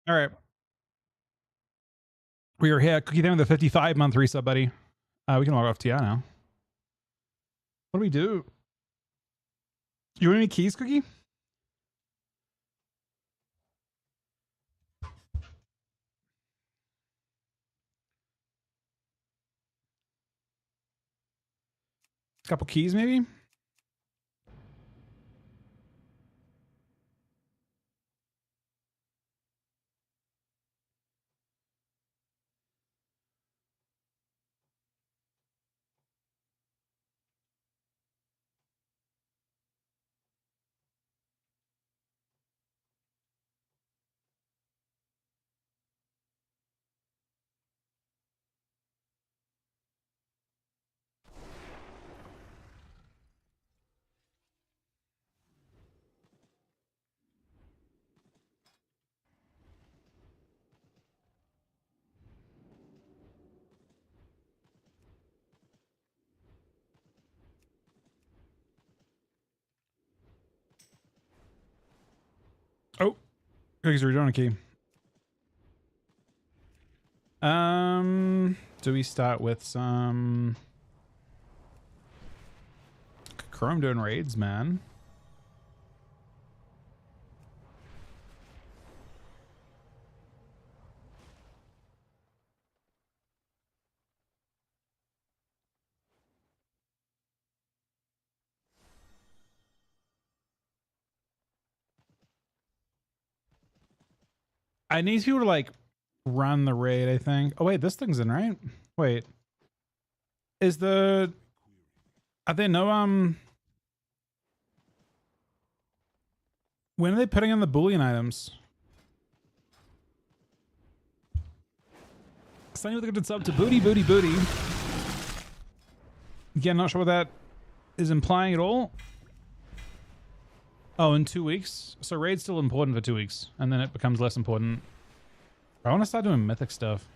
All right. We are here. Cookie down with a 55-month resub, buddy. We can log off TI now. What do we do? You want any keys, Cookie? A couple keys, maybe? Oh, Cookie's redoing a key. Do we start with some Chrome doing raids, man? I need people to like run the raid, I think. Oh wait, this thing's in, right? Wait. Is the are there no when are they putting in the Boolean items? Sunny with a good sub to booty, booty, booty. Again, not sure what that is implying at all. Oh, in 2 weeks? So raid's still important for 2 weeks, and then it becomes less important. I want to start doing mythic stuff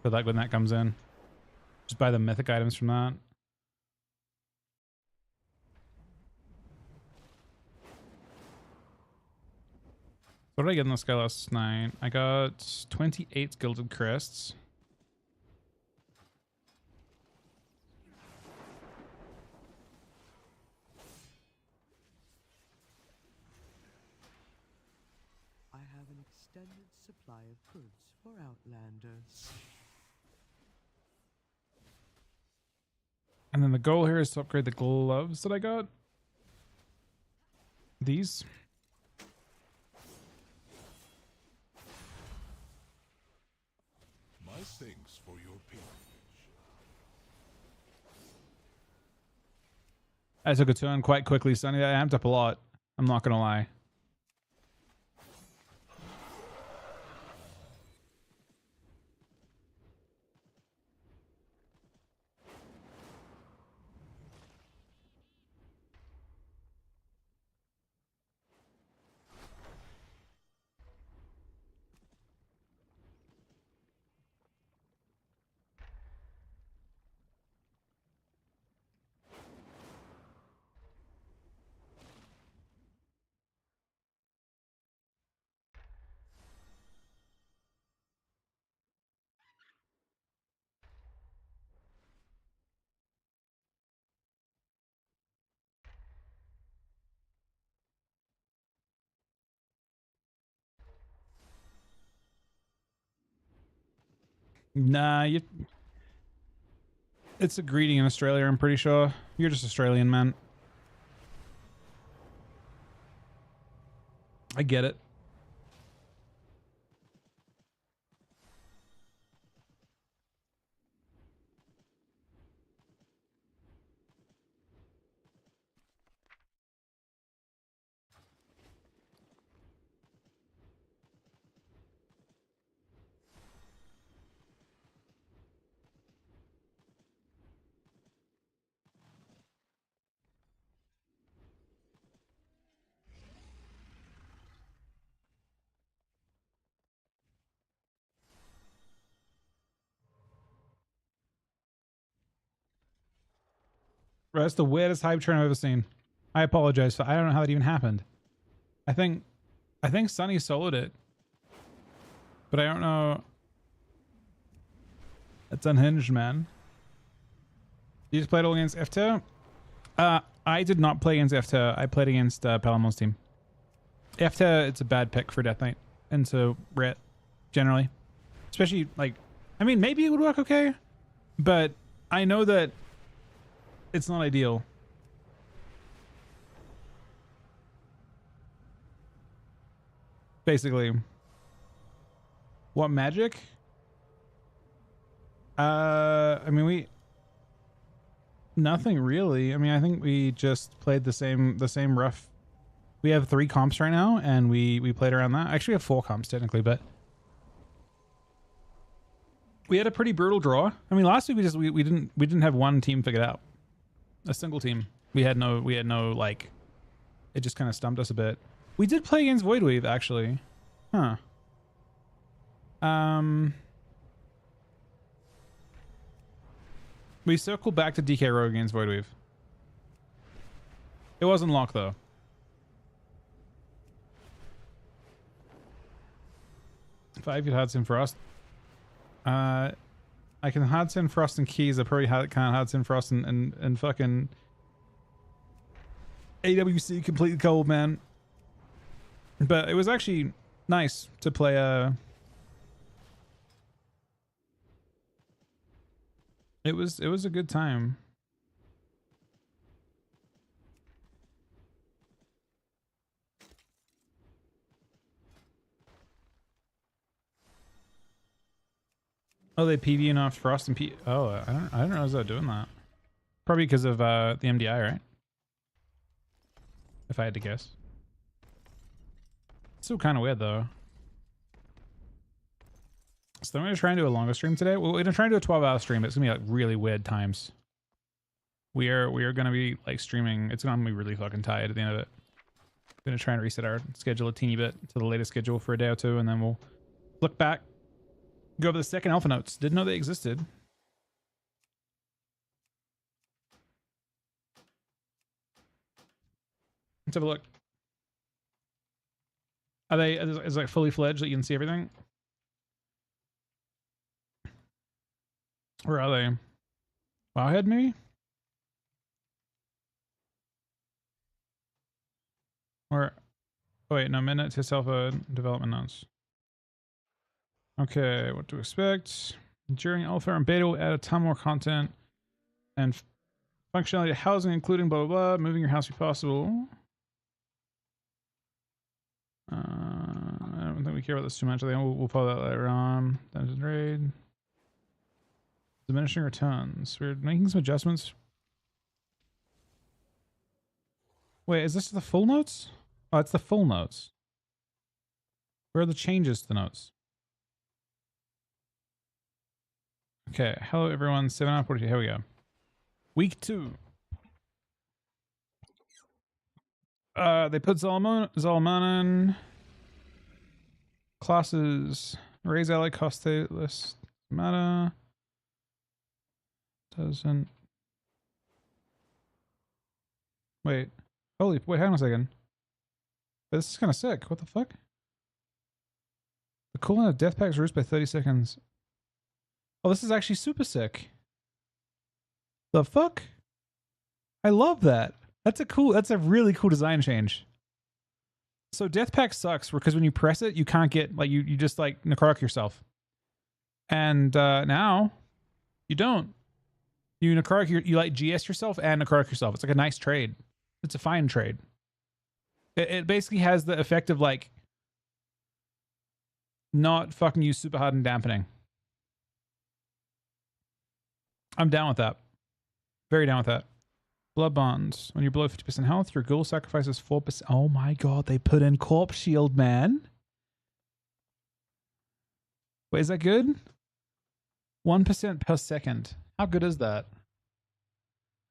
for like when that comes in. Just buy the mythic items from that. What did I get in this guy last night? I got 28 gilded crests. I have an extended supply of goods for Outlanders. And then the goal here is to upgrade the gloves that I got. These. My thanks for your patronage. I took a turn quite quickly, Sonny. I amped up a lot. I'm not gonna lie. Nah, it's a greeting in Australia, I'm pretty sure. You're just Australian, man. I get it. Bro, that's the weirdest hype train I've ever seen. I apologize for I don't know how that even happened. I think Sunny soloed it. But I don't know. It's unhinged, man. You just played all against FTER? I did not play against FTER. I played against Palamon's team. FTER, it's a bad pick for Death Knight into Ret, generally. Especially, like, I mean, maybe it would work okay, but I know that it's not ideal. Basically. What magic? I mean, nothing really. I mean, I think we just played the same rough. We have 3 comps right now, and we played around that. Actually, we have 4 comps technically, but we had a pretty brutal draw. I mean, last week we didn't have one team figured out, a single team. We had no like. It just kind of stumped us a bit. We did play against Voidweave actually, huh? We circled back to DK Rogue against Voidweave. It wasn't locked though. If I could hard send Frost, I can hard send Frost and Keys. I probably can't hard send Frost and fucking AWC completely cold, man. But it was actually nice to play it was a good time. Oh, they PV off Frost and P. Oh, I don't know. Is that doing that? Probably because of the MDI, right? If I had to guess. It's still kind of weird though. So I'm gonna try and do a longer stream today. Well, we're gonna try and do a 12-hour stream, but it's gonna be like really weird times. We are gonna be like streaming. It's gonna be really fucking tired at the end of it. We're gonna try and reset our schedule a teeny bit to the latest schedule for a day or two, and then we'll look back, go over the second alpha notes. Didn't know they existed. Let's have a look. Are they is it like fully fledged that you can see everything? Where are they? Wowhead maybe? Or oh wait, no, minute to alpha development notes. Okay, what to expect. During alpha and beta, we'll add a ton more content and functionality to housing, including blah blah blah, moving your house if possible. I don't think we care about this too much. I think we'll follow that later on. Dungeon raid. Diminishing returns. We're making some adjustments. Wait, is this the full notes? Oh, it's the full notes. Where are the changes to the notes? Okay, hello everyone. 7:42. Here we go. Week 2. They put Zalmanan classes. Raise ally cost list matter. Doesn't. Wait. Wait, hang on a second. This is kind of sick. What the fuck? The cooldown of death packs reduced by 30 seconds. Oh, this is actually super sick. The fuck? I love that. That's a really cool design change. So death pack sucks because when you press it, you can't get, like, you just like necrotic yourself. And now you don't. You necrotic, you like GS yourself and necrotic yourself. It's like a nice trade. It's a fine trade. It basically has the effect of like not fucking you super hard and dampening. I'm down with that. Very down with that. Blood bonds. When you're below 50% health, your ghoul sacrifices 4%. Oh my god, they put in corpse shield, man. Wait, is that good? 1% per second. How good is that?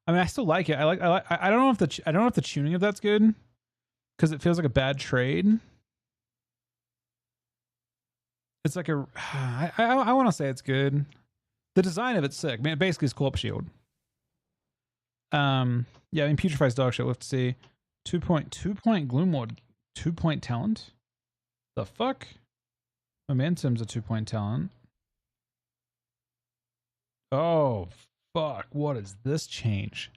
I mean, I still like it. I don't know if the tuning of that's good because it feels like a bad trade. It's like a I want to say it's good. The design of it's sick. Man, basically it's corpse shield. Yeah, I mean Putrefy's dog shit. We'll have to see. 2 point Gloomward. 2 point talent. The fuck? Momentum's a 2-point talent. Oh, fuck. What is this change?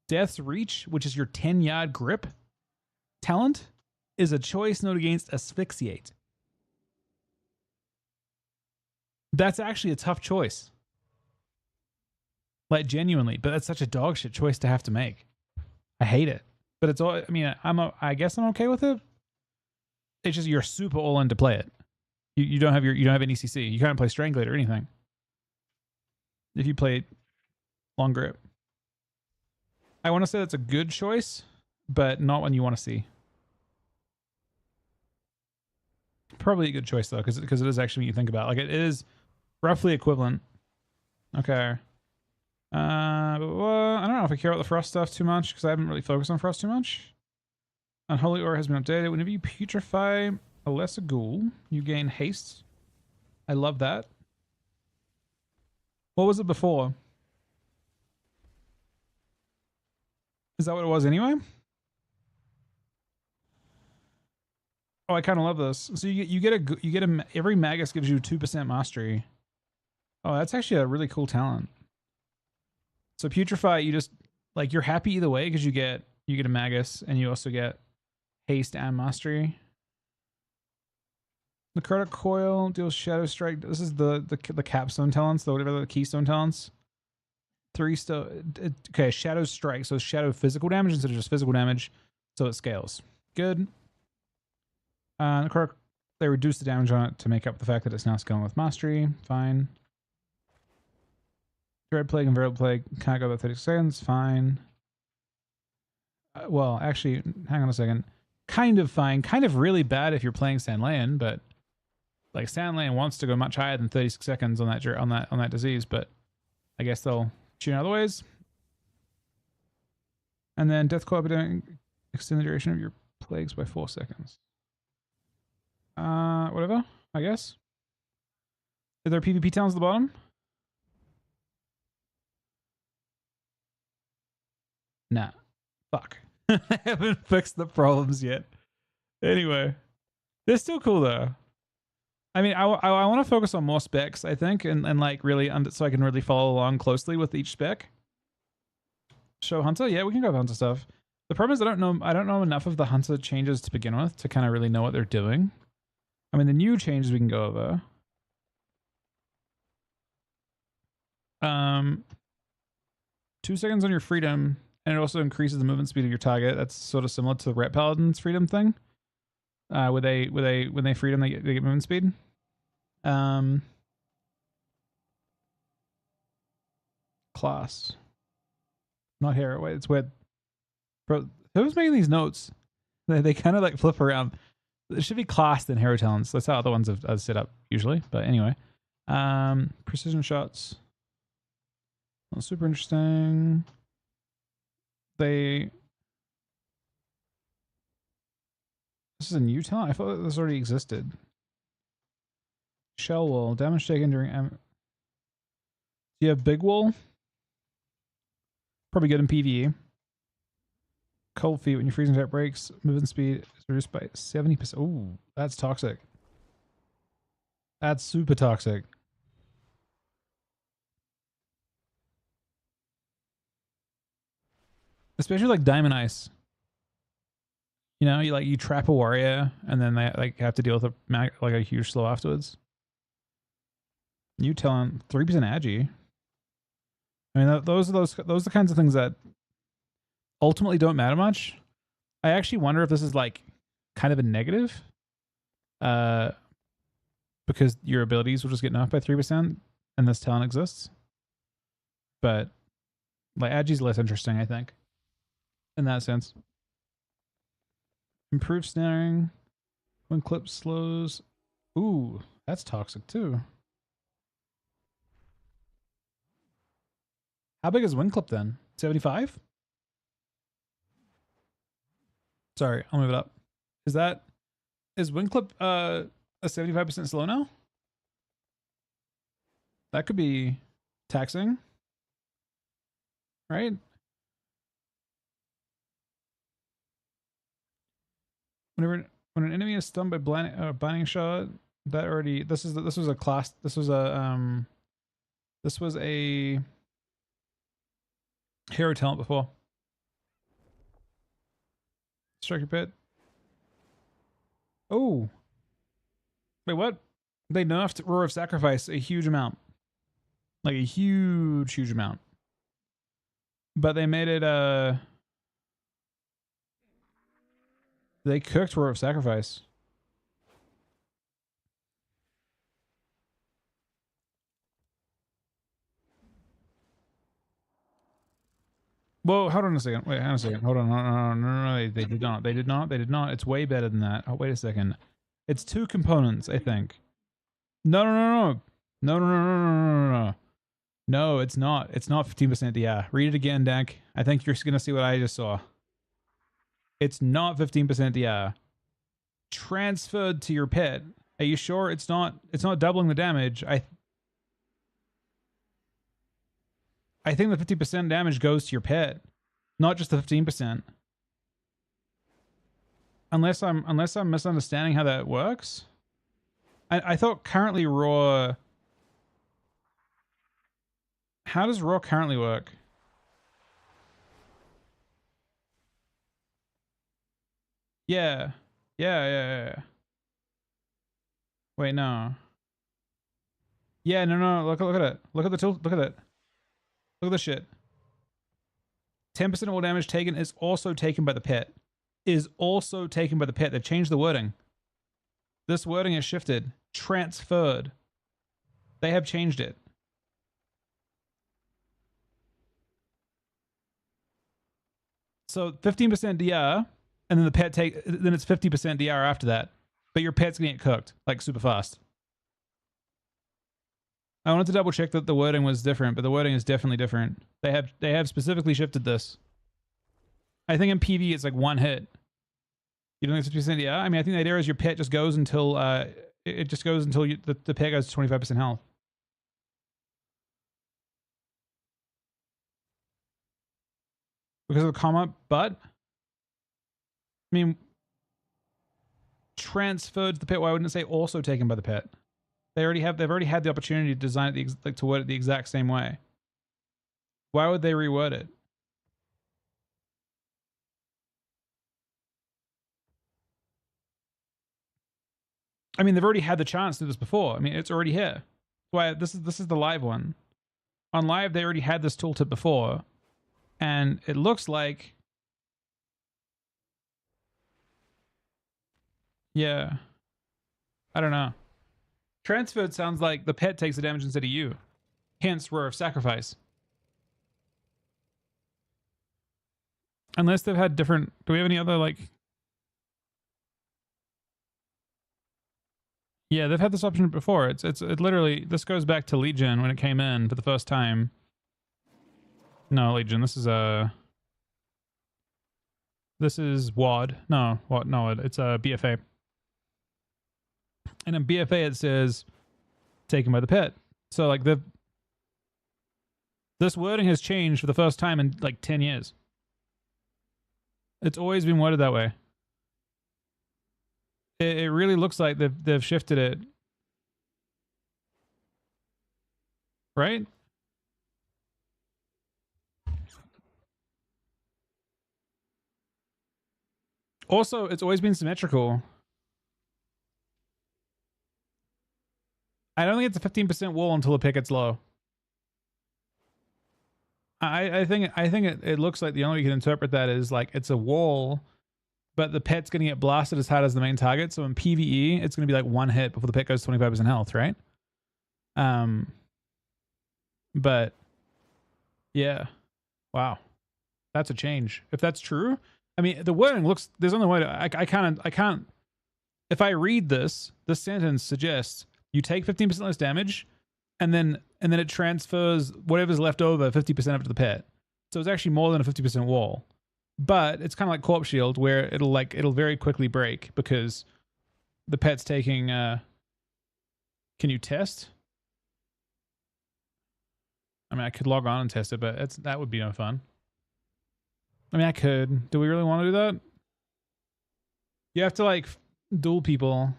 Death's Reach, which is your 10-yard grip talent, is a choice note against Asphyxiate. That's actually a tough choice. Like, genuinely. But that's such a dog shit choice to have to make. I hate it. But it's all, I mean, I guess I'm okay with it. It's just you're super all in to play it. You don't have any CC. You can't play Strangulate or anything. If you play Long Grip. I want to say that's a good choice, but not one you want to see. Probably a good choice though, because it is actually when you think about it. Like, it is roughly equivalent. Okay. I don't know if I care about the Frost stuff too much, because I haven't really focused on Frost too much. Unholy Aura has been updated. Whenever you putrefy a lesser ghoul, you gain haste. I love that. What was it before? Is that what it was anyway? Oh, I kind of love this. So every Magus gives you 2% mastery. Oh, that's actually a really cool talent. So putrefy, you just like, you're happy either way because you get a Magus and you also get haste and mastery. Necrotic Coil deals Shadow Strike. This is the capstone talents, whatever the keystone talents. 3 stone. Okay, Shadow Strike. So Shadow physical damage instead of just physical damage. So it scales. Good. Necrotic, they reduce the damage on it to make up the fact that it's now scaling with mastery. Fine. Dread Plague and Viral Plague can't go about 30 seconds. Fine. Well, actually, hang on a second. Kind of fine. Kind of really bad if you're playing Sandland, but like Sandland wants to go much higher than 36 seconds on that disease, but I guess they'll tune other ways. And then Death Claw Epidemic, extend the duration of your plagues by 4 seconds. Whatever, I guess. Are there PvP towns at the bottom? Nah. Fuck. I haven't fixed the problems yet. Anyway, they're still cool though. I mean, I want to focus on more specs, I think, and like really so I can really follow along closely with each spec. Show Hunter? Yeah, we can go with Hunter stuff. The problem is I don't know enough of the Hunter changes to begin with to kind of really know what they're doing. I mean, the new changes we can go over. 2 seconds on your freedom, and it also increases the movement speed of your target. That's sort of similar to the Ret Paladin's freedom thing. When they freedom, they get movement speed. Class. Not here. Wait, it's weird. Bro, who's making these notes? They kind of like flip around. It should be classed in hero talents. That's how other ones have set up usually. But anyway, precision shots. Not super interesting. This is a new talent. I thought this already existed. Shell wall, damage taken during. Do you have big wall? Probably good in PvE. Cold feet, when your freezing attack breaks, movement speed is reduced by 70%. Ooh, that's toxic. That's super toxic. Especially like Diamond Ice. You know, you trap a warrior and then they like have to deal with a huge slow afterwards. New talent, 3% agi. I mean, those are the kinds of things that ultimately don't matter much. I actually wonder if this is like kind of a negative, because your abilities will just get nerfed by 3% and this talent exists. But like agi's less interesting, I think, in that sense. Improved snaring when clip slows. Ooh, that's toxic too. How big is wind clip then? 75? Sorry, I'll move it up. Is wind clip a 75% slow now? That could be taxing, right? When an enemy is stunned by binding shot, That already, this was a class, this was a hero talent before. Strike your pit. Oh. Wait, what? They nerfed Roar of Sacrifice a huge amount. Like a huge, huge amount. But they made it, they cooked Roar of Sacrifice. Whoa, hold on a second. Wait, hang on a second. Hold on. No, they did not. They did not. They did not. It's way better than that. Oh, wait a second. It's 2 components, I think. No. No, it's not. It's not 15% DR. Read it again, Dak. I think you're going to see what I just saw. It's not 15% DR. Transferred to your pet. Are you sure it's not doubling the damage? I think the 50% damage goes to your pet, not just the 15%. Unless I'm misunderstanding how that works. I thought currently Raw. How does Raw currently work? Yeah. Wait, no. Yeah, no. Look at it. Look at the tool. Look at it. Look at this shit. 10% of all damage taken is also taken by the pet. Is also taken by the pet. They've changed the wording. This wording is shifted. Transferred. They have changed it. So 15% DR, and then the pet then it's 50% DR after that. But your pet's gonna get cooked like super fast. I wanted to double check that the wording was different, but the wording is definitely different. They have specifically shifted this. I think in PV it's like 1 hit. You don't think it's 50%? Yeah, I mean, I think the idea is your pet just goes until it just goes until the pet goes to 25% health. Because of the comma, but I mean, transferred to the pet. Why wouldn't it say also taken by the pet? They've already had the opportunity to design it to word it the exact same way. Why would they reword it? I mean, they've already had the chance to do this before. I mean, it's already here. Why this is the live one. On live, they already had this tooltip before, and it looks like, yeah, I don't know. Transferred sounds like the pet takes the damage instead of you. Hence, Roar of Sacrifice. Unless they've had different. Do we have any other like? Yeah, they've had this option before. It literally, this goes back to Legion when it came in for the first time. No, Legion. This is WAD. No, what? No, it's a BFA. And in BFA it says taken by the pet. So like this wording has changed for the first time in like 10 years. It's always been worded that way. It really looks like they've shifted it. Right? Also, it's always been symmetrical. I don't think it's a 15% wall until the pick gets low. I think it looks like the only way you can interpret that is like it's a wall, but the pet's going to get blasted as hard as the main target. So in PvE, it's going to be like 1 hit before the pet goes 25% health, right? But yeah, wow, that's a change. If that's true, I mean, the wording looks. There's only way to. I can't. If I read this sentence suggests you take 15% less damage, and then it transfers whatever's left over 50% up to the pet. So it's actually more than a 50% wall. But it's kind of like Corpse Shield, where it'll very quickly break because the pet's taking. Can you test? I mean, I could log on and test it, but that would be no fun. I mean, I could. Do we really want to do that? You have to like duel people.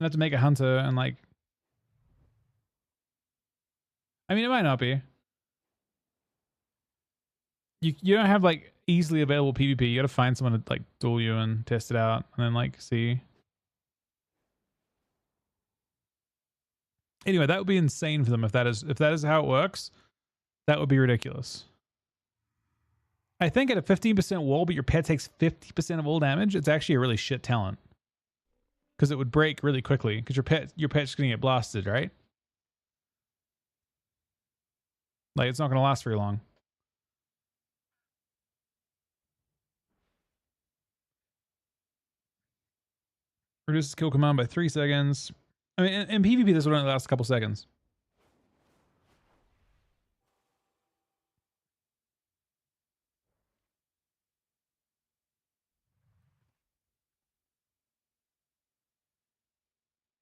have to make a hunter and like. I mean, it might not be. You don't have like easily available PvP. You got to find someone to like duel you and test it out, and then like see. Anyway, that would be insane for them if that is how it works. That would be ridiculous. I think at a 15% wall, but your pet takes 50% of all damage, it's actually a really shit talent. Because it would break really quickly, because your pet's gonna get blasted, right? Like it's not gonna last very long. Reduces kill command by 3 seconds. I mean, in PvP, this would only last a couple seconds.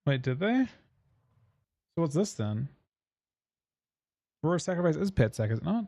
Wait, did they? So what's this then? Roar sacrifice is pet sack, is it not?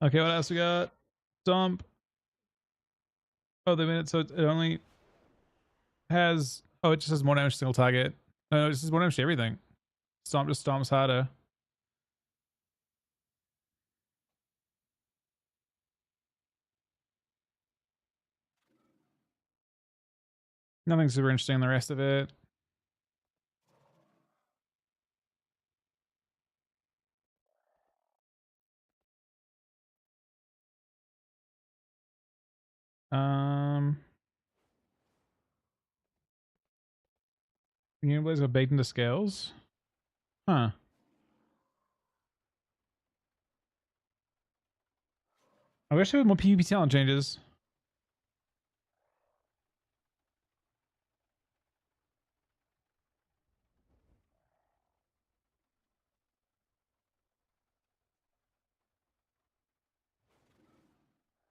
Okay, what else we got? Dump. Oh, they made it so it only has. Oh, it just has more damage to single target. No, it just has more damage to everything. Stomp just stomps harder. Nothing super interesting in the rest of it. Uniblades got baked into scales. Huh. I wish there were more PvP talent changes.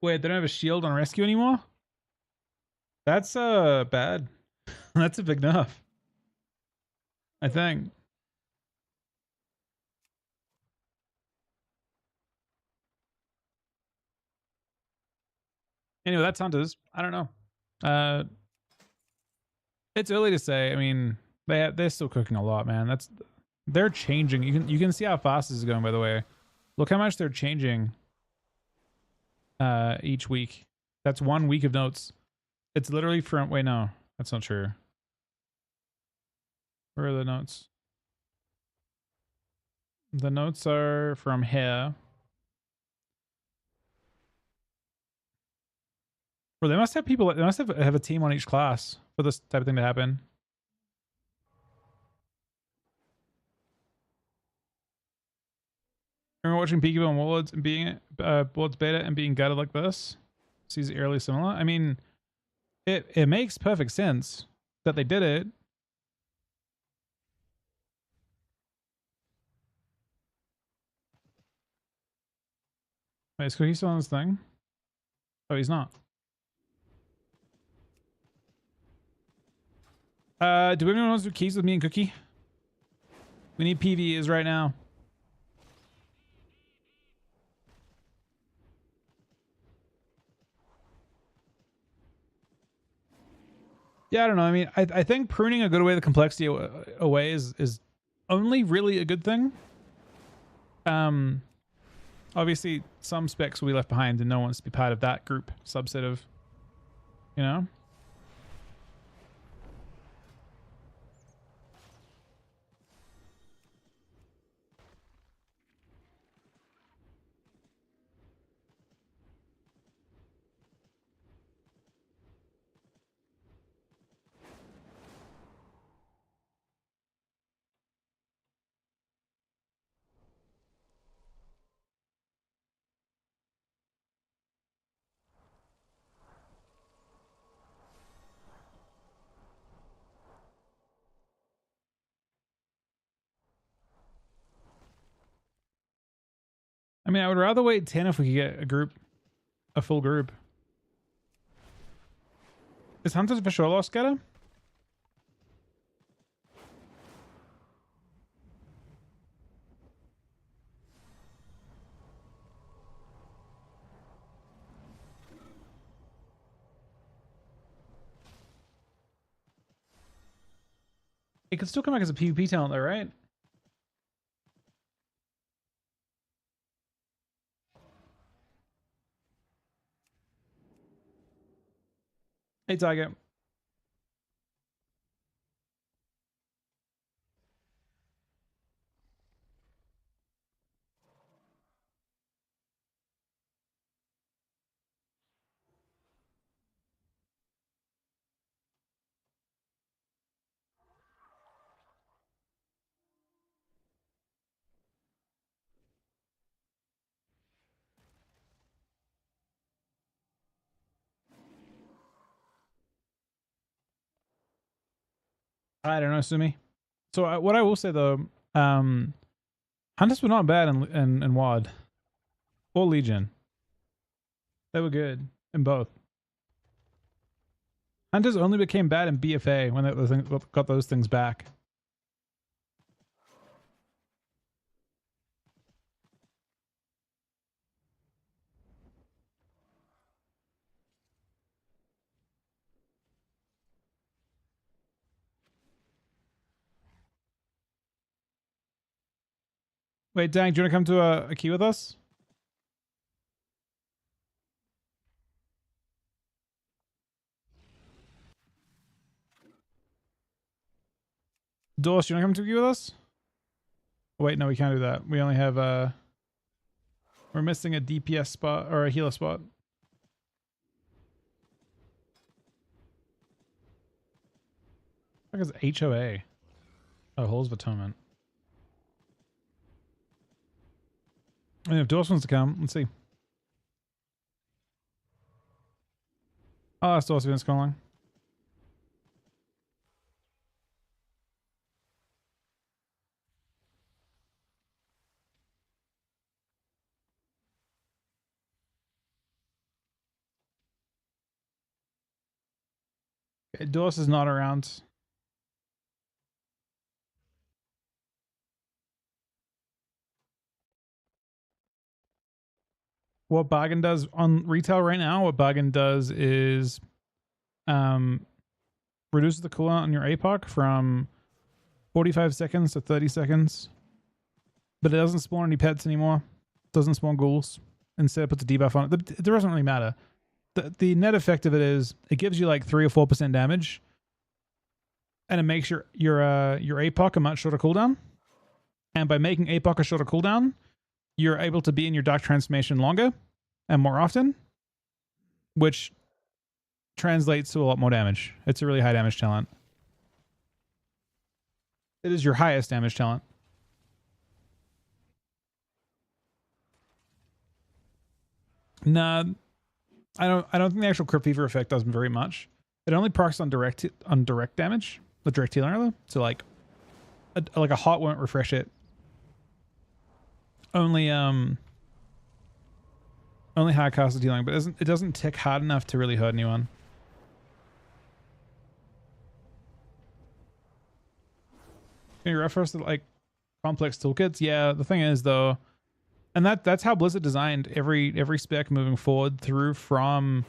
Wait, they don't have a shield on rescue anymore? That's bad. That's a big nerf. I think. Anyway, that's hunters. I don't know. Uh it's early to say. I mean, they're still cooking a lot, man. They're changing. You can see how fast this is going, by the way. Look how much they're changing each week. That's 1 week of notes. It's literally from wait, no, that's not true. Where are the notes? The notes are from here. Or they must have people. They must have a team on each class for this type of thing to happen. Remember watching Peaky on Warlords and being Warlords beta and being gutted like this? Seems eerily similar. I mean, it makes perfect sense that they did it. Wait, is Cookie still on this thing? Oh, he's not. Do anyone want to do keys with me and Cookie? We need PvEs right now. Yeah, I don't know. I mean, I think pruning a good way the complexity away is only really a good thing. Obviously, some specs will be left behind, and no one wants to be part of that group subset of, you know. I mean, I would rather wait 10 if we could get a full group. Is Hunters for sure lost, Scatter? It could still come back as a PvP talent though, right? Hey, Tiger. I don't know, Sumi. So what I will say though, Hunters were not bad in WoD or Legion. They were good in both. Hunters only became bad in BFA when they got those things back. Wait, Dang, do you want to come to a queue with us? Dorse, do you want to come to a queue with us? Oh, wait, no, we can't do that. We only have we're missing a DPS spot or a healer spot. What is HOA? Oh, Halls of Atonement. I mean, if Dorse wants to come, let's see. Oh, that's Dorse Vince calling. Okay, Dorse is not around. What Bargain does on retail right now, what Bargain does is reduces the cooldown on your APOC from 45 seconds to 30 seconds. But it doesn't spawn any pets anymore. It doesn't spawn ghouls. Instead it puts a debuff on it. It doesn't really matter. The net effect of it is it gives you like 3 or 4% damage. And it makes your APOC a much shorter cooldown. And by making APOC a shorter cooldown, you're able to be in your Dark Transformation longer and more often, which translates to a lot more damage. It's a really high damage talent. It is your highest damage talent. Nah, I don't think the actual Crypt Fever effect does very much. It only procs on direct damage, the direct healing rather. So like a hot won't refresh it. Only high casted healing, but it doesn't tick hard enough to really hurt anyone. Can you reference to like complex toolkits? Yeah, the thing is though, and that's how Blizzard designed every spec moving forward through from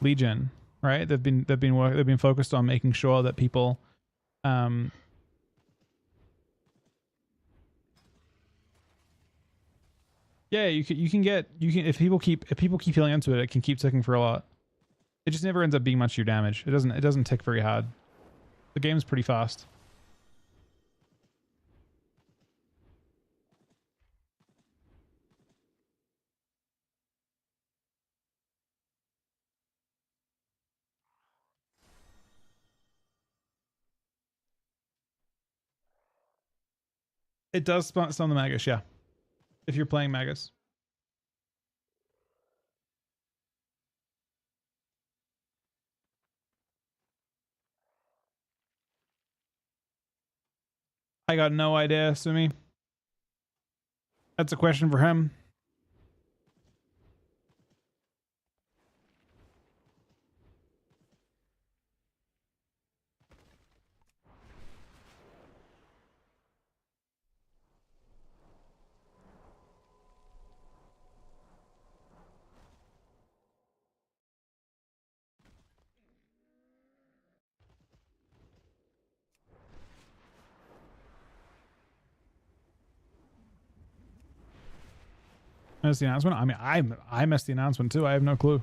Legion, right? They've been focused on making sure that people yeah, you can if people keep healing into it, it can keep ticking for a lot. It just never ends up being much of your damage. It doesn't tick very hard. The game's pretty fast. It does spawn the Magus, yeah. If you're playing Magus. I got no idea, Sumi. That's a question for him. I missed the announcement. I mean, I missed the announcement too. I have no clue.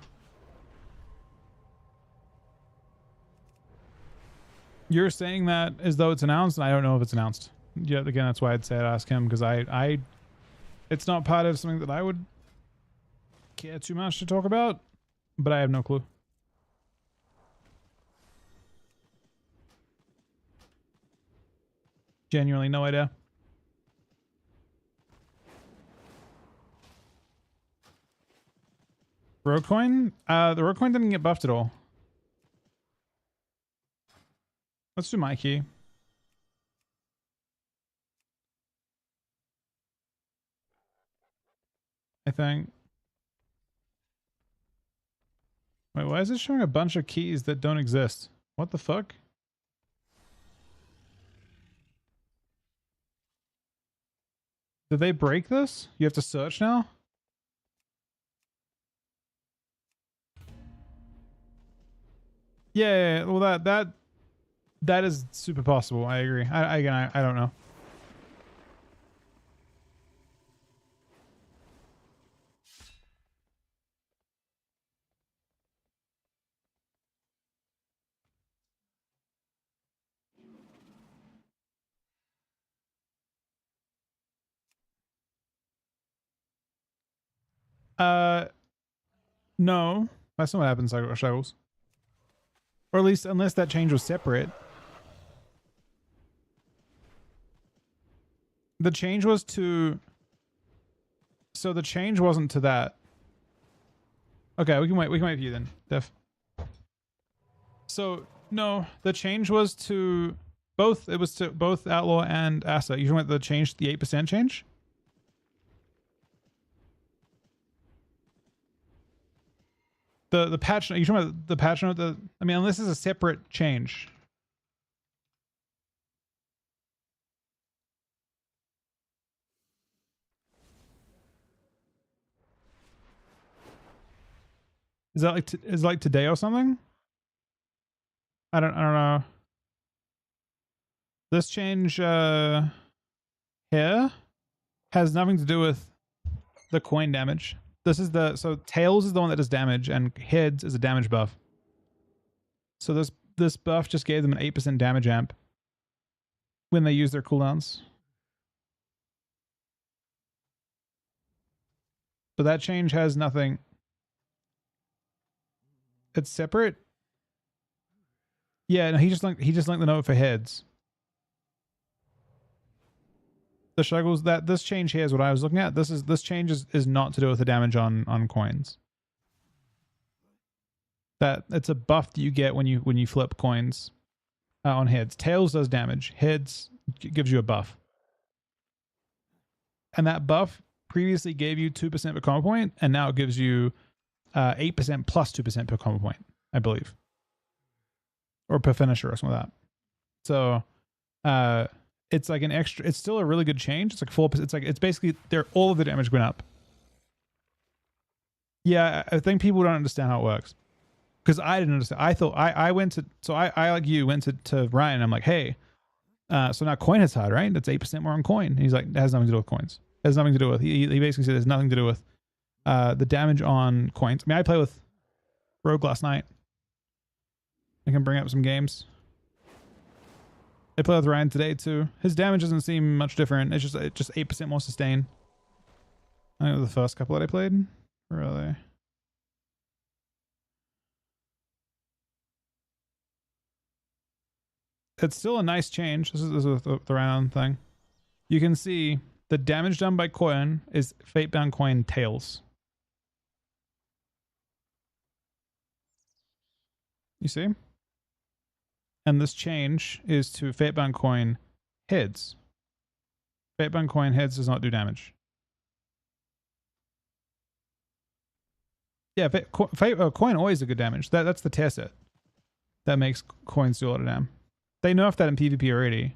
You're saying that as though it's announced, and I don't know if it's announced. Yeah, again, that's why I'd say I'd ask him, because it's not part of something that I would care too much to talk about, but I have no clue. Genuinely no idea. Rogue coin? The rogue coin didn't get buffed at all. Let's do my key. I think. Wait, why is it showing a bunch of keys that don't exist? What the fuck? Did they break this? You have to search now? Yeah, well that is super possible. I agree. I don't know. No. That's not what happens to shovels. Or at least unless that change was separate. The change was to... So the change wasn't to that. Okay, we can wait for you then, Def. So, no, the change was to both. It was to both Outlaw and Asset. You want the change, the 8% change? The patch note, you talking about the patch note? I mean, unless it's a separate change. Is that like is like today or something? I don't know. This change here has nothing to do with the coin damage. This is so Tails is the one that does damage, and Heads is a damage buff. So this buff just gave them an 8% damage amp when they use their cooldowns. But that change has nothing. It's separate. Yeah, no, he just linked the note for Heads. The struggles that this change here is what I was looking at. This change is not to do with the damage on coins. That it's a buff that you get when you flip coins on Heads. Tails does damage. Heads gives you a buff. And that buff previously gave you 2% per combo point, and now it gives you 8% plus 2% per combo point, I believe. Or per finisher or something like that. So it's like an extra, it's still a really good change. It's like 4%. It's basically all of the damage went up. Yeah, I think people don't understand how it works. Because I didn't understand. I thought I went to, so I like you went to Ryan. I'm like, hey, so now coin hits hard, right? That's 8% more on coin. And he's like, it has nothing to do with coins. It has nothing to do with, he basically said there's nothing to do with the damage on coins. I mean, I play with Rogue last night. I can bring up some games. I play with Ryan today too. His damage doesn't seem much different. It's just 8% more sustain. I think it was the first couple that I played. Really. It's still a nice change. This is the round thing. You can see the damage done by coin is Fatebound coin Tails. You see? And this change is to Fatebound coin Heads. Fatebound coin Heads does not do damage. Yeah, coin always a good damage. That's the tier set that makes coins do a lot of damage. They nerfed that in PvP already.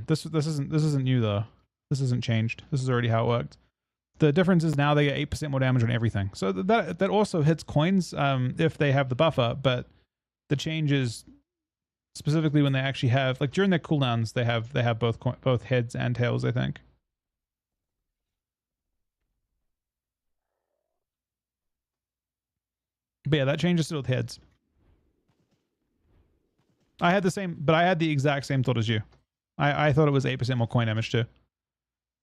This isn't new though. This isn't changed. This is already how it worked. The difference is now they get 8% more damage on everything. So that also hits coins if they have the buffer, but the change is specifically when they actually have, like during their cooldowns, they have both Heads and Tails, I think. But yeah, that changes it with heads. I had the same, but I had the exact same thought as you. I thought it was 8% more coin damage too.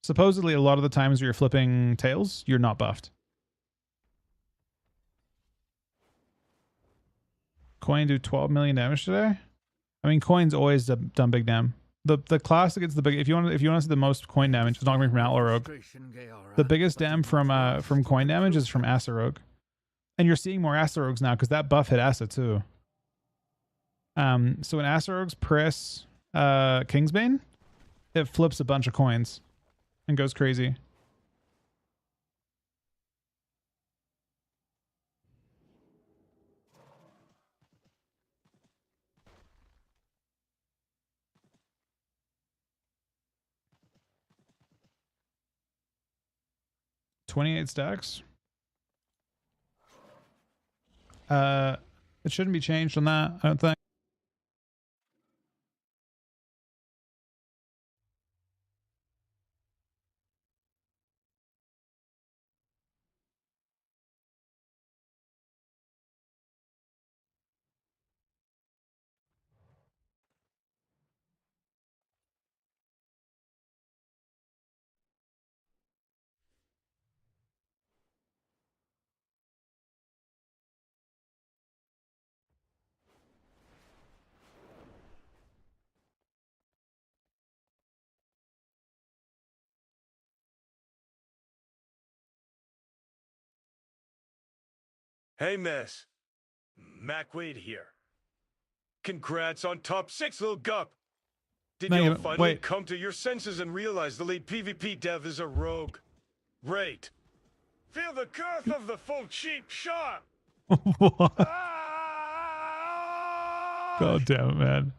Supposedly, a lot of the times where you're flipping tails, you're not buffed. Coin do 12 million damage today. I mean, coin's always done big dam. The class that gets the big. If you want to see the most coin damage, it's not coming from Outlaw Rogue. The biggest dam from coin damage is from Asa Rogue, and you're seeing more Asa Rogues now because that buff hit Asa too. So when Asa Rogues press Kingsbane, it flips a bunch of coins and goes crazy. $28 stacks. It shouldn't be changed on that, I don't think. Hey, Miss. Mac Wade here. Congrats on top 6, little gup. Did you finally come to your senses and realize the lead PvP dev is a rogue? Great. Feel the girth of the full cheap shot. What? God damn it, man.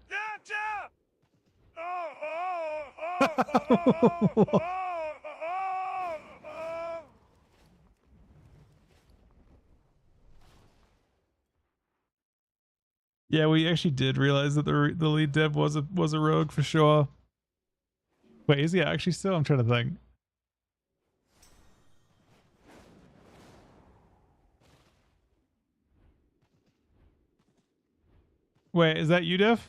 Yeah, we actually did realize that the lead dev was a rogue for sure. Wait, is he actually still? I'm trying to think. Wait, is that you, Dev?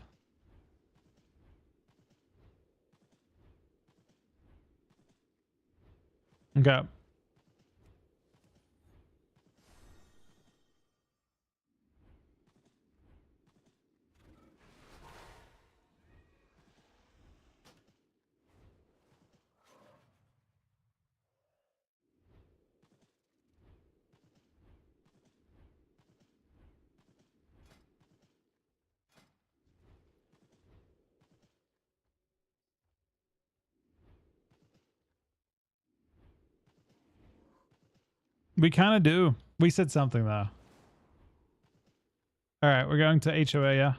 Okay. We kind of do. We said something though. All right, we're going to HOA, yeah.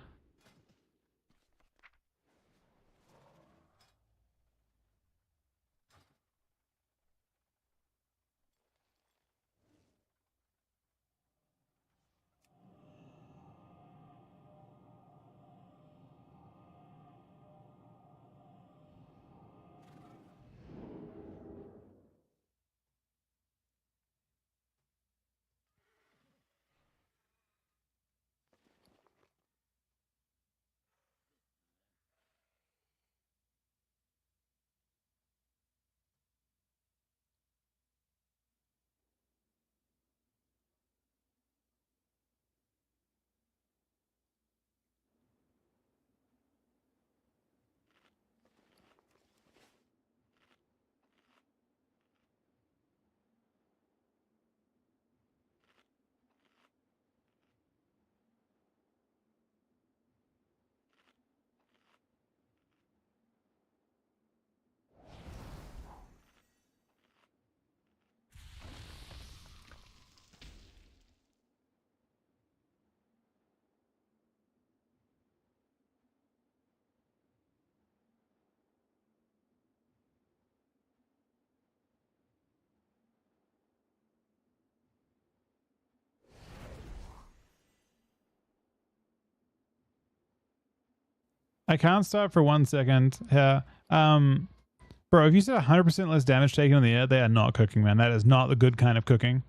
I can't stop for 1 second. Yeah. Bro, if you said 100% less damage taken in the air, they are not cooking, man. That is not the good kind of cooking.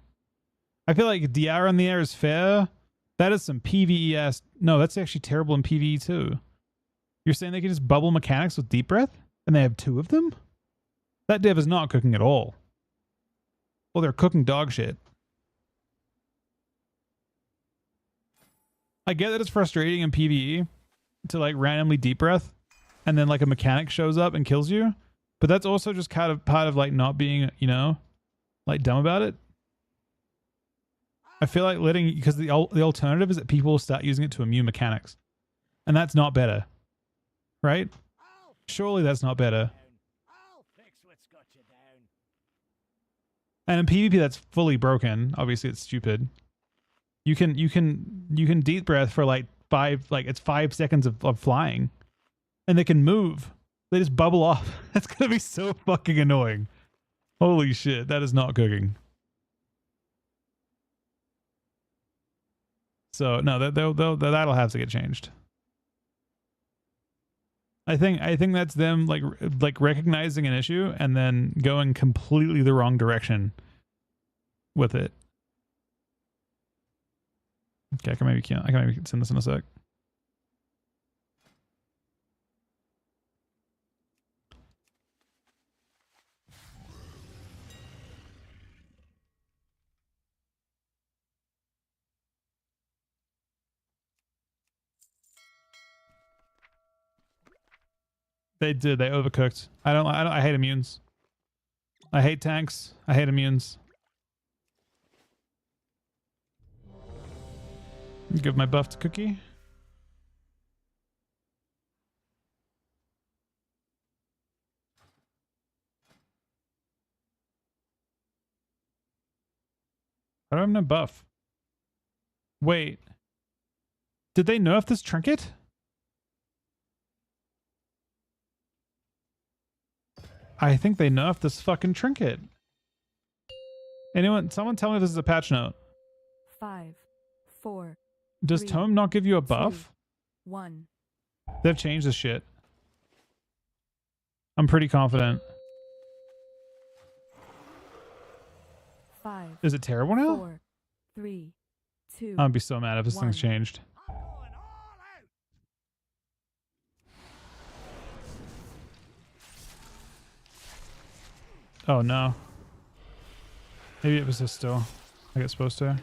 I feel like DR in the air is fair, That is some PvE ass. No, that's actually terrible in PvE too. You're saying they can just bubble mechanics with deep breath? And they have 2 of them? That dev is not cooking at all. Well, they're cooking dog shit. I get that it's frustrating in PvE to like randomly deep breath and then like a mechanic shows up and kills you. But that's also just kind of part of like not being, you know, like dumb about it. I feel like because the alternative is that people will start using it to immune mechanics. And that's not better. Right? Surely that's not better. And in PvP that's fully broken. Obviously it's stupid. You can deep breath for like 5 seconds of flying. And they can move. They just bubble off. That's gonna be so fucking annoying. Holy shit, that is not cooking. So no, that'll have to get changed. I think that's them like recognizing an issue and then going completely the wrong direction with it. Okay, I can maybe send this in a sec. They did. They overcooked. I hate immunes. I hate tanks. I hate immunes. Give my buff to Cookie. I don't have no buff. Wait. Did they nerf this trinket? I think they nerfed this fucking trinket. Someone tell me this is a patch note. 5, 4. Does 3, Tome not give you a buff? 2, 1. They've changed this shit. I'm pretty confident. 5. Is it terrible now? 4, 3, 2. I'd be so mad if this thing's changed. Oh no. Maybe it was this still. Like it's supposed to.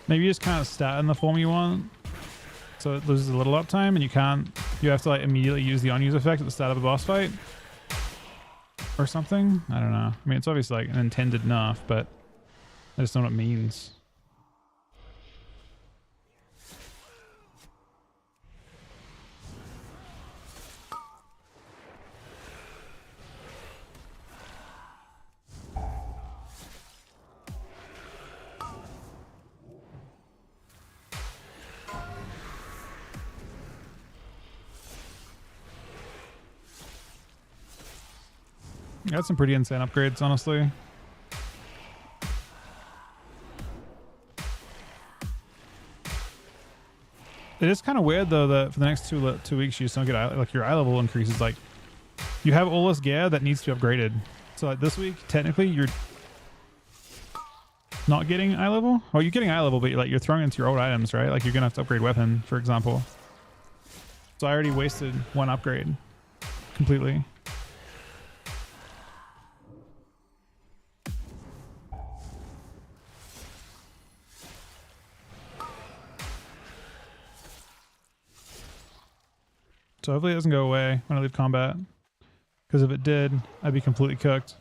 Maybe you just can't start in the form you want, so it loses a little uptime, and you have to like immediately use the on-use effect at the start of a boss fight or something. I don't know. I mean, it's obviously like an intended nerf, but I just don't know what it means. Got some pretty insane upgrades, honestly. It is kind of weird though that for the next 2 weeks you just don't get like your eye level increases. Like you have all this gear that needs to be upgraded. So like this week, technically you're not getting eye level. Oh, you're getting eye level, but you're throwing into your old items, right? Like you're gonna have to upgrade weapon, for example. So I already wasted 1 upgrade completely. So hopefully it doesn't go away when I leave combat. Because if it did, I'd be completely cooked.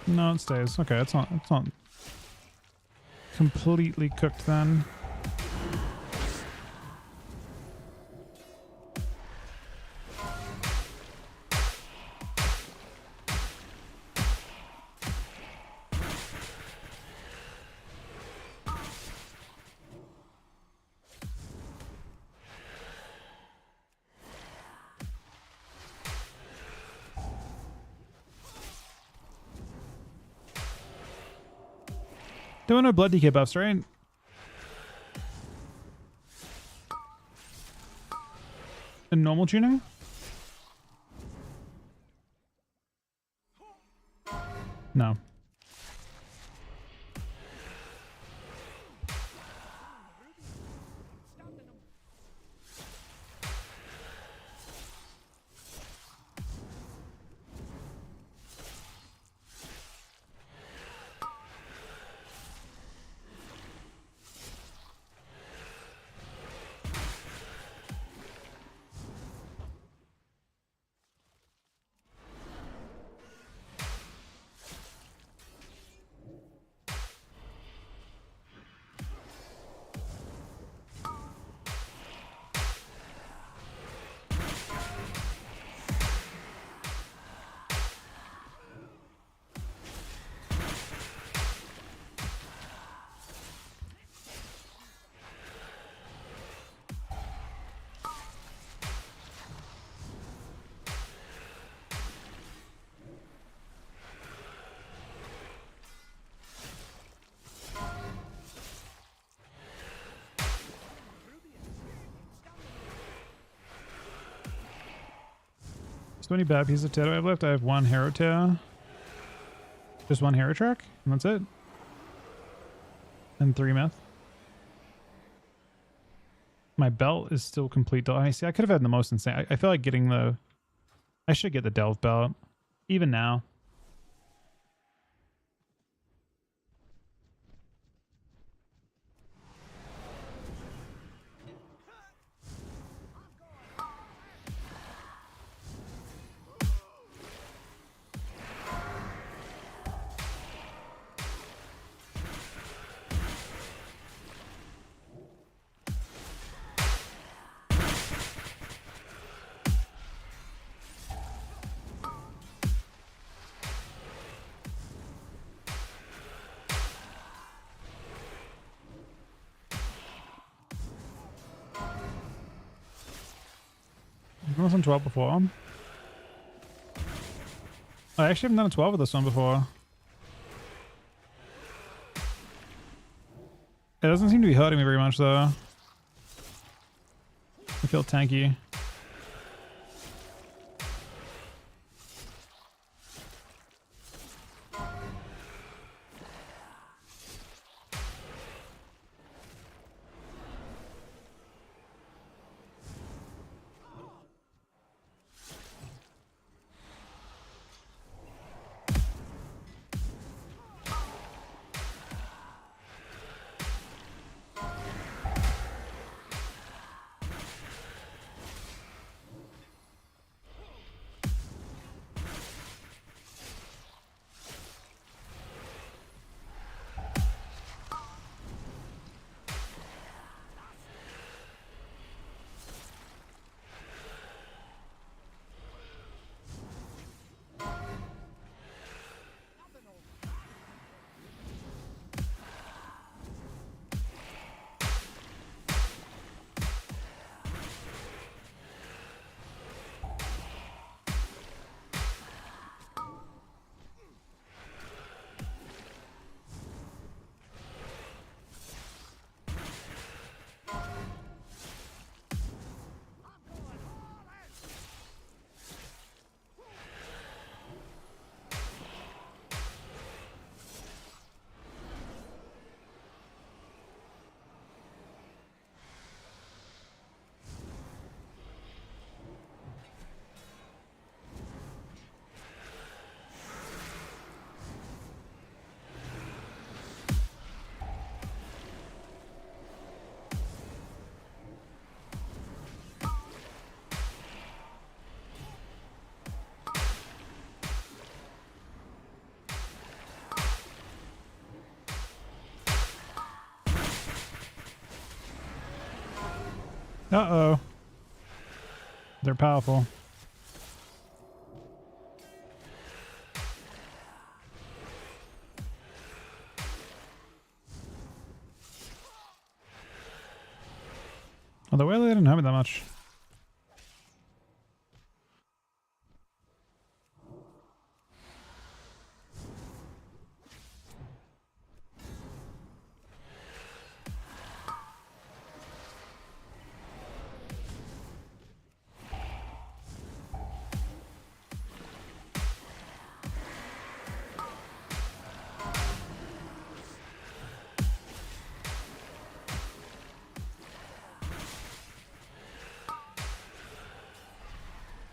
No, it stays. Okay, it's not completely cooked then. There were no blood DK buffs, right? In normal tuning? No. So many bad pieces of tattoo I have left. I have one hero tear. Just one hero track, and that's it. And 3 meth. My belt is still complete. I see. I could have had the most insane. I feel like getting the. I should get the Delve belt, even now. I was on 12 before. I actually haven't done a 12 with this one before. It doesn't seem to be hurting me very much though. I feel tanky. Uh-oh. They're powerful. Although, well, they didn't have me that much.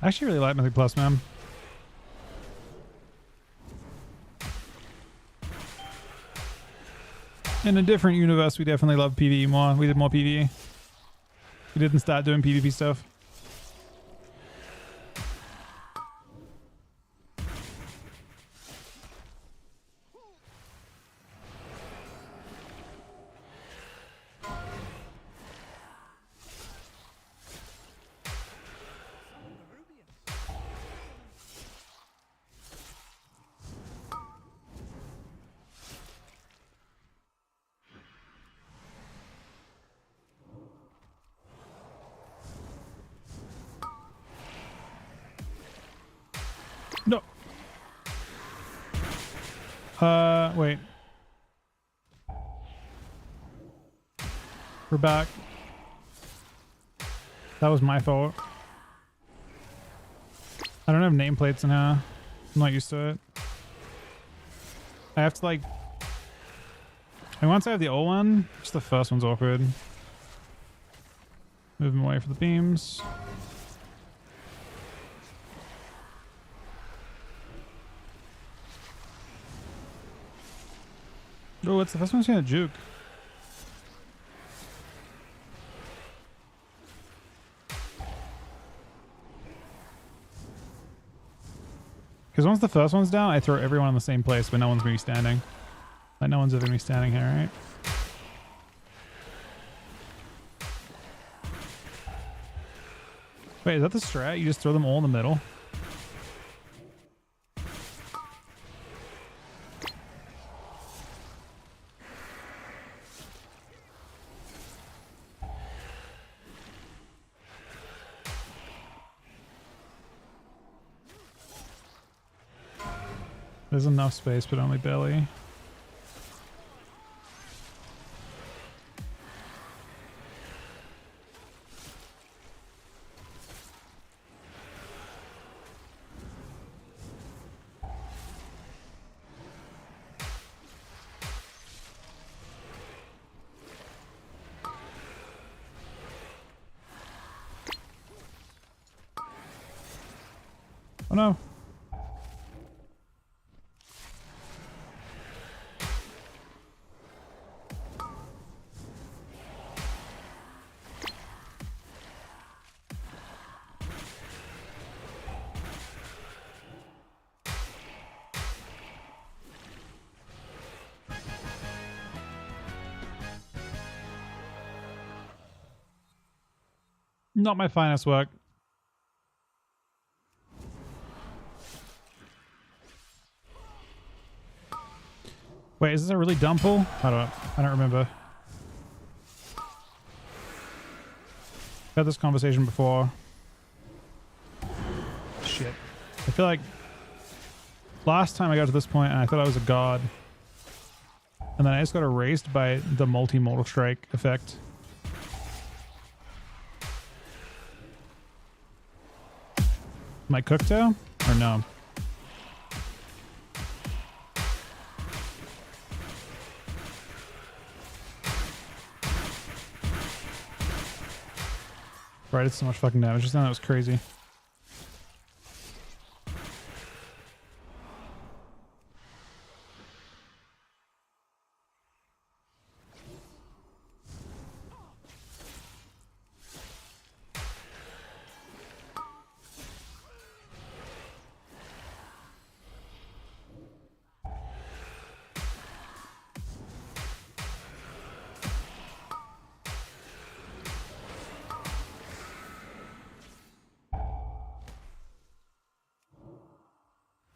I actually really like Mythic Plus, man. In a different universe, we definitely love PvE more. We did more PvE. We didn't start doing PvP stuff. No. Wait. We're back. That was my fault. I don't have nameplates in here. I'm not used to it. I have to like... And once I have the old one, just the first one's awkward. Move him away from the beams. Oh, what's the first one's gonna juke? Because once the first one's down, I throw everyone in the same place, but no one's gonna be standing. Like no one's ever gonna be standing here, right? Wait, is that the strat? You just throw them all in the middle? There's enough space, but only barely. Oh no. Not my finest work. Wait, is this a really dumb pull? I don't remember. Had this conversation before. Shit. I feel like last time I got to this point and I thought I was a god. And then I just got erased by the multi-mortal strike effect. Am I cooked now? Or no? Right, it's so much fucking damage. Just now that was crazy.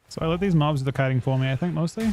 So I let these mobs do the kiting for me, I think, mostly.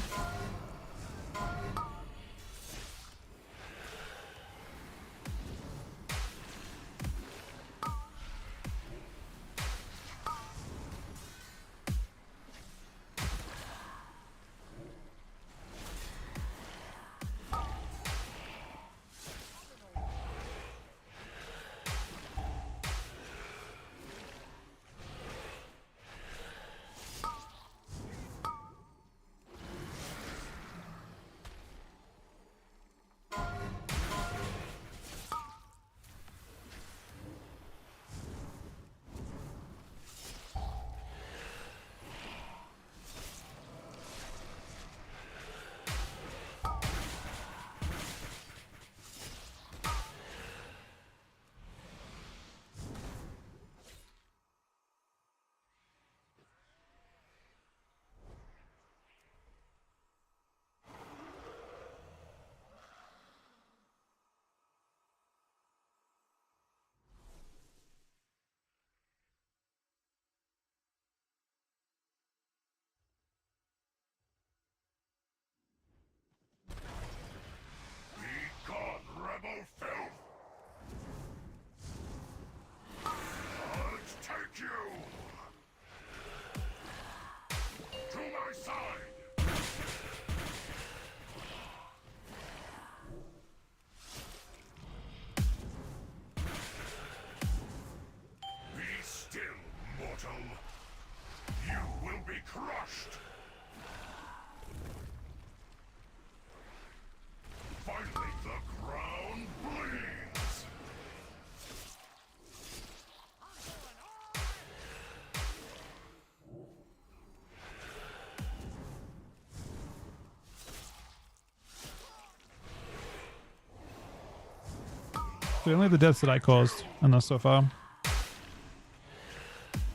The only the deaths that I caused in this so far.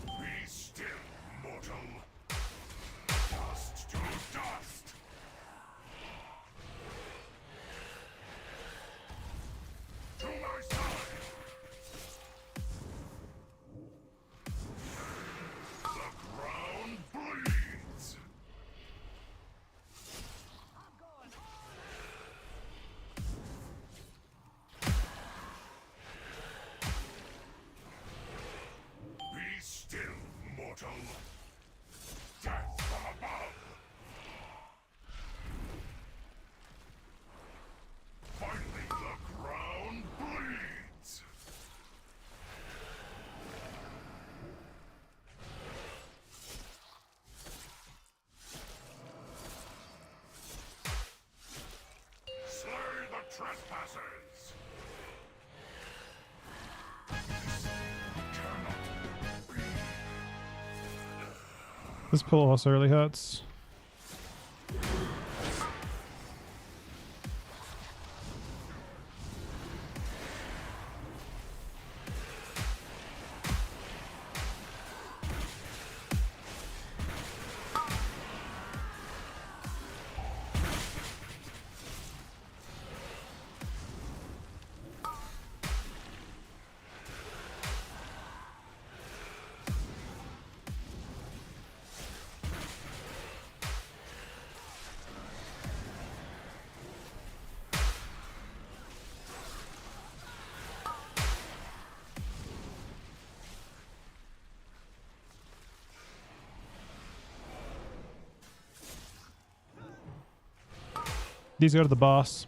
Be still, mortal. Dust to dust. To my side. The ground bleeds. Be still, mortal. Death from above. Finally, the ground bleeds. Slay the trespassers. Cannot be. This pull also really hurts. These go to the boss.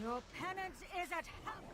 Your penance is at hand.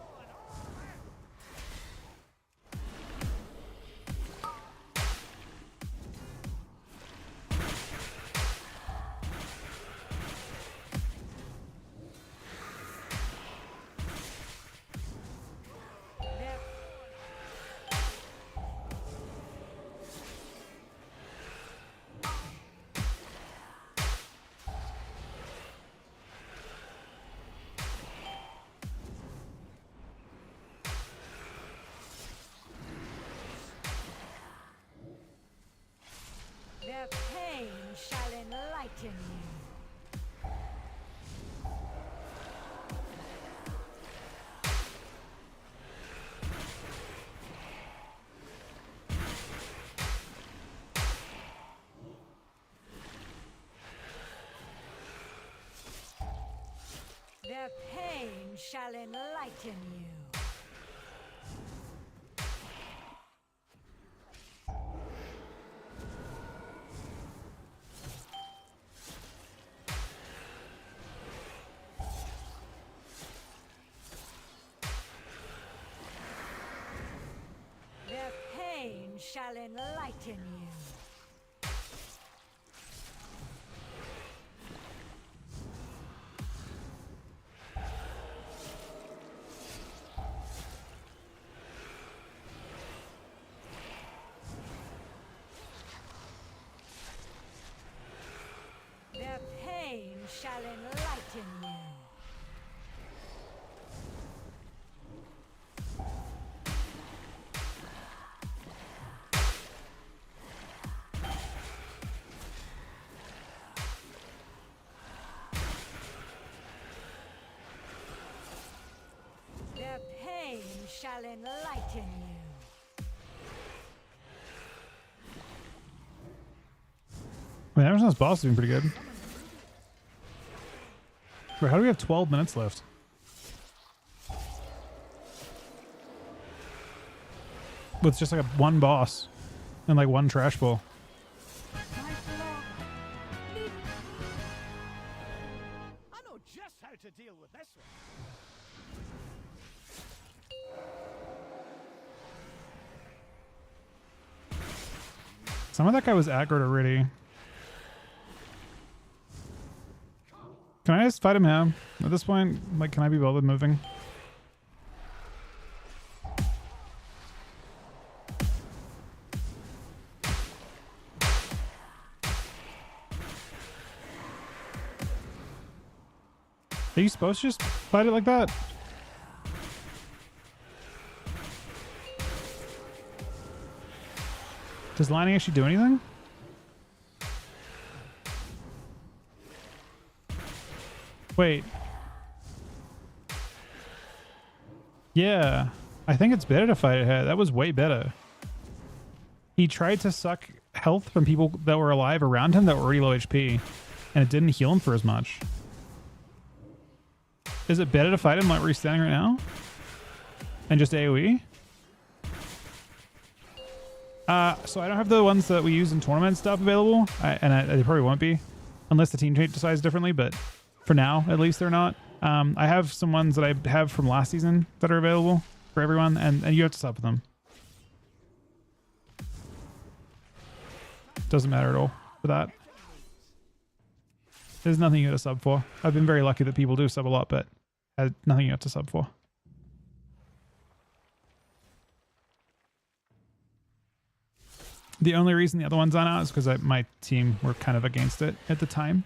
Their pain shall enlighten you. Their pain shall enlighten you. Their pain shall enlighten you. Their pain shall enlighten you. Their pain shall enlighten you. I mean, Amazon's boss is doing pretty good. Wait, how do we have 12 minutes left? With just like a one boss and like one trash ball. I know just how to deal with this one. Some of that guy was aggroed already. Can I just fight him now? At this point, like, can I be bothered moving? Are you supposed to just fight it like that? Does lining actually do anything? Wait. Yeah. I think it's better to fight it head. That was way better. He tried to suck health from people that were alive around him that were already low HP, and it didn't heal him for as much. Is it better to fight him like where he's standing right now? And just AoE? So I don't have the ones that we use in tournament stuff available, they probably won't be, unless the team decides differently, but for now, at least they're not. I have some ones that I have from last season that are available for everyone, and you have to sub with them. Doesn't matter at all for that. There's nothing you got to sub for. I've been very lucky that people do sub a lot, but nothing you have to sub for. The only reason the other ones aren't out is because my team were kind of against it at the time.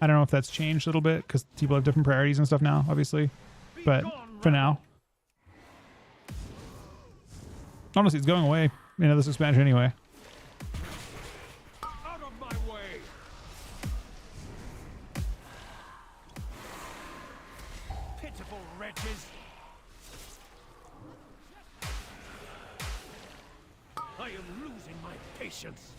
I don't know if that's changed a little bit because people have different priorities and stuff now, obviously. But for now, honestly, it's going away in this expansion anyway. Out of my way! Pitiful wretches! I am losing my patience.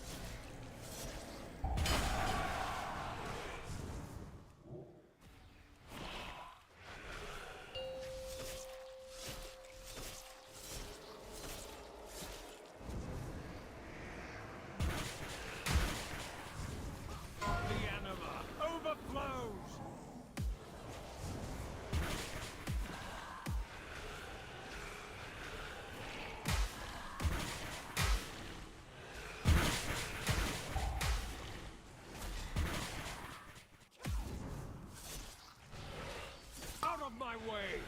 My way.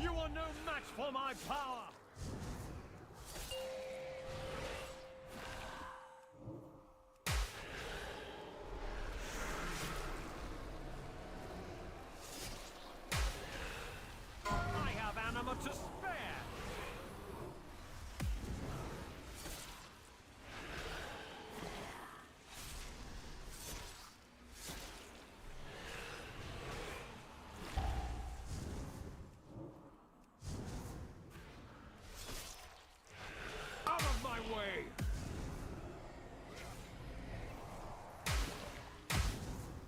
You are no match for my power. I have anima to spare.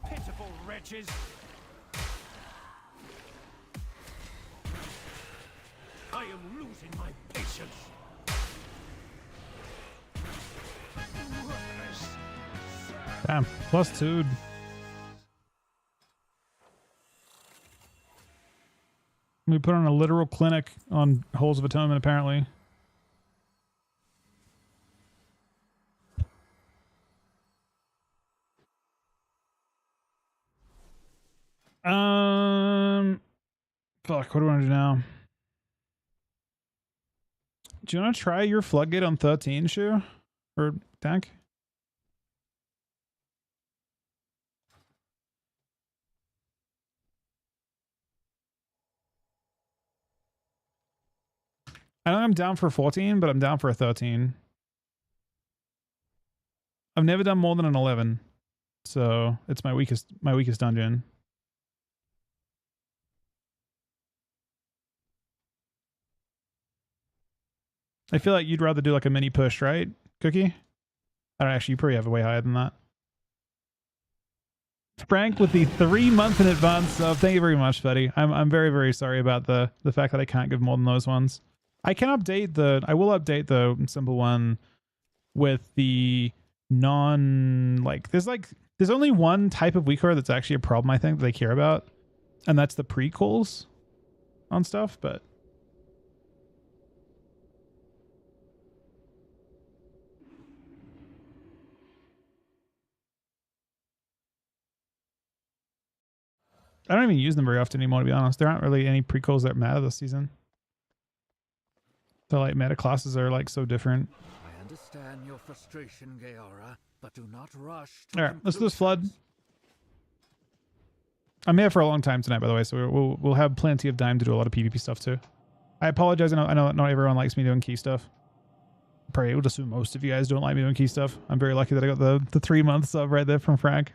Pitiful wretches! I am losing my patience! Damn, +2. We put on a literal clinic on Holes of Atonement, apparently. Fuck, what do I want to do now? Do you want to try your floodgate on 13, Shu? Or Tank? I know I'm down for 14, but I'm down for a 13. I've never done more than an 11. So it's my weakest dungeon. I feel like you'd rather do like a mini push, right, Cookie? I don't actually, you probably have it way higher than that. Frank with the 3-month in advance sub. Thank you very much, buddy. I'm very, very sorry about the fact that I can't give more than those ones. I will update the simple one with the there's only one type of weak core that's actually a problem, I think, that they care about, and that's the pre-calls on stuff, but I don't even use them very often anymore, to be honest. There aren't really any pre-calls that matter this season. The like meta classes are like so different. I understand your frustration, Gaora, but do not rush to All right, let's do this flood. conclusions. I'm here for a long time tonight, by the way, so we'll have plenty of time to do a lot of PvP stuff too. I apologize. I know not everyone likes me doing key stuff. Probably would assume most of you guys don't like me doing key stuff. I'm very lucky that I got the 3 month sub right there from Frank.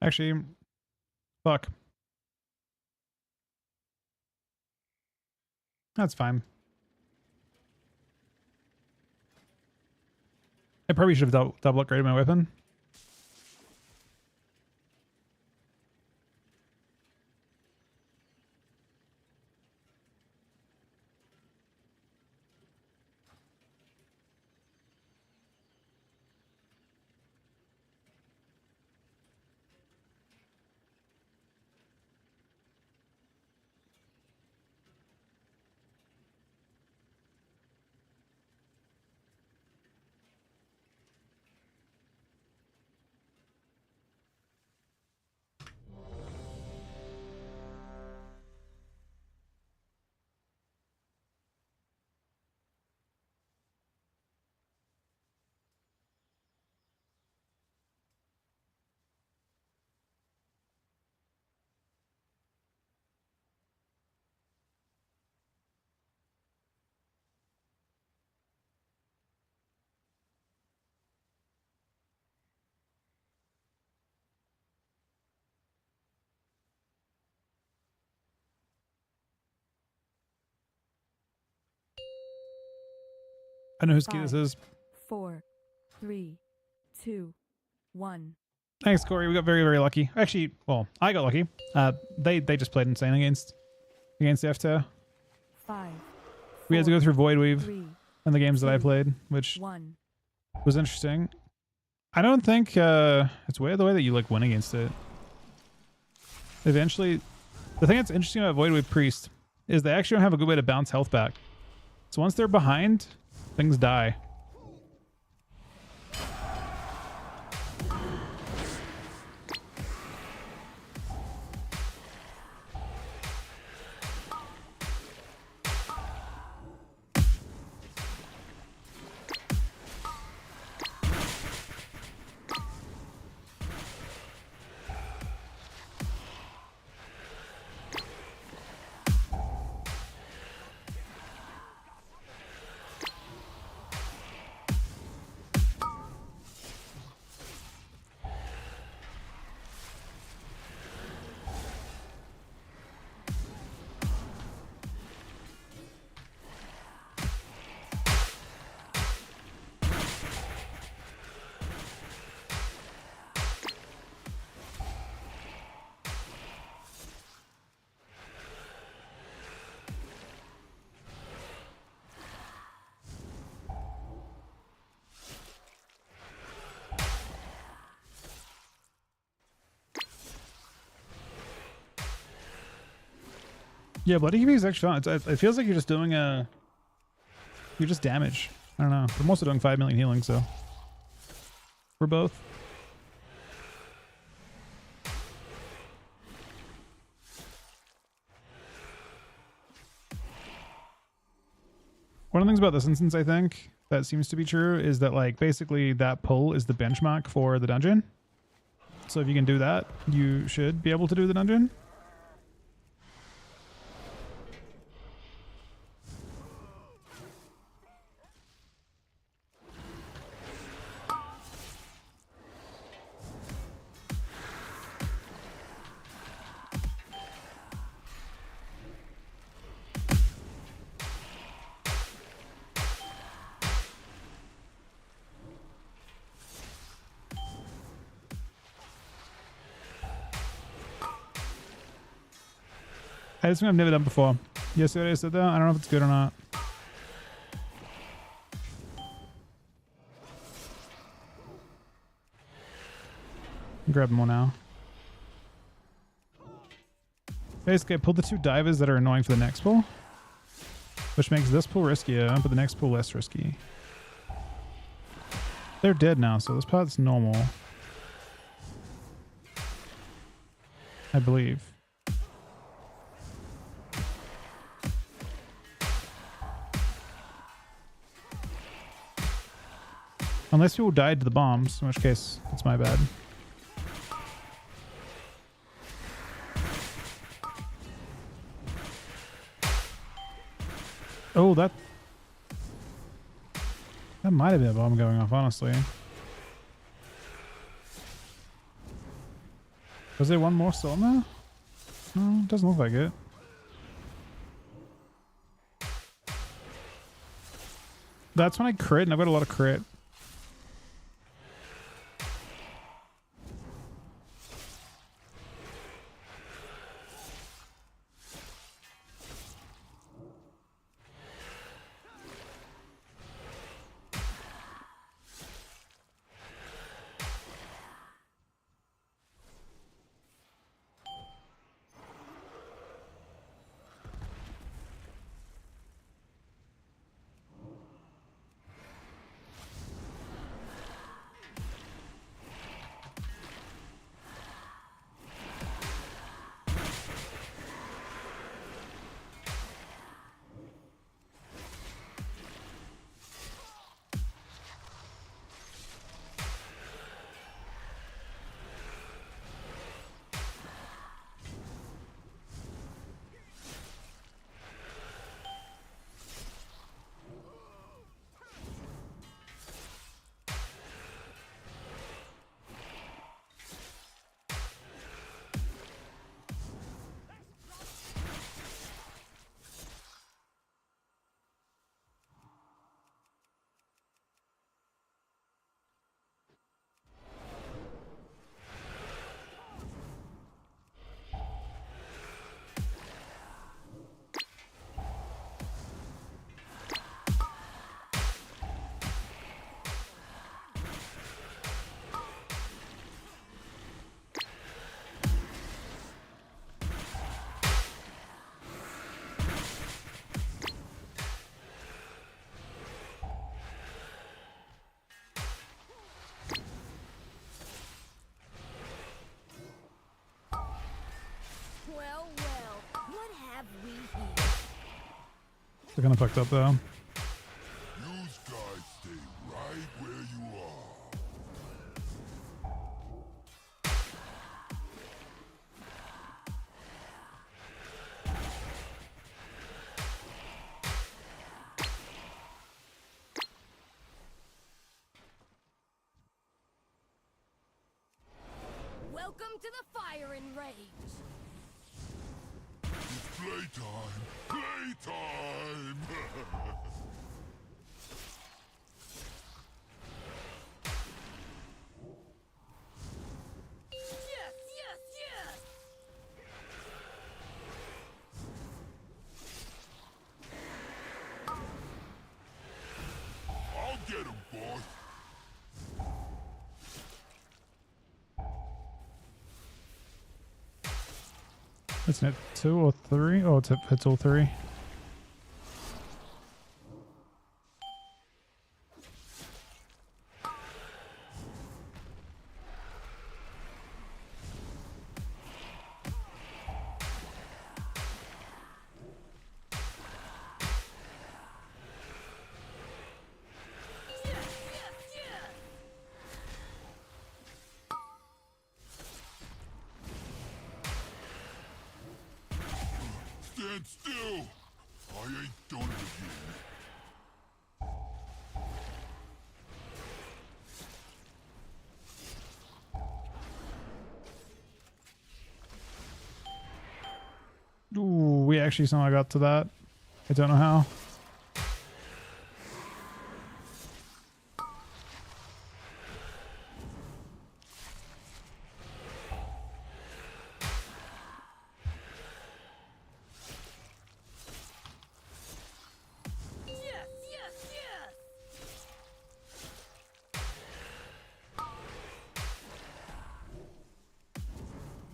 Actually, fuck. That's fine. I probably should have double upgraded my weapon. I know whose key this 5, is. 4, 3, 2, 1. Thanks, Corey. We got very, very lucky. Actually, well, I got lucky. They just played insane against the F-tier. 5. We had to go through Void Weave 3, in the games that I 2, played, which 1. was interesting. I don't think it's weird the way that you like win against it. Eventually, the thing that's interesting about Void Weave Priest is they actually don't have a good way to bounce health back. So once they're behind, things die. Yeah, Bloody Heavy is actually fun. It feels like you're just doing you're just damage. I don't know. I'm also doing 5 million healing, so we're both. One of the things about this instance, I think, that seems to be true is that, like, basically that pull is the benchmark for the dungeon. So if you can do that, you should be able to do the dungeon. I just think I've never done before. Yes, I said that. I don't know if it's good or not. Grab more now. Basically, I pulled the 2 divers that are annoying for the next pull, which makes this pull riskier, but the next pull less risky. They're dead now, so this part's normal. I believe. Unless people died to the bombs, in which case it's my bad. Oh, that might have been a bomb going off, honestly. Was there one more still in there? No, it doesn't look like it. That's when I crit, and I've got a lot of crit. Well, what have we here? They're kind of fucked up though. You guys stay right where you are. Welcome to the firing range. It's playtime. Playtime. Yes, yes, yes. I'll get him, boss. Isn't it 2 or 3? Oh, it's all 3. Stand still! I ain't done with you. Ooh, we actually somehow got to that. I don't know how. Yes, yes, yes!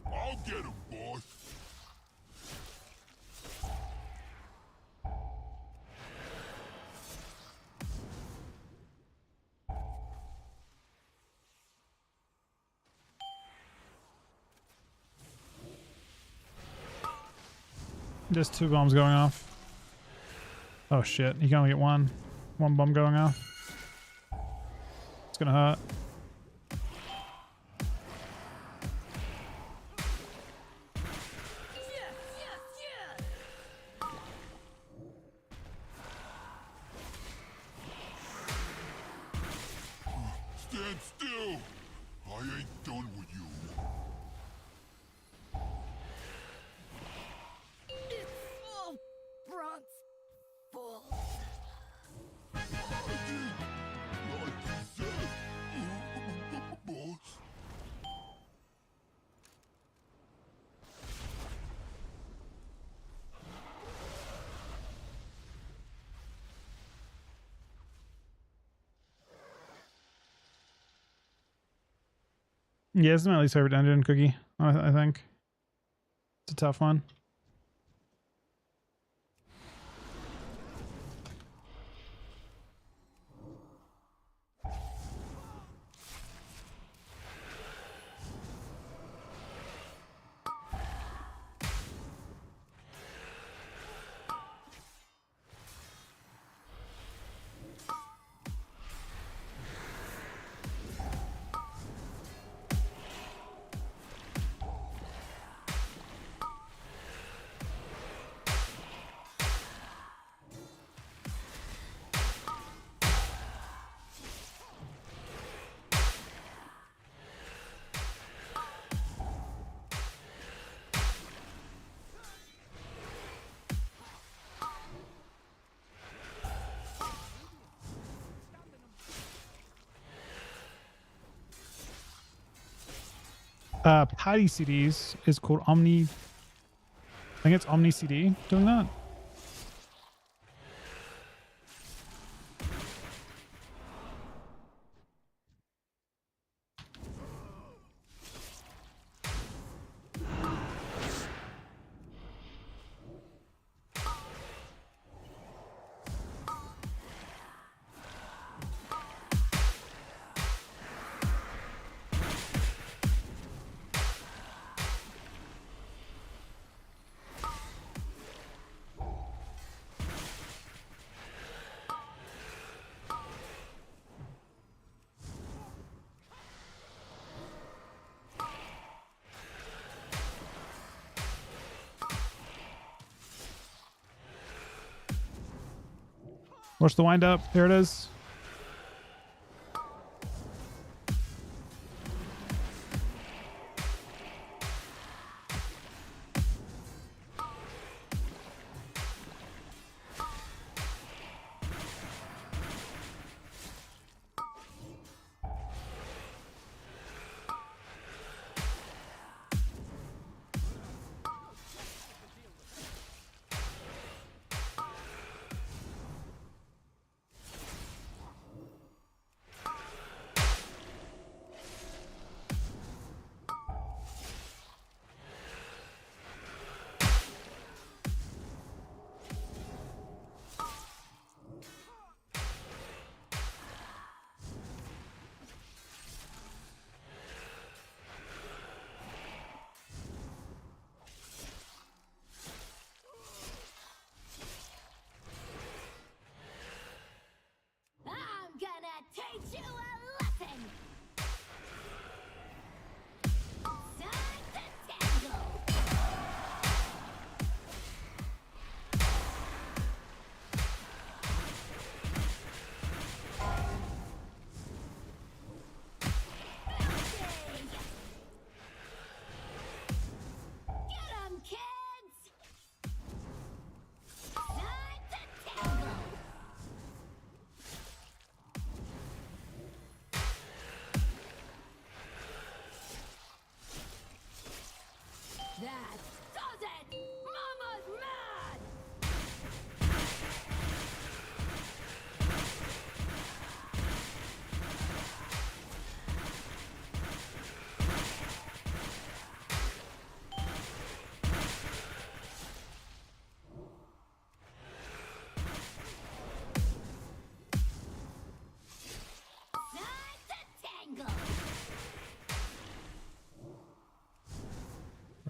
I'll get him, boss. Just 2 bombs going off. Oh shit, you can only get one. 1 bomb going off. It's gonna hurt. Yes, yes, yes! Stand still! I ain't done with you. It's full, Bronx. Full. Like you said, boss. Yeah, this is my least favorite dungeon, Cookie. I think. It's a tough one. Patty CDs is called Omni. I think it's Omni CD doing that. Watch the wind up. There it is.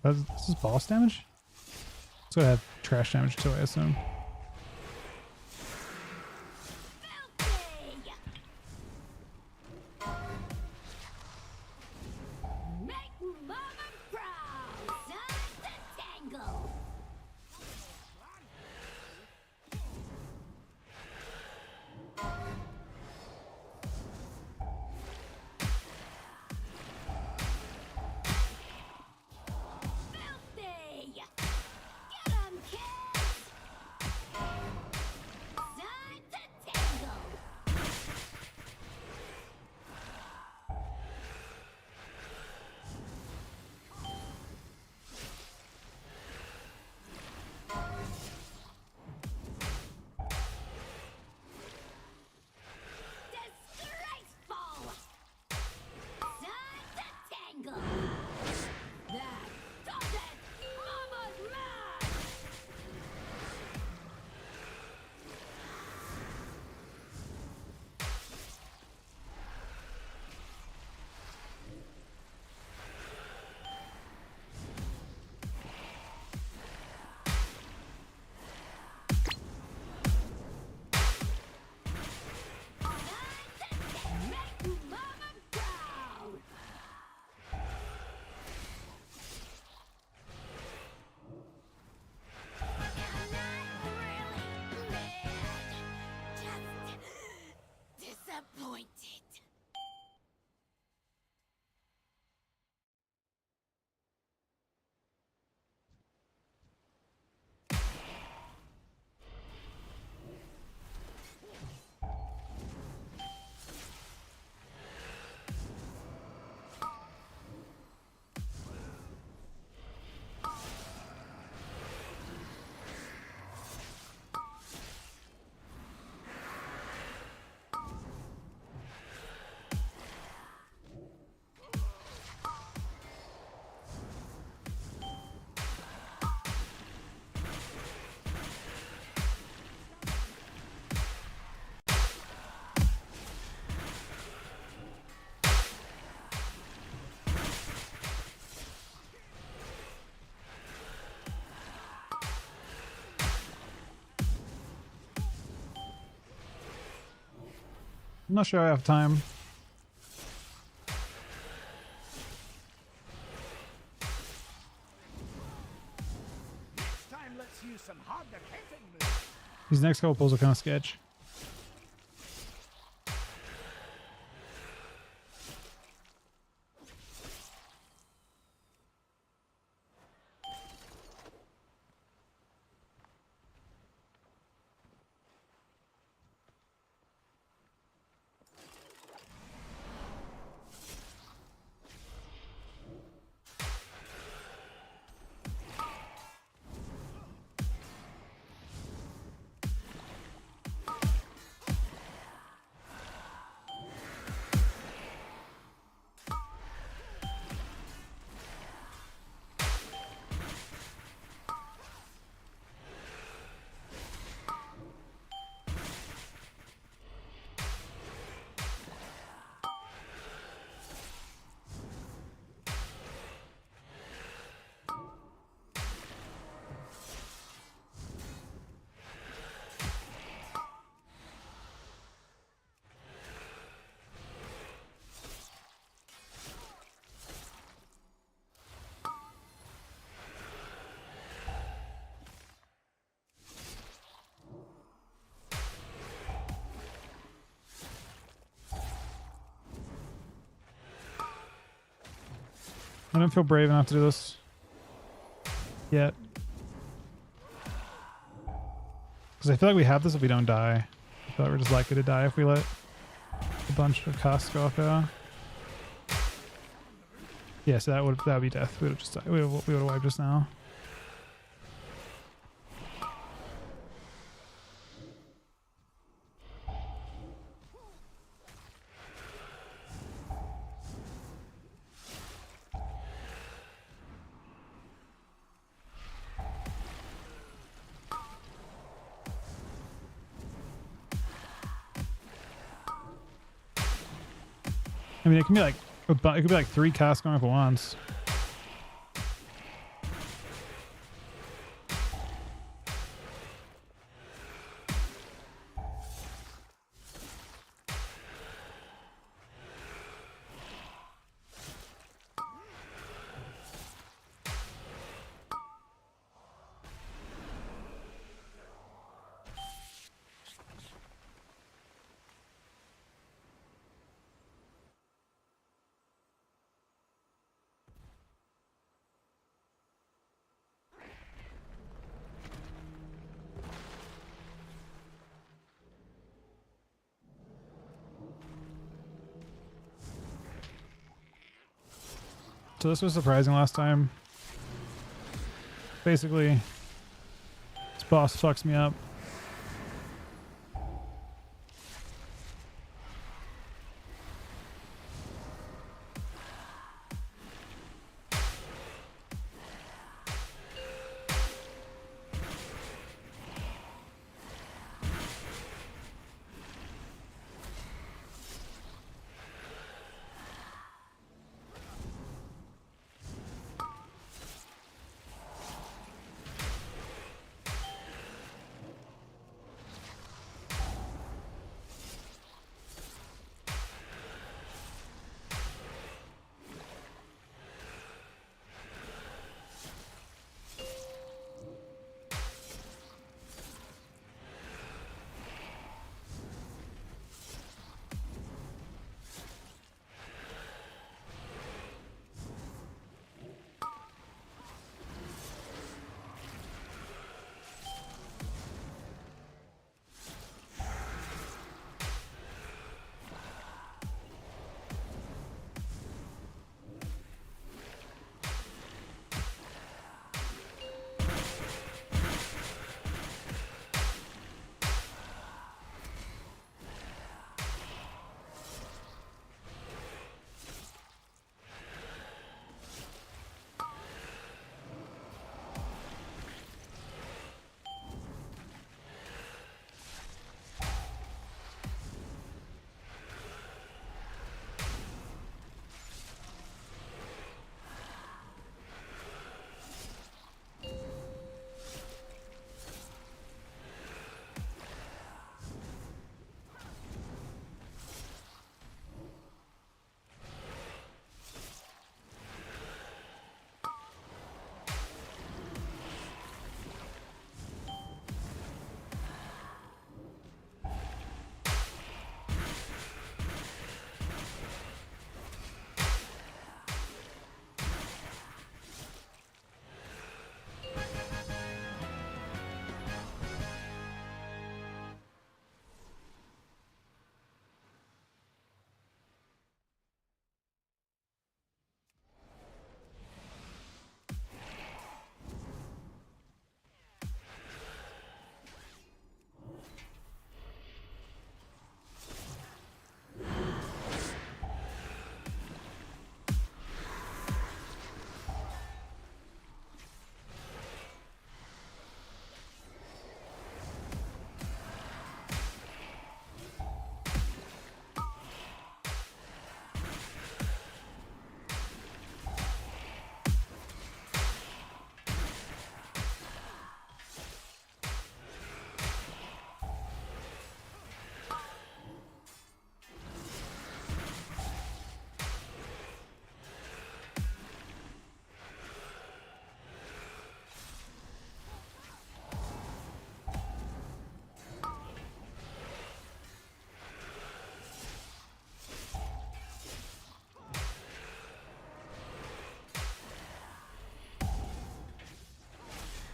This is boss damage? It's gonna have trash damage too, I assume. Filthy! Make mama proud! Time to tangle! Filthy! Get 'em, kids! Time to tangle! Disgraceful! Time to tangle! That doesn't mama's mad! Make mama proud! Just disappointed. I'm not sure I have time. Time let's use some harder hitting moves. These next couple pulls are kind of sketch. I don't feel brave enough to do this yet. Because I feel like we have this if we don't die. I feel like we're just likely to die if we let a bunch of casts go off there. Yeah, so that would be death. We would have just died. We would have wiped just now. I mean, it can be like 3 casts going off at once. So this was surprising last time. Basically, this boss fucks me up.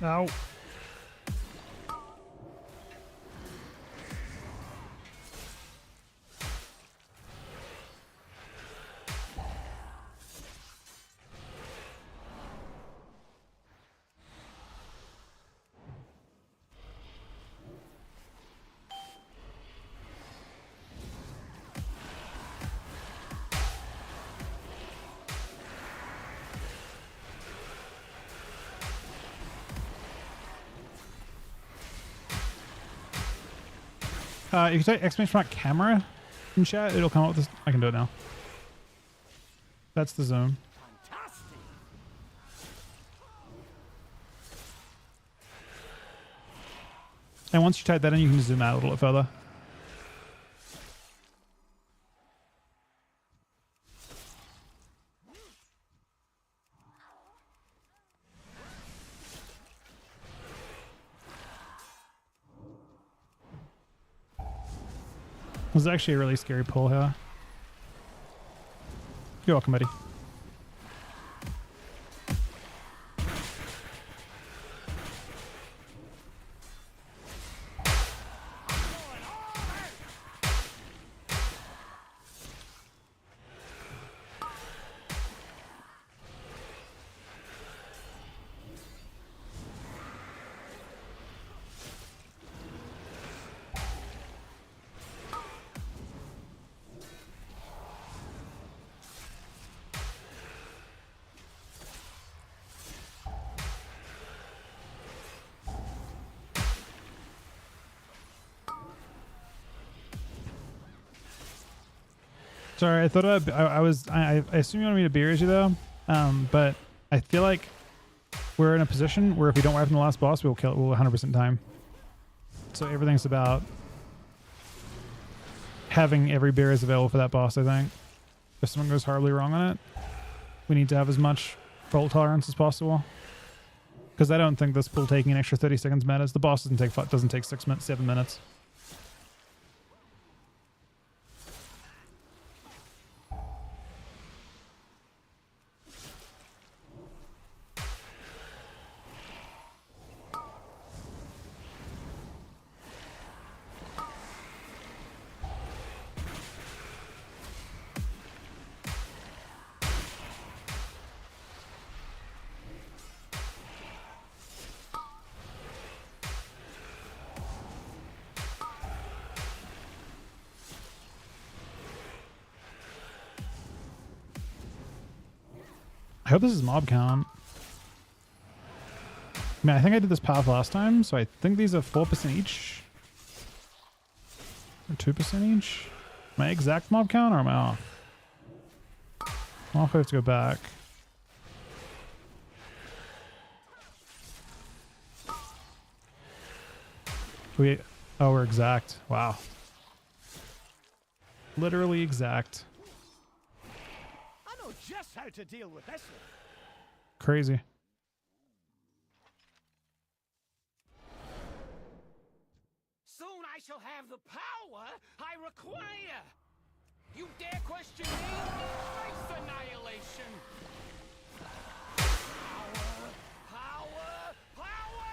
Ow. If you type exclamation mark camera in chat, it'll come up with this. I can do it now. That's the zoom. And once you type that in, you can zoom out a little bit further. This is actually a really scary pull here. You're welcome, buddy. Sorry, I thought I assume you wanted me to beers you though, but I feel like we're in a position where if we don't wipe from the last boss, we'll 100% time. So everything's about having every beers available for that boss. I think if something goes horribly wrong on it, we need to have as much fault tolerance as possible. Because I don't think this pull taking an extra 30 seconds matters. The boss doesn't take 6 minutes, 7 minutes. I hope this is mob count. I mean, I think I did this path last time, so I think these are 4% each. Or 2% each. Am I exact mob count or am I off? I'm off, I have to go back. Oh, we're exact. Wow. Literally exact. I know just how to deal with this one. Crazy. Soon I shall have the power I require. You dare question me? Face annihilation. Power, power, power!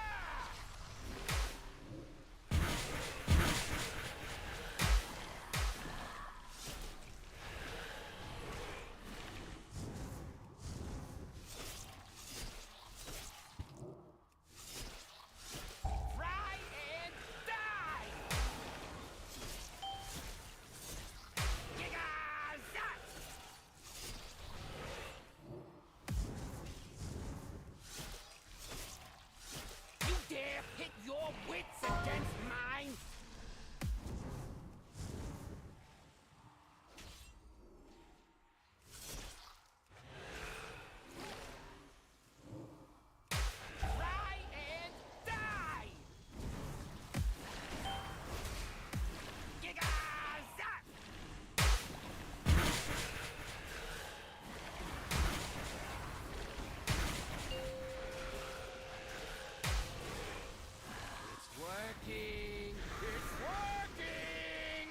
Try and die! Gigaza! You dare pit your wits against mine? Try and die! Gigaza! It's working! It's working!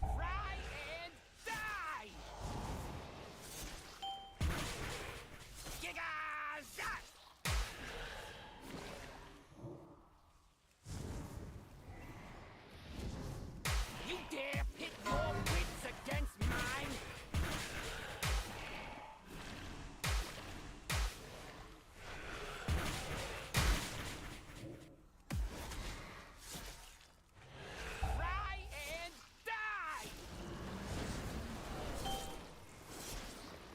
Try and die! Gigaza! You dare pit your wits against mine? Try and die!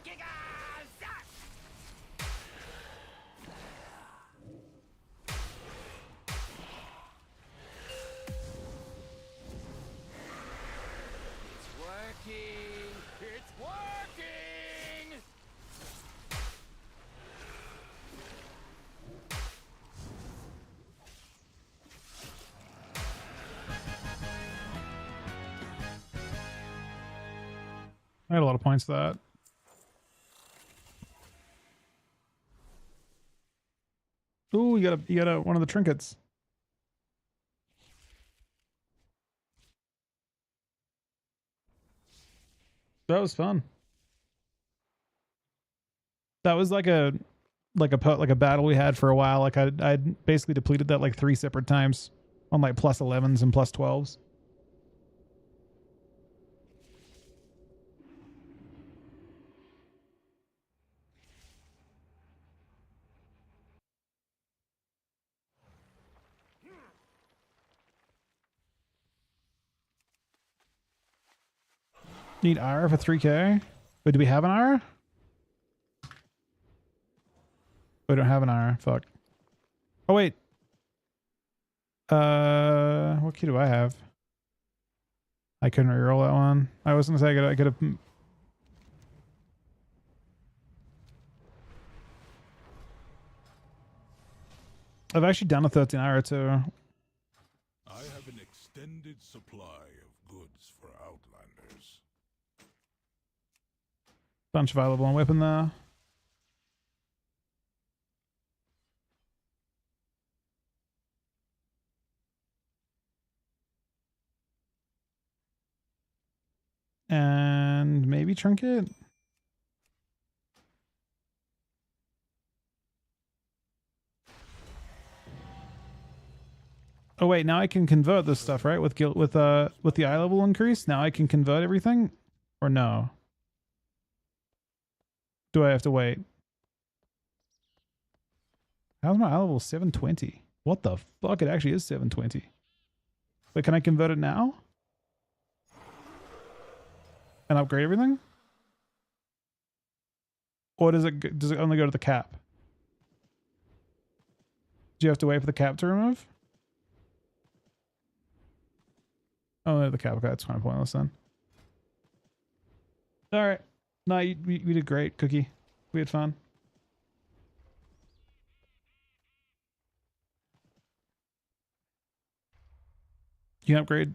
Gigaza! It's working! It's working! I had a lot of points for that. Ooh, you got one of the trinkets. That was fun. That was like a battle we had for a while. Like I'd basically depleted that like 3 separate times on like plus 11s and plus 12s. Need IR for 3k? Wait, do we have an hour? We don't have an hour. Fuck. Oh wait. What key do I have? I couldn't reroll that one. I was gonna say I could have. I've actually done a 13 hour too. I have an extended supply of goods for Outlanders. Bunch available on weapon there. And maybe trinket. Oh wait, now I can convert this stuff, right? With the eye level increase, now I can convert everything, or no? Do I have to wait? How's my eye level 720? What the fuck? It actually is 720. Wait, can I convert it now? And upgrade everything? Or does it only go to the cap? Do you have to wait for the cap to remove? Oh, no, the cap. Okay, that's kind of pointless then. All right. No, we did great, Cookie. We had fun. You can upgrade.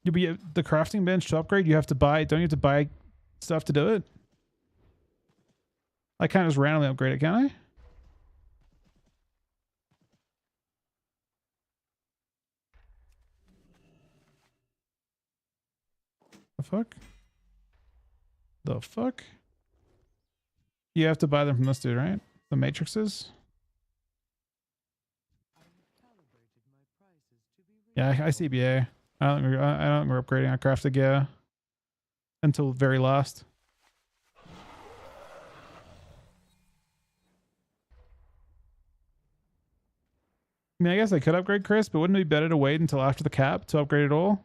You be the crafting bench to upgrade. You have to buy. Don't you have to buy stuff to do it? I can't just randomly upgrade it, can I? The fuck? The fuck? You have to buy them from this dude, right? The matrices? Yeah, I see BA. I don't think we're upgrading our crafted gear until very last. I mean, I guess I could upgrade Chris, but wouldn't it be better to wait until after the cap to upgrade it all?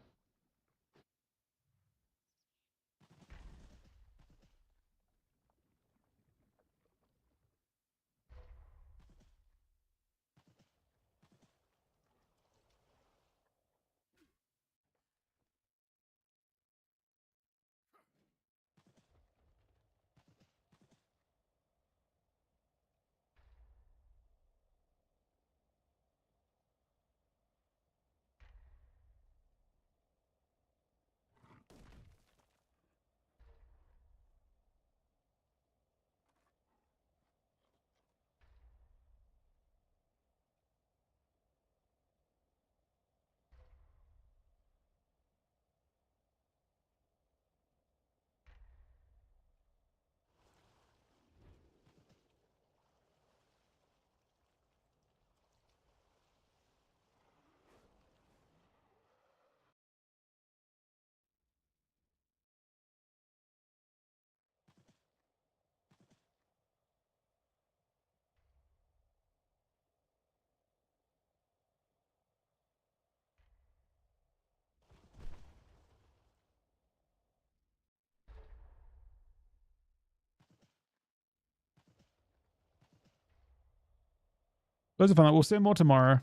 Those are fun. We'll send more tomorrow.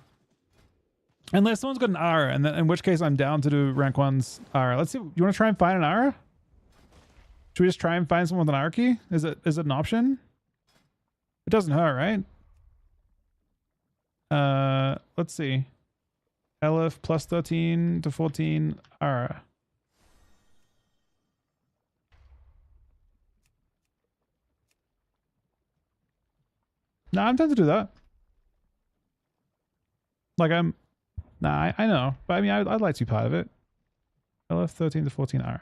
Unless someone's got an R, and then in which case I'm down to do rank 1's R. Let's see. You want to try and find an R? Should we just try and find someone with an R key? Is it an option? It doesn't hurt, right? Let's see. LF plus 13 to 14 R. No, I'm down to do that. Like Nah, I know. But I mean, I'd like to be part of it. LF 13 to 14 R.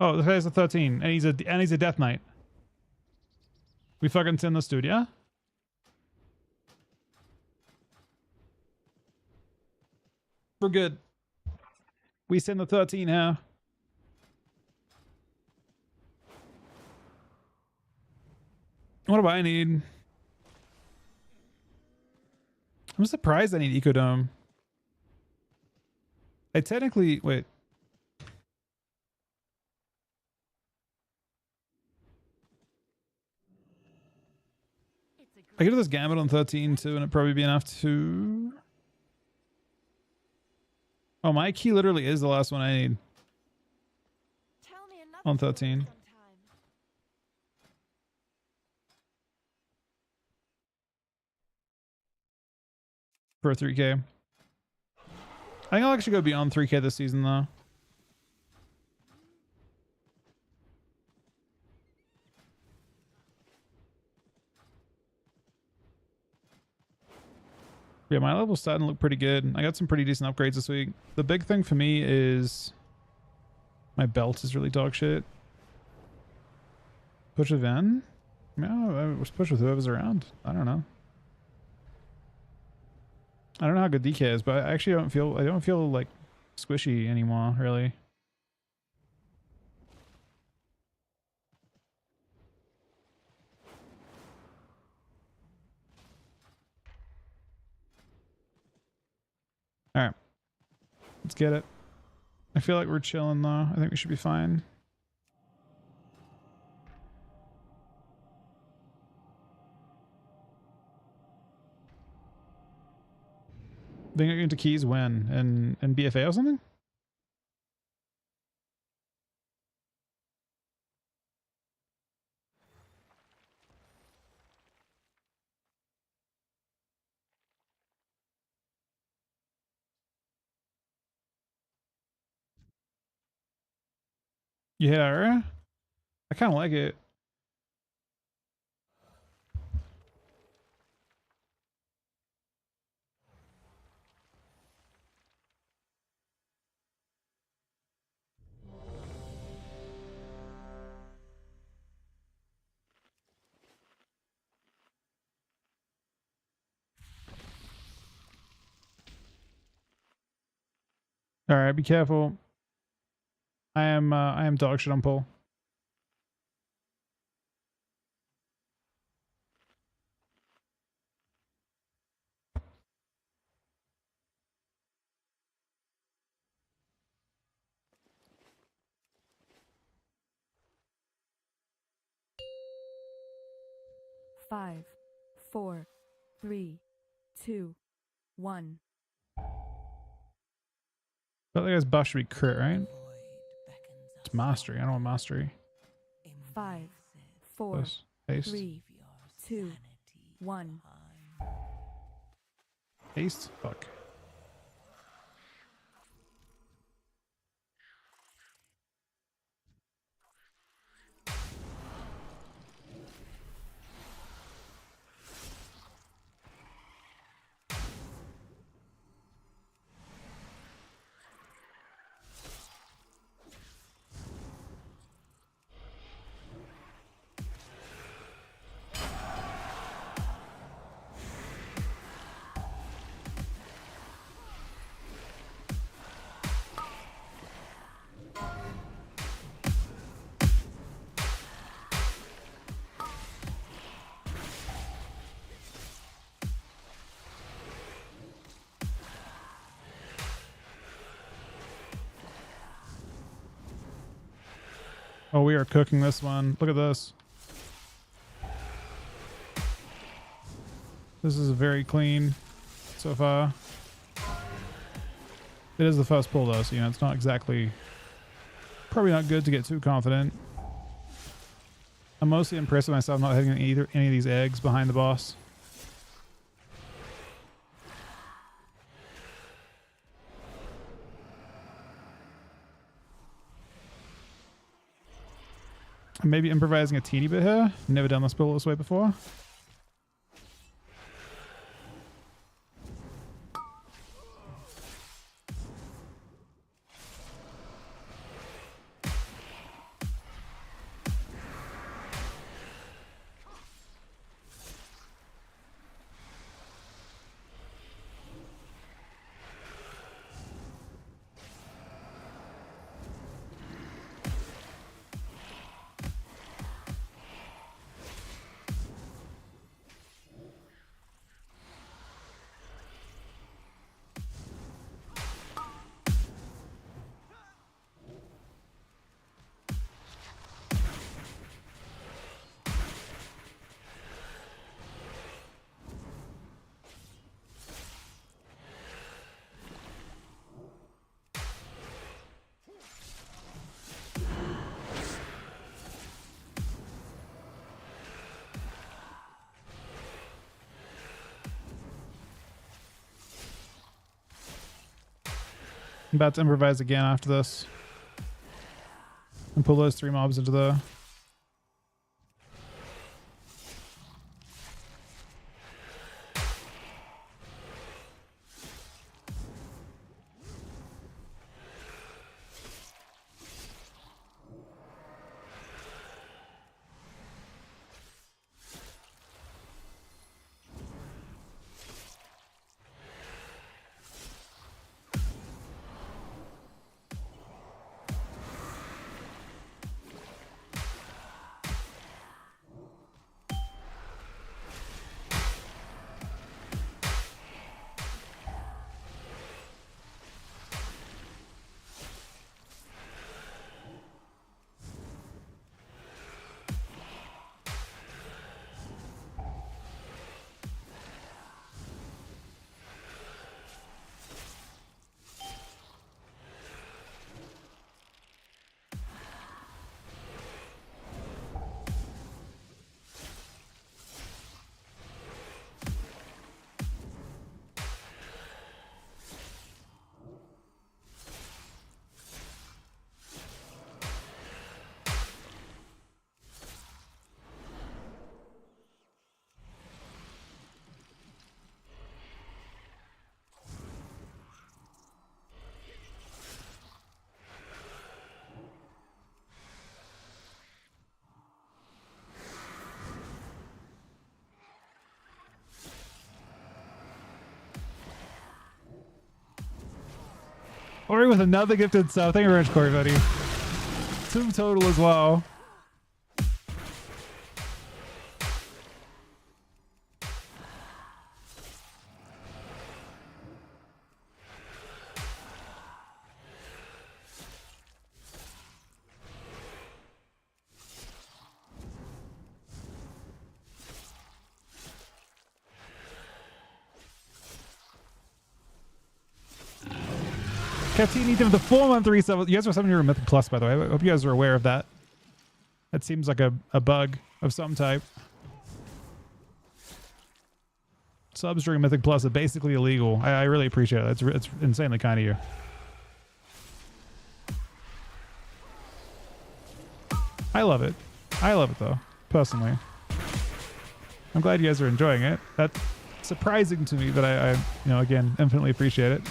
Oh, this guy's a 13, and he's a Death Knight. We fucking send this dude, yeah? We're good. We send the 13 here. What do I need? I'm surprised I need Ecodome. I technically... Wait. I could do this Gambit on 13 too, and it'd probably be enough to... Oh, my key literally is the last one I need. On 13. For 3K. I think I'll actually go beyond 3K this season though. Yeah, my level's starting to look pretty good. I got some pretty decent upgrades this week. The big thing for me is my belt is really dog shit. Push with Ven? No, I push with whoever's around. I don't know. I don't know how good DK is, but I actually don't feel like squishy anymore, really. All right, let's get it. I feel like we're chilling though. I think we should be fine. They get into keys when in BFA or something? You hit Ira? I kind of like it. All right, be careful. I am dog shit on pull. Five, 4, 3, 2, 1. But that guy's buff should be crit, right? It's mastery. I don't want mastery. 5, 4, Close. Haste. 3, 2, 1. Haste? Fuck. Oh, we are cooking this one. Look at this. This is very clean so far. It is the first pull though, so you know it's not exactly... Probably not good to get too confident. I'm mostly impressed with myself not hitting any of these eggs behind the boss. Maybe improvising a teeny bit here. Never done this build this way before. I'm about to improvise again after this. And pull those 3 mobs into the... Ori with another gifted sub. Thank you very much, Corey, buddy. 2 total as well. Catini to the 4-month resub. You guys are 7 year Mythic Plus, by the way. I hope you guys are aware of that. That seems like a bug of some type. Subs during Mythic Plus are basically illegal. I really appreciate it. It's insanely kind of you. I love it. I love it though, personally. I'm glad you guys are enjoying it. That's surprising to me, but I again, infinitely appreciate it.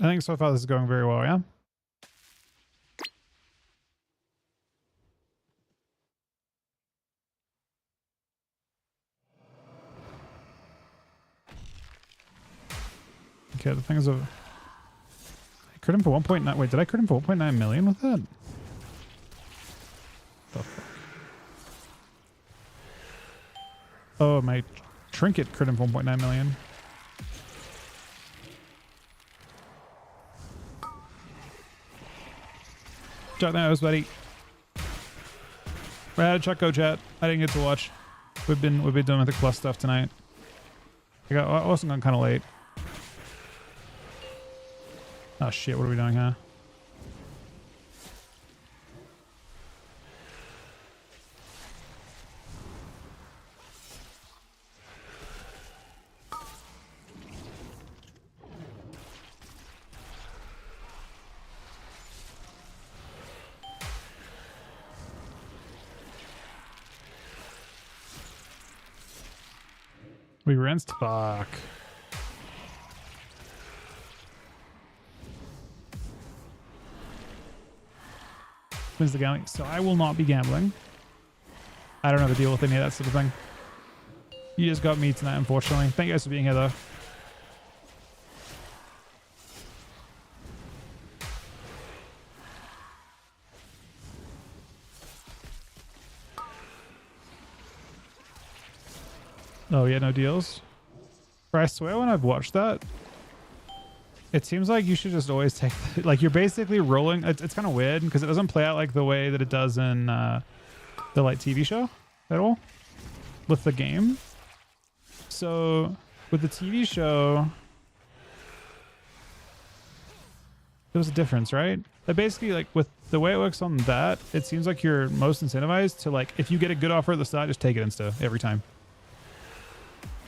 I think so far this is going very well, yeah? Okay, the thing is I crit him for 1.9. Wait, did I crit him for 1.9 million with that? The fuck? Oh, my trinket crit him for 1.9 million. Chuck knows, buddy. Chuck, go chat. I didn't get to watch. We've been doing Mythic Plus stuff tonight. I also got kind of late. Oh shit! What are we doing, huh? We rinsed. Fuck. Wins the gambling. So I will not be gambling. I don't have a deal with any of that sort of thing. You just got me tonight, unfortunately. Thank you guys for being here, though. Oh yeah, no deals. But I swear when I've watched that, it seems like you should just always take like you're basically rolling. It's kind of weird because it doesn't play out like the way that it does in the like TV show at all with the game. So with the TV show, there was a difference, right? But basically, like with the way it works on that, it seems like you're most incentivized to like if you get a good offer at the start, just take it insta every time.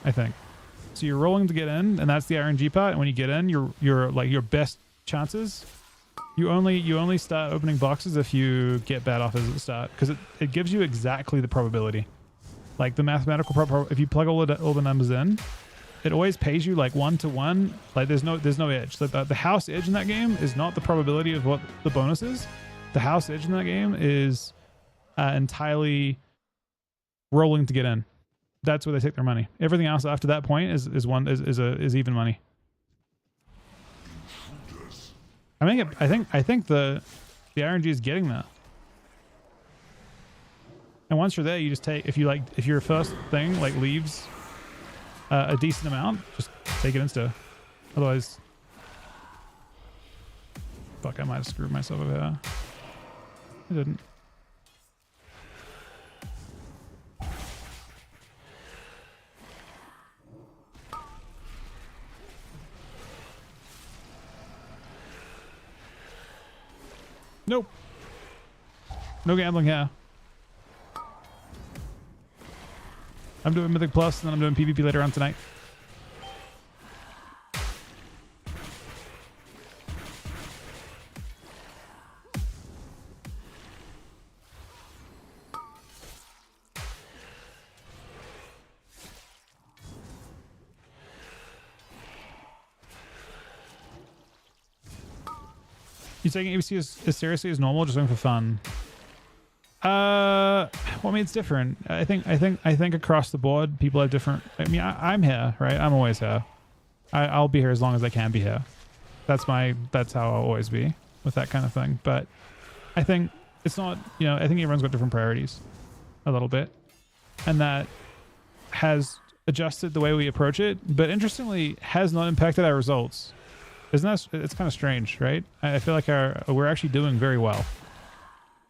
I think. So you're rolling to get in, and that's the RNG part. And when you get in, you're like your best chances. You only start opening boxes if you get bad offers at the start, because it gives you exactly the probability, like the mathematical if you plug all the numbers in, it always pays you like 1-to-1. Like there's no edge. The house edge in that game is not the probability of what the bonus is. The house edge in that game is entirely rolling to get in. That's where they take their money. Everything else after that point is even money. I think the RNG is getting that. And once you're there, you just take if your first thing like leaves a decent amount, just take it insta. Otherwise, fuck, I might have screwed myself over here. I didn't. Nope. No gambling here. I'm doing Mythic Plus, and then I'm doing PvP later on tonight. You taking ABC as seriously as normal, just going for fun? Well, I mean, it's different. I think across the board, people have different. I mean, I'm here, right? I'm always here. I'll be here as long as I can be here. That's how I'll always be with that kind of thing. But I think it's not. I think everyone's got different priorities, a little bit, and that has adjusted the way we approach it. But interestingly, has not impacted our results. Isn't that? It's kind of strange, right? I feel like we're actually doing very well,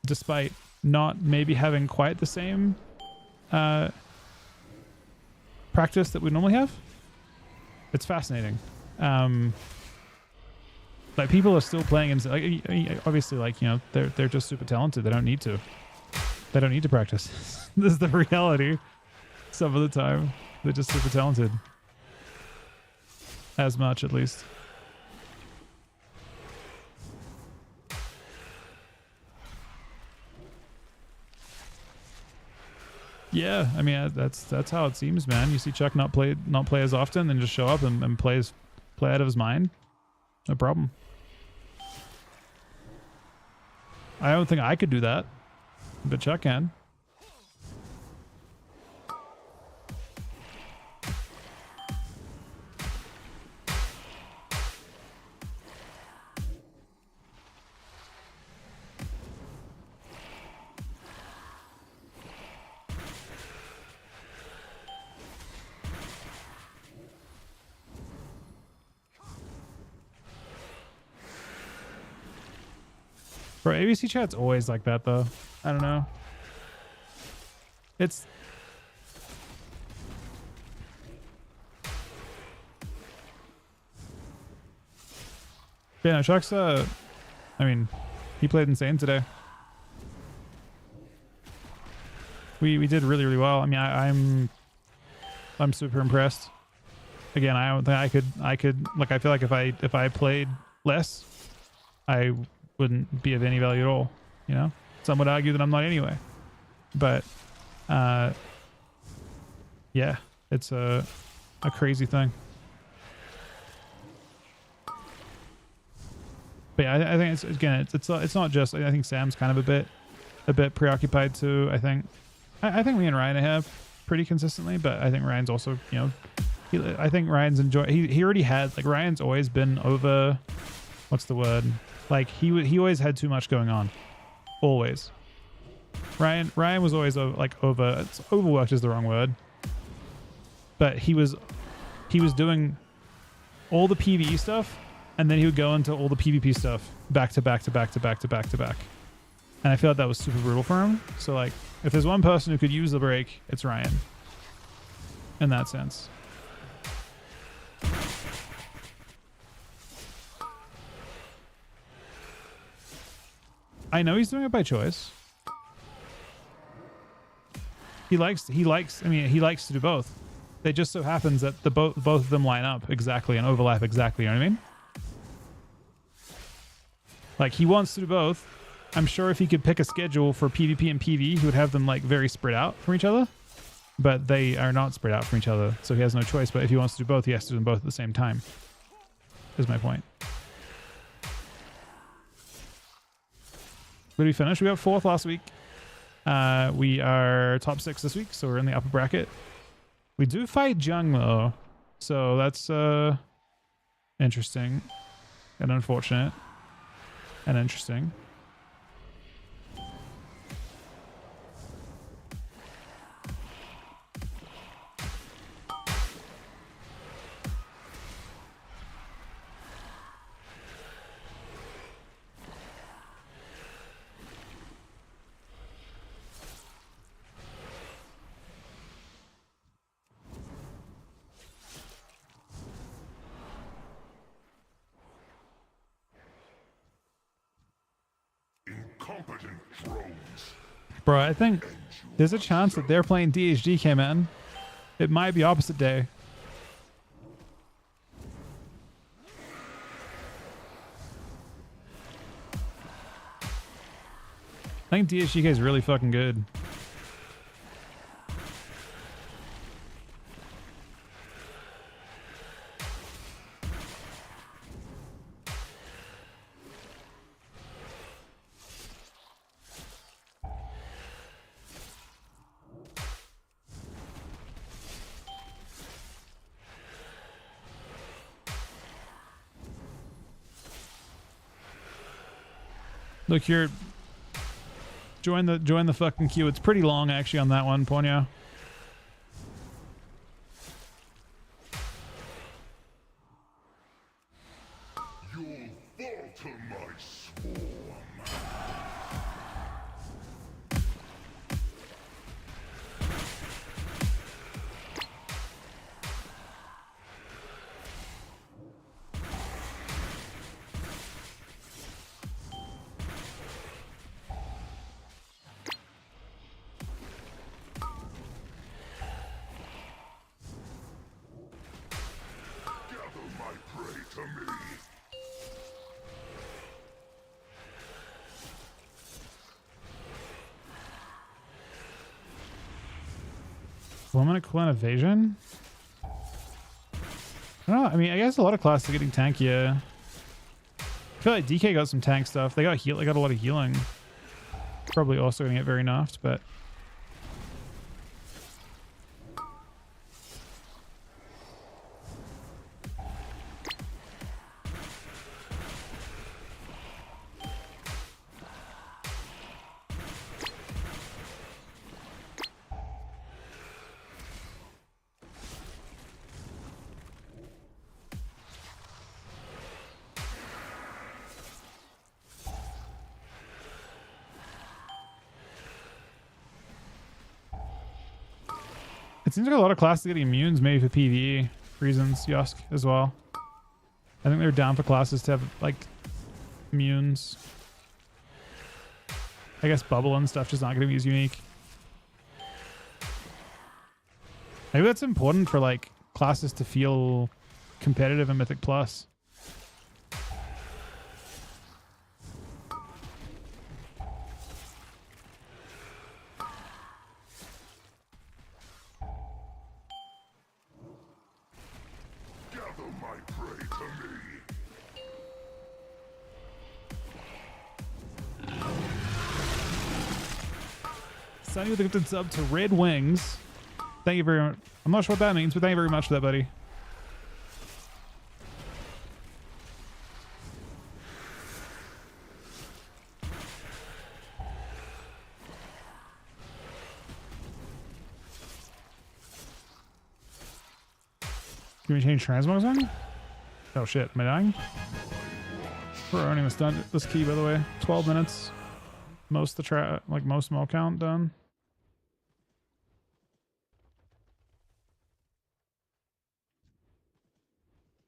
despite not maybe having quite the same practice that we normally have. It's fascinating. Like people are still playing, and like obviously, like they're just super talented. They don't need to practice. This is the reality. Some of the time, they're just super talented. As much, at least. Yeah, I mean that's how it seems, man. You see Chuck not play as often, then just show up and play out of his mind. No problem. I don't think I could do that, but Chuck can. Bro, ABC chat's always like that, though. I don't know. It's... Yeah, no, Chuck's, I mean, he played insane today. We did really, really well. I mean, I'm super impressed. Again, I don't think I could, like, I feel like if I played less, I wouldn't be of any value at all, Some would argue that I'm not anyway. But yeah, it's a crazy thing. But yeah, I think it's not just. I think Sam's kind of a bit preoccupied too. I think me and Ryan have pretty consistently, but I think Ryan's also I think Ryan's he already had, like, Ryan's always been over. What's the word? Like he always had too much going on, always. Ryan was always overworked is the wrong word. but he was doing all the PvE stuff, and then he would go into all the PvP stuff back to back to back to back to back to back. And I feel like that was super brutal for him. So like, if there's one person who could use the break, it's Ryan. In that sense. I know he's doing it by choice. He likes to do both. It just so happens that both of them line up exactly and overlap exactly, you know what I mean? Like, he wants to do both. I'm sure if he could pick a schedule for PvP and PvE, he would have them like very spread out from each other. But they are not spread out from each other, so he has no choice. But if he wants to do both, he has to do them both at the same time. Is my point. Did we finish? We got 4th last week. We are top 6 this week, so we're in the upper bracket. We do fight Jung though, so that's interesting and unfortunate and interesting. Incompetent drones. Bro, I think there's a chance that they're playing DHDK, man. It might be opposite day. I think DHDK is really fucking good. Look here. Join the fucking queue. It's pretty long actually on that one, Ponyo. You'll falter my swarm. Woman equivalent evasion? I don't know. I mean, I guess a lot of classes are getting tankier. I feel like DK got some tank stuff. They got a lot of healing. Probably also gonna get very nerfed, but it seems like a lot of classes getting immunes maybe for PvE reasons, Yosk, as well. I think they're down for classes to have, like, immunes. I guess bubble and stuff just not going to be as unique. Maybe that's important for, like, classes to feel competitive in Mythic Plus. Sunny with the gifted sub to Red Wings. Thank you very much. I'm not sure what that means, but thank you very much for that, buddy. Can we change transmog on? Oh shit, am I dying? We're earning this key, by the way. 12 minutes. Most most mall count done.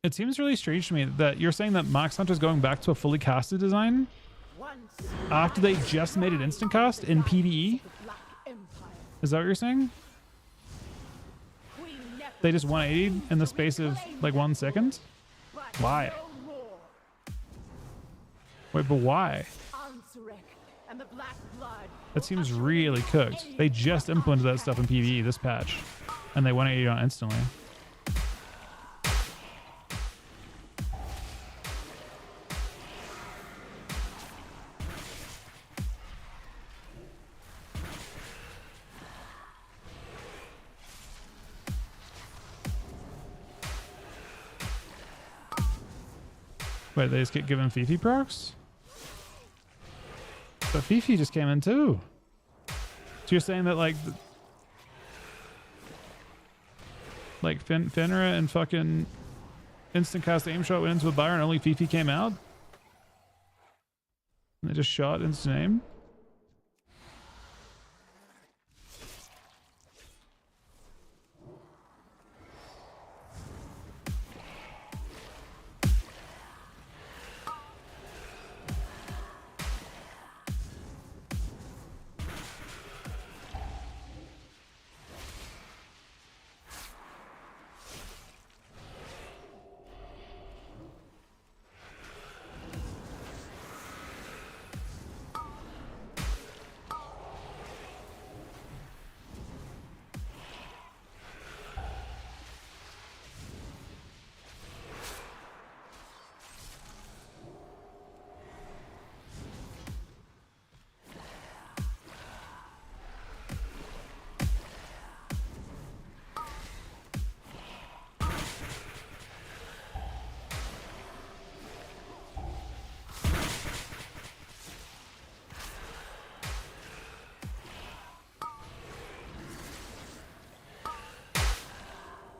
It seems really strange to me that you're saying that Mox Hunter is going back to a fully casted design after they just made it instant cast in PvE. Is that what you're saying? They just 180'd in the space of like 1 second? Why? Wait, but why? That seems really cooked. They just implemented that stuff in PvE this patch, and they 180'd on instantly. Wait, they just get given Fifi procs? But Fifi just came in too. So you're saying that like Fenrir and fucking instant cast aim shot went into a Byron, only Fifi came out? And they just shot instant aim?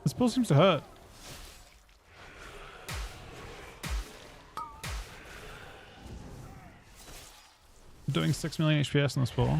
This pull seems to hurt. I'm doing 6 million HPS on this pull.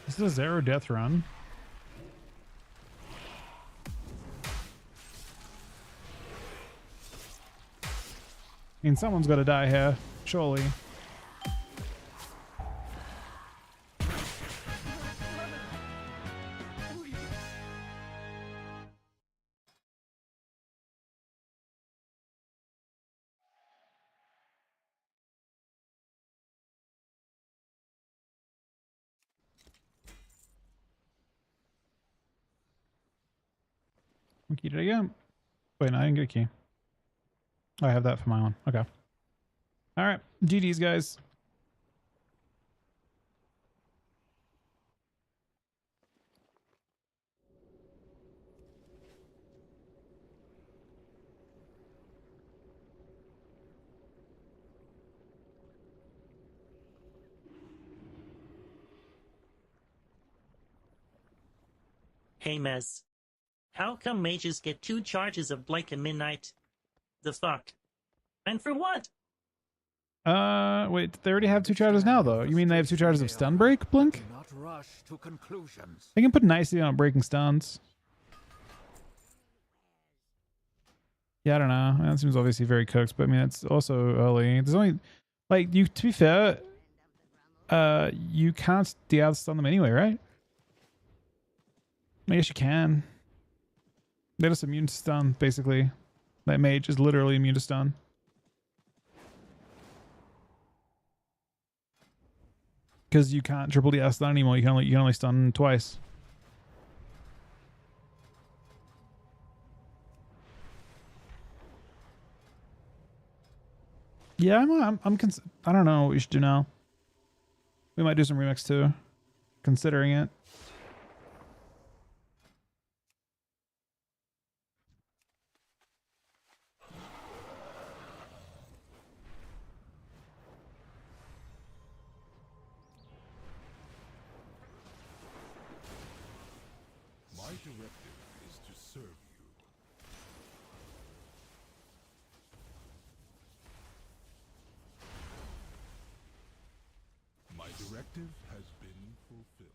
This is a zero death run. I mean, someone's got to die here, surely. What key did I get? Wait, no, I didn't get a key. Oh, I have that for my own. Okay. All right. GG's, guys. Hey, Mez. How come mages get 2 charges of Blink and Midnight? The fuck? And for what? Wait, they already have 2 charges now, though. You mean they have 2 charges of stun break, Blink? Not rush to conclusions. They can put nicely on breaking stuns. Yeah, I don't know. That seems obviously very cooked, but I mean, it's also early. There's only, like, you, to be fair, you can't stun them anyway, right? I guess you can. They're just immune to stun, basically. That mage is literally immune to stun. Because you can't triple DS stun anymore. You can only stun twice. Yeah, I don't know what we should do now. We might do some remix too, considering it. My directive is to serve you. My directive has been fulfilled.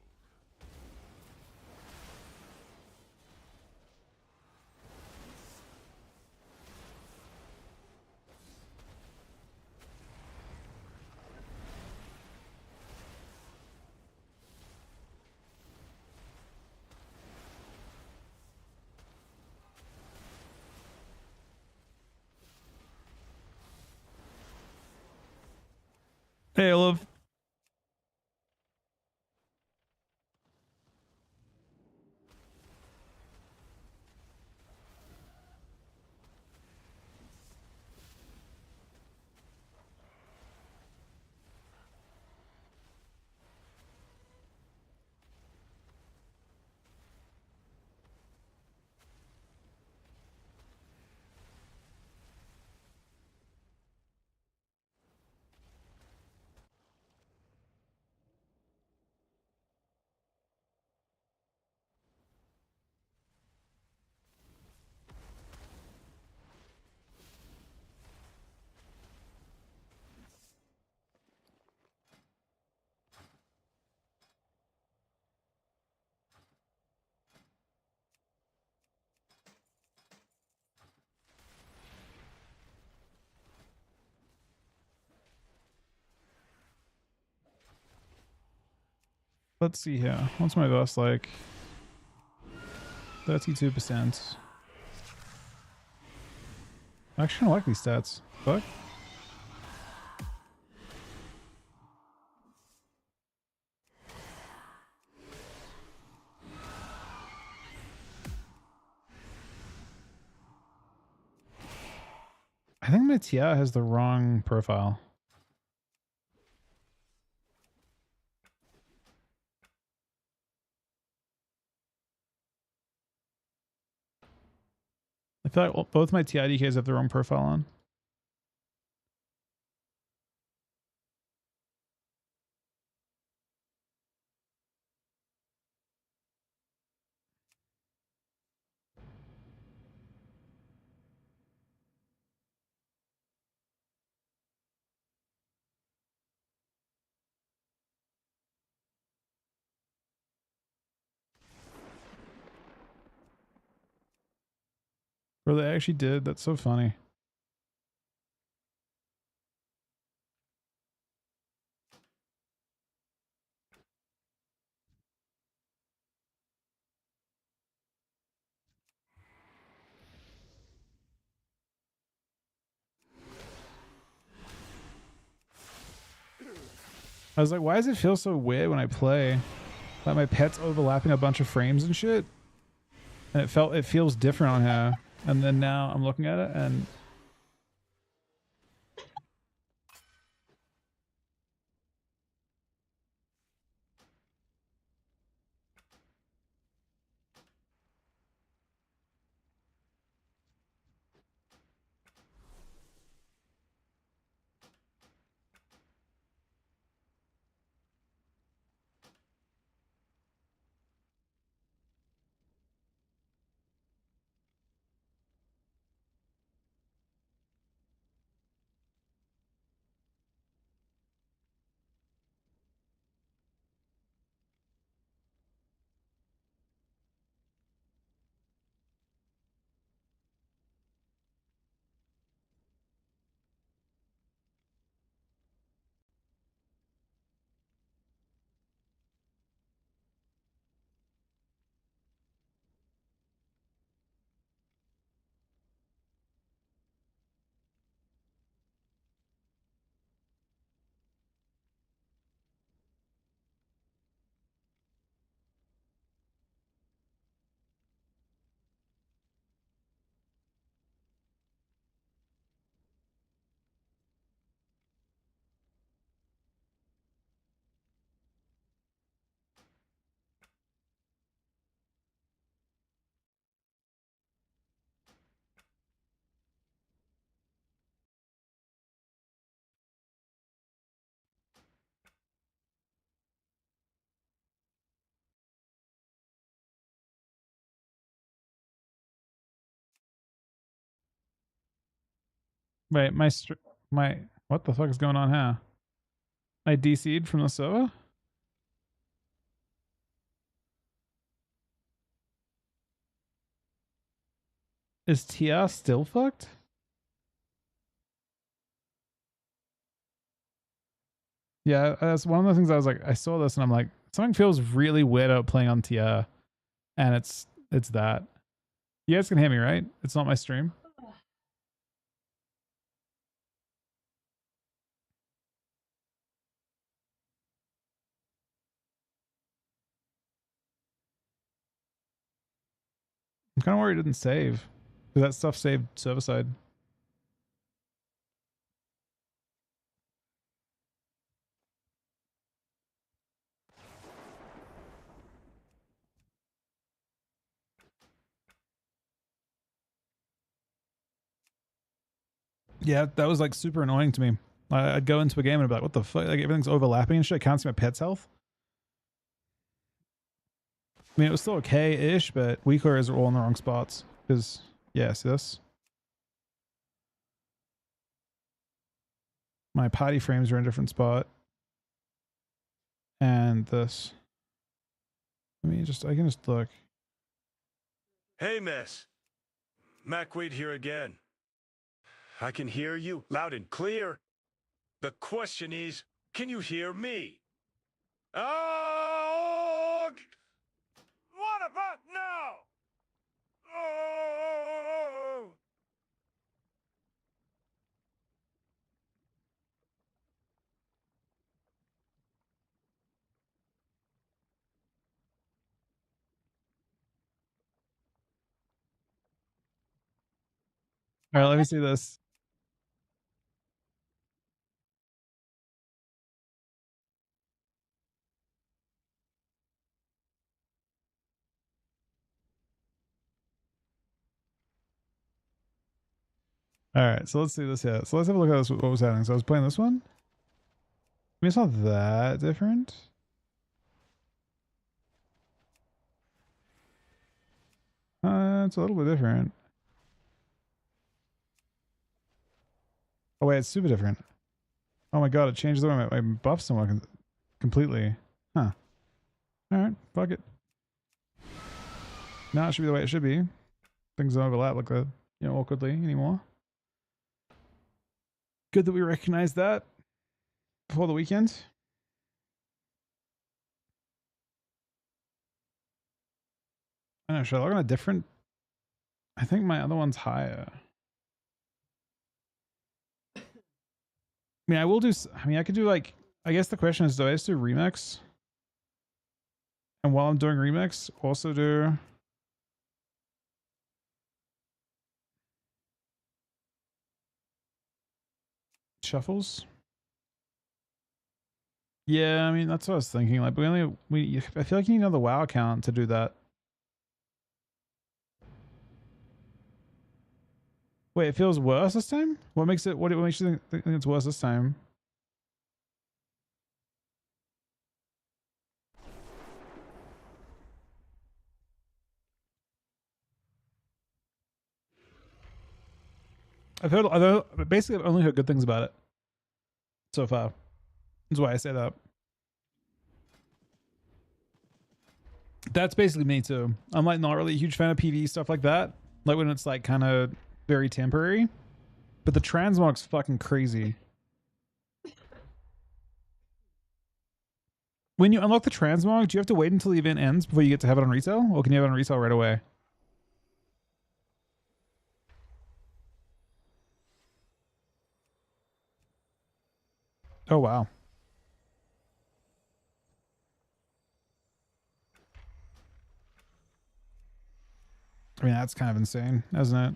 Hey, love. Let's see here. What's my boss like? 32%. I actually don't like these stats. Fuck. I think my TI has the wrong profile. I feel like both my TI DKs have the wrong profile on. Bro, they actually did. That's so funny. I was like, why does it feel so weird when I play? Like my pet's overlapping a bunch of frames and shit. And it feels different on her. And then now I'm looking at it and wait, my what the fuck is going on here? I DC'd from the server? Is TR still fucked? Yeah, that's one of the things I was like, I saw this and I'm like, something feels really weird about playing on TR. And it's that. You guys can hear me, right? It's not my stream. I'm kind of worried it didn't save. Because that stuff saved server side. Yeah, that was like super annoying to me. I'd go into a game and I'd be like, what the fuck? Like everything's overlapping and shit. I can't see my pet's health. I mean, it was still okay-ish, but weak areas are all in the wrong spots. Because, yeah, see this? My party frames are in a different spot. And this. I can just look. Hey, miss. Macweed here again. I can hear you loud and clear. The question is, can you hear me? Oh! What about now? Oh! All right, let me see this. All right, so let's see this. Yeah, so let's have a look at this, what was happening. So I was playing this one. I mean, it's not that different. It's a little bit different. Oh wait, it's super different. Oh my god, it changes the way my buffs don't work completely. Huh. Alright, fuck it. Now it should be the way it should be. Things don't overlap like that. awkwardly anymore. Good that we recognize that before the weekend. I don't know, should I log on a different? I think my other one's higher. I mean, I will do. I mean, I could do like. I guess the question is, do I just do remix? And while I'm doing remix, also do. Shuffles. Yeah, I mean that's what I was thinking. Like I feel like you need another WoW account to do that. Wait, it feels worse this time? What makes it? What makes you think it's worse this time? Basically I've only heard good things about it so far. That's why I say that. That's basically me too. I'm like not really a huge fan of PvE stuff like that. Like when it's like kind of very temporary. But the transmog's fucking crazy. When you unlock the transmog, do you have to wait until the event ends before you get to have it on retail? Or can you have it on retail right away? Oh, wow. I mean, that's kind of insane, isn't it?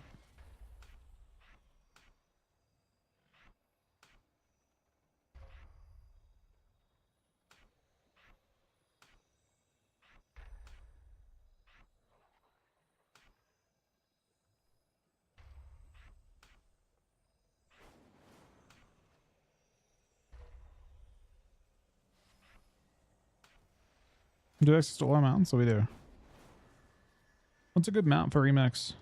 Do access to all mountains? So we do. What's a good mount for remix?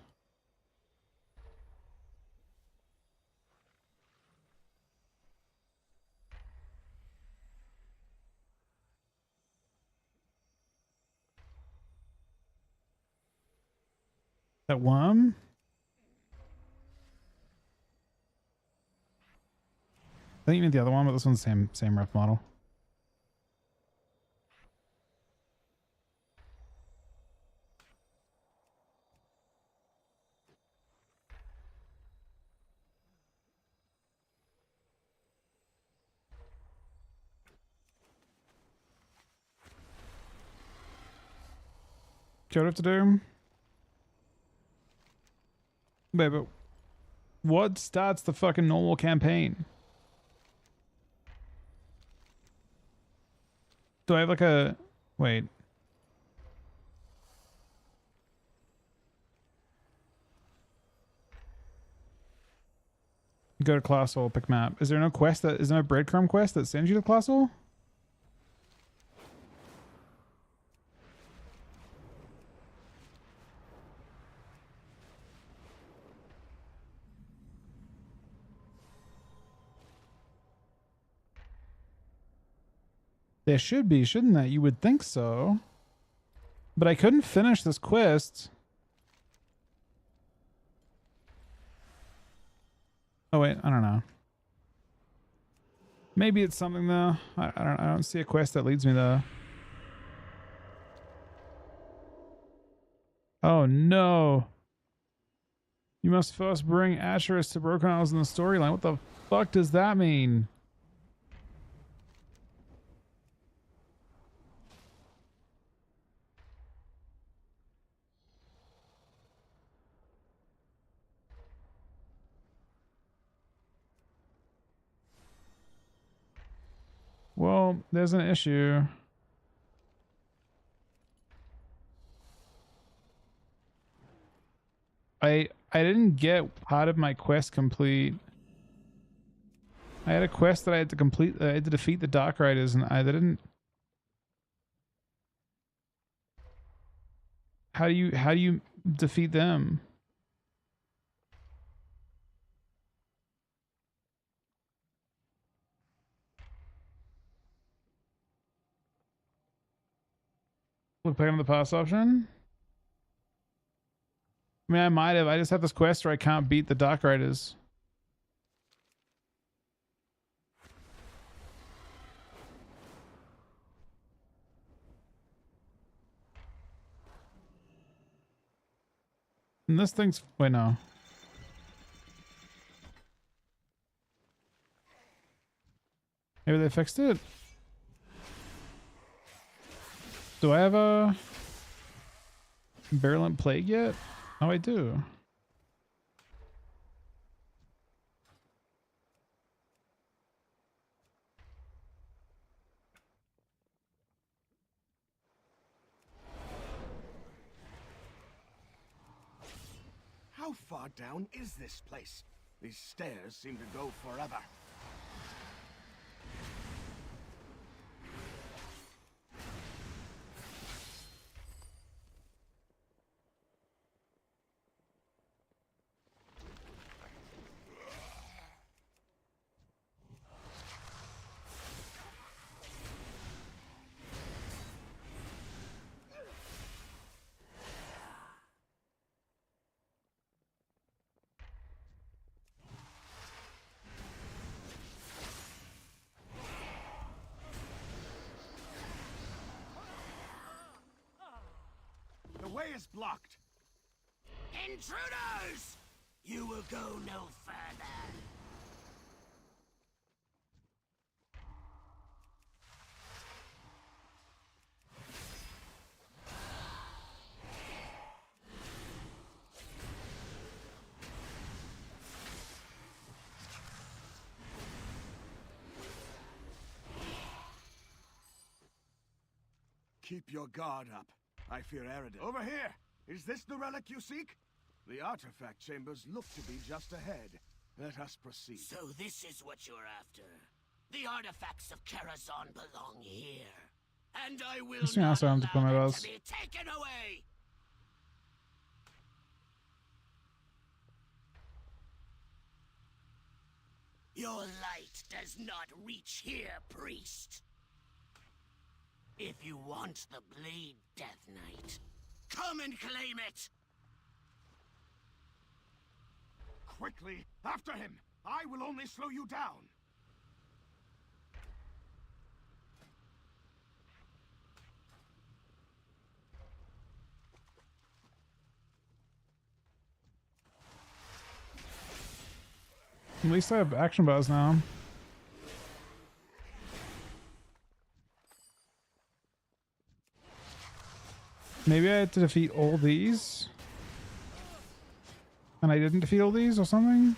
That worm? I think you meant the other one, but this one's the same rough model. Do you have to do? Wait, but what starts the fucking normal campaign? Do I have like a... Wait. Go to class hole, pick map. Is there no quest that... Is there no breadcrumb quest that sends you to class hole? There should be, shouldn't there? You would think so. But I couldn't finish this quest. Oh wait, I don't know. Maybe it's something though. I don't see a quest that leads me there. Oh no. You must first bring Asherus to Broken Isles in the storyline. What the fuck does that mean? Well, there's an issue. I didn't get part of my quest complete. I had a quest that I had to complete. I had to defeat the Dark Riders, and I didn't. How do you defeat them? Look back on the past option. I mean, I might have. I just have this quest where I can't beat the Dark Riders. And this thing's... Wait, no. Maybe they fixed it? Do I have a virulent plague yet? Oh, I do. How far down is this place? These stairs seem to go forever. The way is blocked. Intruders! You will go no further. Keep your guard up. I fear Eridan. Over here! Is this the relic you seek? The artifact chambers look to be just ahead. Let us proceed. So this is what you're after. The artifacts of Karazhan belong here. And I will This means I not also have to put my allow them boss. to be taken away! Your light does not reach here, priest. If you want the blade, Death Knight, come and claim it! Quickly, after him! I will only slow you down! At least I have action bows now. Maybe I had to defeat all these. And I didn't defeat all these or something?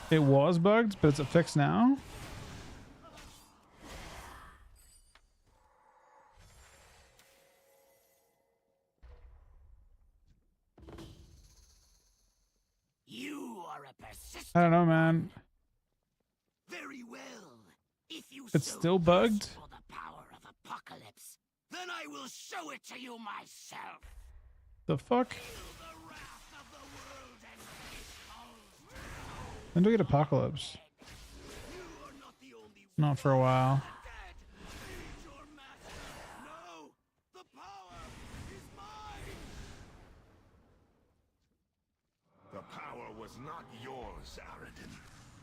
It was bugged, but it's fixed now? You are a persistent... I don't know, man. Very well. If you It's so still bugged? thirst for the power of Apocalypse, then I will show it to you myself. The fuck? Feel the wrath of the world and behold. When do we get Apocalypse? You are not the only Not for a while. dead. Lead your master. No, the power is mine. The power was not yours, Aradin.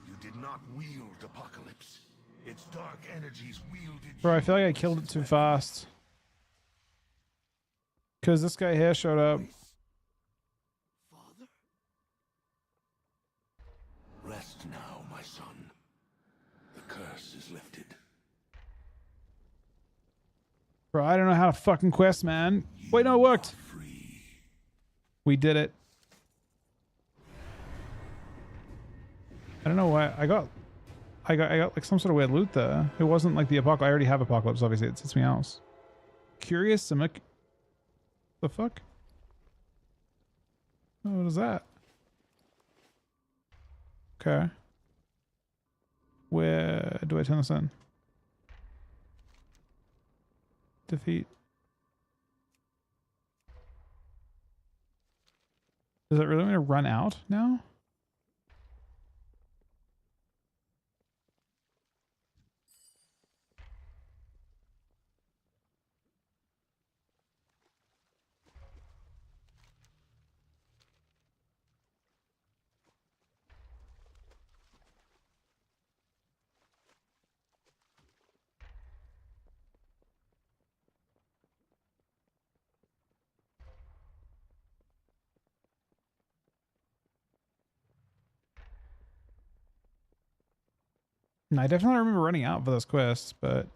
You did not wield Apocalypse. Its dark energies wielded Bro, I you feel like I as killed it its too weapon. fast. Because this guy here showed up. Father? Rest now, my son. The curse is lifted. Bro, I don't know how to fucking quest, man. Wait, no, it worked. Free. We did it. I don't know why I got like some sort of weird loot there. It wasn't like the Apocalypse. I already have Apocalypse, obviously. It's something else. Curious Simic. The fuck? Oh, what is that? Okay. Where do I turn this in? Defeat. Does it really want me to run out now? And I definitely remember running out for those quests, but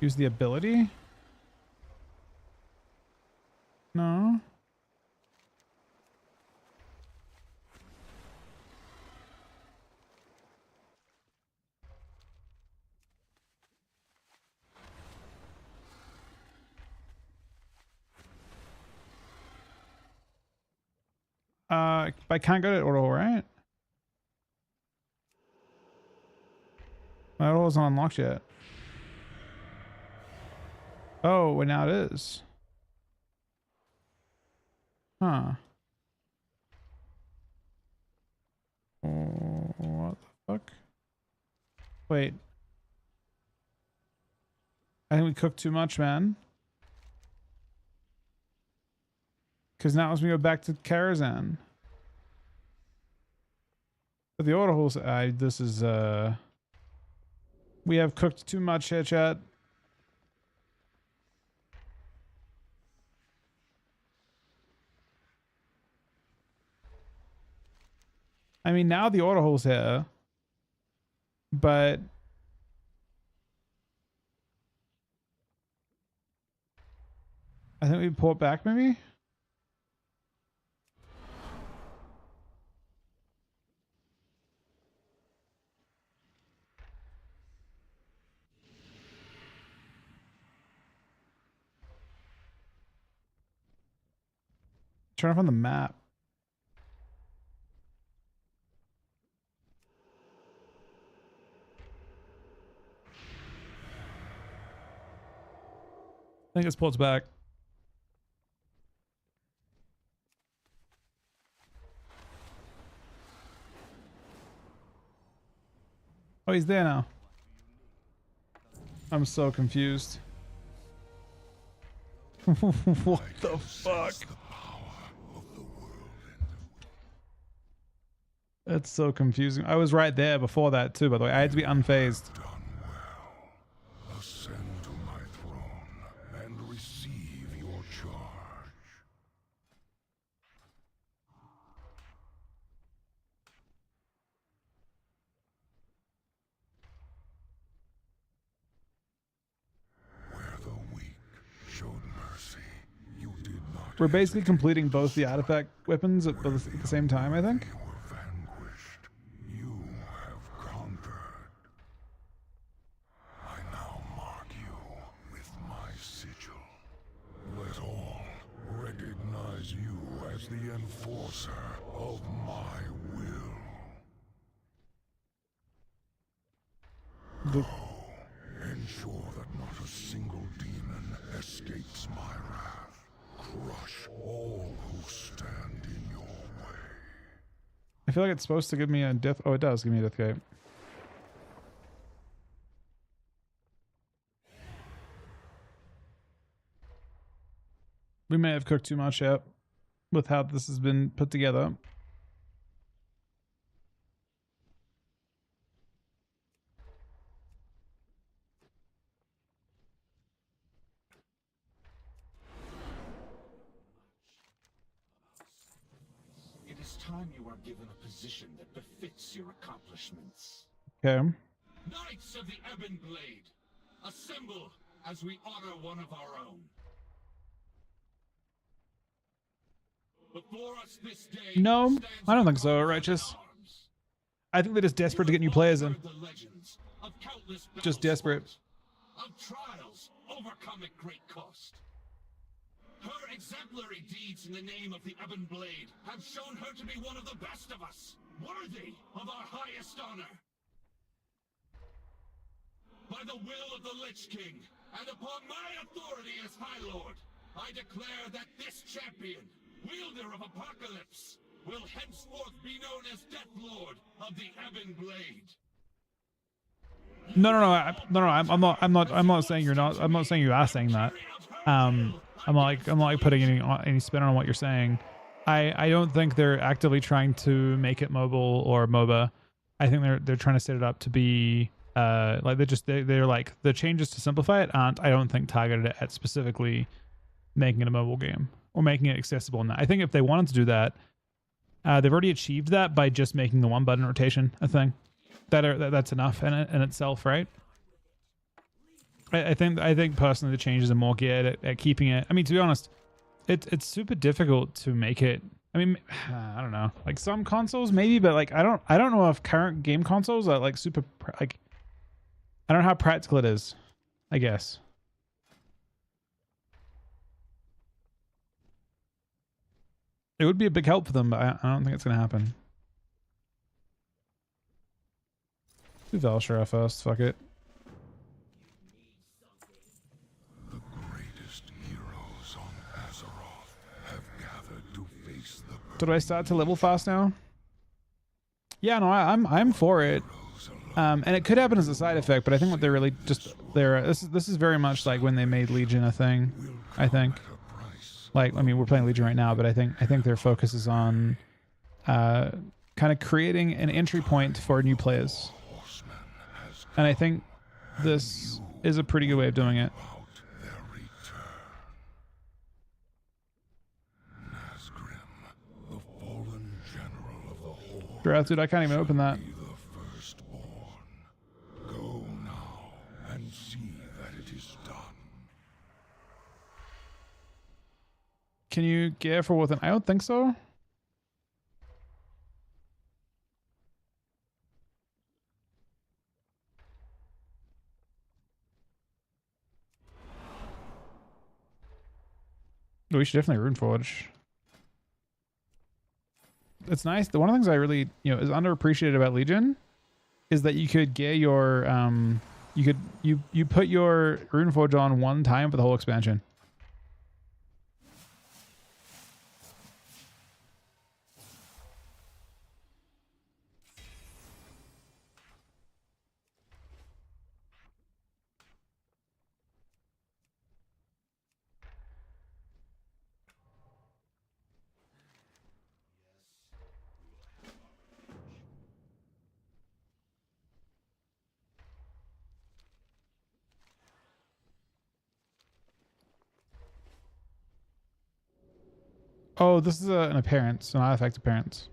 use the ability? No. I can't go to auto, right? My auto isn't unlocked yet. Oh, well now it is. Huh. Oh, what the fuck? Wait. I think we cooked too much, man. Because now as we go back to Karazhan. But the auto holes, this is, we have cooked too much here, chat. I mean, now the auto hole's here. But I think we pull it back, maybe? Turn off on the map. I think it's pulled back. Oh, he's there now. I'm so confused. What the fuck? That's so confusing. I was right there before that too, by the way. I had to be unfazed. Ascend to my throne and receive your charge. Where the weak showed mercy, you did not. We're basically completing both the artifact weapons at the same time, I think. The enforcer of my will. Go. Ensure that not a single demon escapes my wrath. Crush all who stand in your way. I feel like it's supposed to give me a death. Oh, it does give me a death gate. We may have cooked too much yet. With how this has been put together. It is time you are given a position that befits your accomplishments. Okay. Knights of the Ebon Blade, assemble as we honor one of our own. Before us this day, no, I don't think so, Righteous. I think they're just desperate to get new players in. Just desperate. Of trials overcome at great cost. Her exemplary deeds in the name of the Ebon Blade have shown her to be one of the best of us, worthy of our highest honor. By the will of the Lich King, and upon my authority as High Lord, I declare that this champion, wielder of Apocalypse, will henceforth be known as Death Lord of the Ebon Blade. I'm not saying you're not. I'm not saying you are saying that. I'm not putting any spin on what you're saying. I don't think they're actively trying to make it mobile or MOBA. I think they're trying to set it up to be like they're like the changes to simplify it aren't, I don't think, targeted at specifically making it a mobile game or making it accessible. Now I think if they wanted to do that, they've already achieved that by just making the one button rotation a thing. That's enough in itself, right? I think personally the changes are more geared at keeping it. I mean, to be honest, it's super difficult to make it. I mean, I don't know. Like some consoles maybe, but like I don't know if current game consoles are like super like. I don't know how practical it is, I guess. It would be a big help for them, but I don't think it's going to happen. Do Velshire first, fuck it. The greatest heroes on Azeroth have gathered to face the... Do I start to level fast now? Yeah, no, I'm for it. And it could happen as a side effect, but I think what they're really just this is very much like when they made Legion a thing. I think, like, I mean, we're playing Legion right now, but I think their focus is on kind of creating an entry point for new players, and I think this is a pretty good way of doing it. Drought, dude, I can't even open that. Can you gear for with an? I don't think so. We should definitely Runeforge. It's nice. One of the things I really, is underappreciated about Legion is that you could gear your you put your Runeforge on one time for the whole expansion. Oh, this is an appearance, an artifact appearance.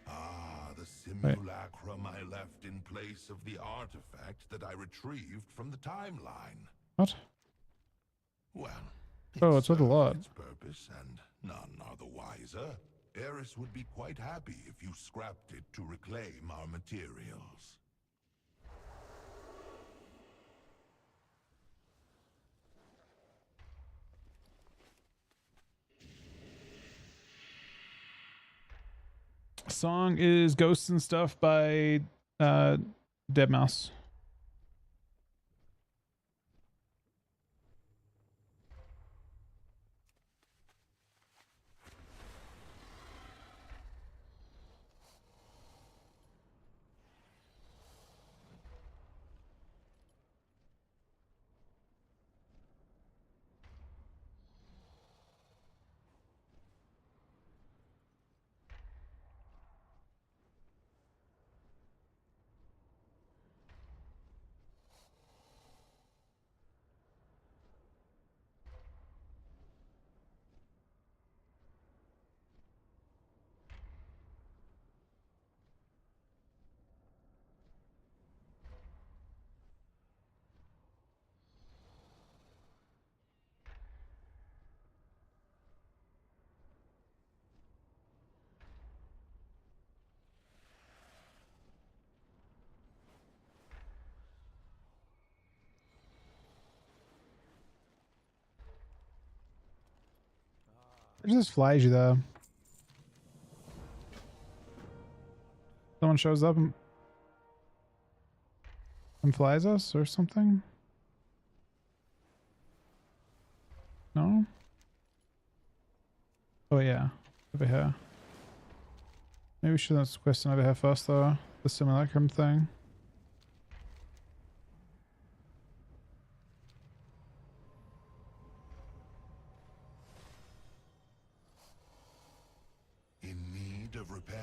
Ah, the simulacrum I left in place of the artifact that I retrieved from the timeline. What? Well, Oh, it's worth a lot. Its purpose, and none are the wiser. Eris would be quite happy if you scrapped it to reclaim our materials. Song is Ghosts and Stuff by Deadmau5. It just flies you though. Someone shows up and flies us or something? No? Oh yeah, over here. Maybe we should ask the question over here first though. The simulacrum thing. In need of repairs?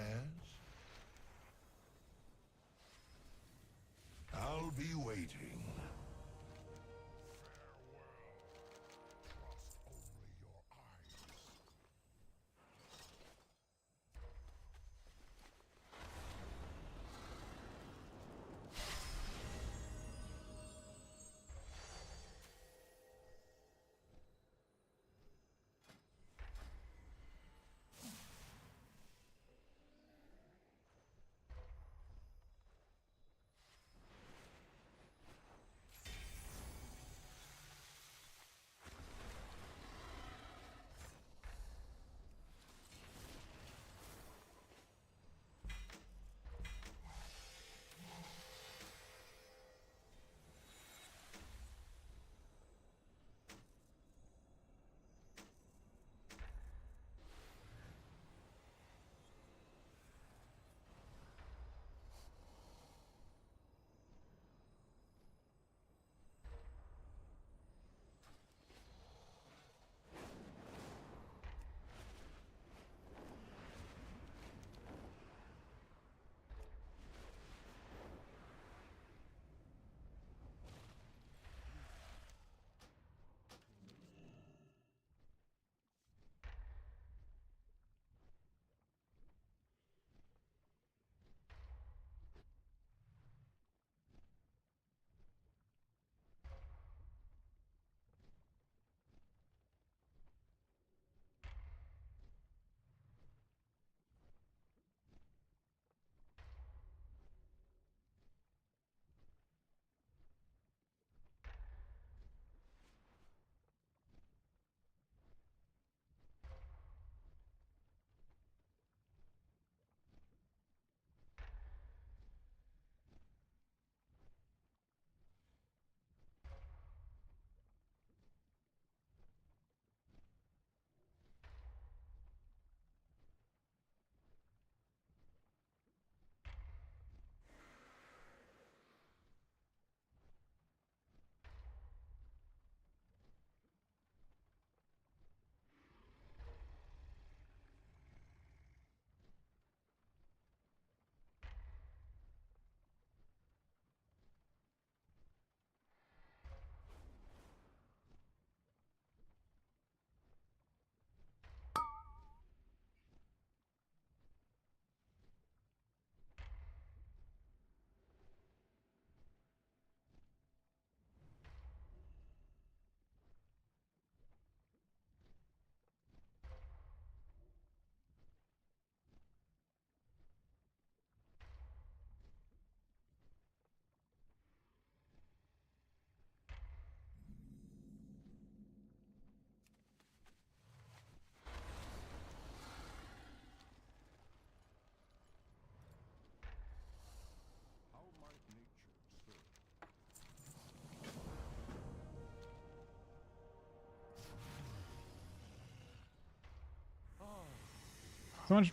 How much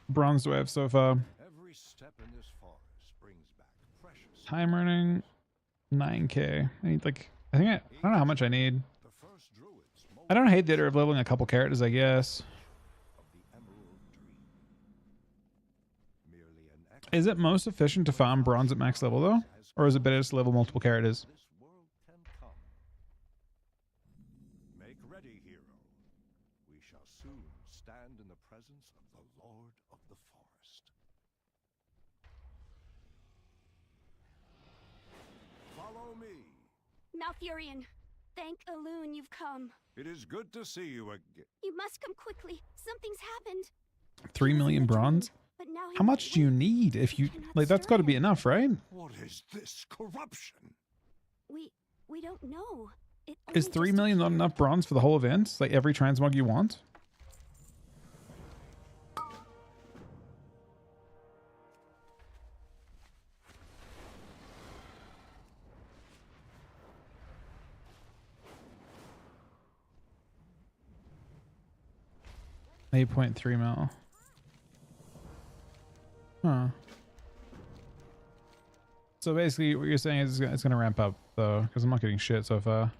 bronze do I have so far? Every step in this forest brings back precious. Time earning 9k. I need like I don't know how much I need. The first druids I don't hate the idea of leveling a couple characters, I guess. of the emerald dream. Merely an echo Is it most efficient to farm bronze at max level though? Or is it better to level multiple characters? this world can come. Make ready, hero. We shall soon stand in the presence of the Lord of the Forest. Follow me. Malfurion, thank Elune you've come. It is good to see you again. You must come quickly. Something's happened. 3 million bronze? But now How much do you need if you like that's got to be enough, right? What is this corruption? We don't know. Is 3 million not enough bronze for the whole event? Like every transmog you want? $8.3 mil. Huh. So basically what you're saying is it's going to ramp up though, because I'm not getting shit so far.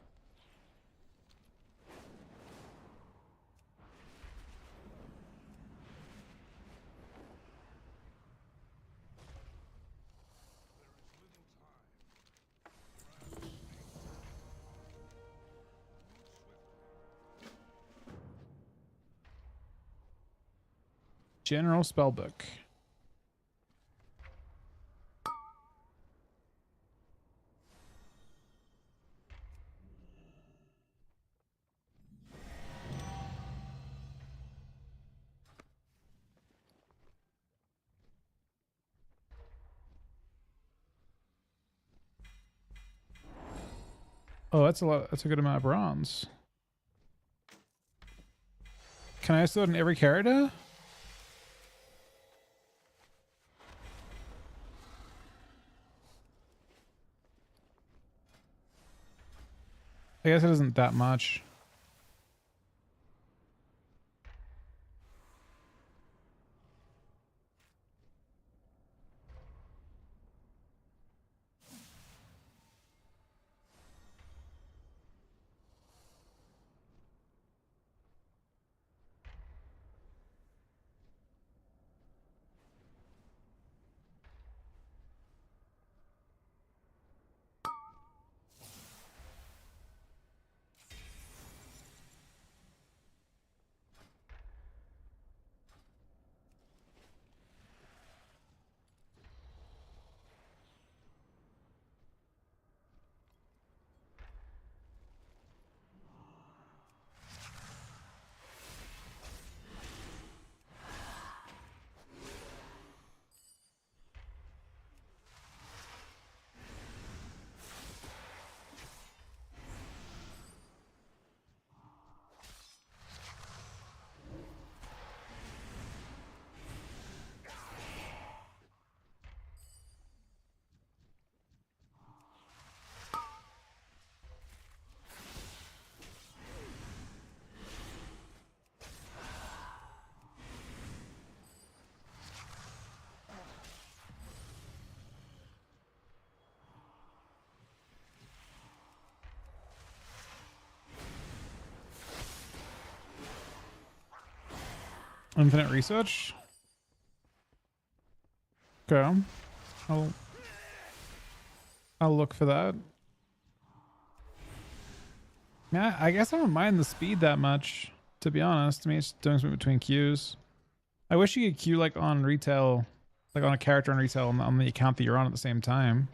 General spellbook. Oh, that's a lot. That's a good amount of bronze. Can I store it in every character? I guess it isn't that much. Infinite research. Okay. I'll look for that. Yeah, I guess I don't mind the speed that much, to be honest. I mean, it's doing something between queues. I wish you could queue like on retail, like on a character on retail on the account that you're on at the same time.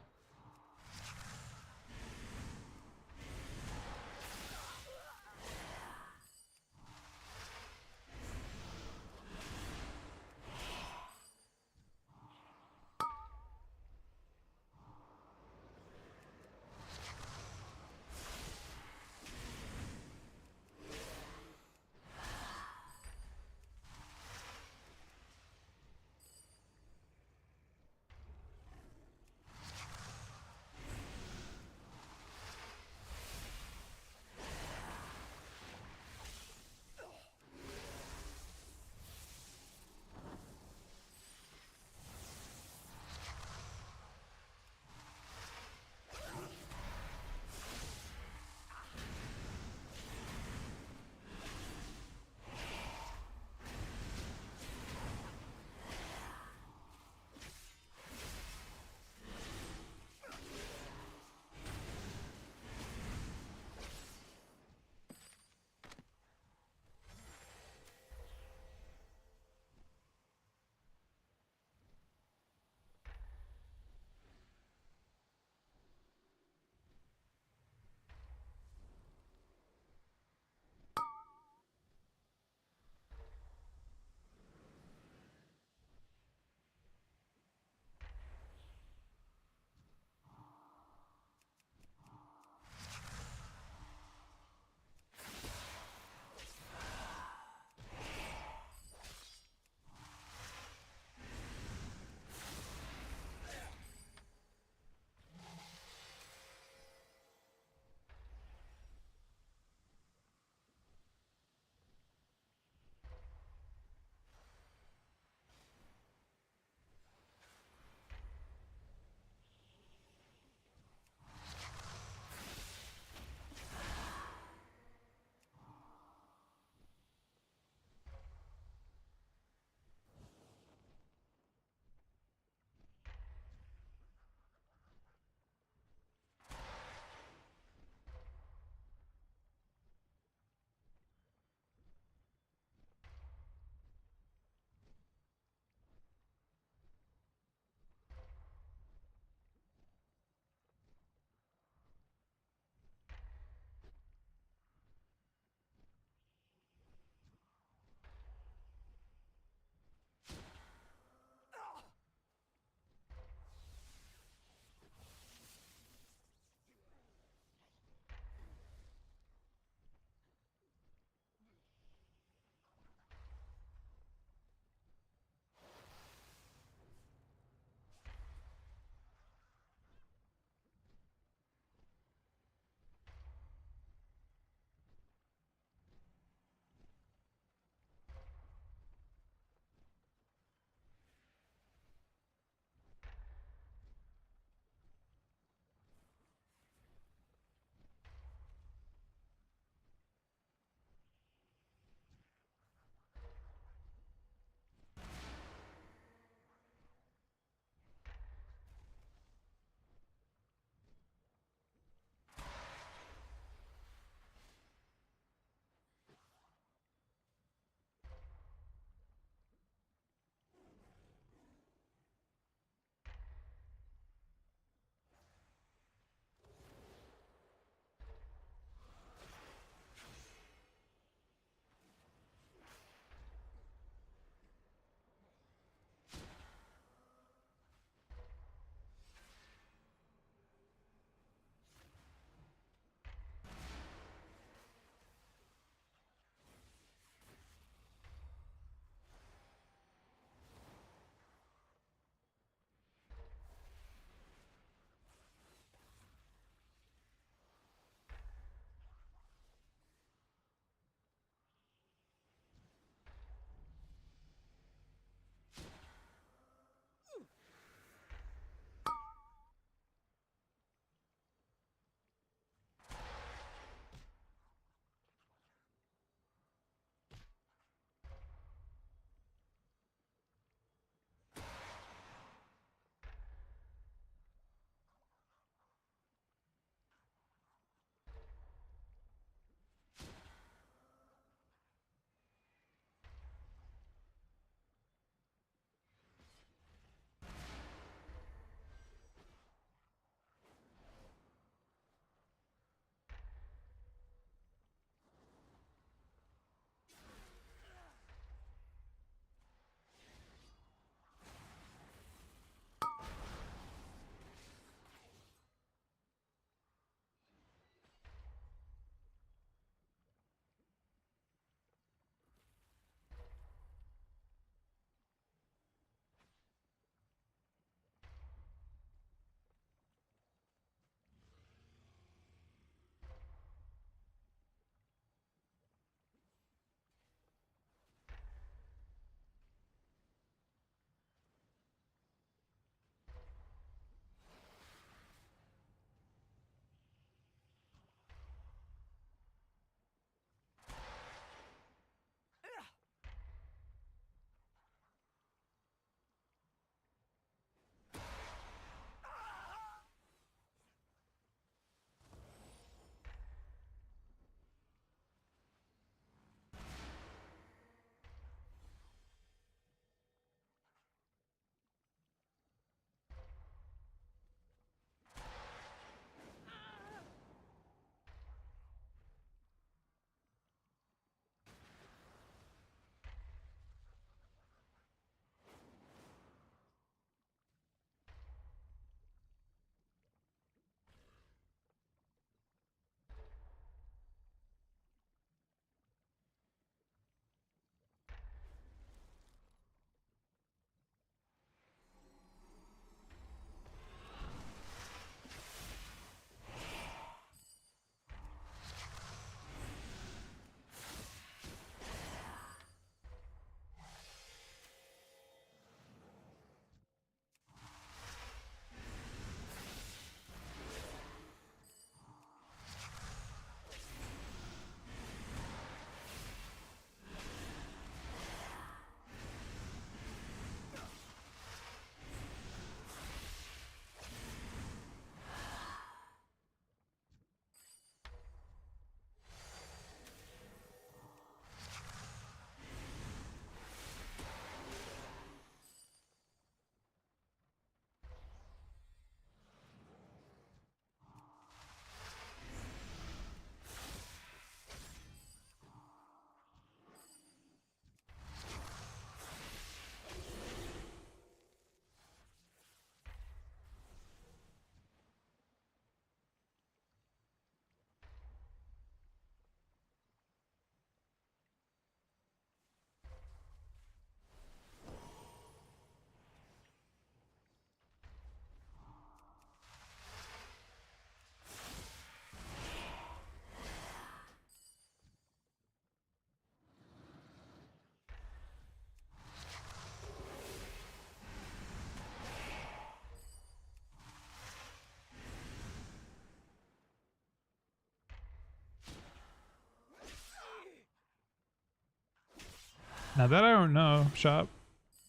Now that I don't know, Shop.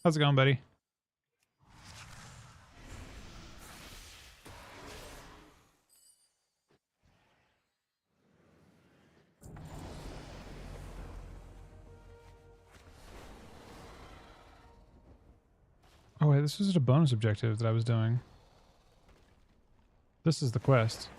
How's it going, buddy? Oh wait, this was a bonus objective that I was doing. This is the quest.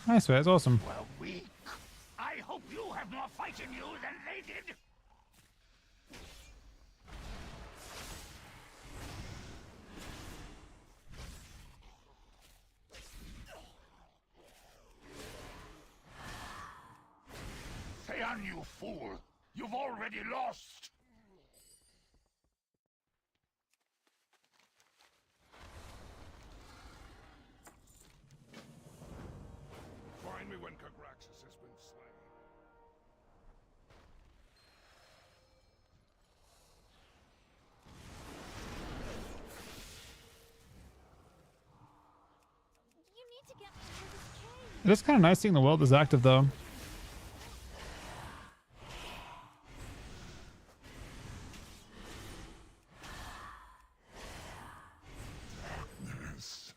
Nice, that's awesome. Well, weak. I hope you have more fight in you than they did. Say on, you fool. You've already lost. Find me when Kagraxis has been slain. You need to get me through this cave. It is kind of nice seeing the world is active, though. Darkness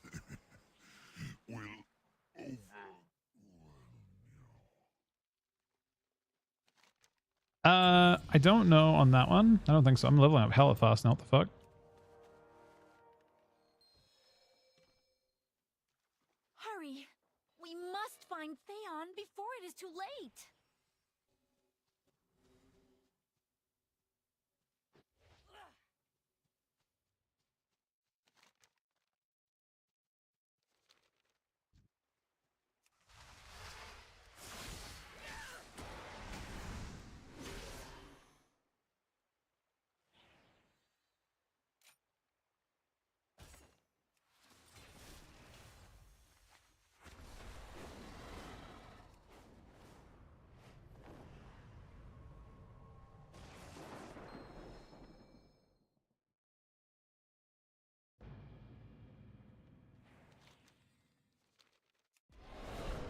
will overwhelm I don't know on that one. I don't think so. I'm leveling up hella fast now. What the fuck? Hurry! We must find Theon before it is too late.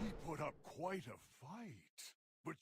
He put up quite a fight, but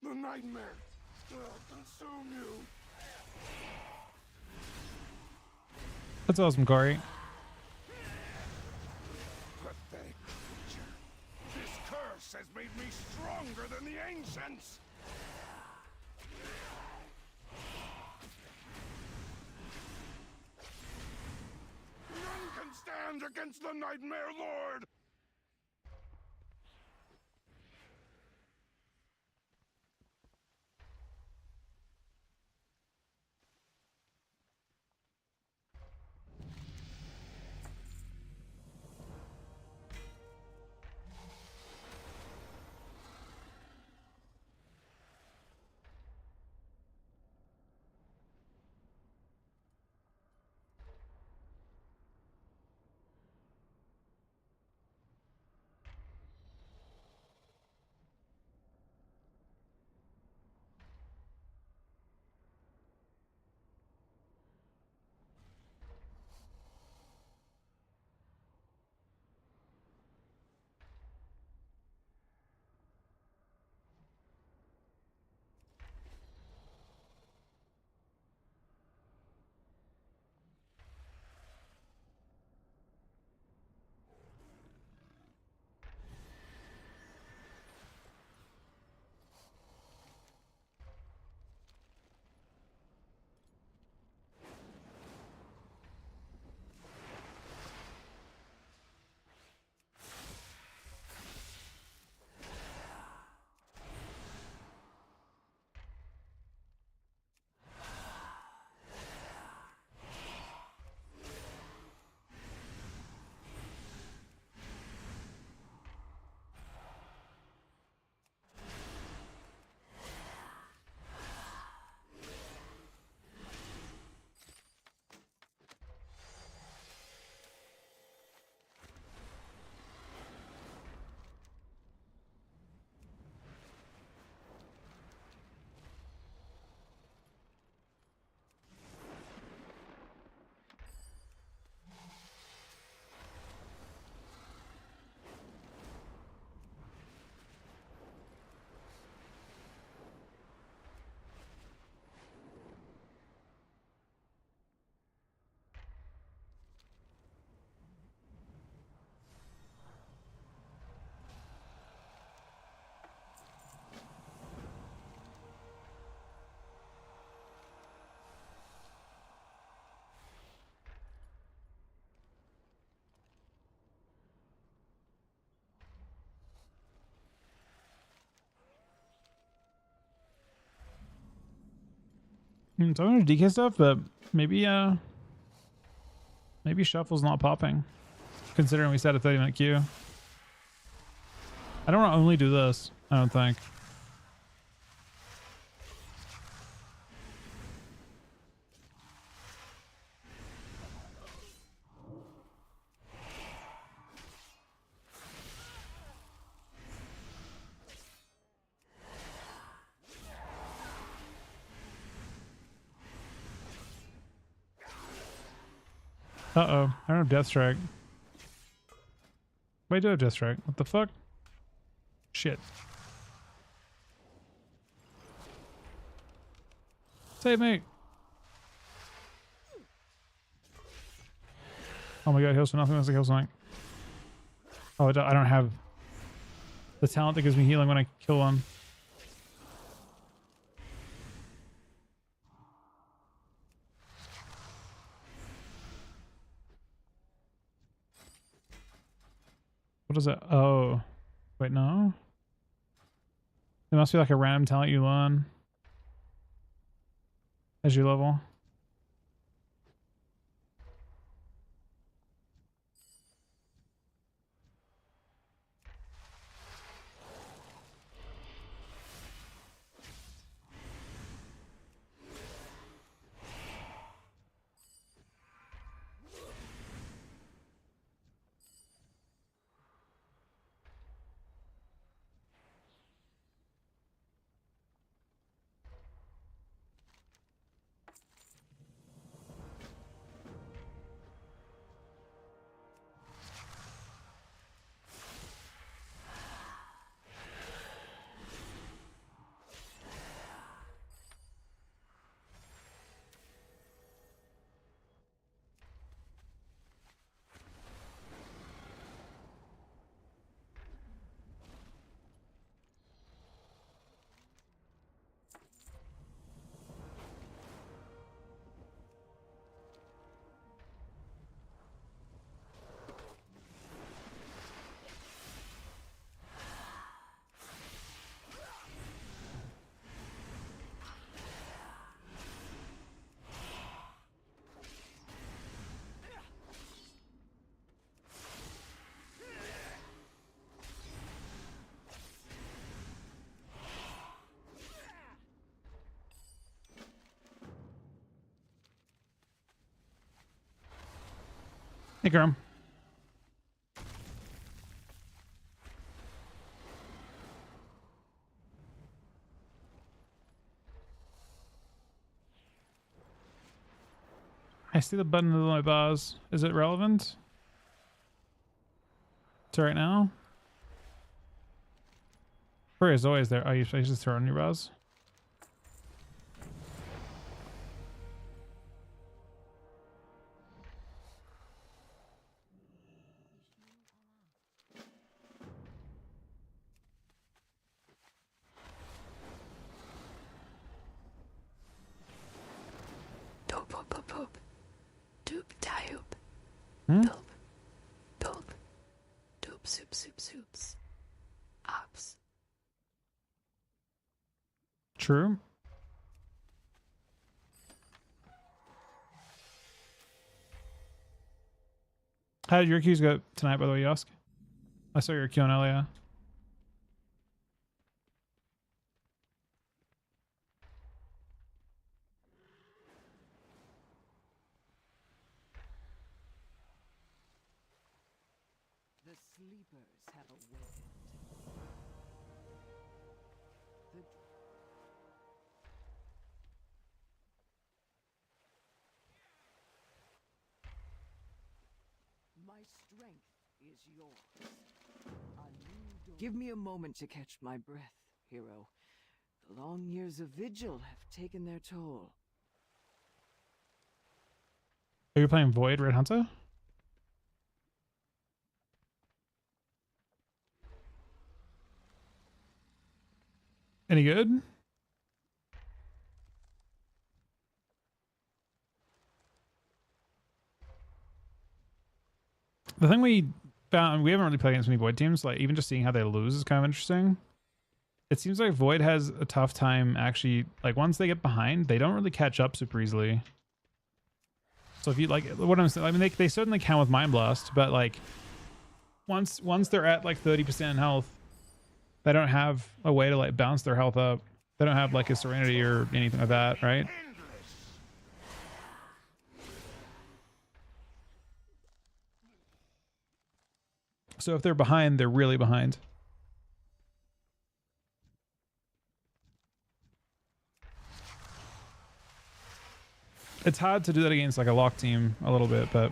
the nightmare will consume you. That's awesome, Corey. Pathetic creature. This curse has made me stronger than the ancients. None can stand against the Nightmare Lord. I'm talking to DK stuff, but maybe maybe Shuffle's not popping, considering we set a 30-minute queue. I don't want to only do this, I don't think. Uh-oh, I don't have Death Strike. Wait, I do have Death Strike. What the fuck? Shit. Save me! Oh my god, heals for nothing. That's like heal something. Oh, I don't have the talent that gives me healing when I kill one. What is it? Oh. Wait, no? It must be like a random talent you learn as you level. Hey, Grum. I see the button in my bars. Is it relevant to right now? Prayer is always there. Oh, you should just throw on your bars. Doop, doop, doop, doop. Doop, doop. Hmm? Doop, doop. Doop, soup, soup, soups. Ops. True. How did your queues go tonight, by the way, Yosk? I saw your queue on earlier. The sleepers have awakened. My strength is yours. Give me a moment to catch my breath, hero. The long years of vigil have taken their toll. Are you playing Void Red Hunter? Any good? The thing we found, we haven't really played against many Void teams, like even just seeing how they lose is kind of interesting. It seems like Void has a tough time actually, like once they get behind, they don't really catch up super easily. So if you like what I'm saying, I mean they certainly can with Mind Blast, but like once they're at like 30% health, they don't have a way to like bounce their health up. They don't have like a Serenity or anything like that, right? So if they're behind, they're really behind. It's hard to do that against like a lock team a little bit, but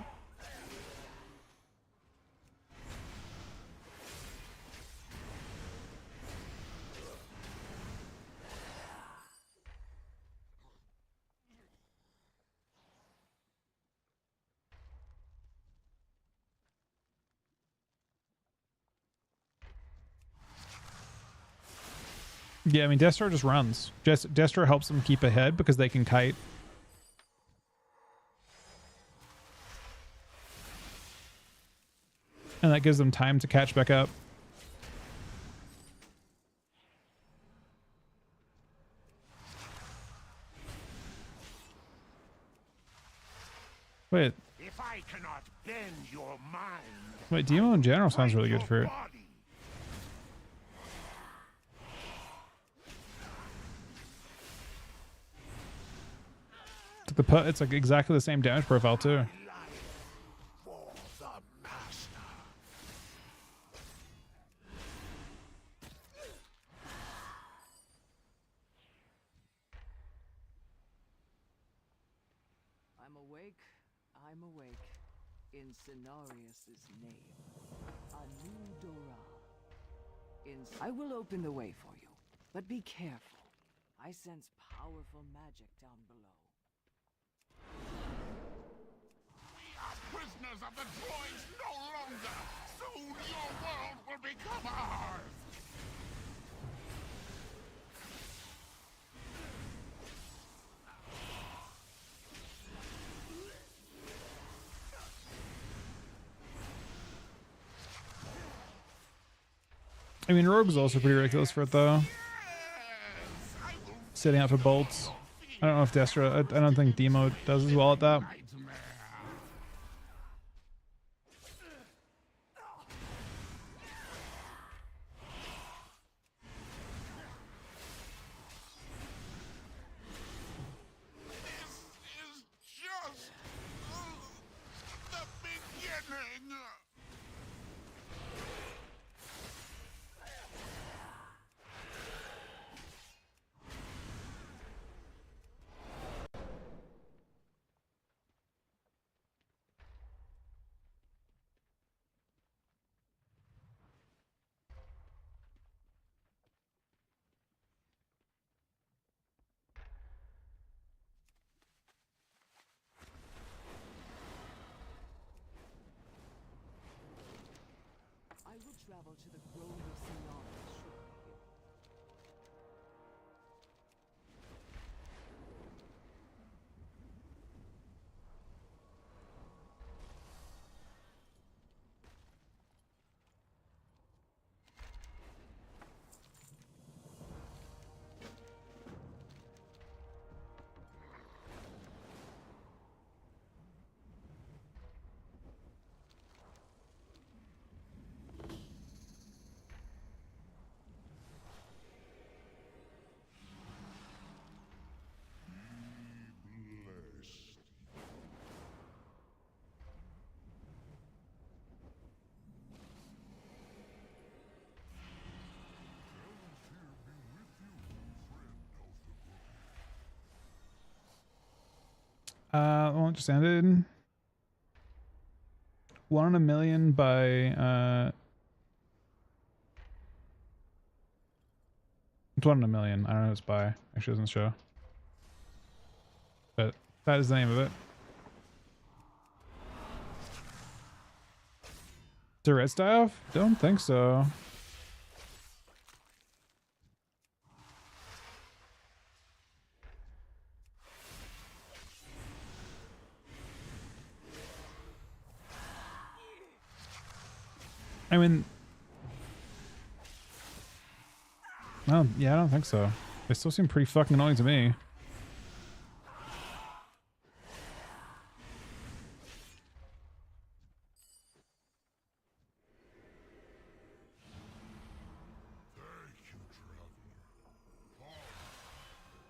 yeah, I mean Destro just runs. Destro helps them keep ahead because they can kite. And that gives them time to catch back up. Wait. If I cannot bend your mind, Wait, Demo in general sounds really good for it. It's like exactly the same damage profile too. I'm awake. In Cenarius's name. Anu Dora. I will open the way for you, but be careful. I sense powerful magic down below. We are prisoners of the droids no longer! Soon your world will become ours! I mean, Rogue's also pretty ridiculous for it though. Setting up for bolts. I don't know if Destro, I don't think Demo does as well at that. I will travel to the Grove of Cenarius shortly. Well, it just ended. 1 in a million by 1 in a million. I don't know who it's by. Actually doesn't show. But that is the name of it. Is it red staff? Don't think so. I mean, Yeah, I don't think so. They still seem pretty fucking annoying to me.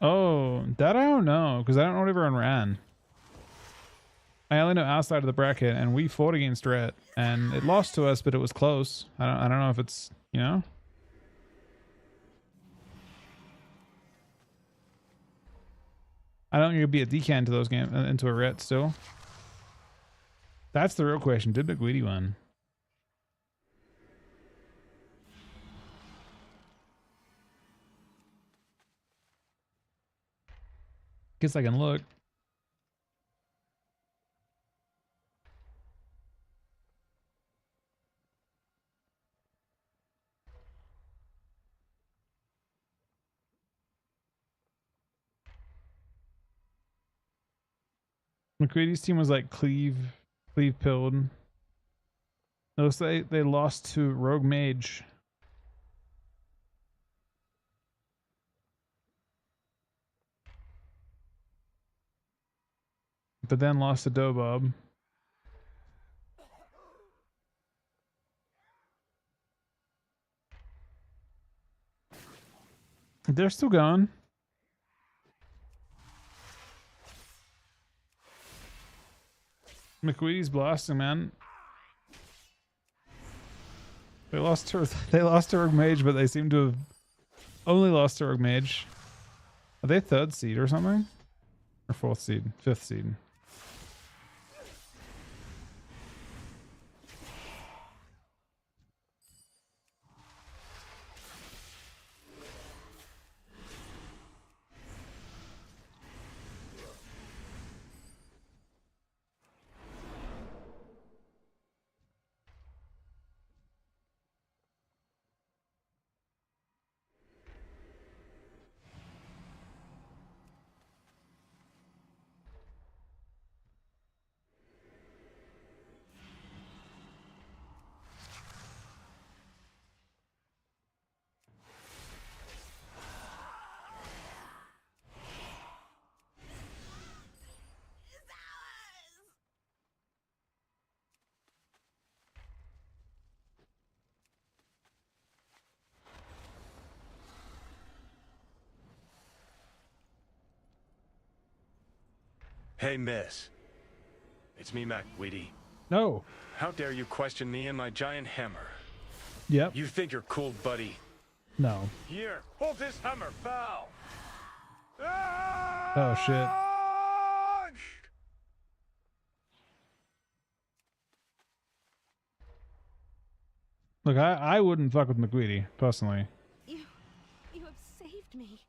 Oh, that I don't know, because I don't know what everyone ran. I only know outside of the bracket, and we fought against Ret, and it lost to us, but it was close. I don't know if it's, you know? I don't think it'd be a decant to those games into a Ret still. That's the real question. Did McGweedy win? Guess I can look. McGreedy's team was like Cleve pilled. Notice they lost to Rogue Mage. But then lost to Dobob. They're still going. McWeedy's blasting, man. They lost to Rogue Mage, but they seem to have only lost to Rogue Mage. Are they 3rd seed or something? Or 4th seed? 5th seed. Hey, miss. It's me, McWeedy. No. How dare you question me and my giant hammer? Yep. You think you're cool, buddy? No. Here, hold this hammer, pal. Oh, shit. Look, I wouldn't fuck with McWeedy, personally. You have saved me.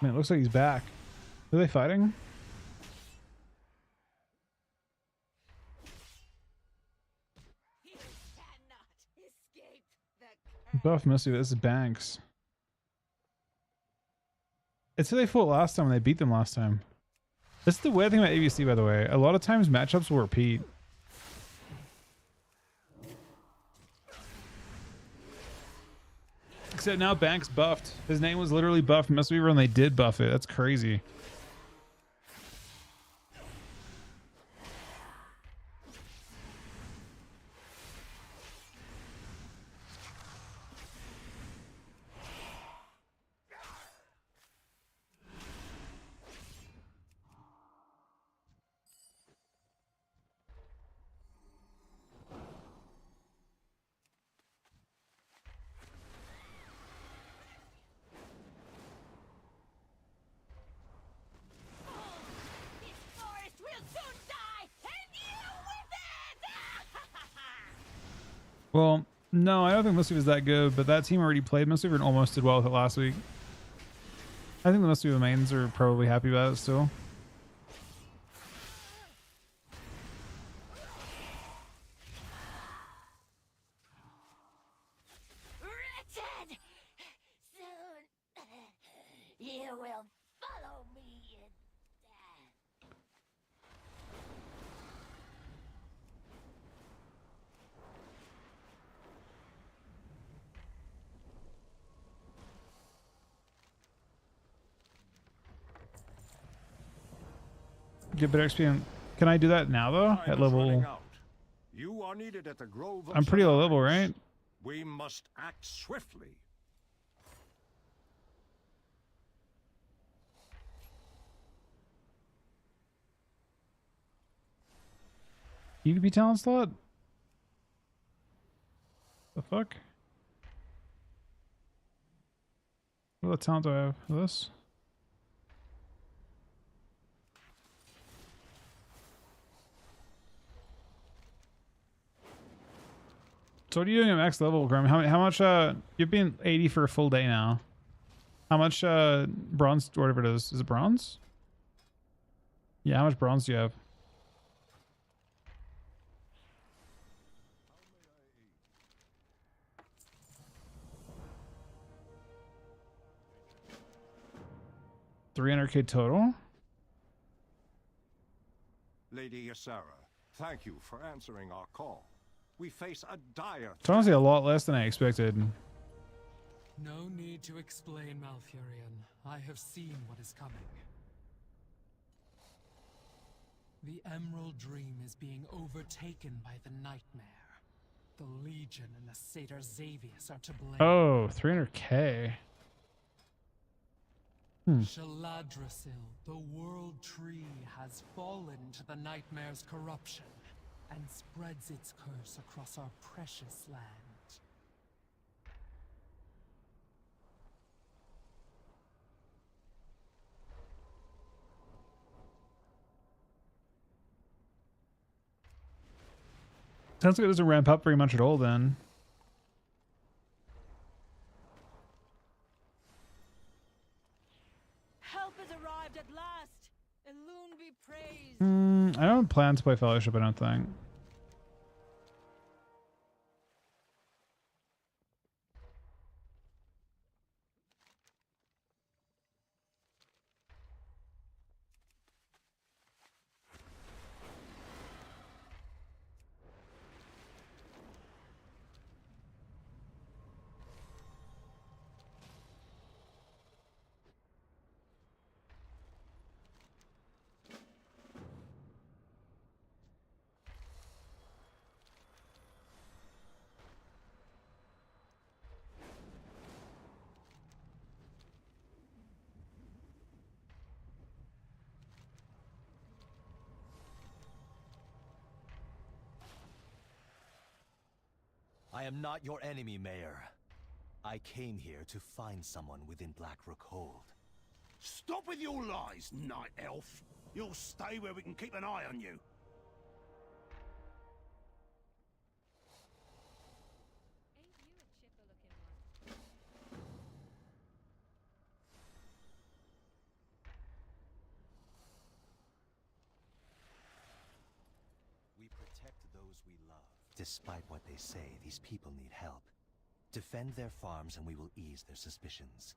Man, it looks like he's back. Are they fighting? Buff Missy, this is Banks. It's who they fought last time and they beat them last time. This is the weird thing about ABC, by the way. A lot of times matchups will repeat. Except now Banks buffed. His name was literally Buff Mistweaver and they did buff it. That's crazy. Well, no, I don't think Mistweaver is that good, but that team already played Mistweaver and almost did well with it last week. I think the Mistweaver mains are probably happy about it still. Wretched! Soon you will follow me in death. get better XP. Can I do that now though? At level. You are needed at the Grove of I'm pretty low level, Solaris. right? We must act swiftly. PvP talent slot? The fuck? What talent do I have? This? So what are you doing at max level, Grim? How much you've been 80 for a full day now. How much bronze, whatever it is it bronze? Yeah, how much bronze do you have? $300K total? Lady Ysera, thank you for answering our call. We face a dire It's honestly a lot less than I expected. No need to explain, Malfurion. I have seen what is coming. The Emerald Dream is being overtaken by the Nightmare. The Legion and the Satyr Xavius are to blame. Oh, 300K. Shaladrasil, the World Tree, has fallen to the Nightmare's corruption and spreads its curse across our precious land. Sounds like it doesn't ramp up very much at all then. Help has arrived at last. Elune be praised. I don't plan to play Fellowship, I don't think. I am not your enemy, Mayor. I came here to find someone within Blackrook Hold. Stop with your lies, Night Elf. You'll stay where we can keep an eye on you. We protect those we love. Despite what they say, these people need help. Defend their farms and we will ease their suspicions.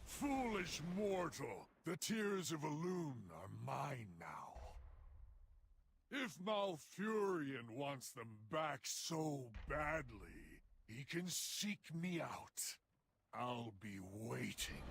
Foolish mortal! The tears of Elune are mine now. If Malfurion wants them back so badly, he can seek me out. I'll be waiting.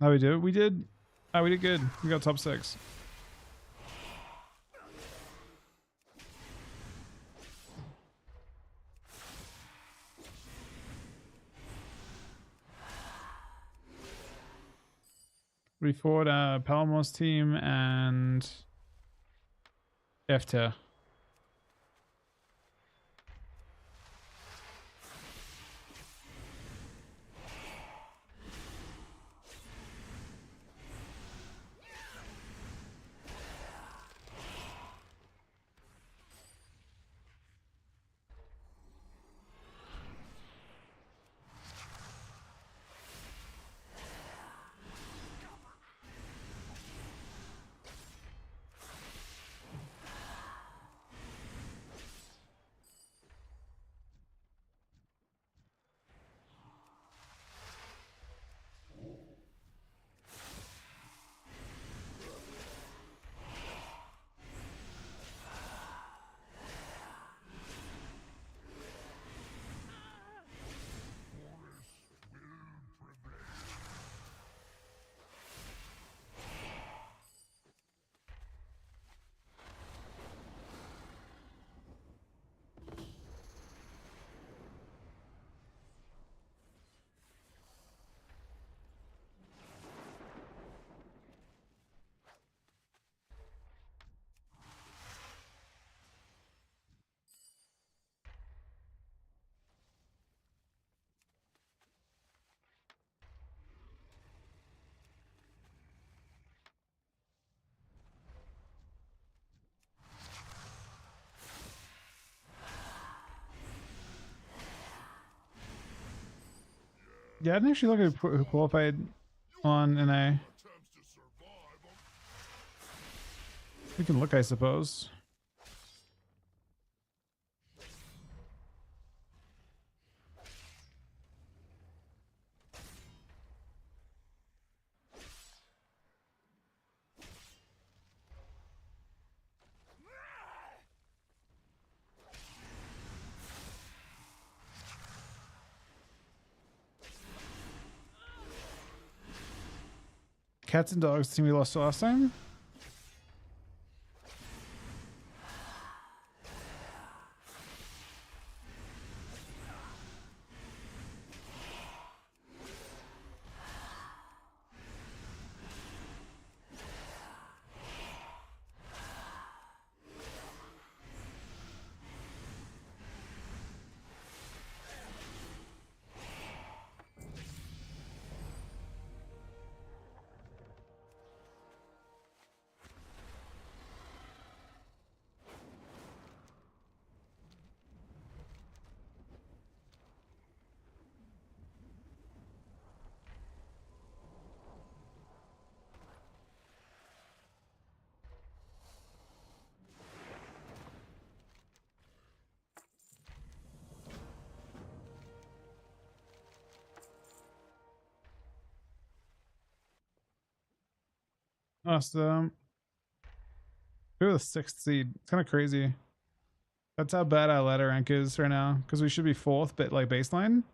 How we do? We did. Oh, we did good. We got top 6. We fought Palomos team and Efter. Yeah, I didn't actually look at who qualified on NA. We can look, I suppose. Cats and dogs team we lost to last time. Awesome. We're the 6th seed. It's kind of crazy. That's how bad our ladder rank is right now. Because we should be 4th, but like baseline.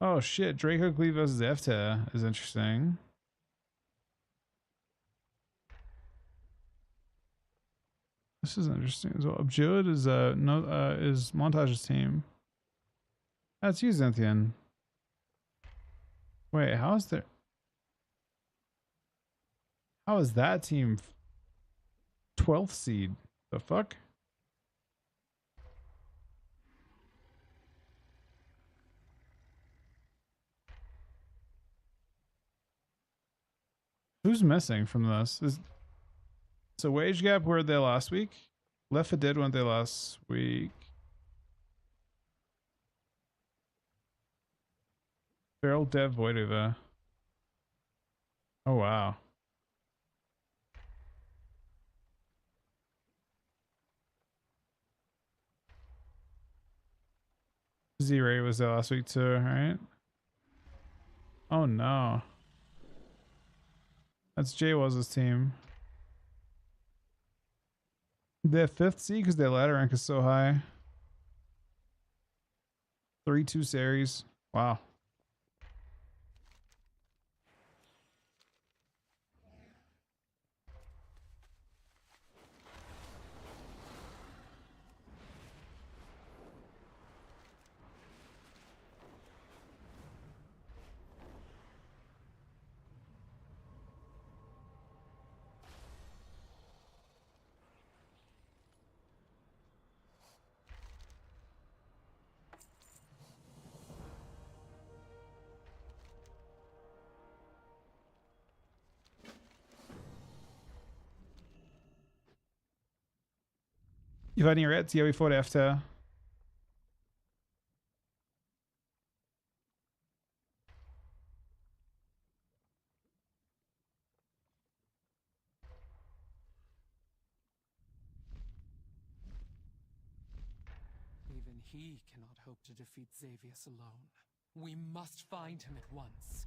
Oh shit, Draco Cleave versus F-Tier is interesting. This is interesting as well. Abjured is is Montage's team. That's you, Zynthian. Wait, how is that team 12th seed? The fuck? Who's missing from this? So Wage Gap were there last week. Left 4 Dead went there last week. Feral Dev Void over. Oh wow. Z-Ray was there last week too, right? Oh no. That's Jay was team. They're 5th seed because their ladder rank is so high. 3-2 series. Wow. You've had any rats? Yeah, we fought after. Even he cannot hope to defeat Xavius alone. We must find him at once.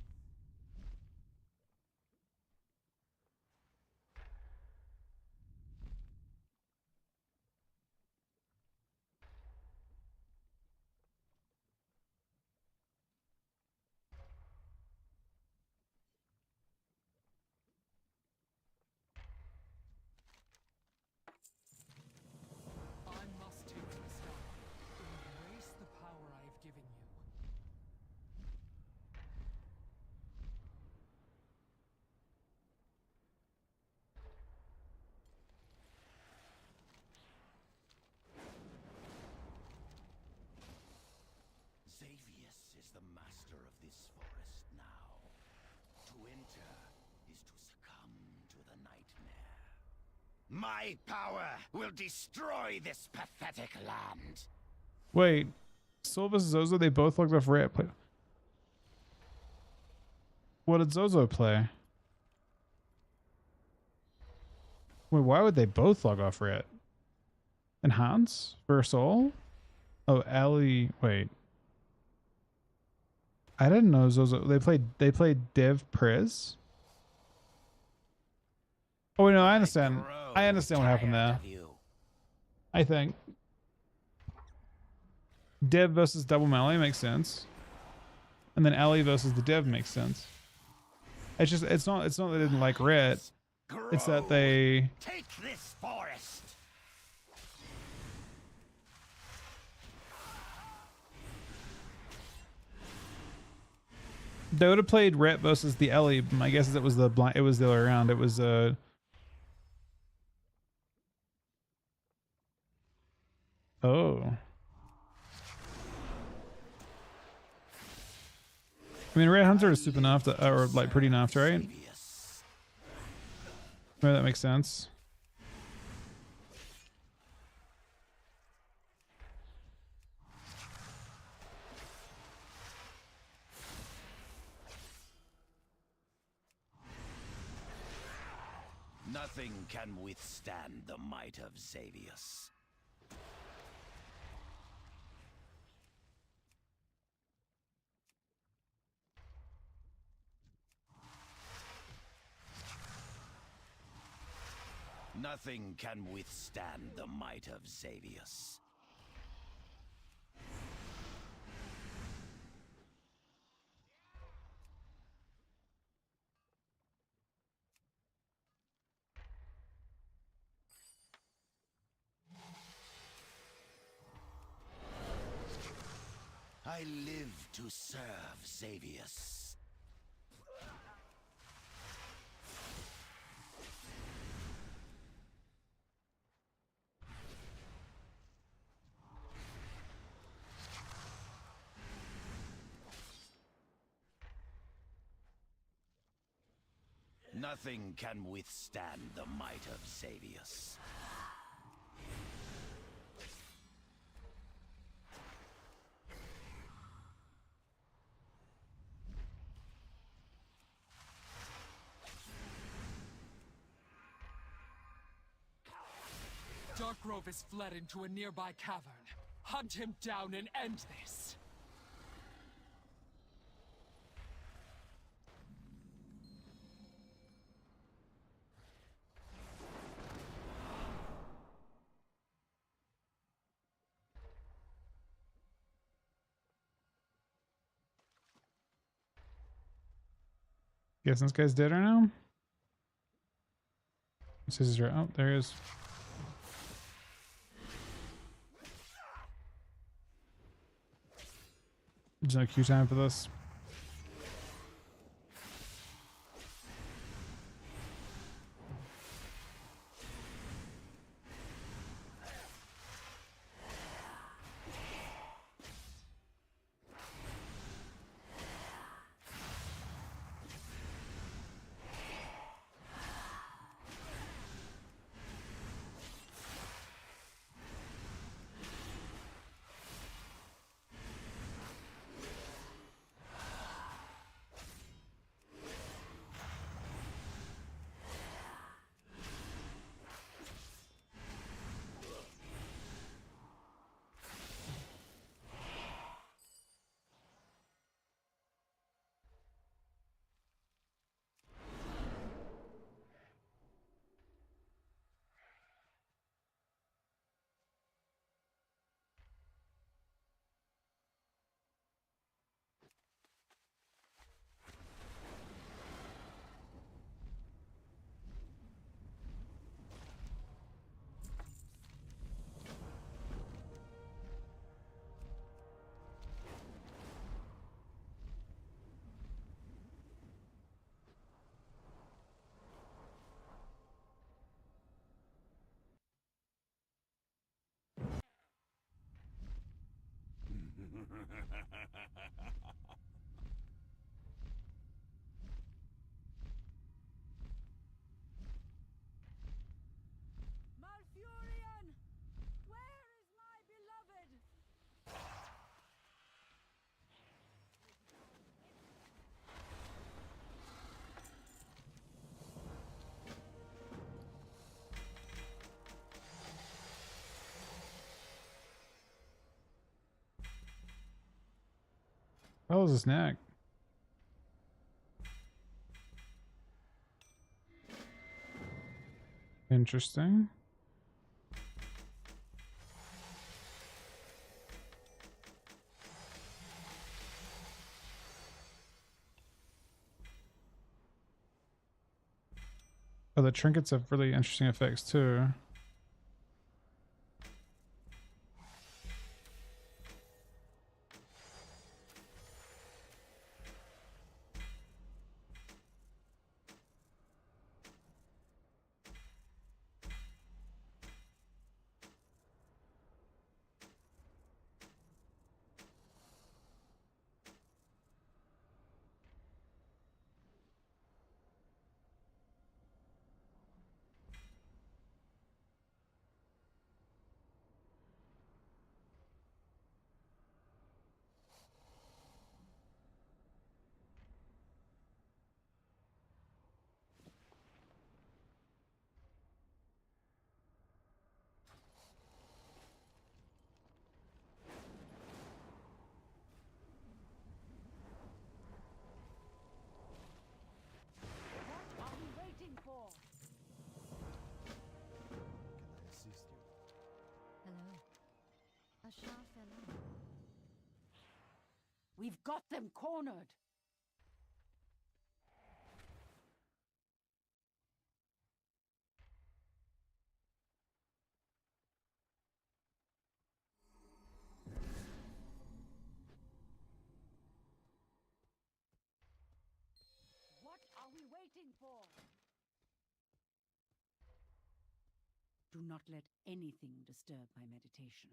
I must take the star. Embrace the power I have given you. Xavius is the master of this forest now. To enter is to succumb to the nightmare. My power will destroy this pathetic land. Wait. Sol vs Zozo, they both looked off red. What did Zozo play? Wait, why would they both log off Rit? Enhance for Soul? Oh, Ellie. Wait. I didn't know Zozo. They played Div Priz. Oh wait, no, I understand. I understand what happened there. I think Div versus Double Melee makes sense, and then Ellie versus the Div makes sense. It's just it's not that they didn't like Rit. It's that they take this forest. They would have played Rit versus the Ellie. My guess is it was the blind. It was the other way around. It was Oh. I mean, Red Hunter is super nerfed, or like pretty nerfed, right? Maybe that makes sense. Nothing can withstand the might of Xavius. Nothing can withstand the might of Xavius. I live to serve Xavius. Nothing can withstand the might of Xavius. Darkgrove has fled into a nearby cavern. Hunt him down and end this! Guessing this guy's dead right now? This is right. Oh, there he is. There's no queue time for this. Malfurion! Where is my beloved? What was his neck? Interesting. Oh, the trinkets have really interesting effects too. We've got them cornered. What are we waiting for? Do not let anything disturb my meditation.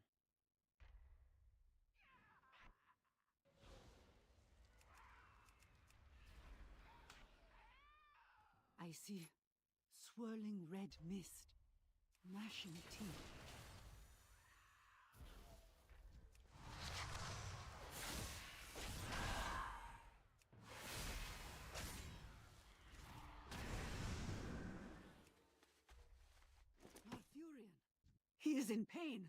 I see swirling red mist, gnashing teeth. Malfurion! He is in pain!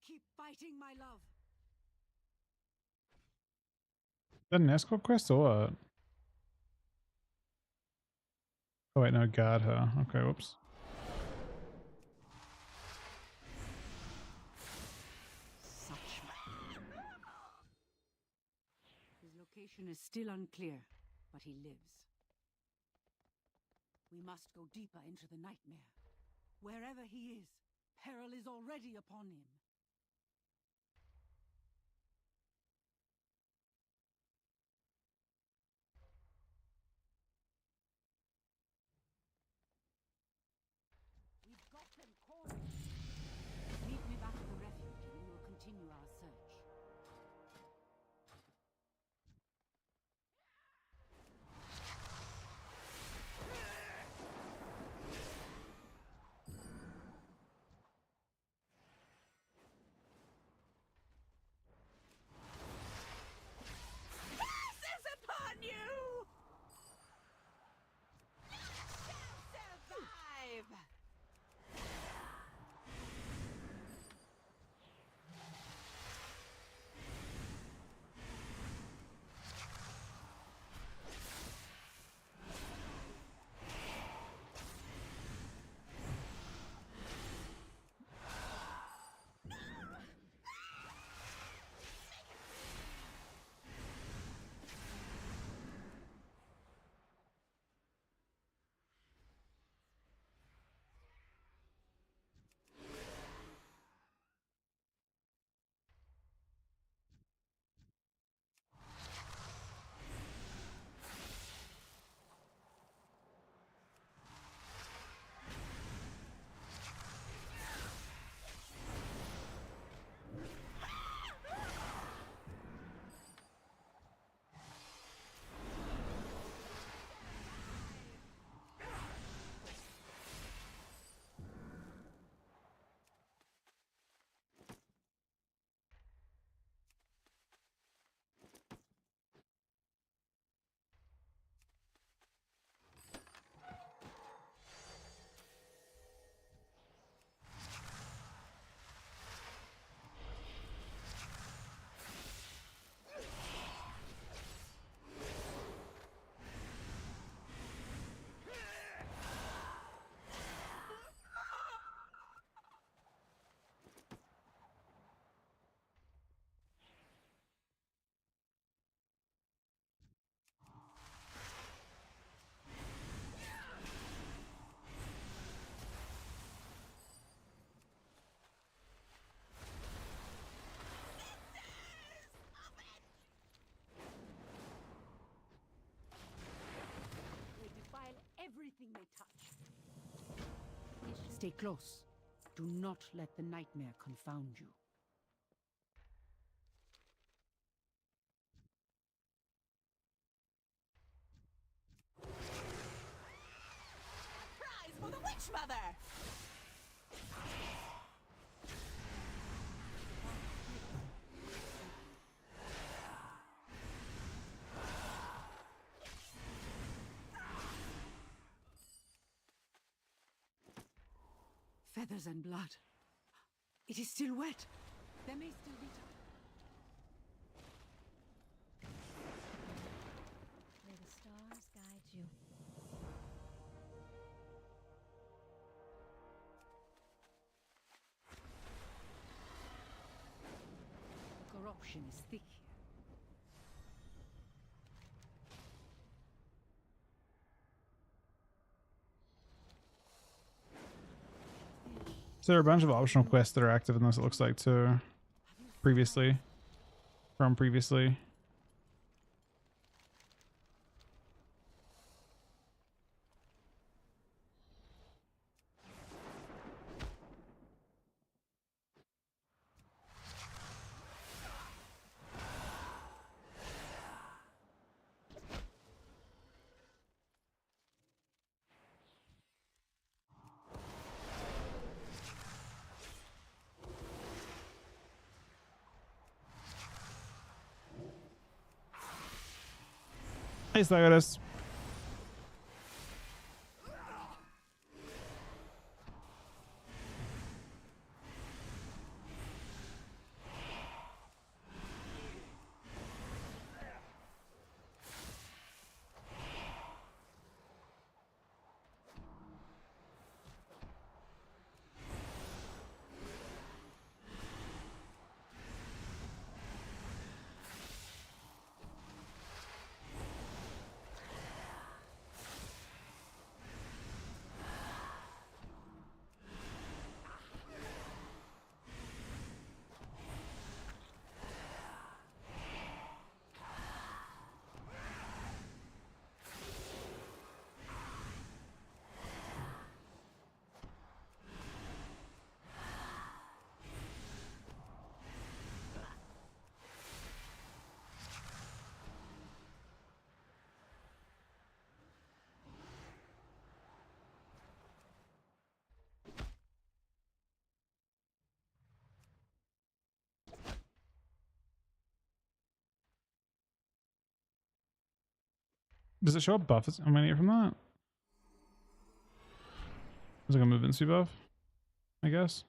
Keep fighting, my love! Is that an escort quest or what? Oh wait, no, guard her. Okay, whoops. His location is still unclear, but he lives. We must go deeper into the nightmare. Wherever he is, peril is already upon him. We've got them cornered. Meet me back at the refuge and we will continue our search. Curses upon you! None shall survive! Everything they touch. Stay close. Do not let the nightmare confound you. Prize for the Witch Mother! Feathers and blood. It is still wet. There may still be time. May the stars guide you. Corruption is thick here. So there are a bunch of optional quests that are active in this, it looks like, too. Previously. From previously. Hey, Slaggotus. Does it show up buffs? Am I near from that? Is it gonna move into buff? I guess.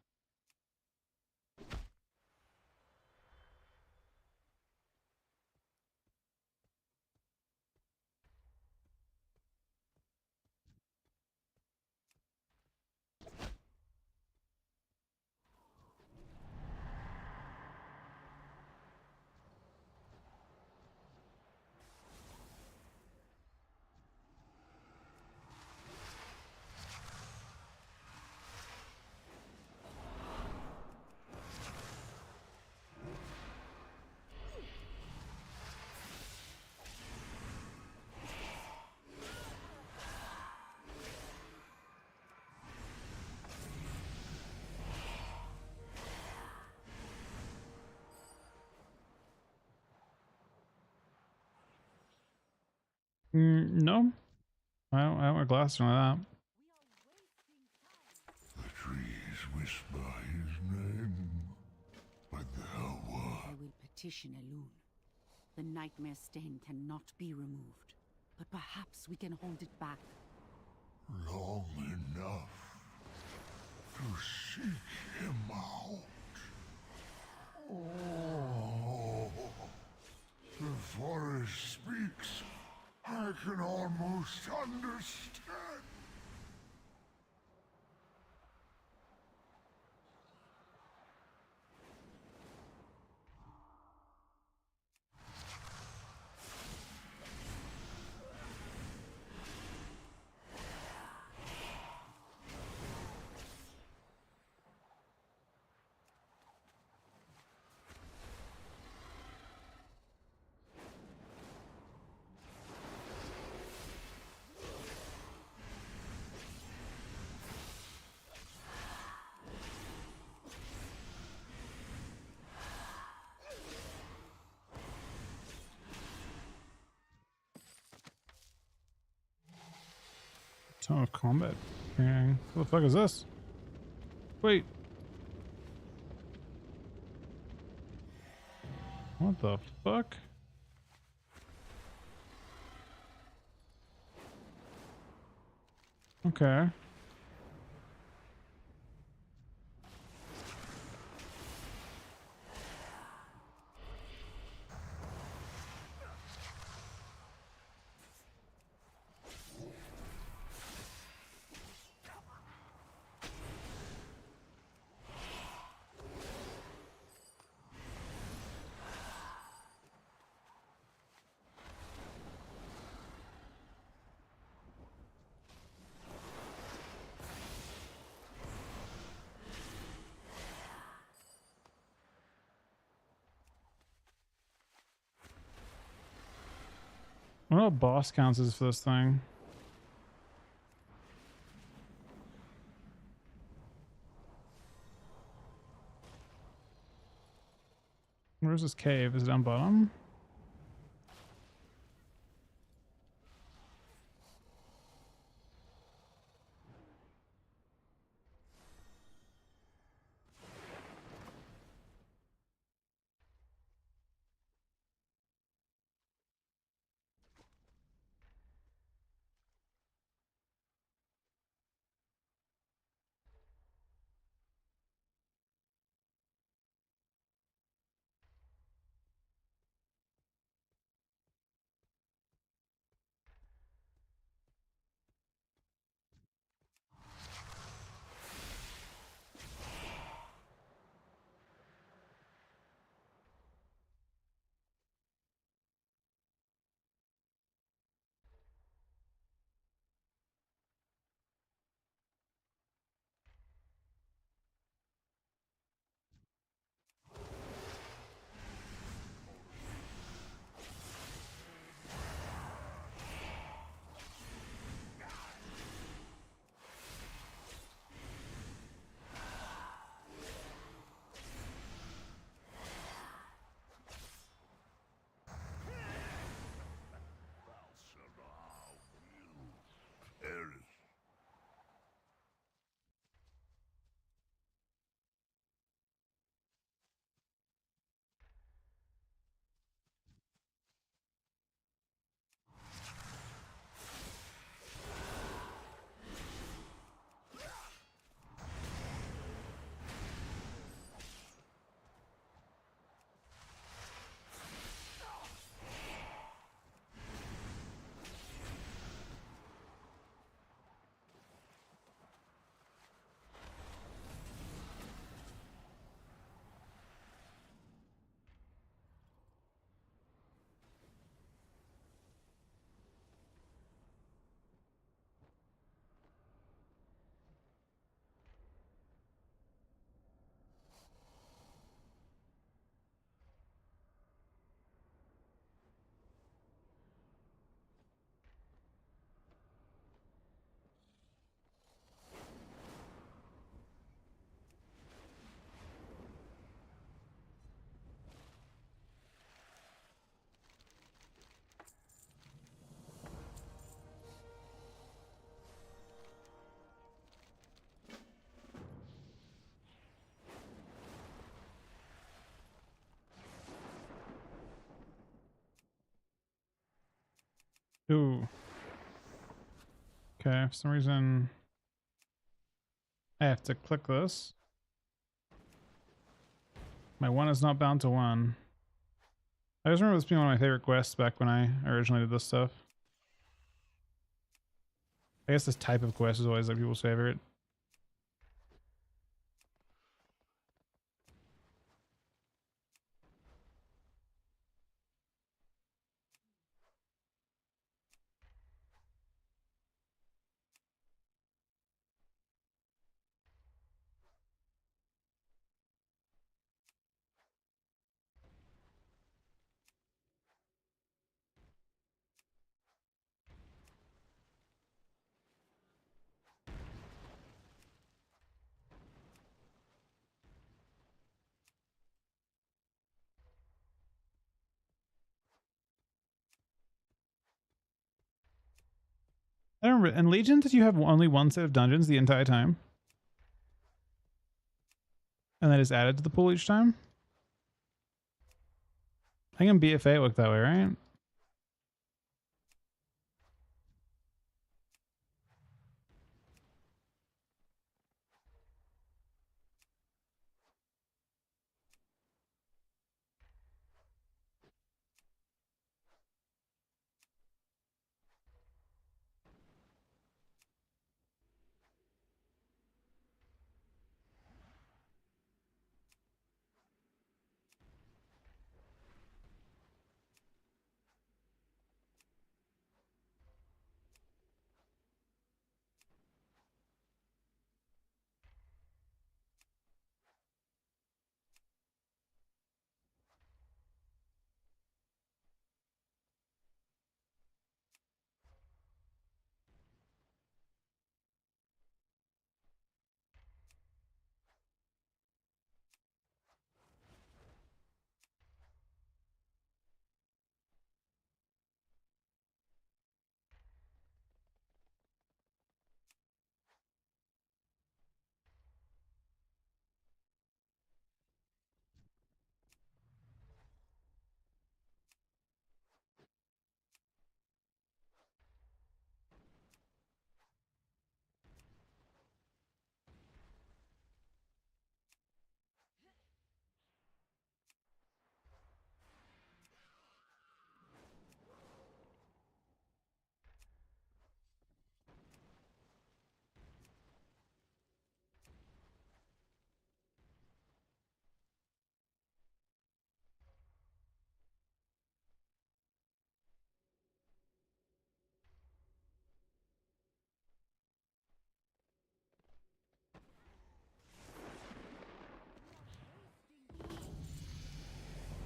No. I don't wear glasses or like that. The trees whisper his name, but I will petition Elune. The nightmare stain cannot be removed, but perhaps we can hold it back. long enough to seek him out. Oh, the forest speaks. I can almost understand. Ton of combat. What the fuck is this? Wait. What the fuck? Okay. What boss counts is for this thing? Where's this cave? Is it down bottom? Ooh. Okay, for some reason I have to click this. My one is not bound to one. I just remember this being one of my favorite quests back when I originally did this stuff. I guess this type of quest is always like people's favorite. I don't remember. In Legion, did you have only one set of dungeons the entire time? And that is added to the pool each time? I think in BFA it worked that way, right?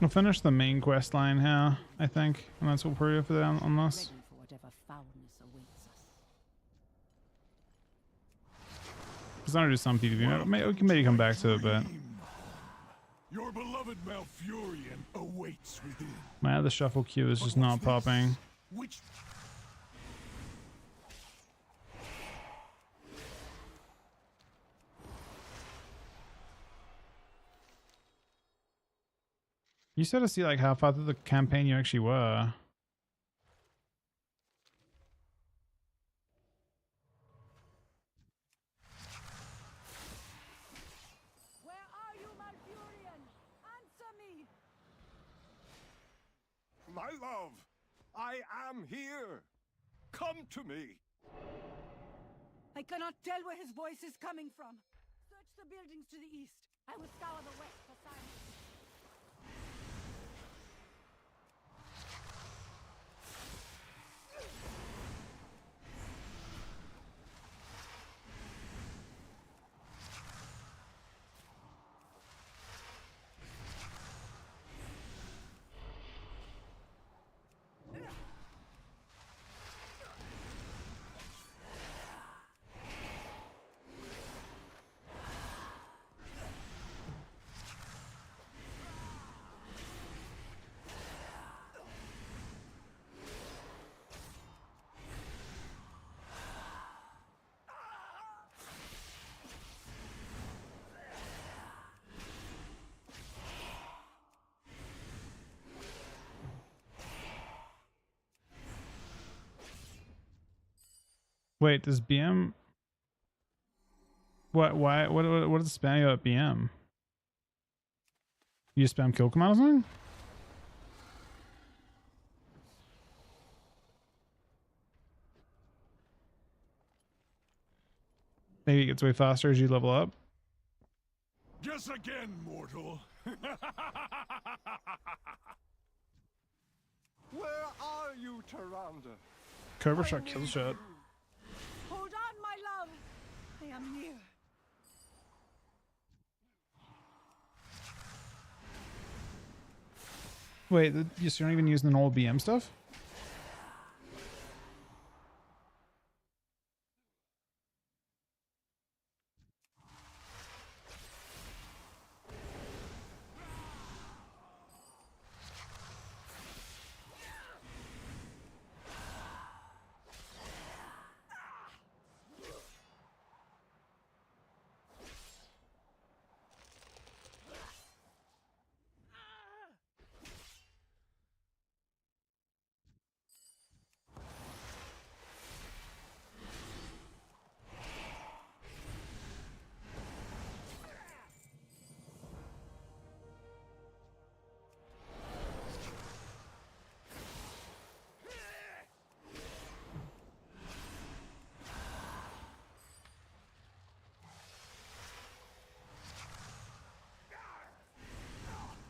We'll finish the main quest line here, I think, and that's what we're for on this. Ready for whatever foulness awaits us. It's not just some PvP. We can maybe come back to it, but Your beloved Malfurion awaits within. my other shuffle queue is just not popping. Which You said to see like how far through the campaign you actually were. Where are you, Malfurion? Answer me! My love, I am here. Come to me. I cannot tell where his voice is coming from. Search the buildings to the east. I will scour the west for signs. Wait, does BM? What? Why? What is spamming about BM? You spam kill command or something? Maybe it gets way faster as you level up. guess again, mortal. Where are you, Tyrande? Cobra shot, kill shot. Hold on, my love. I am near. Wait, you're not even using the old BM stuff?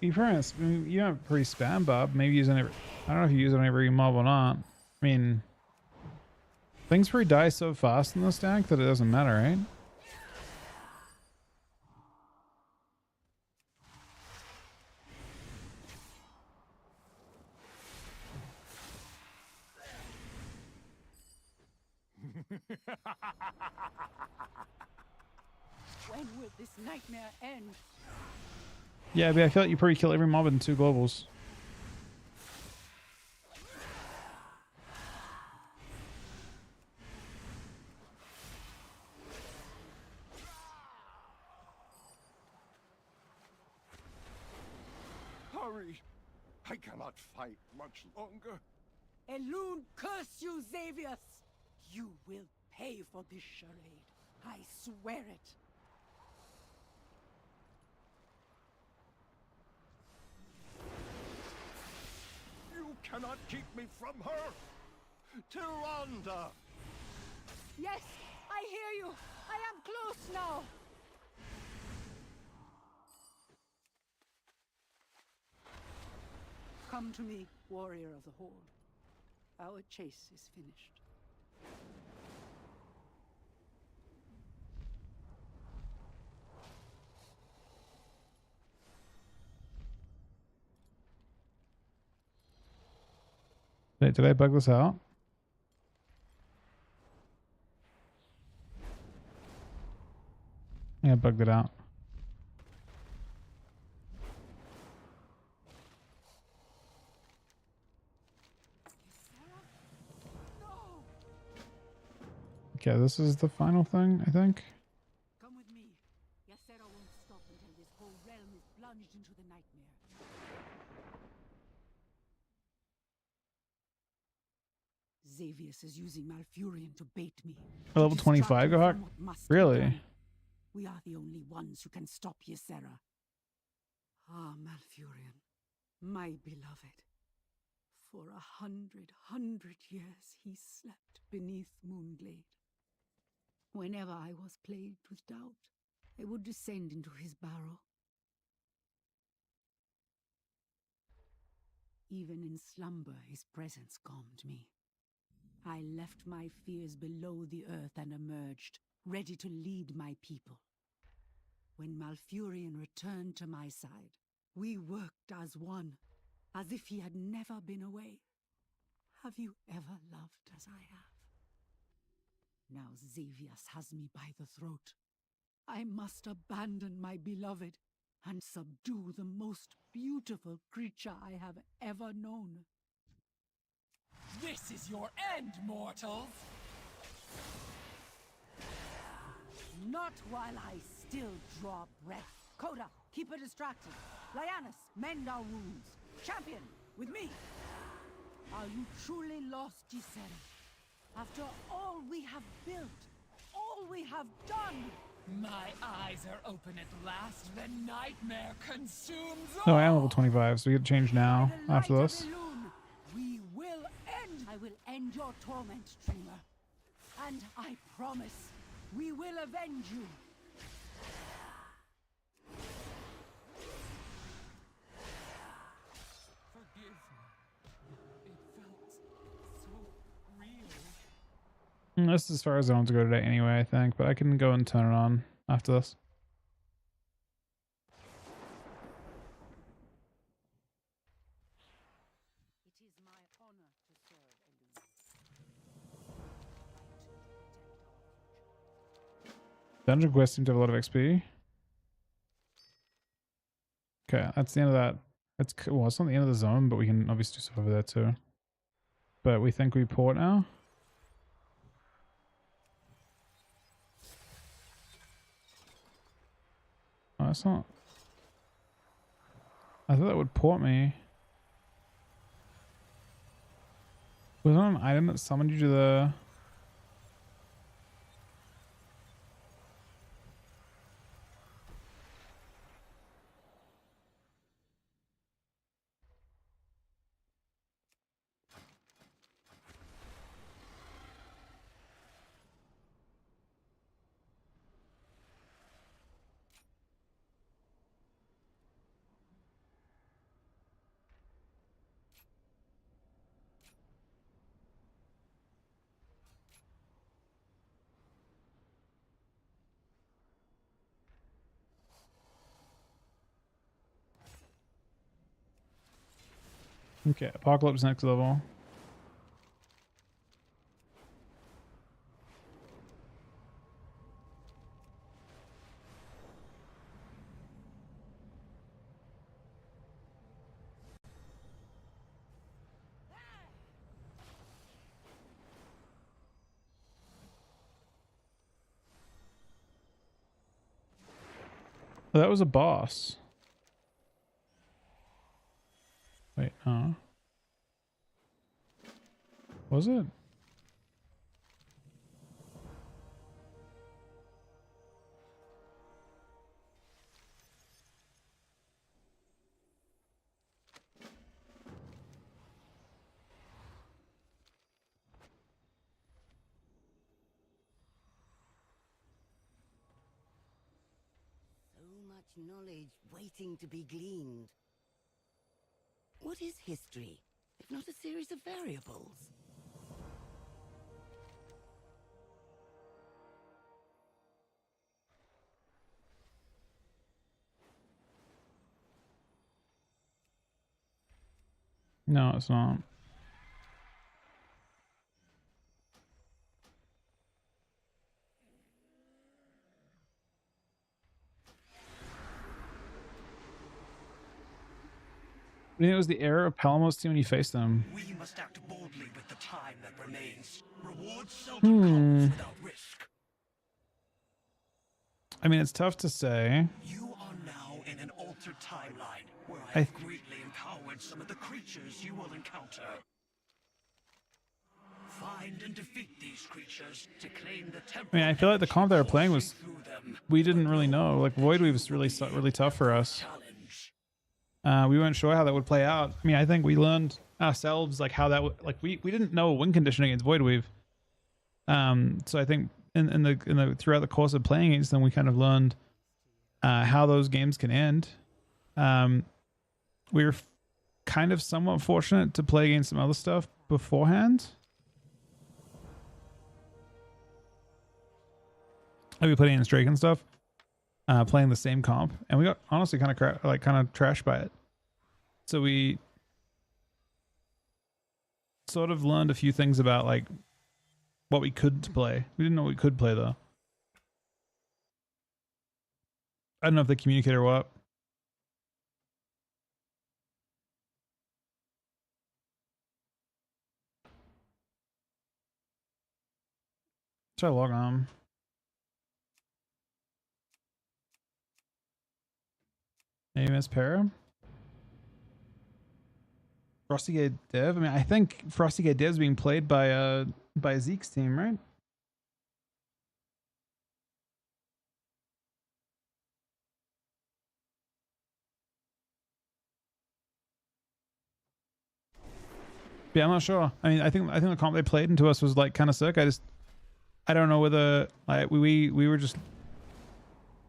You have pretty spam, Bob. Maybe using it. I don't know if you use it on every mob or not. I mean, things pretty die so fast in the stack that it doesn't matter, right? When will this nightmare end? Yeah, but I feel like you probably kill every mob in 2 globals. Hurry! I cannot fight much longer. Elune, curse you, Xavius! You will pay for this charade. I swear it. You cannot keep me from her! Tyrande! Yes, I hear you. I am close now. Come to me, warrior of the Horde. Our chase is finished. Wait, did I bug this out? Yeah, I bugged it out. Okay, this is the final thing, I think. Come with me. Ysera won't stop until this whole realm is plunged into the nightmare. Xavius is using Malfurion to bait me. Level 25, go ahead. Really? We are the only ones who can stop Ysera. Ah, Malfurion, my beloved. For 100 years he slept beneath Moonglade. Whenever I was plagued with doubt, I would descend into his barrow. Even in slumber, his presence calmed me. I left my fears below the earth and emerged, ready to lead my people. When Malfurion returned to my side, we worked as one, as if he had never been away. Have you ever loved as I have? Now Xavius has me by the throat. I must abandon my beloved and subdue the most beautiful creature I have ever known. This is your end, mortals! Not while I still draw breath. Coda, keep her distracted. Lyanus, mend our wounds. Champion, with me! Are you truly lost, Ysera? After all we have built, all we have done! My eyes are open at last. The nightmare consumes all. No, I am level 25, so we get to change now after this. We will end. I will end your torment, dreamer. And I promise, we will avenge you. Forgive me. It felt so real. This is as far as I want to go today anyway, I think, but I can go and turn it on after this. It is my honor to serve Elune. Dungeon quests seem to have a lot of XP. Okay, that's the end of that. It's cool. Well, it's not the end of the zone, but we can obviously do stuff over there too. But we think we port now. Oh, it's not. I thought that would port me. Was there an item that summoned you to the... Okay, Apocalypse next level. Oh, that was a boss. Wait, no. Was it? Knowledge waiting to be gleaned. What is history, if not a series of variables? No, it's not. I think it was the error of Palamo's team when you faced them. We must act boldly with the time that remains. Reward seldom comes without risk. I mean, it's tough to say. You are now in an altered timeline where I have greatly empowered some of the creatures you will encounter. Find and defeat these creatures to claim the temple. I mean, I feel like the comp they were playing was, we didn't really know. Like Voidweave was really tough for us. We weren't sure how that would play out. I mean, I think we learned ourselves like how that would, like we didn't know win condition against Voidweave. So I think in the throughout the course of playing against them, we kind of learned how those games can end. We were kind of somewhat fortunate to play against some other stuff beforehand. Like we played against Drake and stuff, playing the same comp, and we got honestly kind of trashed by it. So we sort of learned a few things about like what we could play. We didn't know what we could play though. I don't know if they communicate or what. Try to log on. Maybe Miss Para? Frostygate Dev? I mean, I think Frostygate Dev is being played by Zeke's team, right? Yeah, I'm not sure. I mean, I think the comp they played into us was like kind of sick. I don't know whether like we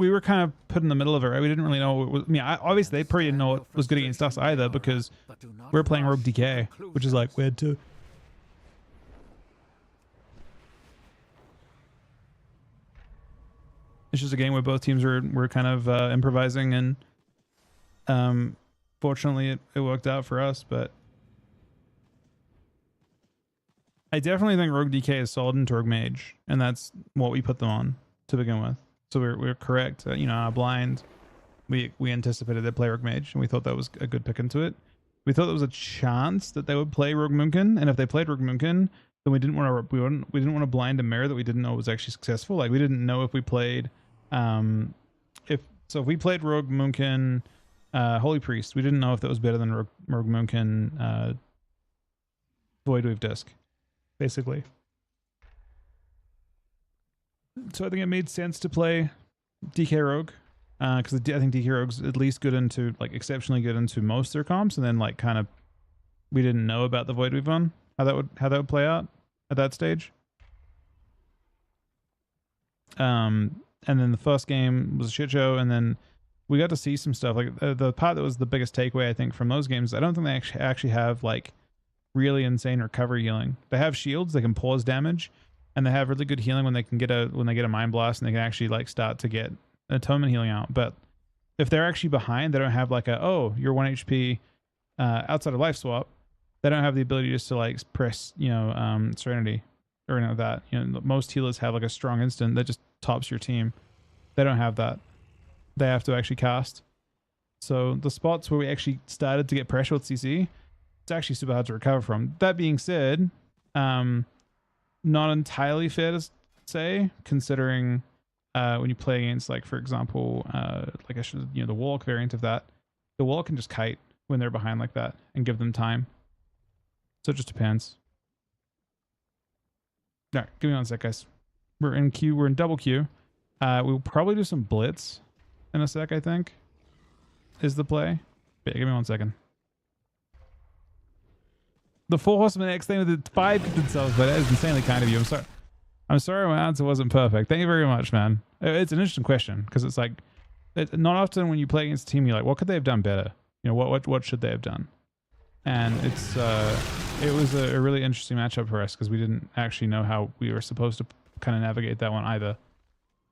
were kind of put in the middle of it, right? We didn't really know what was, I mean, obviously they probably didn't know what was good against us either, because we're playing Rogue DK, which is like weird too. It's just a game where both teams were kind of improvising, and fortunately it worked out for us. But I definitely think Rogue DK is solid into Rogue Mage, and that's what we put them on to begin with. So we're correct. You know, our blind, we anticipated they'd play Rogue Mage, and we thought that was a good pick into it. We thought there was a chance that they would play Rogue Moonkin, and if they played Rogue Moonkin, then we didn't want to blind a mirror that we didn't know was actually successful. Like we didn't know if we played, if we played Rogue Moonkin, Holy Priest, we didn't know if that was better than Rogue Moonkin, Voidweave Disc, basically. So I think it made sense to play DK Rogue, because I think DK Rogue's at least good into, like, exceptionally good into most of their comps, and then like kind of we didn't know about the Voidweave one, how that would play out at that stage. And then the first game was a shit show, and then we got to see some stuff. Like the part that was the biggest takeaway I think from those games, I don't think they actually have like really insane recovery healing. They have shields, they can pause damage. And they have really good healing when they get a mind blast, and they can actually like start to get atonement healing out. But if they're actually behind, they don't have like you're 1 HP outside of life swap. They don't have the ability just to like press Serenity or anything like that. You know, most healers have like a strong instant that just tops your team. They don't have that. They have to actually cast. So the spots where we actually started to get pressure with CC, it's actually super hard to recover from. That being said, not entirely fair to say, considering when you play against, like, for example, like the Warlock variant of that, the Warlock can just kite when they're behind like that and give them time. So it just depends. All right, give me 1 sec, guys. We're in queue. We're in double queue. We'll probably do some blitz in a sec, I think, is the play. But yeah, give me 1 second. The 4 Horsemen X thing with the 5 themselves, but that is insanely kind of you. I'm sorry my answer wasn't perfect. Thank you very much, man. It's an interesting question, because it's like, not often when you play against a team, you're like, what could they have done better? You know, what should they have done? And it was a really interesting matchup for us, because we didn't actually know how we were supposed to kind of navigate that one either.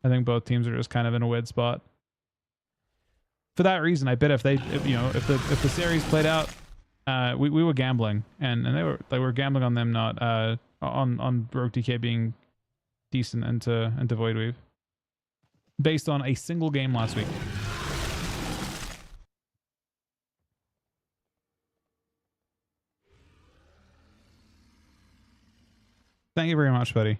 I think both teams are just kind of in a weird spot. For that reason, I bet if the series played out, we were gambling, and they were gambling on them not on Rogue DK being decent into Voidweave based on a single game last week. Thank you very much, buddy.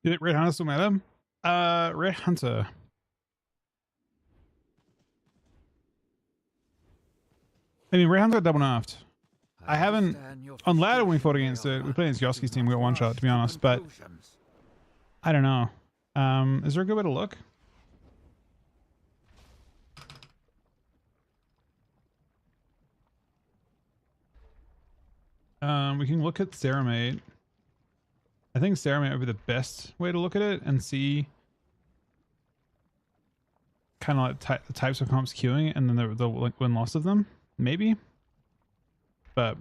You think Red Hunter still matter? Red Hunter. I mean, Red Hunter got double nerfed. I haven't on ladder when we fought against it. We played against Yoski's team. We got one shot, to be honest. But I don't know. Is there a good way to look? We can look at Ceramate. I think Ceramate would be the best way to look at it and see kind of like the types of comps queuing and then the like win-loss of them, maybe. But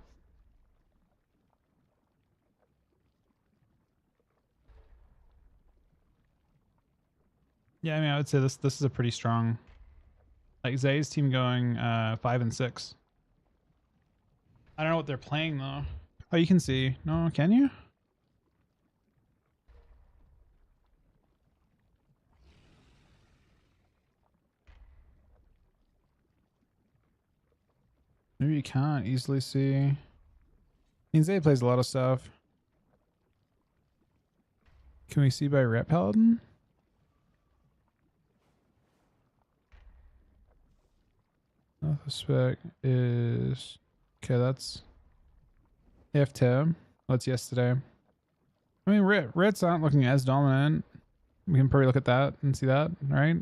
yeah, I mean, I would say this is a pretty strong, like Zay's team going 5 and 6. I don't know what they're playing though. Oh, you can see. No, can you? Maybe you can't easily see. Insane plays a lot of stuff. Can we see by Ret Paladin? The spec is okay. That's F-tab. That's yesterday. I mean, Reds aren't looking as dominant. We can probably look at that and see that, right?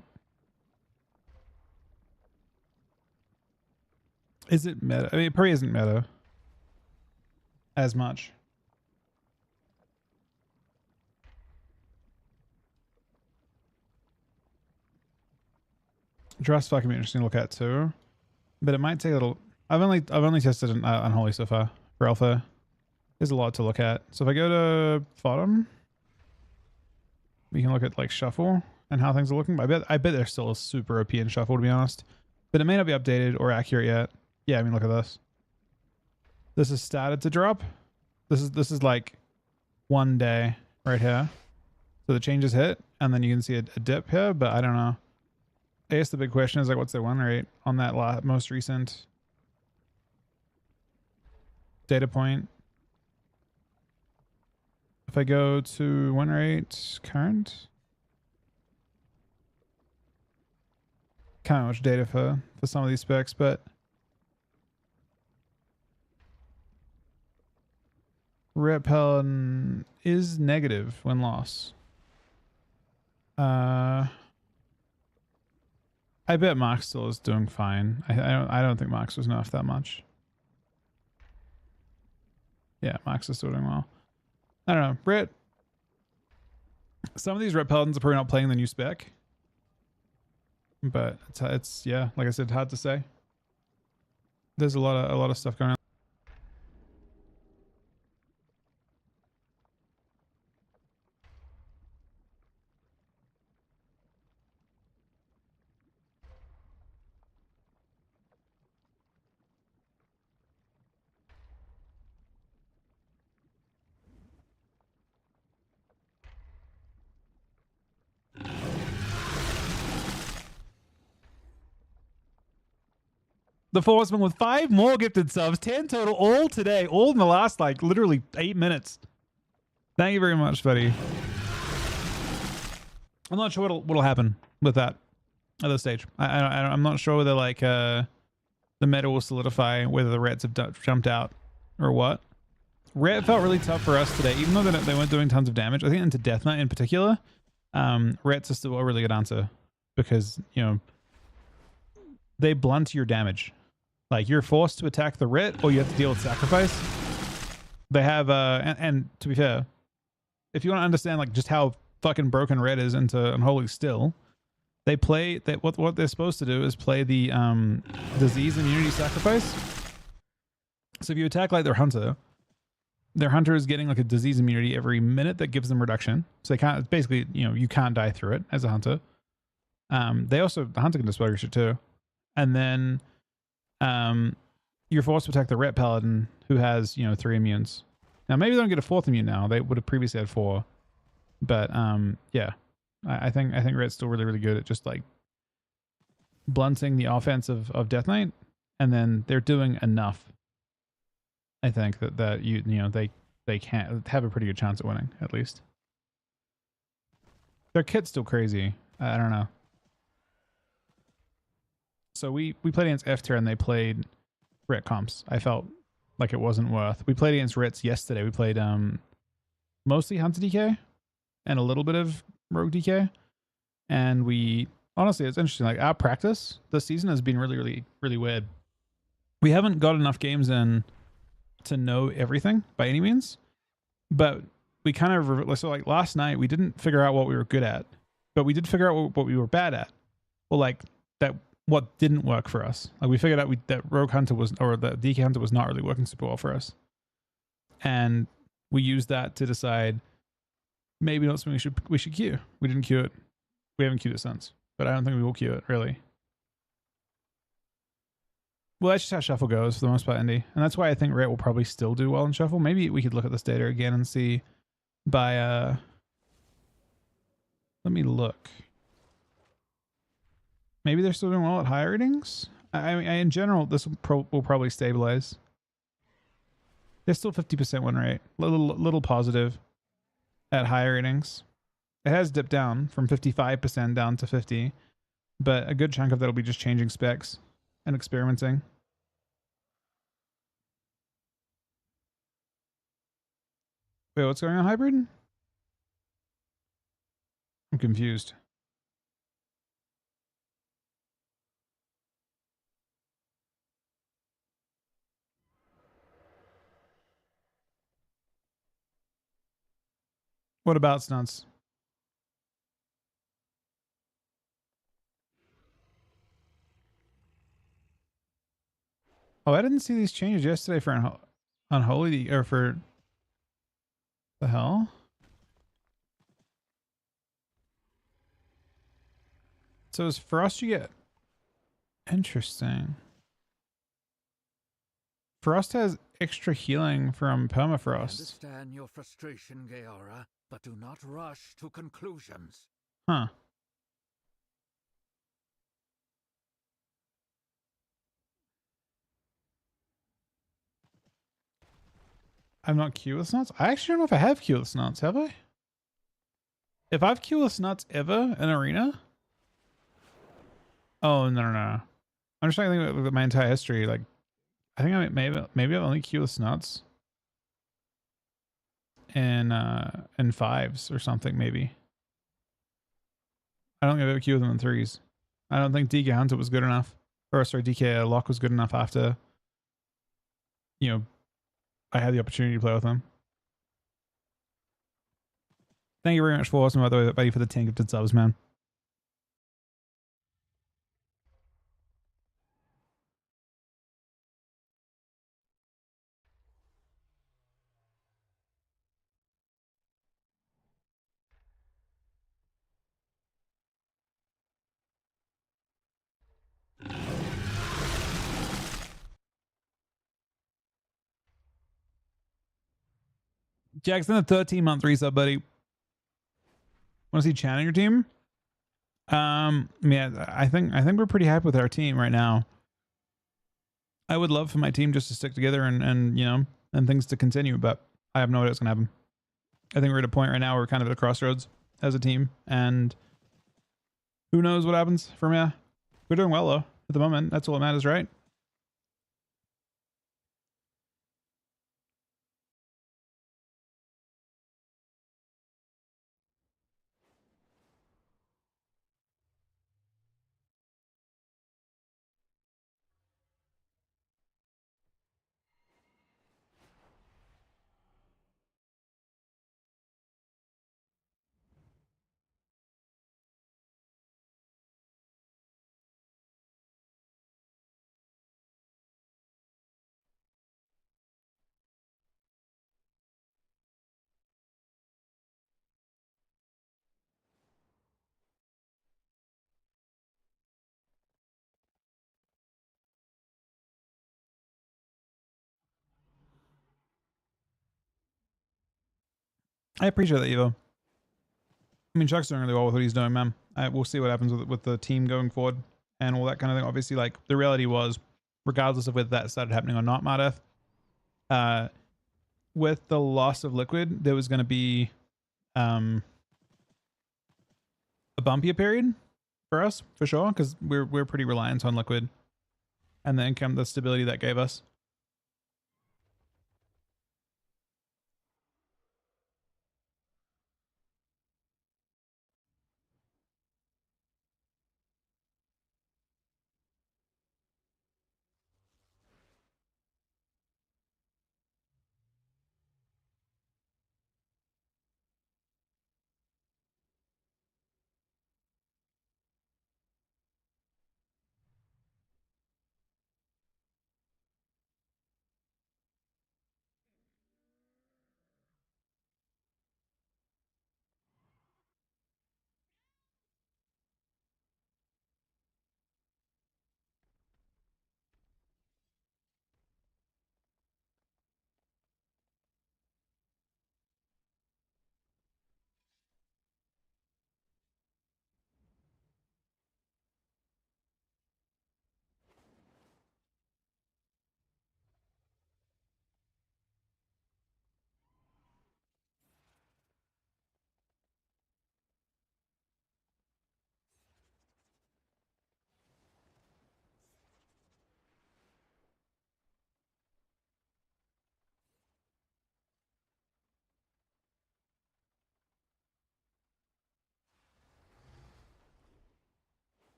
Is it meta? I mean, it probably isn't meta as much. Dress fucking be interesting to look at too, but it might take a little. I've only tested Unholy so far for alpha. There's a lot to look at. So if I go to bottom, we can look at like shuffle and how things are looking. I bet they're still super OP in shuffle, to be honest, but it may not be updated or accurate yet. Yeah, I mean, look at this. This has started to drop. This is like 1 day right here. So the changes hit, and then you can see a dip here, but I don't know. I guess the big question is like, what's their win rate on that most recent data point? If I go to win rate current, kind of much data for some of these specs, but Ret Paladin is negative win loss. I bet Mox still is doing fine. I don't think Mox was nerfed that much. Yeah, Mox is still doing well. I don't know. Ret. Some of these Ret Paladins are probably not playing the new spec. But it's yeah, like I said, hard to say. There's a lot of stuff going on. The Forceman with 5 more gifted subs, 10 total, all today, all in the last like literally 8 minutes. Thank you very much, buddy. I'm not sure what'll happen with that at this stage. I'm not sure whether like the meta will solidify, whether the Rets have jumped out or what. Ret felt really tough for us today, even though they weren't doing tons of damage. I think into Death Knight in particular, Rets are still a really good answer because, you know, they blunt your damage. Like, you're forced to attack the Ret, or you have to deal with sacrifice. They have, and to be fair, if you want to understand like just how fucking broken Ret is into Unholy still, they play that what they're supposed to do is play the disease immunity sacrifice. So if you attack like their hunter is getting like a disease immunity every minute that gives them reduction. So they can't, basically, you know, you can't die through it as a hunter. The hunter can dispel your shit too, and then you're forced to attack the Ret Paladin, who has, you know, 3 immunes. Now maybe they don't get a 4th immune now. They would have previously had 4. But yeah. I think Ret's still really, really good at just like blunting the offense of Death Knight, and then they're doing enough. I think that you know they can't have a pretty good chance at winning, at least. Their kit's still crazy. I don't know. So we played against F tier and they played Ret comps. I felt like it wasn't worth. We played against Rets yesterday. We played mostly Hunter DK and a little bit of Rogue DK. And we honestly, it's interesting. Like, our practice this season has been really, really, really weird. We haven't got enough games in to know everything by any means, but we kind of, so like last night we didn't figure out what we were good at, but we did figure out what we were bad at. Well, like that, what didn't work for us. Like, we figured out that Rogue Hunter was, or the DK Hunter was not really working super well for us. And we used that to decide maybe not something we should queue. We didn't queue it. We haven't queued it since, but I don't think we will queue it, really. Well, that's just how Shuffle goes for the most part, Indy. And that's why I think Ret will probably still do well in Shuffle. Maybe we could look at this data again and see by, let me look. Maybe they're still doing well at higher ratings? I mean, in general, this will probably stabilize. There's still 50% win rate. Little positive at higher ratings. It has dipped down from 55% down to 50, but a good chunk of that will be just changing specs and experimenting. Wait, what's going on, hybrid? I'm confused. What about stunts? Oh, I didn't see these changes yesterday for Unholy, or for the hell? So as Frost you get... Interesting. Frost has extra healing from permafrost. I understand your frustration, Gaora, but do not rush to conclusions. Huh. I'm not Keyless Nuts? I actually don't know if I have Keyless Nuts, have I? If I've Keyless Nuts ever in Arena? Oh, no. I'm just trying to think about my entire history. Like, I think I maybe I've only Keyless Nuts in fives or something, maybe. I don't think I've ever queued them in threes. I don't think DK Hunter was good enough. Or sorry, DK Lock was good enough after, you know, I had the opportunity to play with him. Thank you very much for watching, by the way, buddy, for the 10 gifted subs, man. Jackson, a 13-month resub, buddy. Want to see Chan on your team? Yeah, I think we're pretty happy with our team right now. I would love for my team just to stick together and you know, and things to continue, but I have no idea what's gonna happen. I think we're at a point right now where we're kind of at a crossroads as a team, and who knows what happens from here. We're doing well though at the moment. That's all that matters, right? I appreciate that, Evo. I mean, Chuck's doing really well with what he's doing, man. We'll see what happens with the team going forward and all that kind of thing. Obviously, like, the reality was, regardless of whether that started happening or not, Mardeth, with the loss of Liquid, there was going to be a bumpier period for us, for sure, because we're pretty reliant on Liquid and the income, the stability that gave us.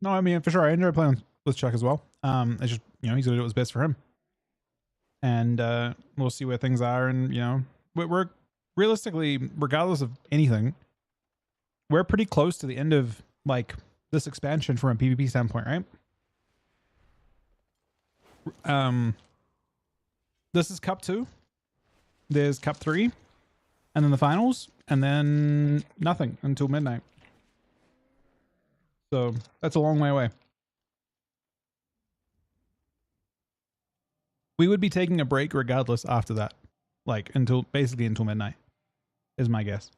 No, I mean, for sure. I enjoy playing with Chuck as well. It's just, you know, he's going to do what's best for him. And we'll see where things are. And, you know, we're realistically, regardless of anything, we're pretty close to the end of, like, this expansion from a PvP standpoint, right? This is Cup 2. There's Cup 3. And then the finals. And then nothing until midnight. So that's a long way away. We would be taking a break regardless after that. Like, basically until midnight, is my guess.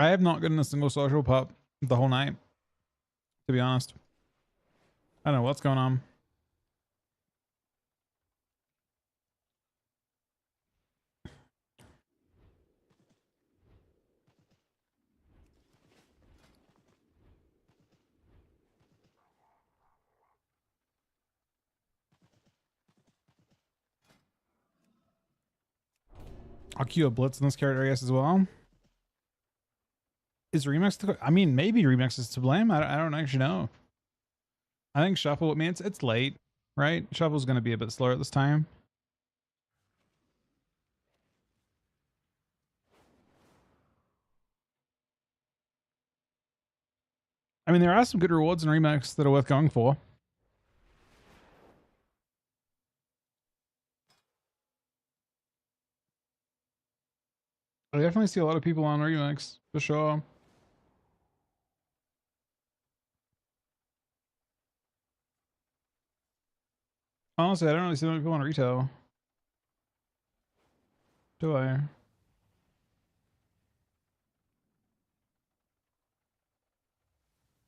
I have not gotten a single social pop the whole night, to be honest. I don't know what's going on. I'll queue a blitz in this character, I guess, as well. Is Remix I mean, maybe Remix is to blame. I don't actually know. I think Shuffle, I mean, it's late, right? Shuffle's going to be a bit slower at this time. I mean, there are some good rewards in Remix that are worth going for. I definitely see a lot of people on Remix, for sure. Honestly, I don't really see many people on retail. Do I?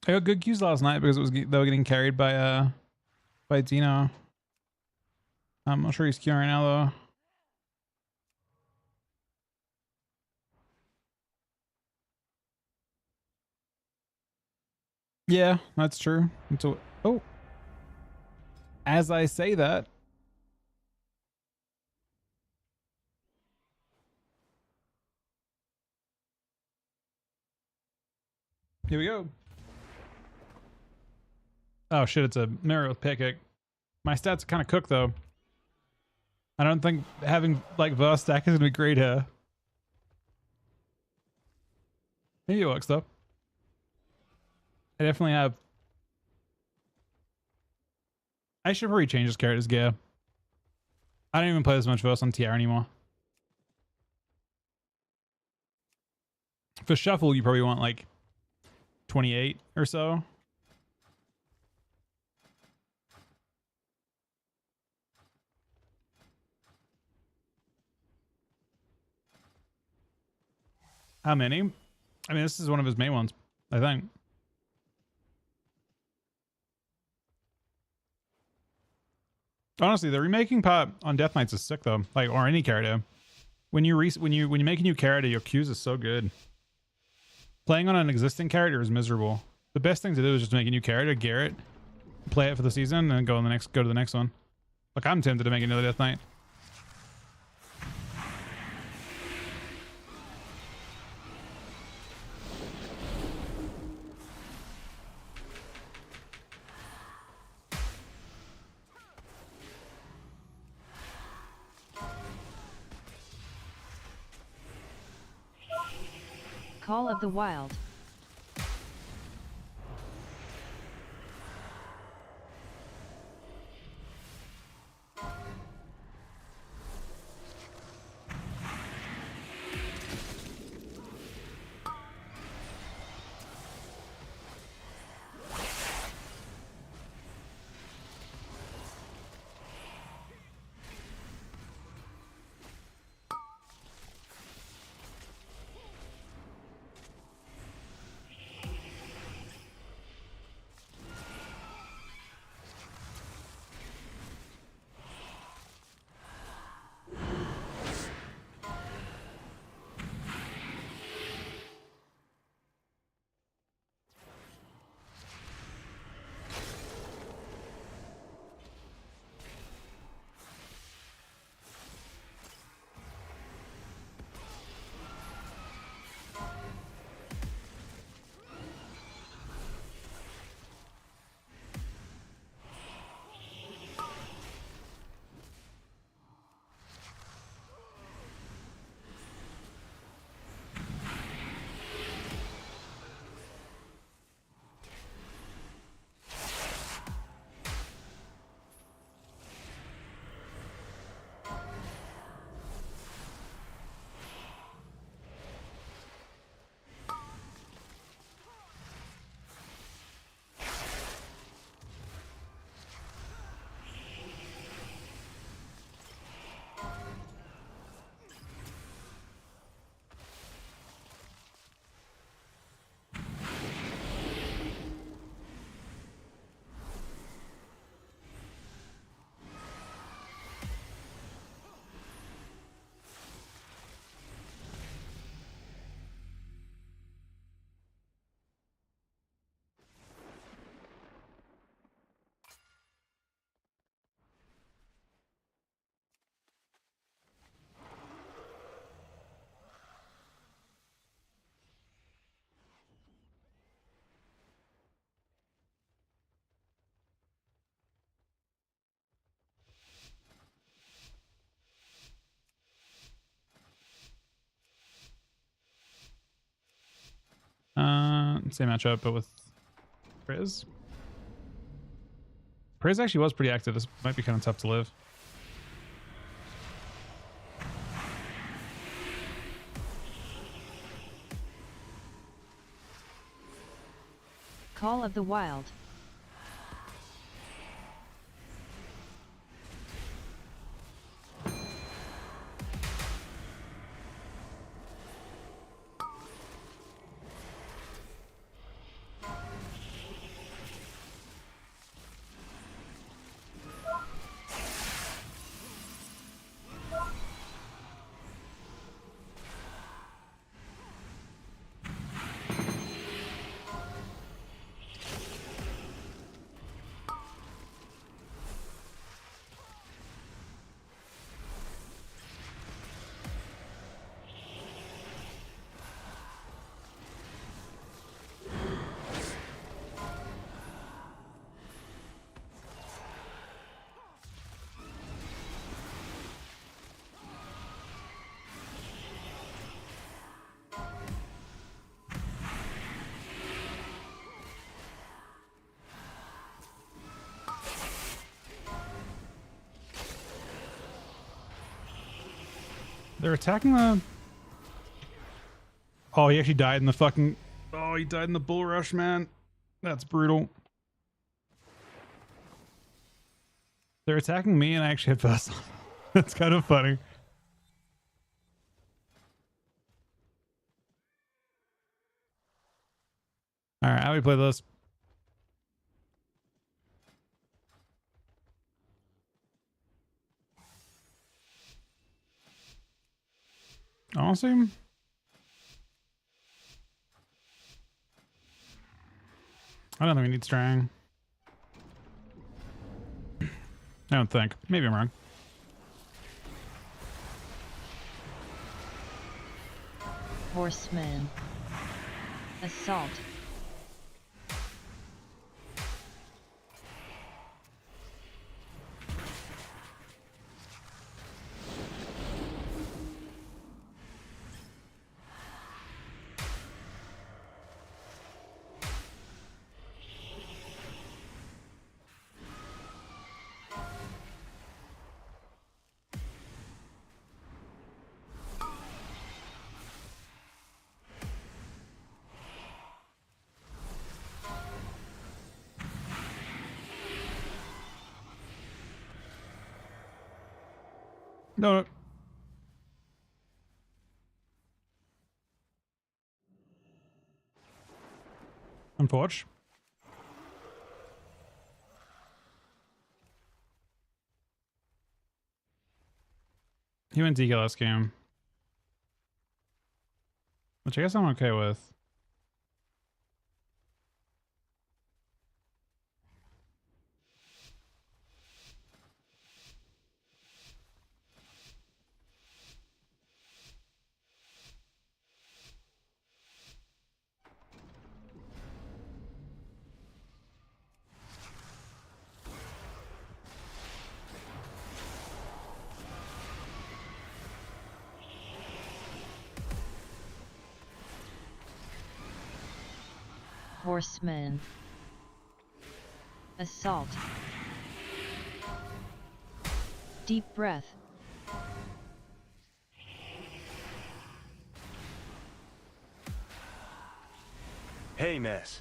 I got good queues last night because they were getting carried by Dino. I'm not sure he's queuing right now though. Yeah, that's true. Until oh, as I say that, here we go. Oh shit! It's a mirror with pickaxe. My stats are kind of cooked though. I don't think having like verse stack is gonna be great here. Maybe it works though. I definitely have. I should probably change this character's gear. I don't even play as much verse on TR anymore. For shuffle, you probably want like 28 or so. How many? I mean, this is one of his main ones, I think. Honestly, the remaking part on Death Knights is sick though, like or any character. When you make a new character, your queues is so good. Playing on an existing character is miserable. The best thing to do is just make a new character, gear it, play it for the season, and then go to the next one. Like I'm tempted to make another Death Knight. Call of the Wild. same matchup, but with Priz. Priz actually was pretty active. This might be kind of tough to live. Call of the Wild. They're attacking the... Oh, he actually died in the fucking... Oh, he died in the bull rush, man. That's brutal. They're attacking me and I actually hit fast. That's kind of funny. Alright, how do we play this? Honestly, I don't think we need Strang. I don't think. Maybe I'm wrong. Horseman. Assault. No. Unfortunate. He went DK last game. Which I guess I'm okay with. Horseman. Assault. Deep breath. Hey, Mess.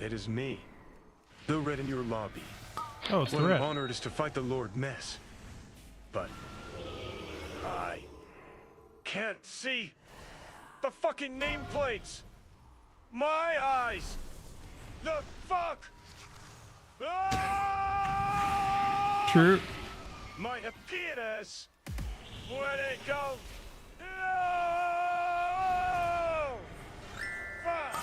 It is me. The Red in your lobby. Oh, it's the What Red. an honor it is to fight the Lord Mess. But I can't see the fucking nameplates. My eyes. The fuck. Ah! True. My appearance. Where'd it go? No! Fuck!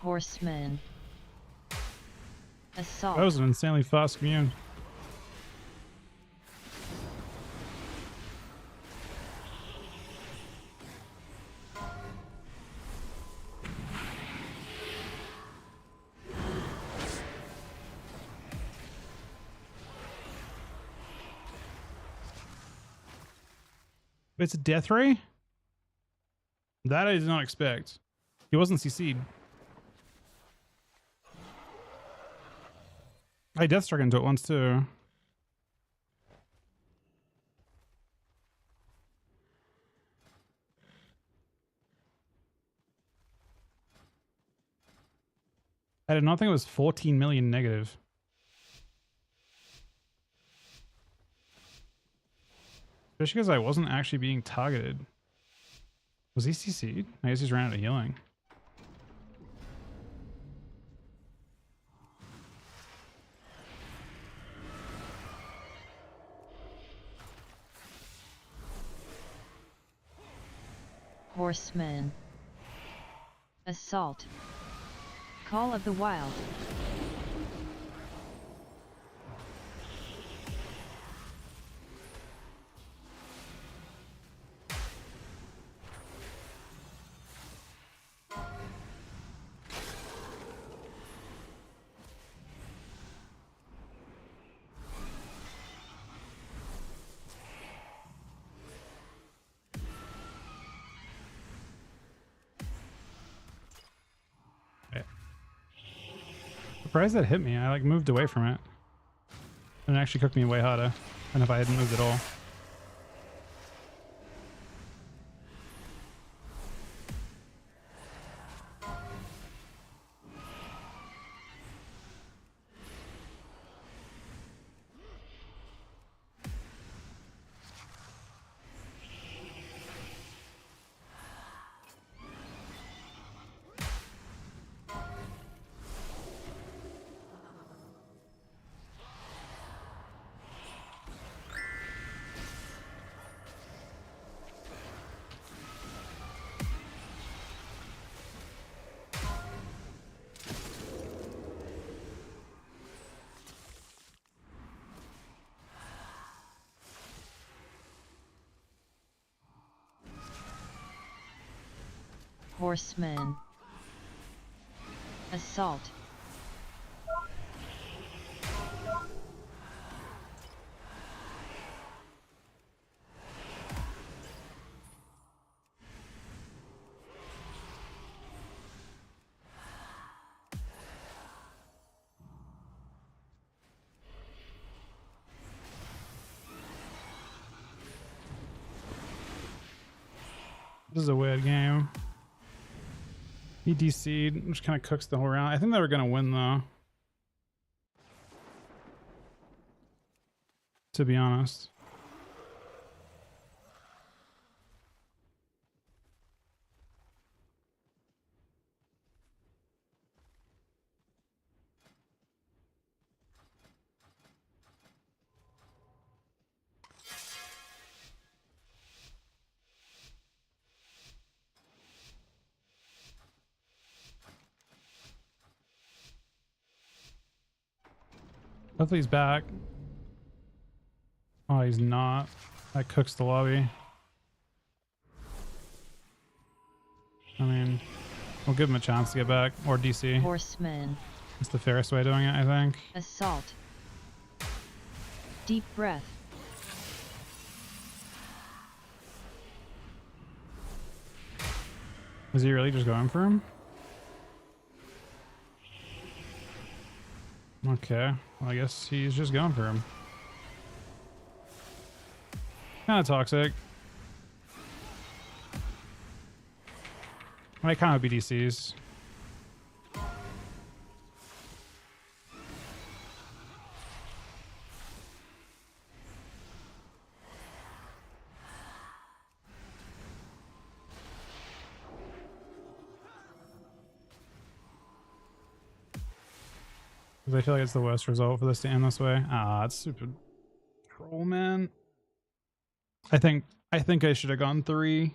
Horseman. Assault. That was an insanely fast commune. It's a death ray? That I did not expect. He wasn't CC'd. I death struck into it once too. I did not think it was 14 million negative. Especially because I wasn't actually being targeted. Was he CC'd? I guess he's ran out of healing. Horseman. Assault. Call of the Wild. Surprised that hit me. I like moved away from it. And it actually cooked me way harder than if I hadn't moved at all. Horseman. Assault. This is a weird game. He DC'd, which kind of cooks the whole round. I think they were going to win, though. To be honest. Hopefully he's back. Oh, he's not. That cooks the lobby. I mean, we'll give him a chance to get back. Or DC. Horseman. It's the fairest way of doing it, I think. Assault. Deep breath. Is he really just going for him? Okay, well, I guess he's just going for him. Kind of toxic. I kind of BDCs. I feel like it's the worst result for this to end this way. Ah, it's super troll, man. I think I should have gone 3.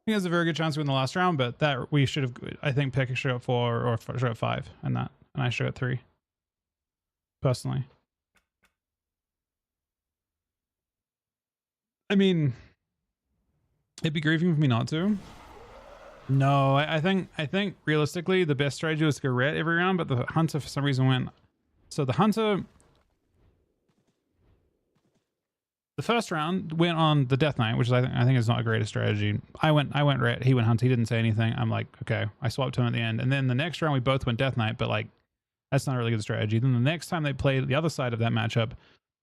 think there's a very good chance we win the last round, but that we should have. I think Pick should have 4 or should have 5, and I should have 3. Personally, I mean, it'd be grieving for me not to. No, I think realistically the best strategy was to go red every round, but the hunter for some reason went. So the hunter, the first round went on the Death Knight, which is, I think is not a greatest strategy. I went red, he went hunter, he didn't say anything. I'm like, okay, I swapped him at the end, and then the next round we both went Death Knight, but like that's not a really good strategy. Then the next time they played the other side of that matchup,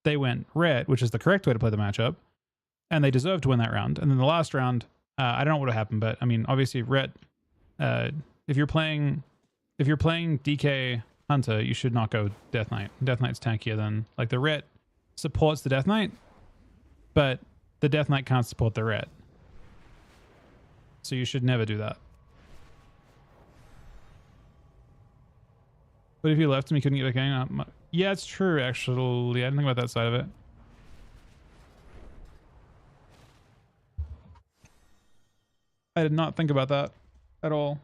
they went red, which is the correct way to play the matchup, and they deserved to win that round. And then the last round, I don't know what would happen, but I mean, obviously red. If you're playing DK Hunter, you should not go Death Knight. Death Knight's tankier than, like, the ret supports the Death Knight, but the Death Knight can't support the ret. So you should never do that. But if you left him, he couldn't get back in. Yeah, it's true, actually. I didn't think about that side of it. I did not think about that at all.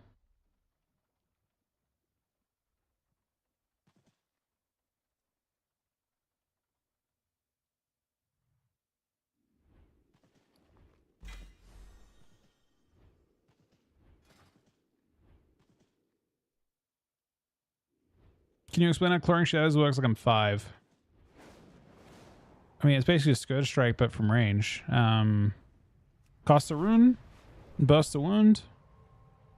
Can you explain how Cloring Shadows works? Like I'm 5. I mean, it's basically a Scourge Strike, but from range. Costs a rune, bursts a wound,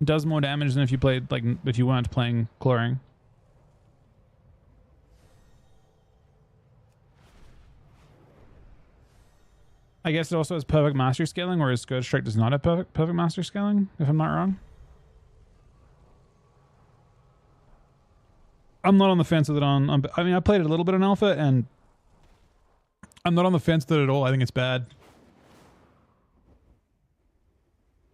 does more damage than if you played, like, if you weren't playing Cloring. I guess it also has perfect mastery scaling, whereas Scourge Strike does not have perfect mastery scaling, if I'm not wrong. I'm not on the fence with it on I mean, I played it a little bit in alpha, and I'm not on the fence with it at all. I think it's bad.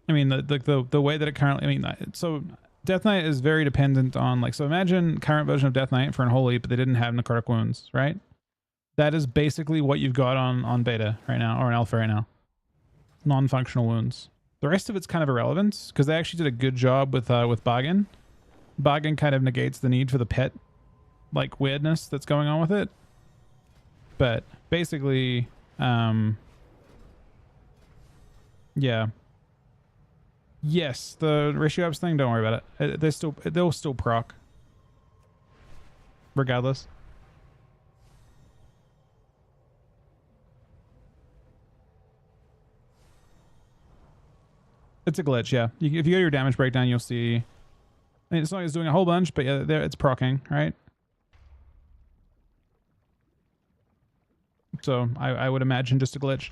I mean, the way that it currently, I mean, so Death Knight is very dependent on, like, so imagine current version of Death Knight for Unholy, but they didn't have necrotic wounds, right? That is basically what you've got on beta right now, or in alpha right now. Non-functional wounds. The rest of it's kind of irrelevant, because they actually did a good job with Bargain. Bargain kind of negates the need for the pet, like, weirdness that's going on with it. But basically, yeah. Yes, the ratio ups thing, don't worry about it. They'll still proc. Regardless. It's a glitch, yeah. If you go to your damage breakdown, you'll see. I mean, it's not like it's doing a whole bunch, but yeah, there it's procking, right? So I would imagine just a glitch.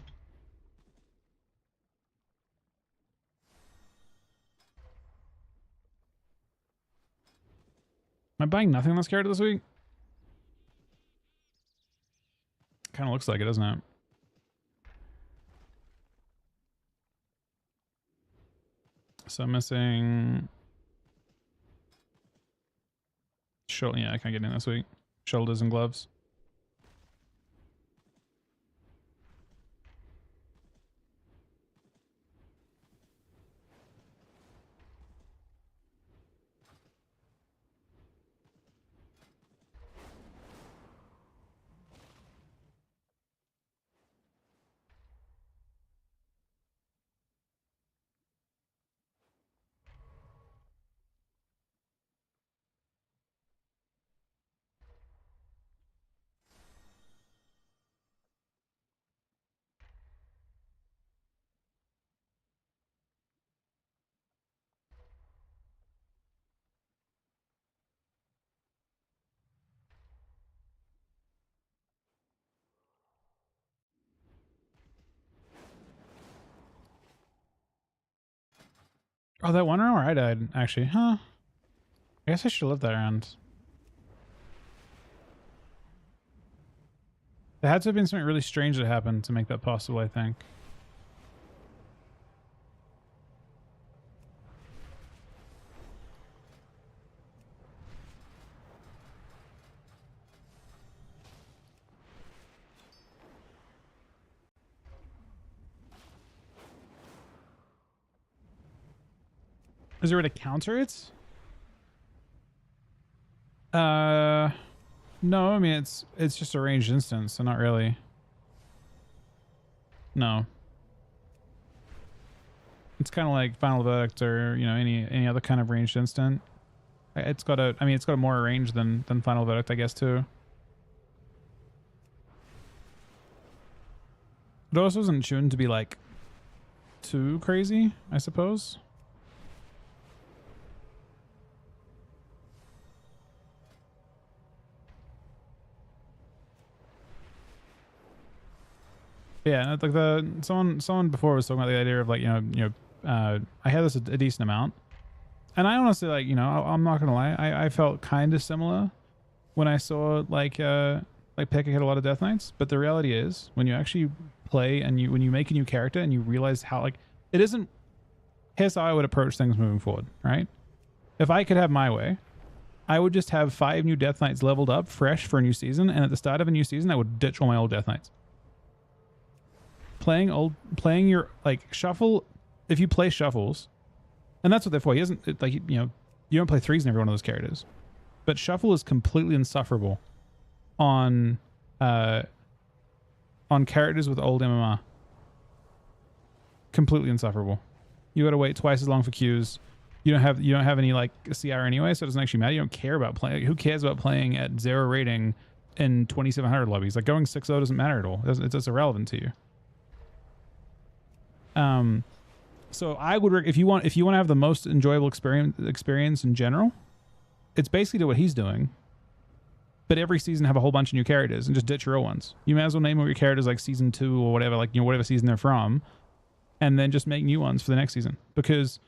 Am I buying nothing on this character this week? Kind of looks like it, doesn't it? So I'm missing... Yeah, I can't get in this week. Shoulders and gloves. Oh, that one round where I died, actually. Huh. I guess I should have lived that round. There had to have been something really strange that happened to make that possible, I think. Is there a way to counter it? No, I mean it's just a ranged instance, so not really. No. It's kind of like Final Verdict or, you know, any other kind of ranged instant. It's got a, I mean, it's got more range than Final Verdict, I guess, too. It also isn't tuned to be like too crazy, I suppose. Yeah, like someone before was talking about the idea of like, I had this a decent amount, and I honestly, like, you know, I'm not gonna lie, I felt kind of similar when I saw like Pekka had a lot of Death Knights, but the reality is when you actually play and when you make a new character and you realize how, like, it isn't. Here's how I would approach things moving forward, right? If I could have my way, I would just have 5 new Death Knights leveled up fresh for a new season, and at the start of a new season I would ditch all my old Death Knights. Playing your, like, shuffle, if you play shuffles, and that's what they're for. He doesn't, like, you know, you don't play 3s in every one of those characters, but shuffle is completely insufferable on characters with old MMR. Completely insufferable. You gotta wait twice as long for queues. You don't have any like CR anyway, so it doesn't actually matter. You don't care about playing. Who cares about playing at 0 rating in 2700 lobbies? Like, going 6-0 doesn't matter at all. It's irrelevant to you. So I would, if you want to have the most enjoyable experience in general, it's basically do what he's doing, but every season have a whole bunch of new characters and just ditch your old ones. You may as well name all your characters like season 2 or whatever, like, you know, whatever season they're from, and then just make new ones for the next season, because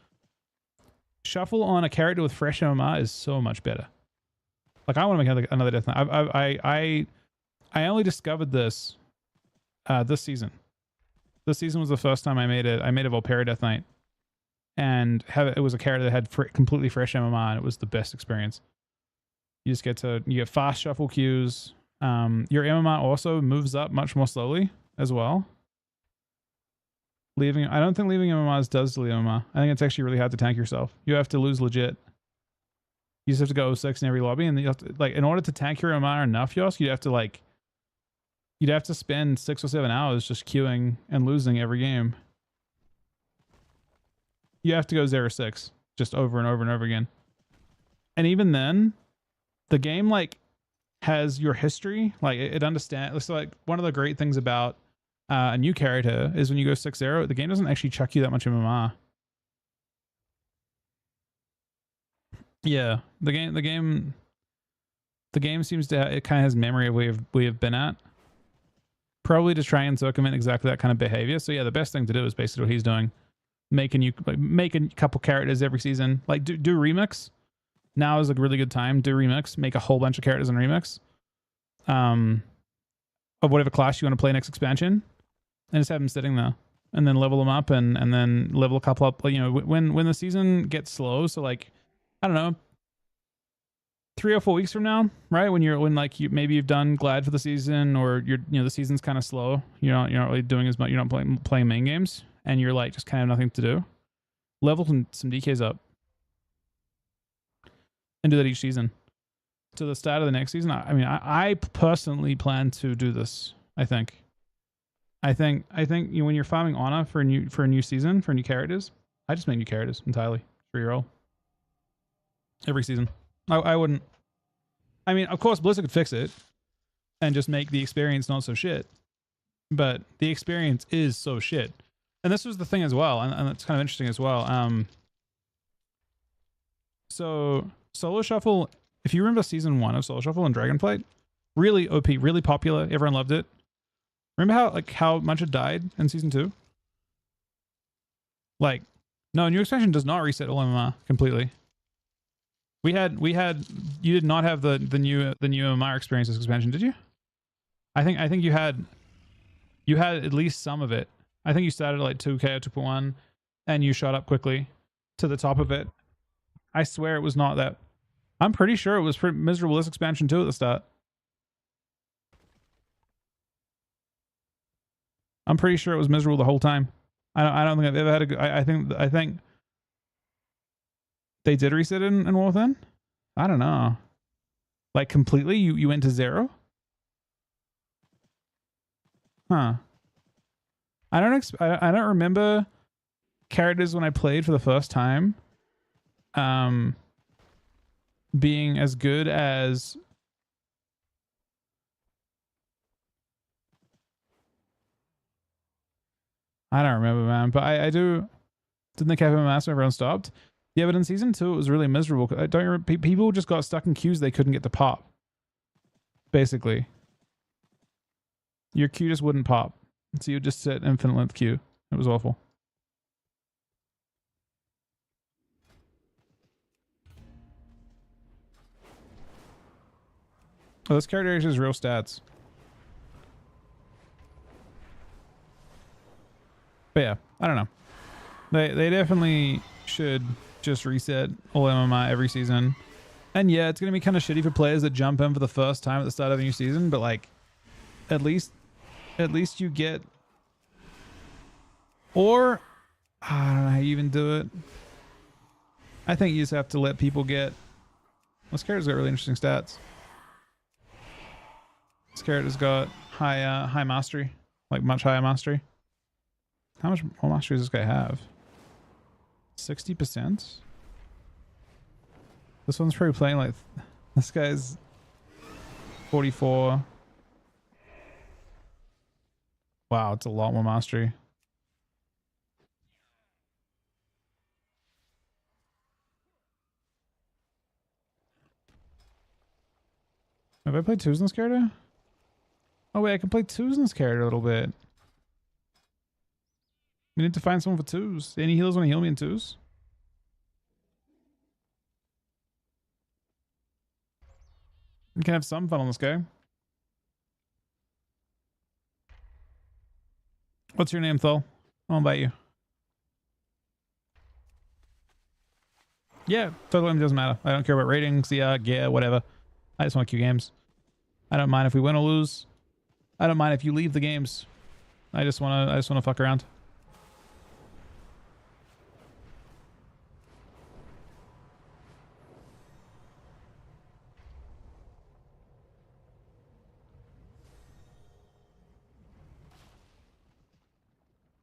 shuffle on a character with fresh MMR is so much better. Like, I want to make another Death Knight. I only discovered this this season. This season was the first time I made a Volpera Death Knight, and it was a character that had completely fresh MMR, and it was the best experience. You just you get fast shuffle queues. Your MMR also moves up much more slowly as well. I don't think leaving MMRs does delete MMR. I think it's actually really hard to tank yourself. You have to lose legit. You just have to go 06 in every lobby, and you have to, like, in order to tank your MMR enough, Yosk, you'd have to spend 6 or 7 hours just queuing and losing every game. You have to go 0-6 just over and over and over again. And even then, the game, like, has your history. Like, it understands. So, like, one of the great things about a new character is when you go 6-0, the game doesn't actually chuck you that much MMR. Yeah, the game seems to it kind of has memory of where we have been at. Probably to try and circumvent exactly that kind of behavior. So yeah, the best thing to do is basically what he's doing. Make a couple characters every season. Like, do remix. Now is a really good time. Do remix. Make a whole bunch of characters in remix. Of whatever class you want to play next expansion. And just have them sitting there. And then level them up and then level a couple up. You know, when the season gets slow, so like, I don't know, 3 or 4 weeks from now, right? When like maybe you've done Glad for the season, or the season's kind of slow. You're not really doing as much. You're not playing main games, and you're like just kind of nothing to do. Level some DKs up, and do that each season. To the start of the next season, I personally plan to do this. I think when you're farming honor for a new season, for new characters, I just make new characters entirely. Free roll every season. I wouldn't. I mean, of course, Blizzard could fix it and just make the experience not so shit. But the experience is so shit. And this was the thing as well, and it's kind of interesting as well. So Solo Shuffle, if you remember season 1 of Solo Shuffle and Dragonflight, really OP, really popular. Everyone loved it. Remember how much it died in season 2? Like, no, new expansion does not reset MMR completely. You did not have the new MMR experiences expansion, did you? I think you had at least some of it. I think you started at like 2k or 2.1 and you shot up quickly to the top of it. I swear it was not that. I'm pretty sure it was pretty miserable this expansion too at the start. I'm pretty sure it was miserable the whole time. I don't think I've ever had a good. I think They did reset in War Within? I don't know. Like completely? You went to 0? Huh. I don't remember characters when I played for the first time being as good as I don't remember, man, but I do. Didn't the Cafe Master everyone stopped? Yeah, but in season 2 it was really miserable. I don't remember, people just got stuck in queues they couldn't get to pop. Basically. Your queue just wouldn't pop. So you would just sit infinite length queue. It was awful. Oh, this character actually has real stats. But yeah, I don't know. They definitely should just reset all MMI every season. And yeah, it's going to be kind of shitty for players that jump in for the first time at the start of a new season, but like at least you get, or I don't know how you even do it. I think you just have to let people get, this character's got really interesting stats. This character's got high mastery, like much higher mastery. How much more mastery does this guy have? 60%? This one's probably playing like, this guy's 44. Wow, it's a lot more mastery. Have I played twos in this character? Oh wait, I can play twos in this character a little bit. We need to find someone for twos. Any healers want to heal me in twos? We can have some fun on this guy. What's your name, Thol? I'll invite you. Yeah, totally doesn't matter. I don't care about ratings, yeah, whatever. I just want to queue games. I don't mind if we win or lose. I don't mind if you leave the games. I just wanna fuck around.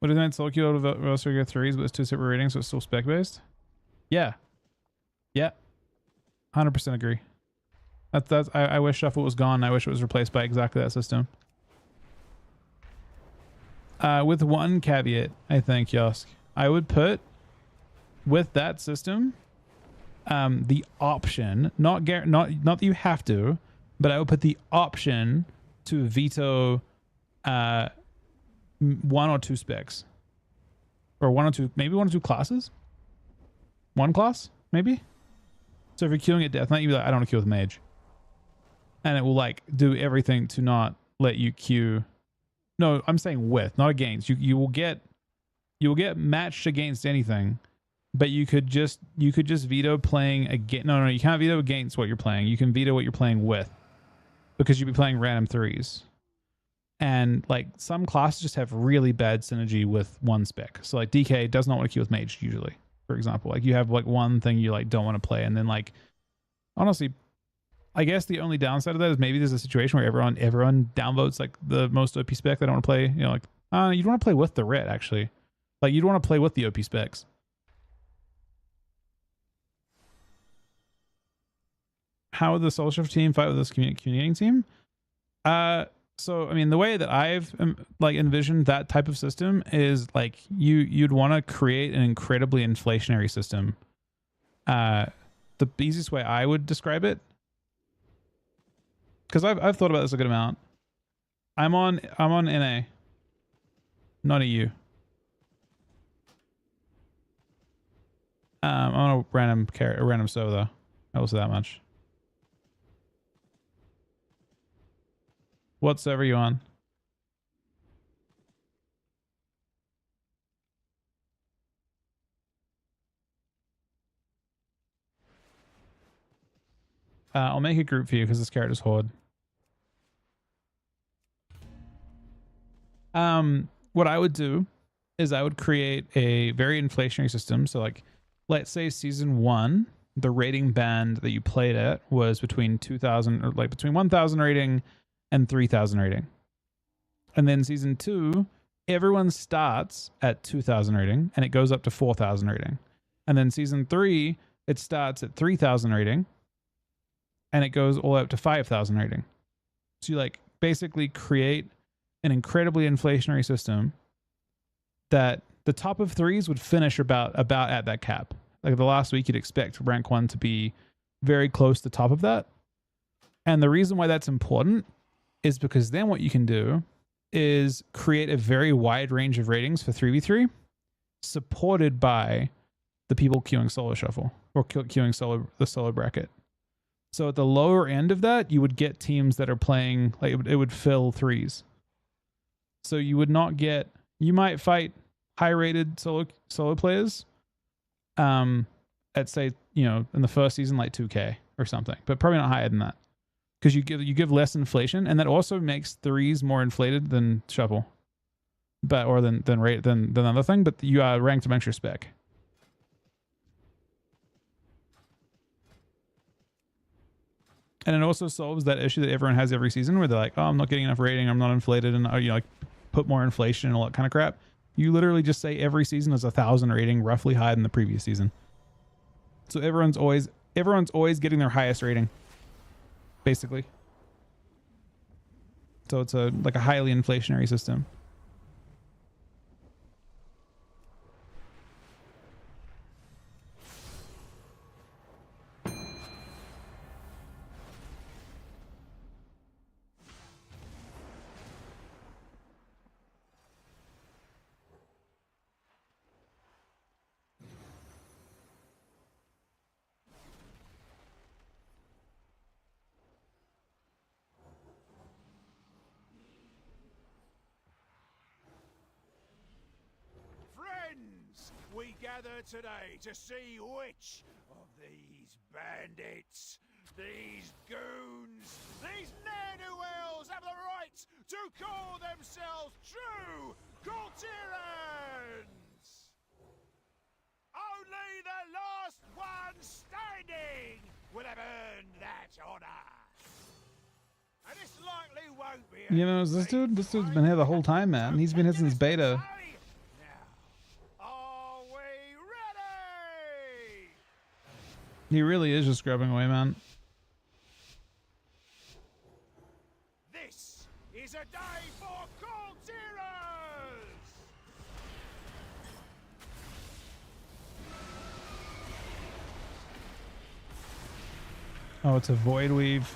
What is that? Solo queue out of Roast Regular 3s, but it's 2 separate ratings, so it's still spec based? Yeah. Yeah. 100% agree. I wish Shuffle was gone. I wish it was replaced by exactly that system. With one caveat, I think, Yosk. I would put, with that system, the option, not that you have to, but I would put the option to veto 1 or 2 specs. Or 1 or 2, maybe 1 or 2 classes? 1 class, maybe? So if you're queuing at Death Knight, you'd be like, I don't want to queue with Mage. And it will like do everything to not let you queue. No, I'm saying with, not against. You will get matched against anything, but you could just veto playing against. No, you can't veto against what you're playing. You can veto what you're playing with, because you'd be playing random 3s. And like some classes just have really bad synergy with one spec. So like DK does not want to queue with Mage usually, for example. Like you have like one thing you like don't want to play, and then like honestly, I guess the only downside of that is maybe there's a situation where everyone downvotes like the most OP spec they don't want to play. You know, like you don't want to play with the Rit actually. Like you don't want to play with the OP specs. How would the Soul Shift team fight with this communicating team? So I mean, the way that I've like envisioned that type of system is like you'd want to create an incredibly inflationary system. The easiest way I would describe it, because I've thought about this a good amount. I'm on NA, not EU. I'm on a random server though. I will say that much. What server are you on? I'll make a group for you because this character's Horde. What I would do is I would create a very inflationary system. So like let's say season 1, the rating band that you played at was between 2,000 or like between 1,000 rating and 3,000 rating. And then season 2, everyone starts at 2,000 rating and it goes up to 4,000 rating. And then season 3, it starts at 3,000 rating and it goes all up to 5,000 rating. So you like basically create an incredibly inflationary system that the top of 3s would finish about at that cap. Like the last week, you'd expect rank 1 to be very close to the top of that. And the reason why that's important is because then what you can do is create a very wide range of ratings for 3v3 supported by the people queuing solo shuffle or queuing the solo bracket. So at the lower end of that, you would get teams that are playing, like it would fill 3s. So you would not get, you might fight high rated solo players at say, you know, in the first season like 2K or something, but probably not higher than that. Because you give less inflation, and that also makes 3s more inflated than shuffle. But or than other thing, but you are ranked amongst your spec. And it also solves that issue that everyone has every season where they're like, oh, I'm not getting enough rating, I'm not inflated, and you know, like put more inflation and all that kind of crap. You literally just say every season is 1,000 rating, roughly higher than the previous season. So everyone's always getting their highest rating, basically. So it's like a highly inflationary system. We gather today to see which of these bandits, these goons, these ne'er-do-wells have the right to call themselves true Coulterans! Only the last one standing will have earned that honor. And this likely won't be. You know, this dude's been here the whole time, man. He's been here since beta. He really is just grabbing away, man. This is a day for Coulterans! Oh, it's a void weave.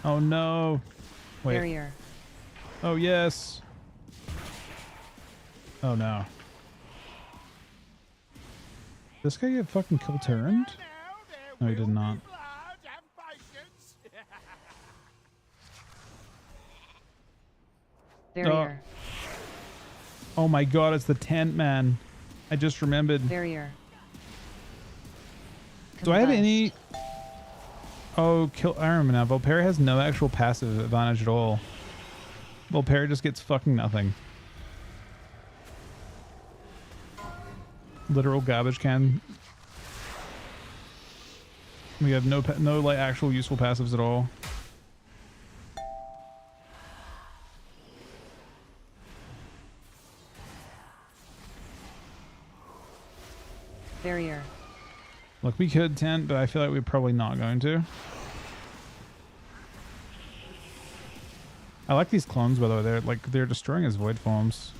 Oh no. Wait. Barrier. Oh yes. Oh no. This guy get fucking kill-turned? No, he did not. Barrier. Oh my god, it's the tent, man. I just remembered. Barrier. Do I have any... Oh, I remember now. Volpera has no actual passive advantage at all. Volpera just gets fucking nothing. Literal garbage can. We have no like actual useful passives at all. Barrier. Look, we could tent, but I feel like we're probably not going to. I like these clones, by the way. They're destroying his void forms.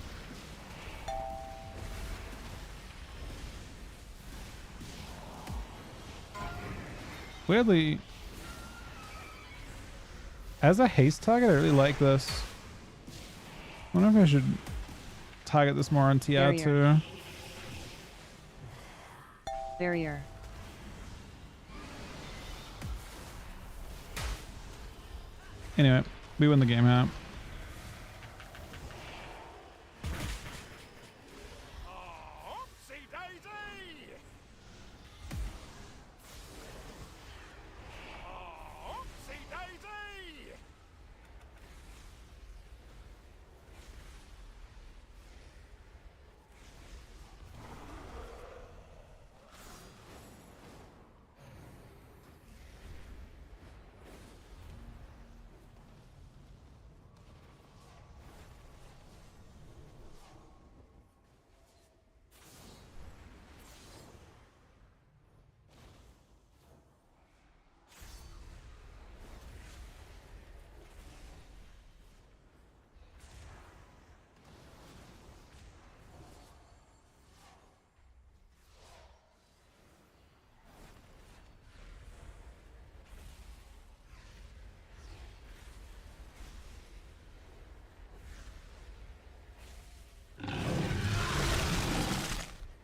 Weirdly, as a haste target, I really like this. I wonder if I should target this more on TR too. Barrier. Anyway, we win the game out.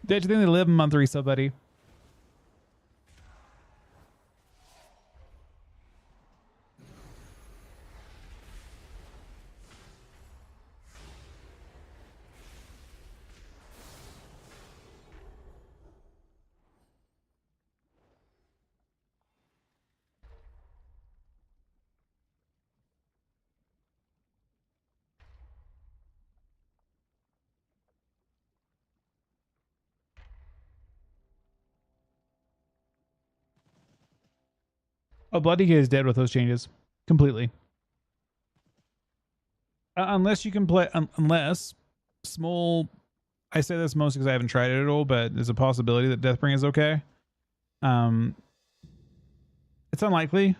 Did you think they live month resub, buddy? Oh, Bloody Decay is dead with those changes. Completely. Unless you can play... unless small... I say this mostly because I haven't tried it at all, but there's a possibility that Deathbring is okay. It's unlikely.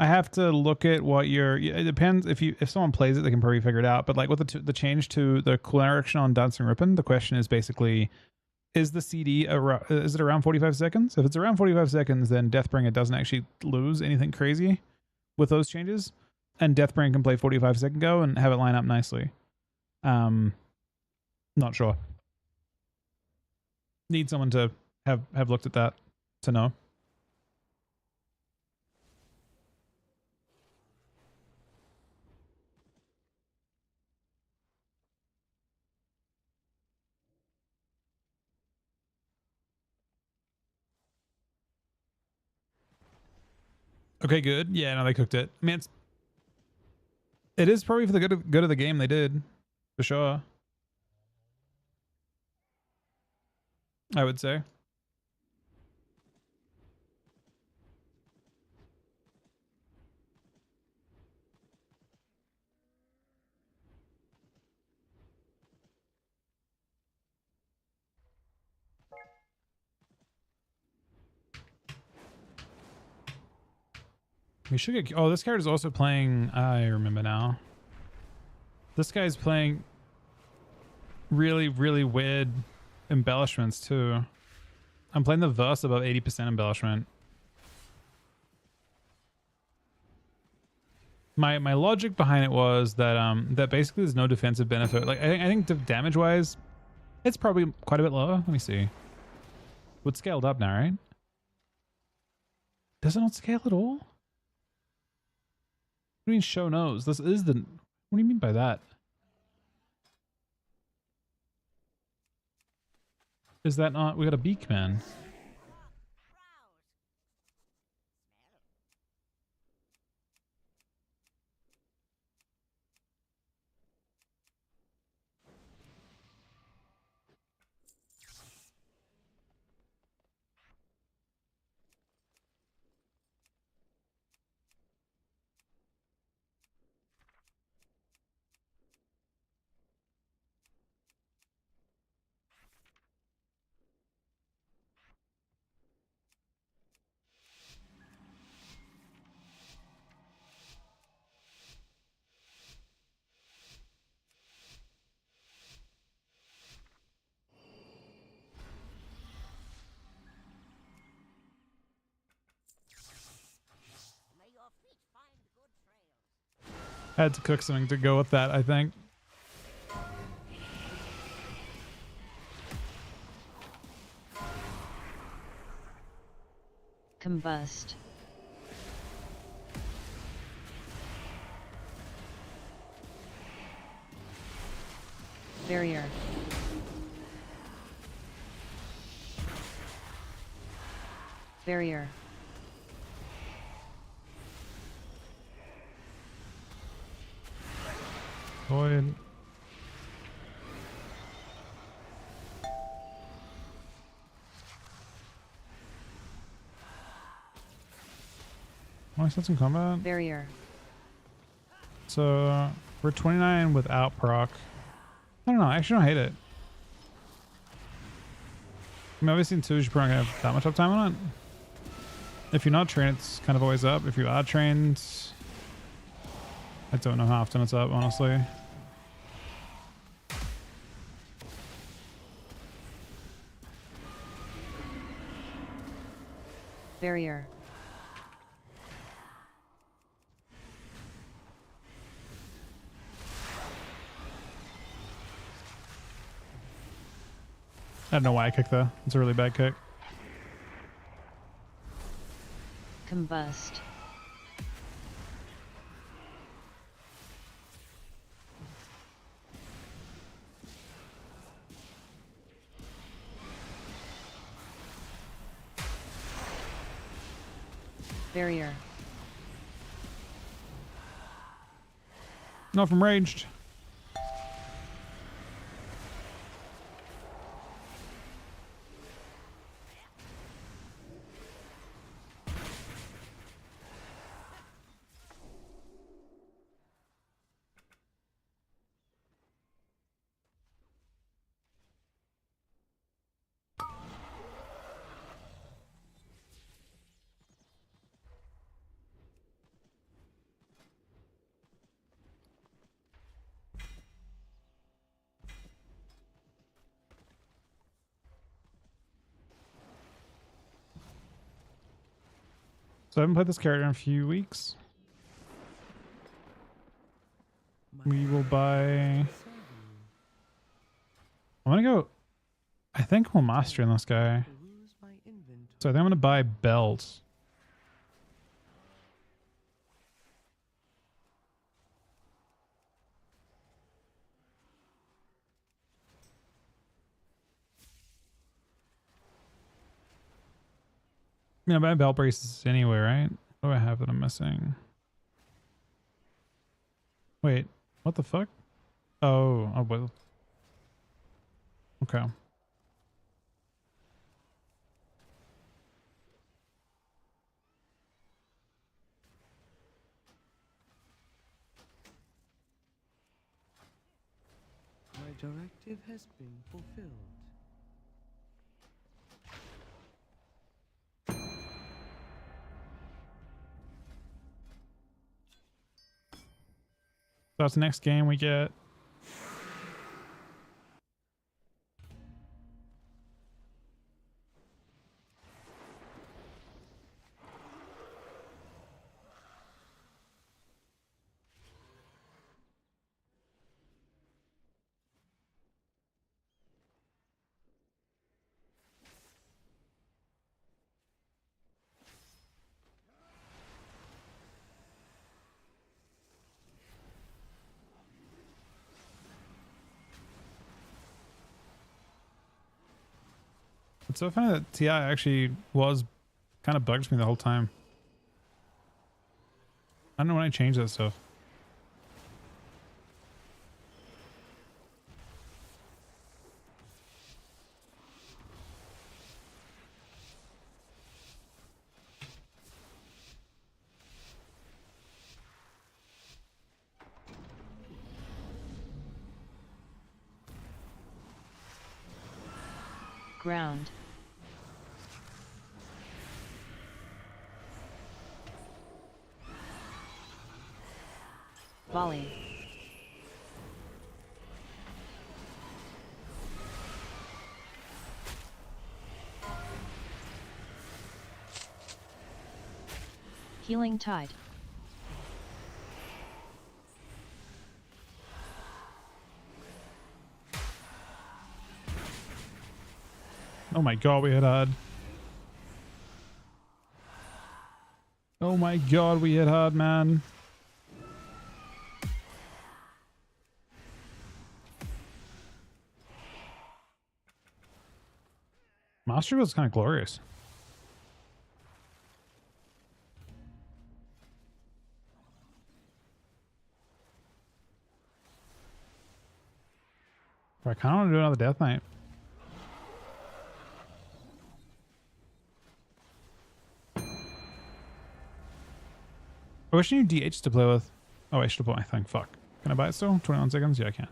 I have to look at what your... It depends. If someone plays it, they can probably figure it out. But like with the change to the cooldown direction on Dancing Rippin', the question is basically... Is the CD is it around 45 seconds? If it's around 45 seconds, then Deathbringer doesn't actually lose anything crazy with those changes, and Deathbringer can play 45-second go and have it line up nicely. Not sure. Need someone to have looked at that to know. Okay, good. Yeah, no, they cooked it. I mean, it is probably for the good of the game they did, for sure. I would say. We should get... Oh, this card is also playing... I remember now. This guy's playing really, really weird embellishments too. I'm playing the verse above 80% embellishment. My logic behind it was that that basically there's no defensive benefit. Like I think damage wise, it's probably quite a bit lower. Let me see. It's scaled up now, right? Does it not scale at all? What do you mean show knows? This is the... What do you mean by that? Is that not... We got a beak, man. I had to cook something to go with that, I think. Combust. Barrier. Barrier. Void. Oh, I said some combat. Barrier. So we're 29 without proc. I don't know. I actually don't hate it. I mean, obviously in 2 you're probably not gonna have that much uptime on it. If you're not trained, it's kind of always up. If you are trained, I don't know how often it's up, honestly. Barrier. I don't know why I kicked that. It's a really bad kick. Combust. Barrier. Not from ranged. So I haven't played this character in a few weeks. We will buy... I'm gonna go... I think we'll master in this guy. So I think I'm gonna buy belts. I mean, I buy belt braces anyway, right? What do I have that I'm missing? Wait, what the fuck? Oh, well. Okay. My directive has been fulfilled. So that's the next game we get. It's so funny that TI actually was kind of bugged me the whole time. I don't know when I changed that stuff. Ground. Volley. Healing Tide. Oh my god, we hit hard. Oh my god, we hit hard, man. Mastery was kind of glorious. I kind of want to do another Death Knight. I wish I knew DH to play with. Oh, I should have bought my thing. Fuck. Can I buy it still? 21 seconds? Yeah, I can.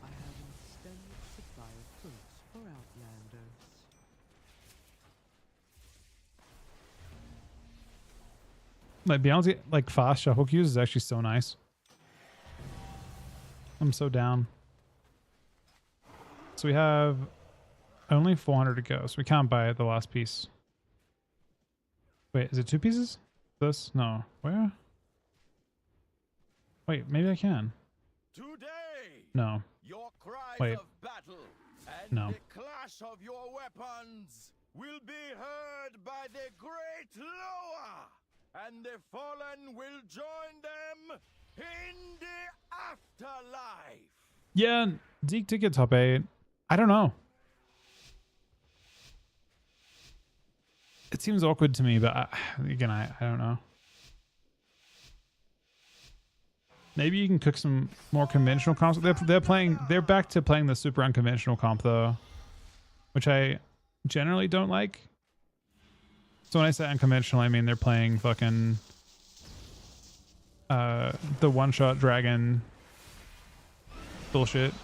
I have an extended supply of fruits for outlanders. Like, being able to get, like, fast shuffle queues is actually so nice. I'm so down. So we have only 400 to go, so we can't buy the last piece. Wait, is it 2 pieces? This? No. Where? Wait, maybe I can. Today, No. your cries Wait. of battle No. The clash of your weapons will be heard by the great Loa, and the fallen will join them in the afterlife. Yeah, Zeke did get top 8. I don't know. It seems awkward to me, but I don't know. Maybe you can cook some more conventional comps. They're back to playing the super unconventional comp though, which I generally don't like. So when I say unconventional, I mean they're playing fucking the one-shot dragon bullshit.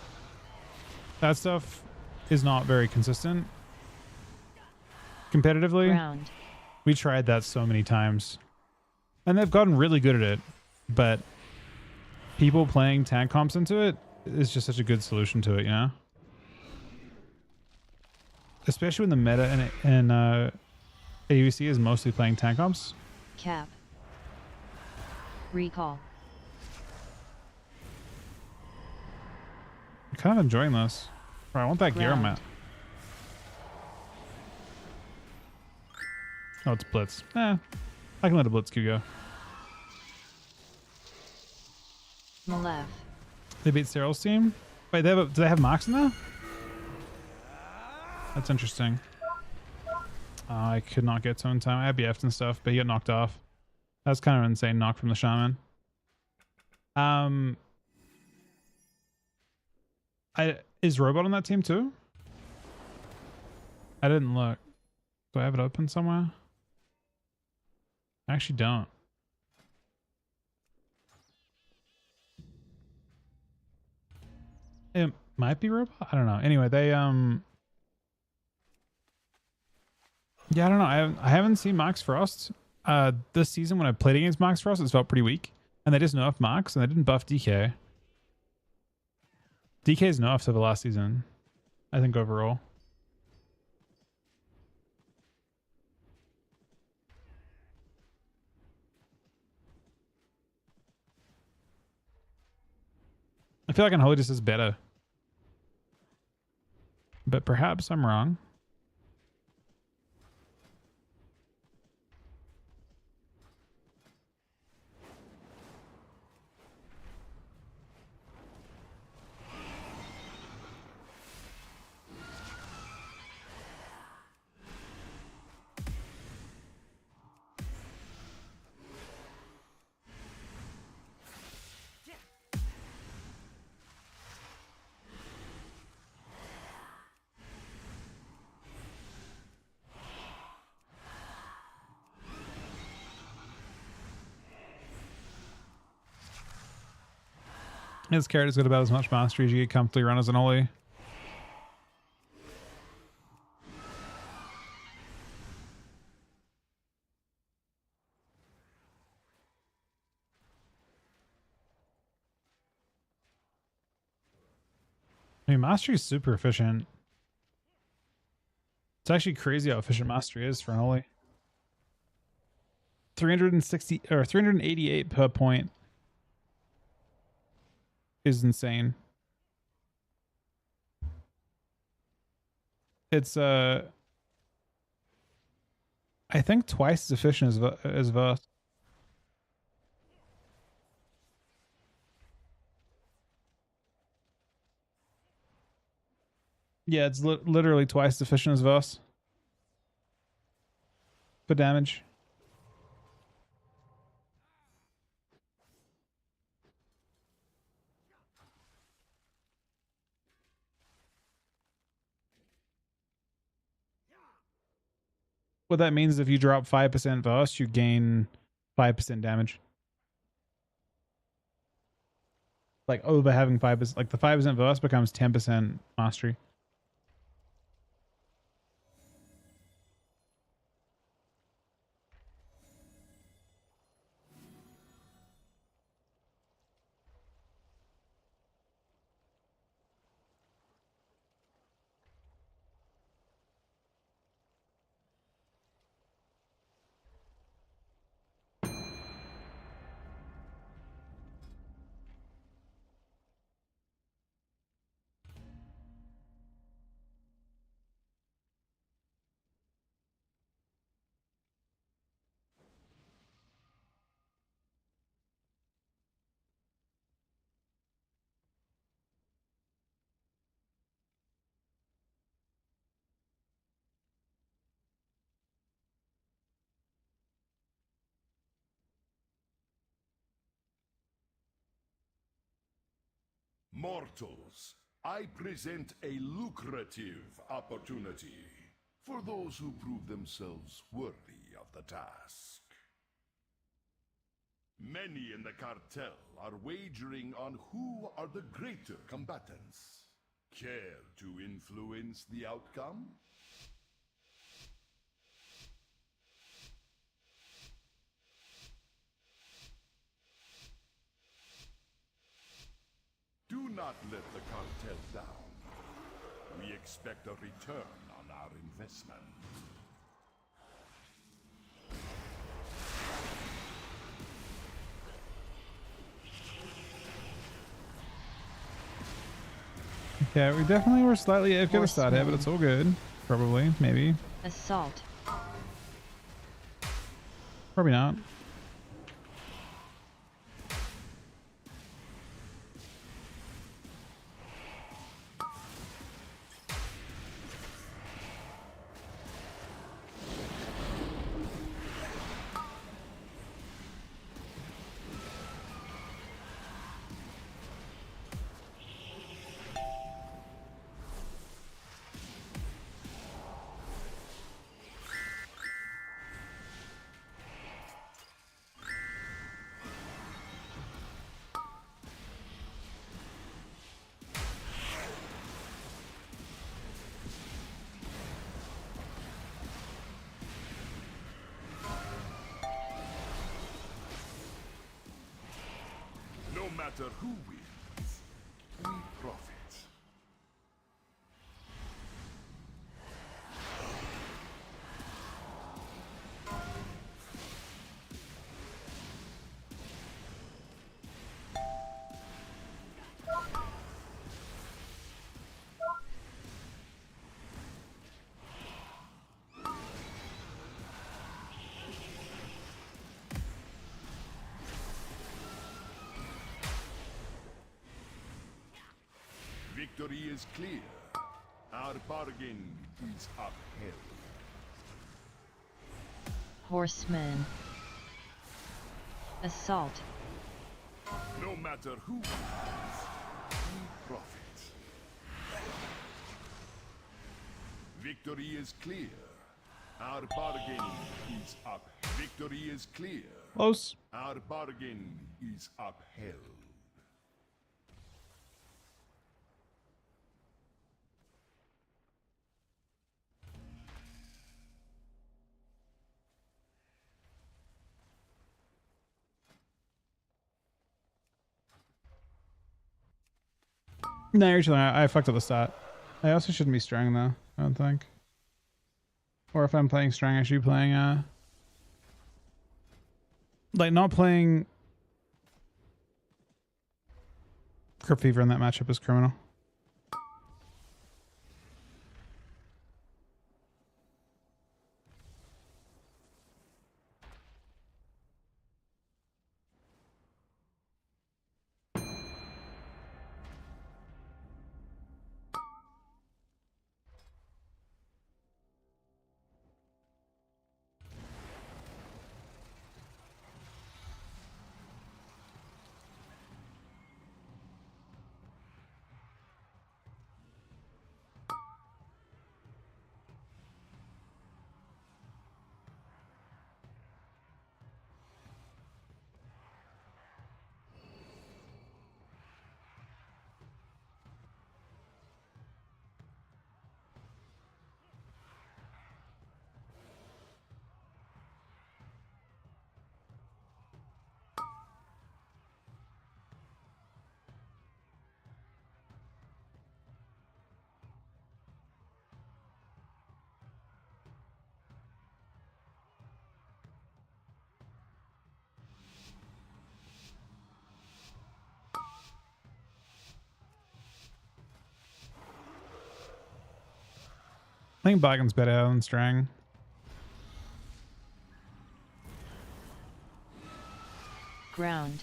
That stuff is not very consistent competitively. Round. We tried that so many times and they've gotten really good at it, but people playing tank comps into it is just such a good solution to it, you know? Especially when the meta in AUC is mostly playing tank comps. Cap. Recall. I'm kind of enjoying this. I want that gear on Matt. Oh, it's Blitz. I can let a Blitz Q go. Malev. They beat Cyril's team? Wait, do they have Mox in there? That's interesting. I could not get to him in time. I had BF'd and stuff, but he got knocked off. That's kind of an insane knock from the Shaman. Is Robot on that team too? I didn't look. Do I have it open somewhere? I actually don't. It might be Robot. I don't know. Anyway, they yeah, I don't know. I haven't seen Max Frost. This season when I played against Max Frost, it felt pretty weak, and they just nerfed Max and they didn't buff DK. DK's nerfed over last season, I think overall. I feel like Unholy just is better. But perhaps I'm wrong. His character's got about as much mastery as you get comfortably run as an Oli. I mean, mastery is super efficient. It's actually crazy how efficient mastery is for an Oli. 360 or 388 per point is insane. It's I think twice as efficient as Verse. Yeah, it's literally twice as efficient as Verse for damage. What that means is if you drop 5% Verse, you gain 5% damage. Like over having 5%, like the 5% Verse becomes 10% mastery. Mortals, I present a lucrative opportunity for those who prove themselves worthy of the task. Many in the cartel are wagering on who are the greater combatants. Care to influence the outcome? Do not let the cartel down. We expect a return on our investment. Yeah, we definitely were slightly AFK to start here, but it's all good. Probably, maybe. Assault. Probably not. No matter who wins, we profit. Victory is clear. Our bargain is upheld. Horseman. Assault. No matter who wins, we profit. Victory is clear. Our bargain is up. Victory is clear. Close. Our bargain is upheld. No, you're chilling. I fucked up the start. I also shouldn't be strong though, I don't think. Or if I'm playing strong, I should be playing like not playing Crypt Fever in that matchup is criminal. I think bargain's better than strang. Ground.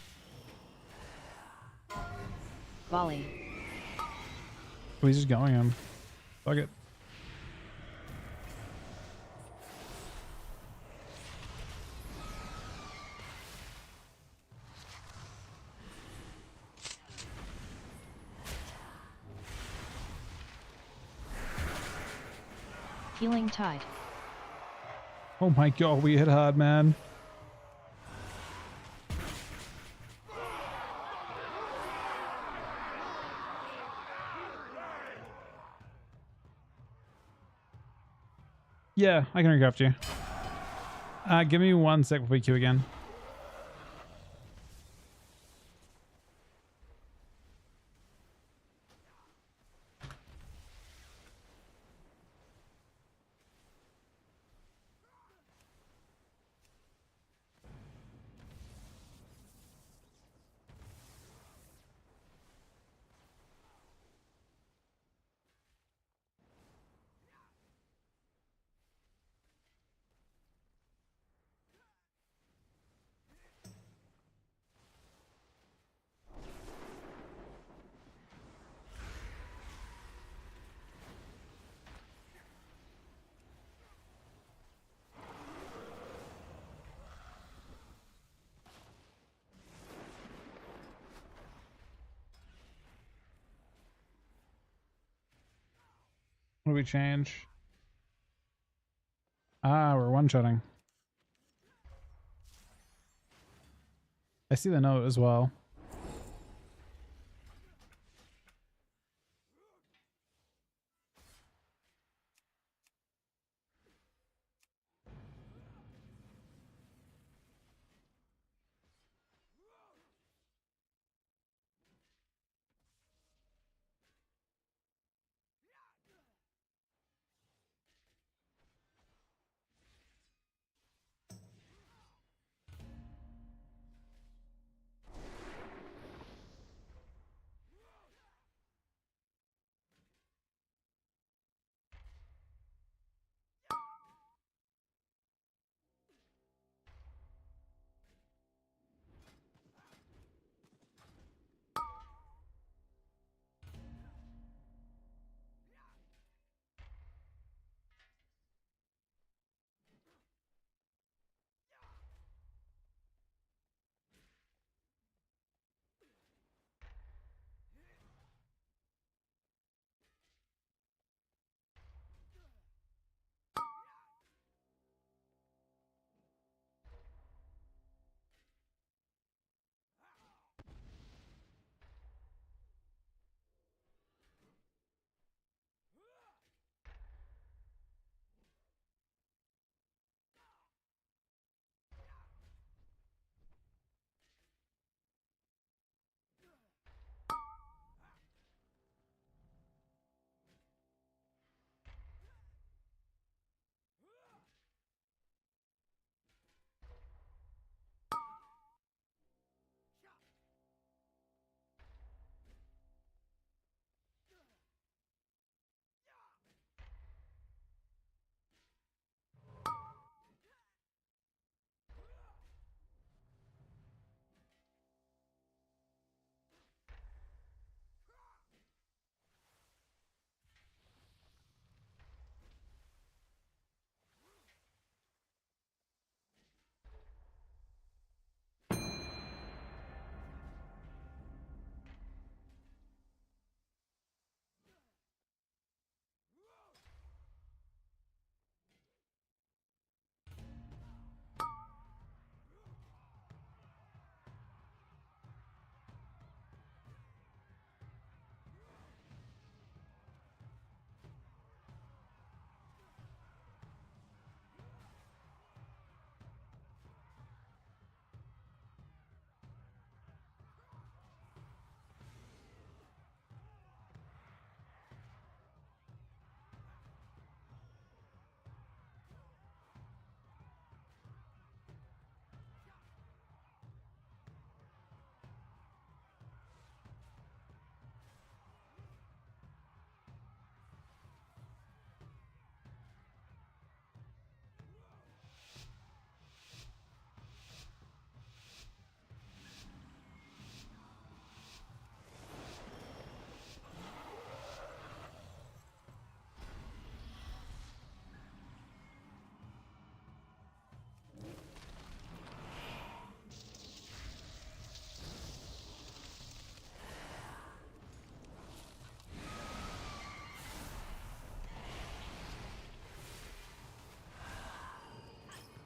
Volley. Oh, he's just going him. Fuck it. Healing tide. Oh my god, we hit hard, man. Yeah, I can recraft you. Give me 1 sec before we queue again. What do we change? We're one-shotting. I see the note as well.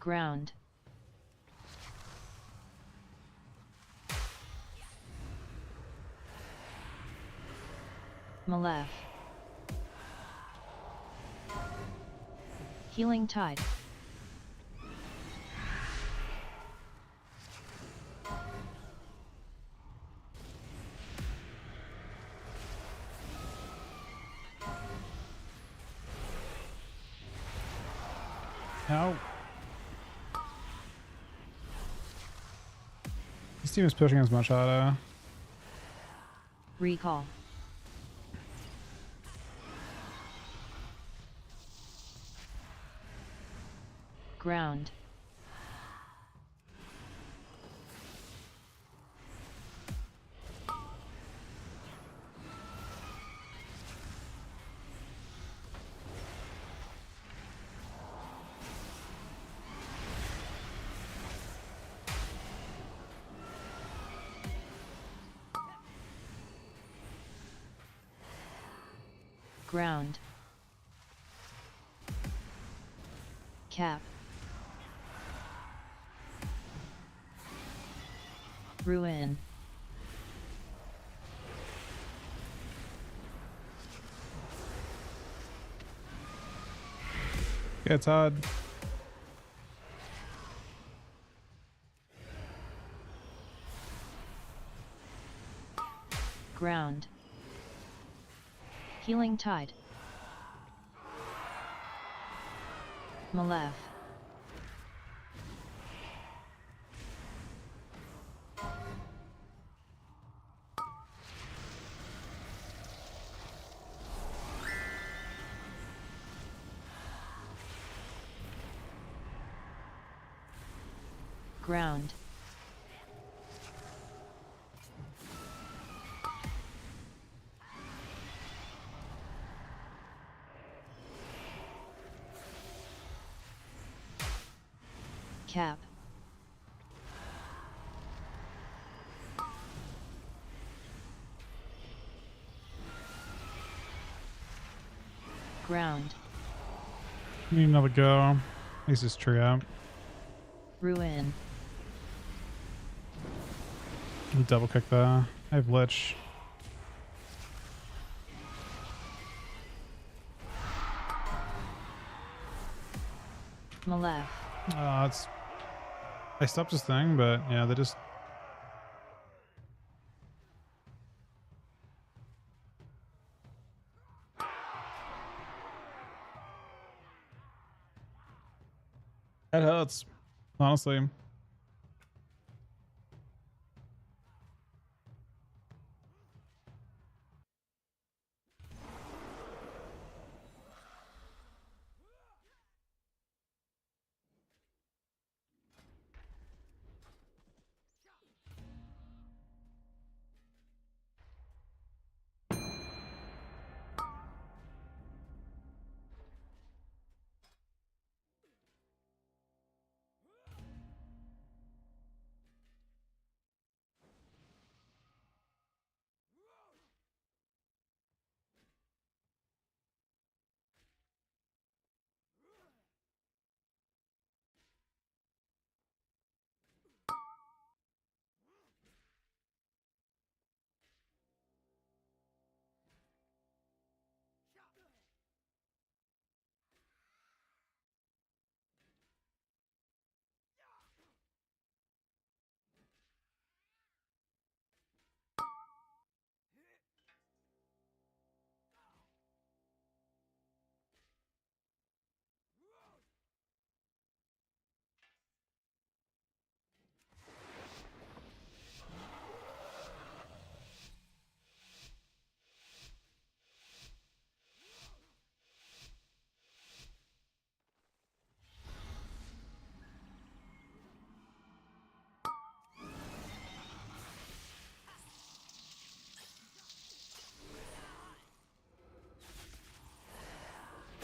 Ground. Malef. Healing Tide. Ow. This team is pushing as much auto. Recall. Ground. Ground. Cap. Ruin. Yeah, Todd. Ground. Healing Tide. Malef. Ground. Cap. Ground. Need another go. He's just tree out. Ruin. Double kick the. I have Lich. Malef. It's. I stopped this thing, but yeah, they just. That hurts, honestly.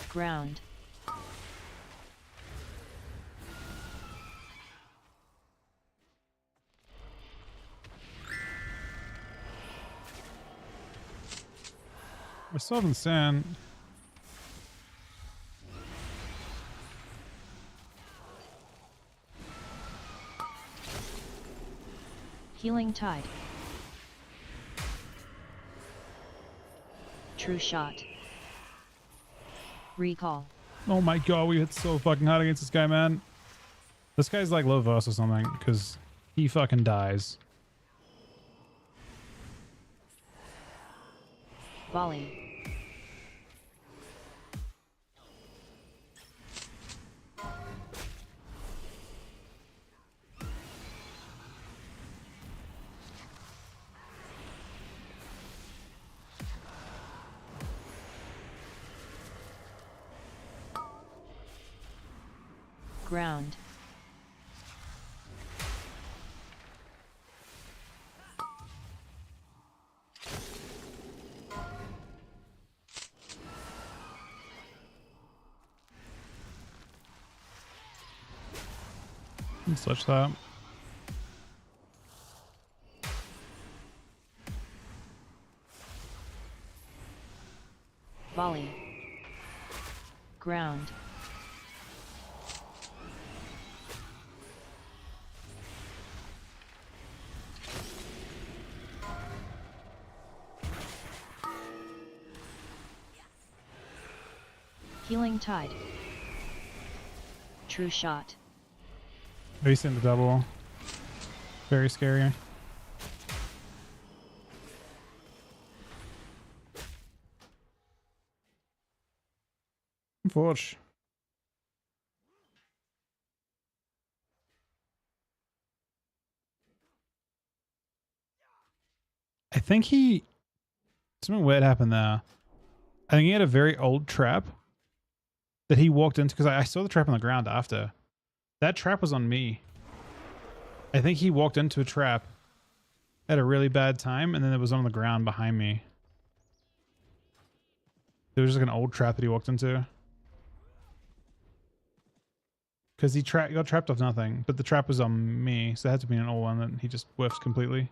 Ground. I still haven't seen. Healing Tide. True Shot. Recall. Oh my god, we hit so fucking hot against this guy, man. This guy's like low verse or something, because he fucking dies. Volley. Ground. Switch that. Volley. Ground. Healing Tide. True Shot. Base into double. Very scary. Forge. I think something weird happened there. I think he had a very old trap that he walked into, because I saw the trap on the ground after. That trap was on me. I think he walked into a trap at a really bad time, and then it was on the ground behind me. It was just like an old trap that he walked into. Because he got trapped off nothing, but the trap was on me, so it had to be an old one that he just whiffed completely.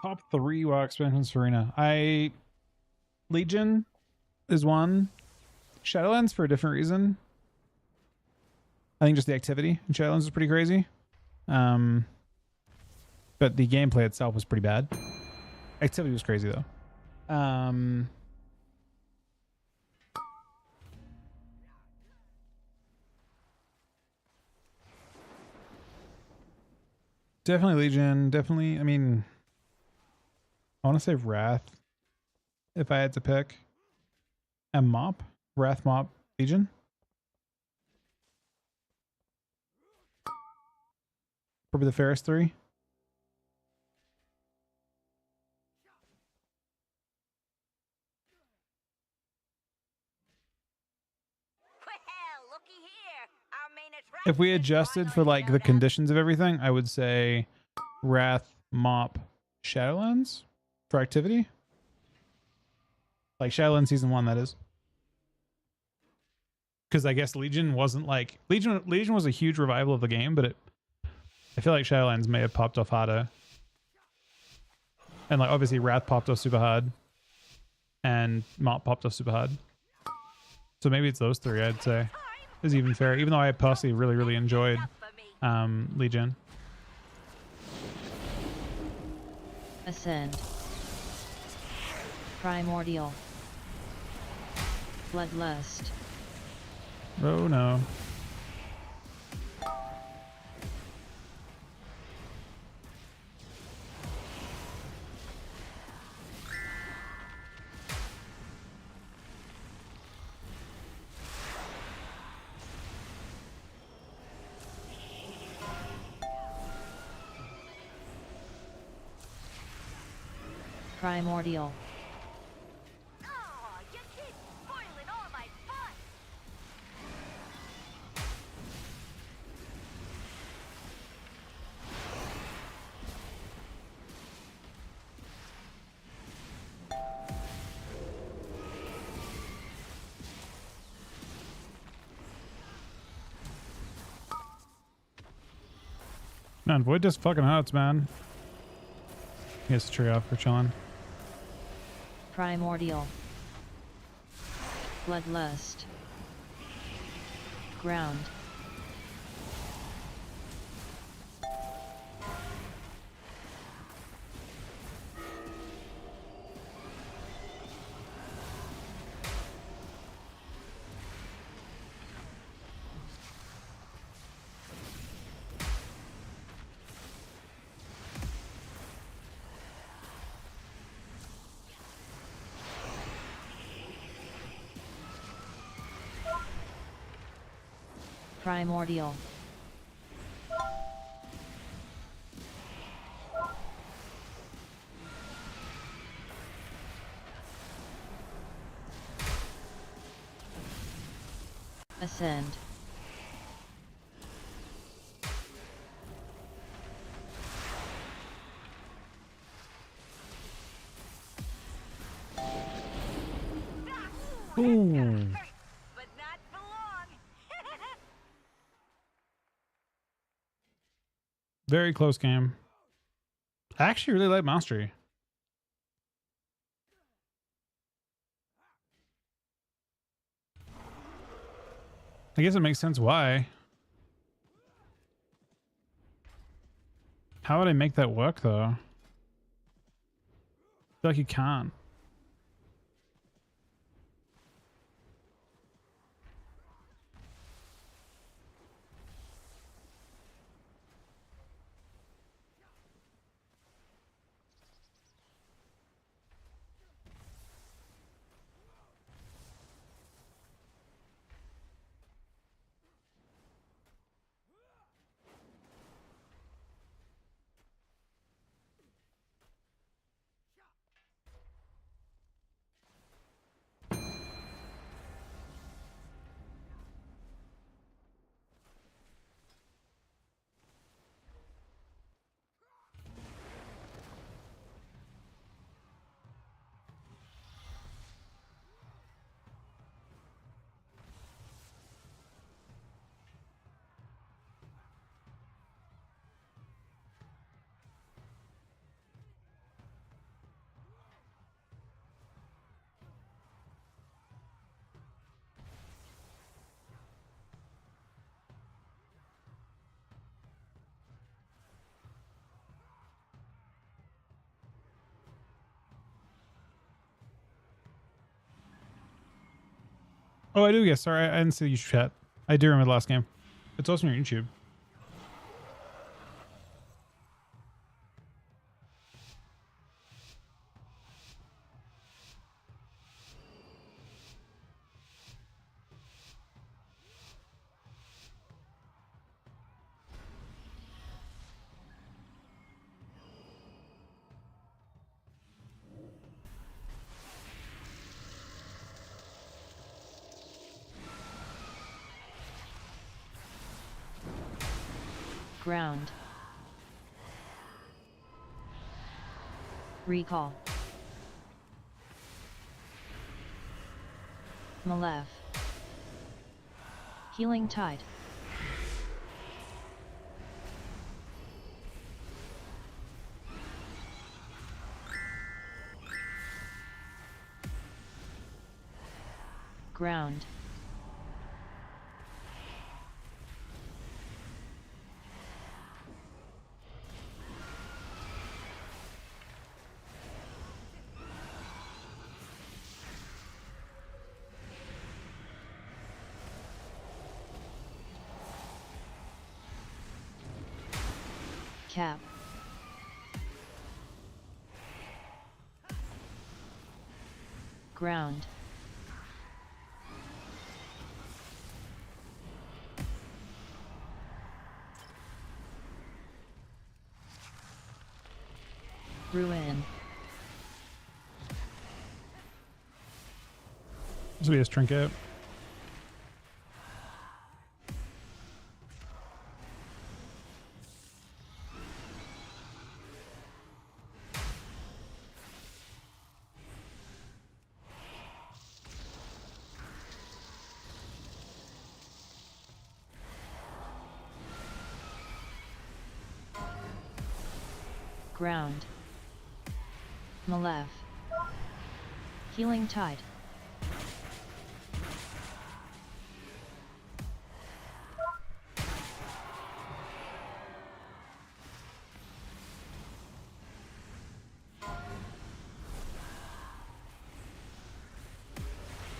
Top 3 WoW expansions for Arena. Legion is one. Shadowlands for a different reason. I think just the activity in Shadowlands is pretty crazy. But the gameplay itself was pretty bad. Activity was crazy though. Definitely Legion. Definitely, I mean, I want to say Wrath if I had to pick. And Mop. Wrath, Mop, Legion. Probably the fairest 3. If we adjusted for like the conditions of everything, I would say Wrath, Mop, Shadowlands for activity. Like Shadowlands Season 1, that is. because I guess Legion wasn't like Legion was a huge revival of the game, but I feel like Shadowlands may have popped off harder. And like obviously Wrath popped off super hard, and Mart popped off super hard. So maybe it's those three. I'd say is even fair. Even though I personally really enjoyed Legion. Ascend. Primordial. Bloodlust. Oh no. Primordial. Man, Void just fucking hurts, man. He has to tree off for chilling. Primordial. Bloodlust. Ground. Primordial. Ascend. Ooh. Very close game. I actually really like Mastery. I guess it makes sense why. How would I make that work though? I feel like you can't. Oh, I do. Yes, sorry, I didn't see you chat. I do remember the last game. It's also on your YouTube. Ground. Recall. Malef. Healing Tide. Ground. Cap. Ground. Ruin. This will be his trinket. Ground. Malev. Healing Tide.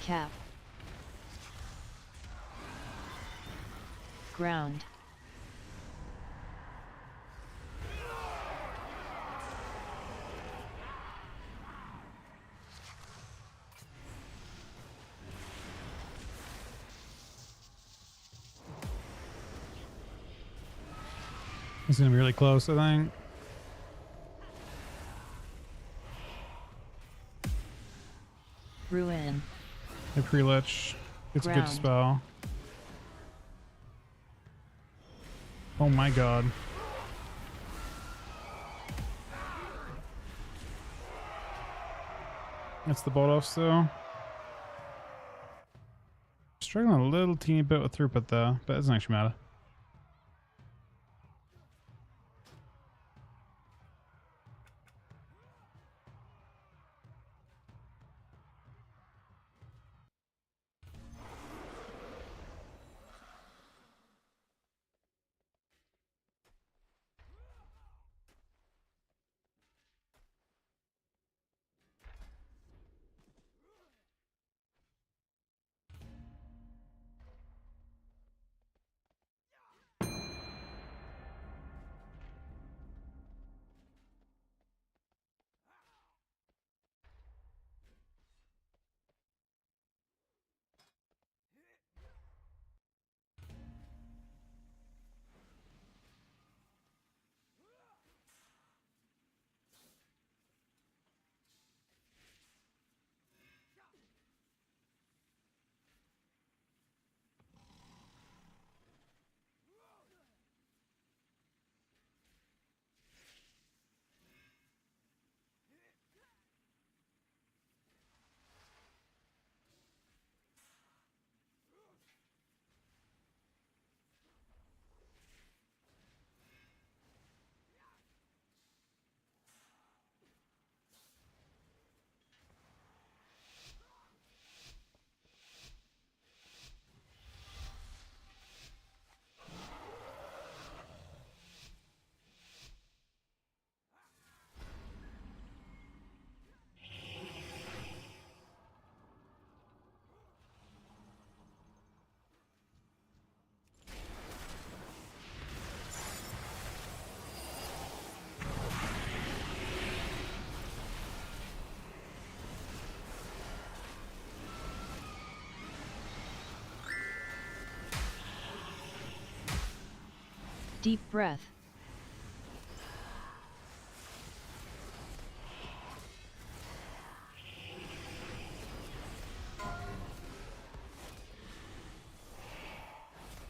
Cap. Ground. It's gonna be really close, I think. Ruin. The pre-lich. It's a good Ground. spell. Oh my god. That's the bolt off still. Struggling a little teeny bit with throughput though, but it doesn't actually matter. Deep breath.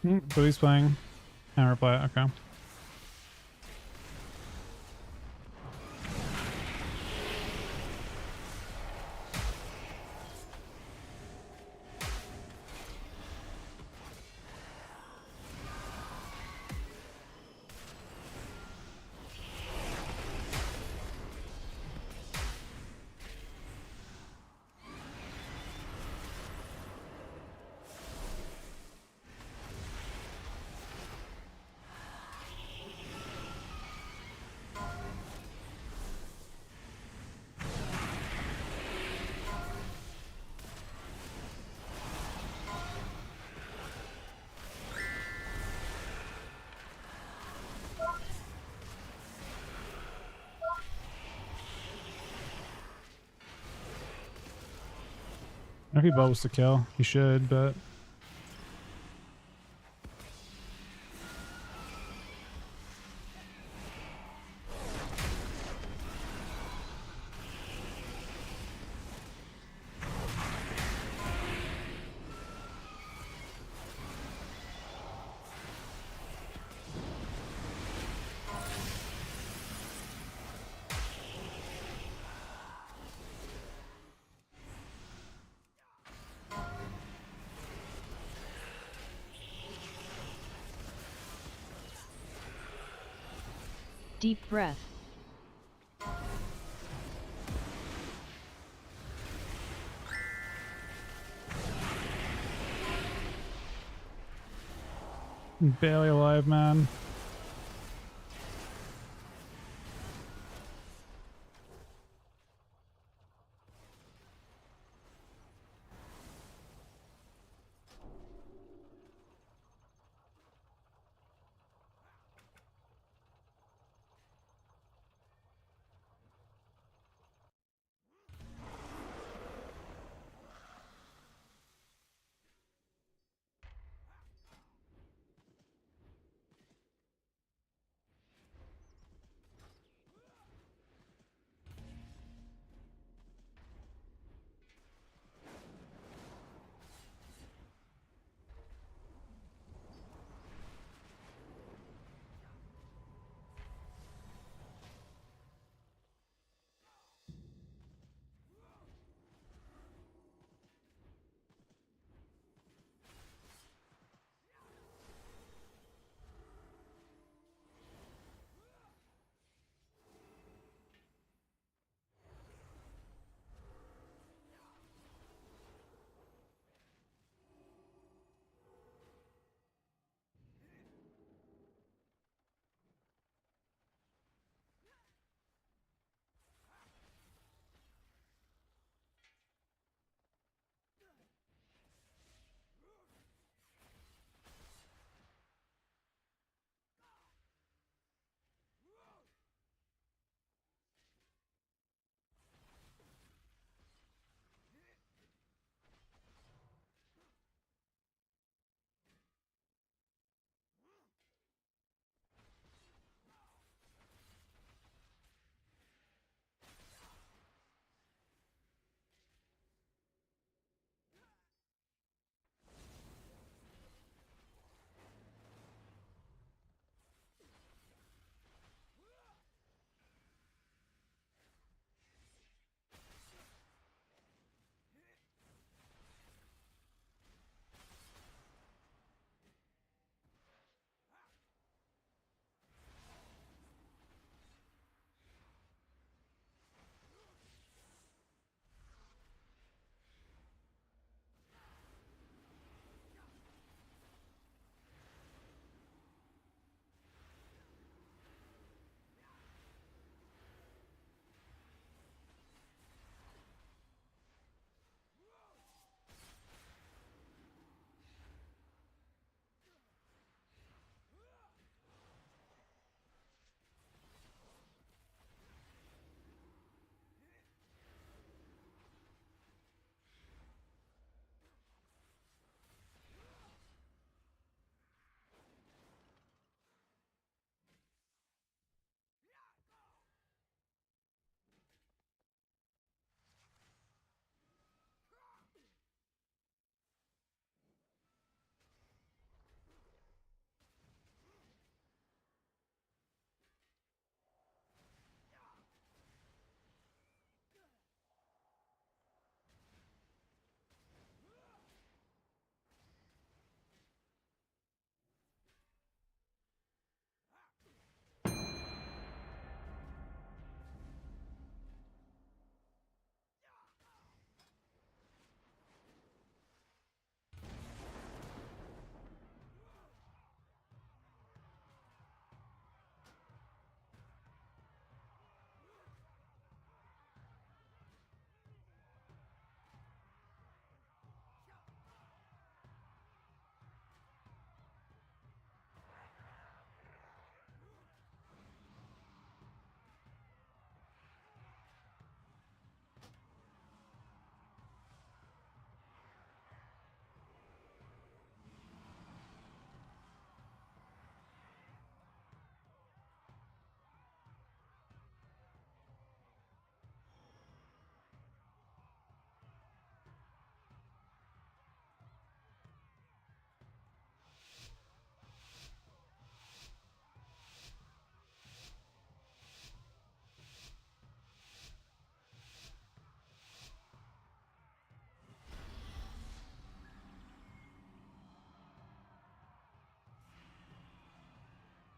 So he's playing. Can't reply. Okay. If he bubbles to kill, he should, but... Deep breath. Barely alive, man.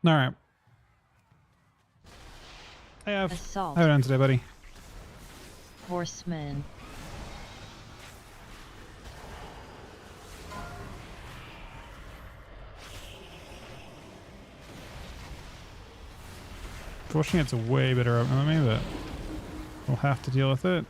All right. I have Assault. I have it on today, buddy. Horseman. Fortunately, it's a way better opener than me, but we'll have to deal with it.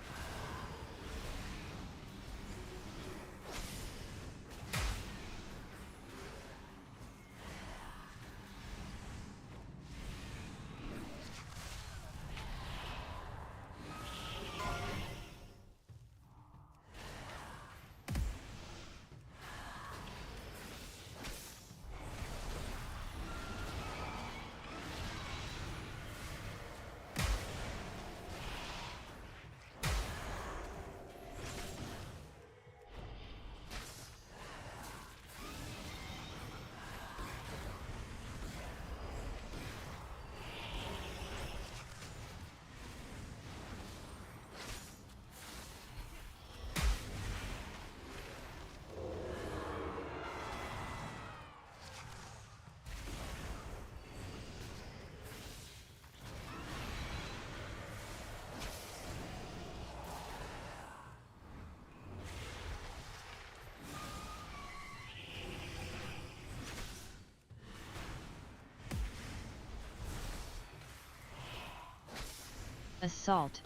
Assault.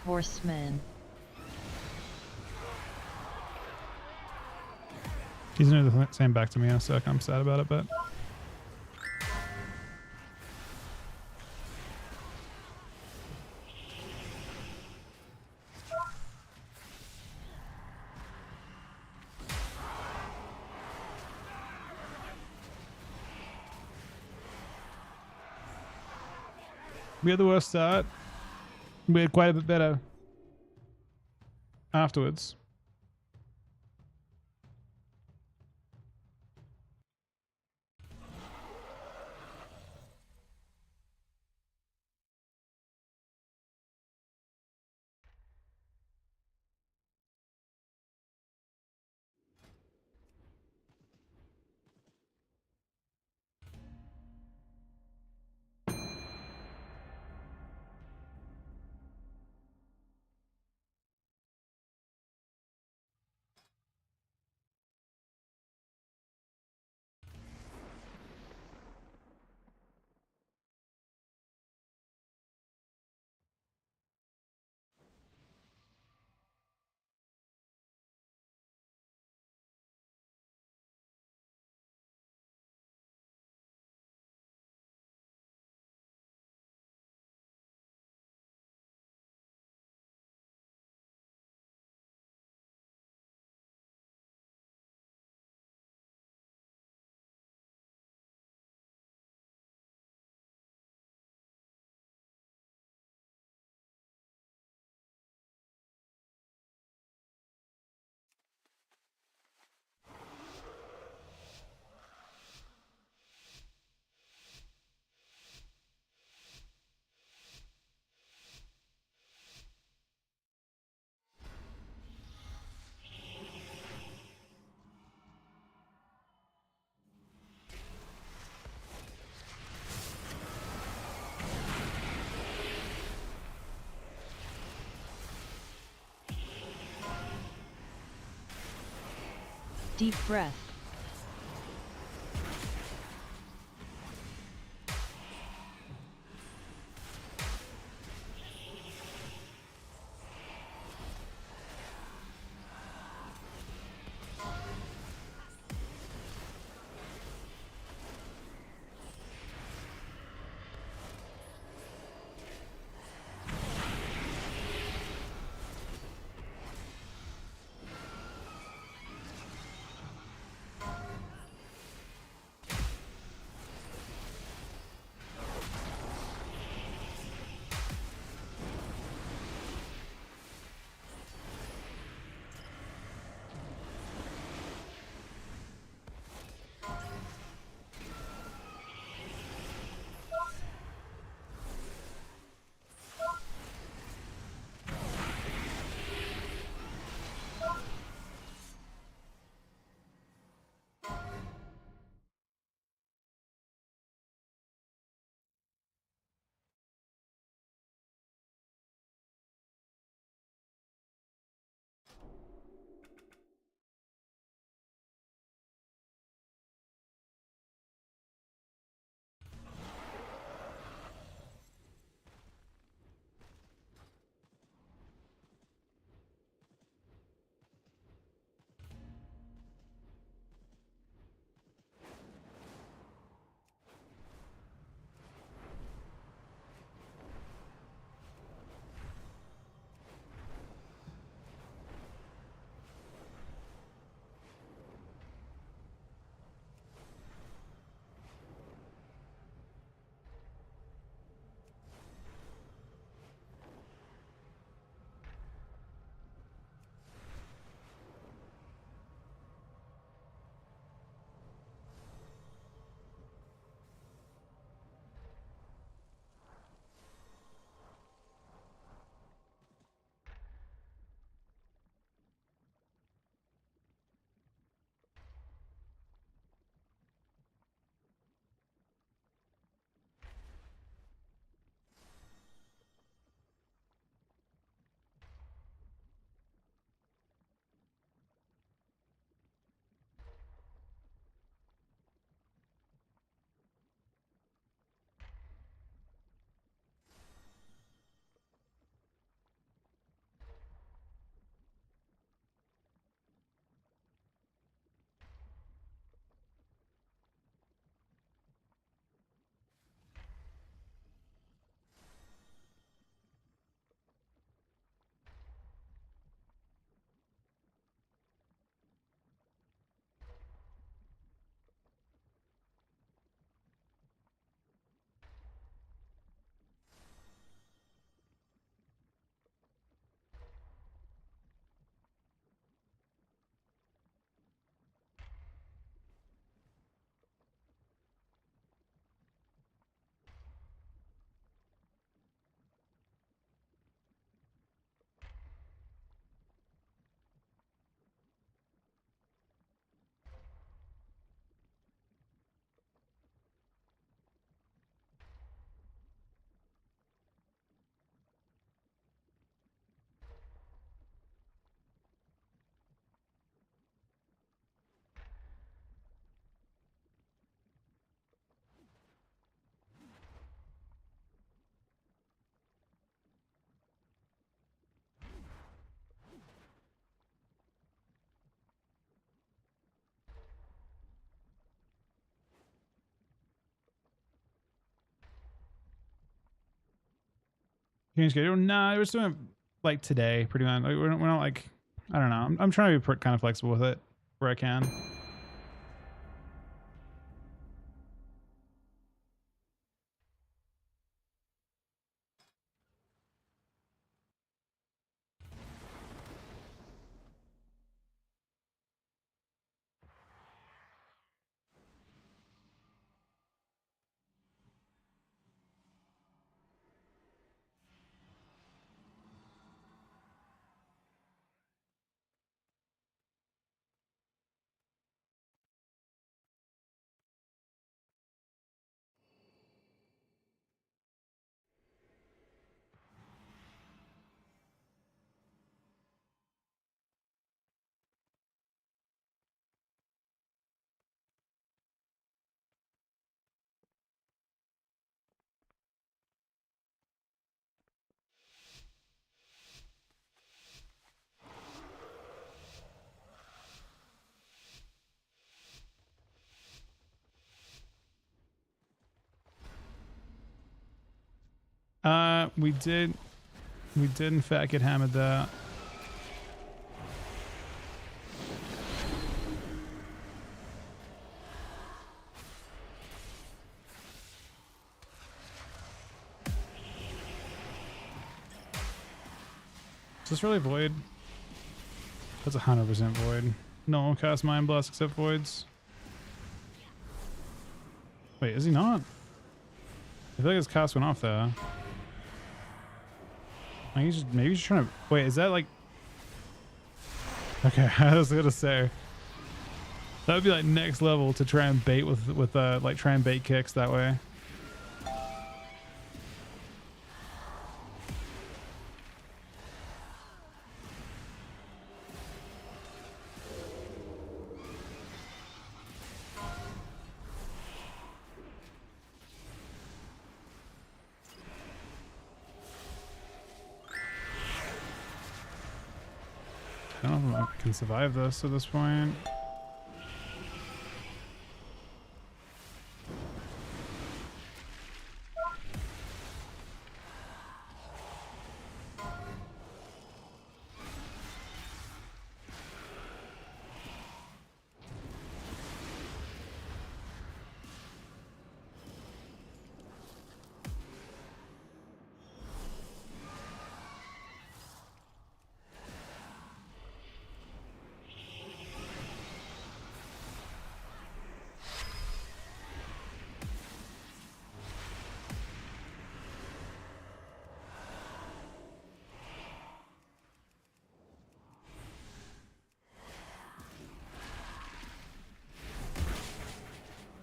Horseman. He's gonna do the same back to me in a sec. I'm sad about it, but we had the worst start. We had quite a bit better afterwards. Deep breath. Change schedule? Nah, we're just doing it like today, pretty much. Like, we're not like, I don't know. I'm trying to be kind of flexible with it where I can. We did in fact get hammered there. Is this really Void? That's 100% Void. No one casts Mind Blast except Voids. Wait, is he not? I feel like his cast went off there. Maybe he's trying to... Wait, is that like... Okay, I was gonna say. That would be like next level to try and bait with like try and bait kicks that way. I don't know if I can survive this at this point.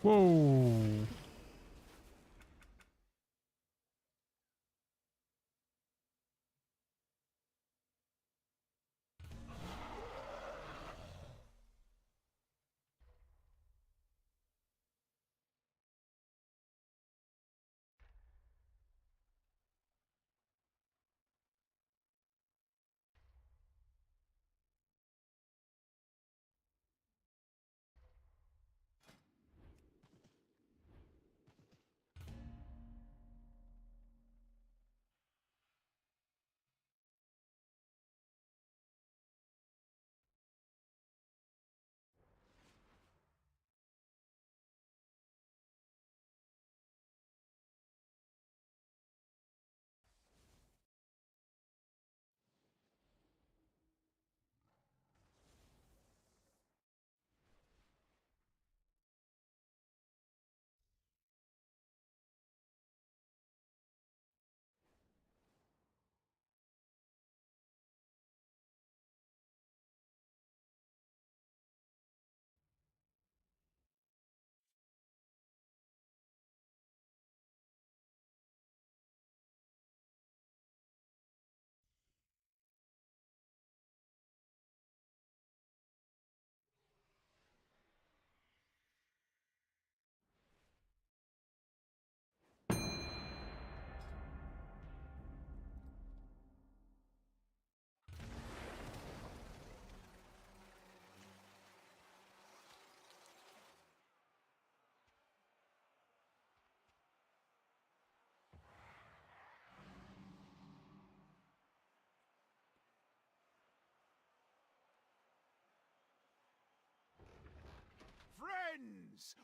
Whoa.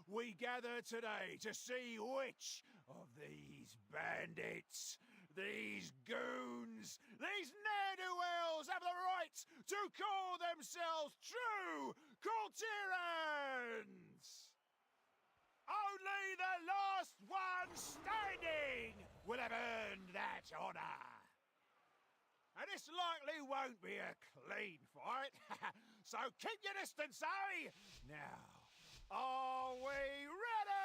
we gather today to see which of these bandits, these goons, these ne'er-do-wells have the right to call themselves true Coulterans! Only the last one standing will have earned that honor. And this likely won't be a clean fight, so keep your distance, eh? Now, are we ready?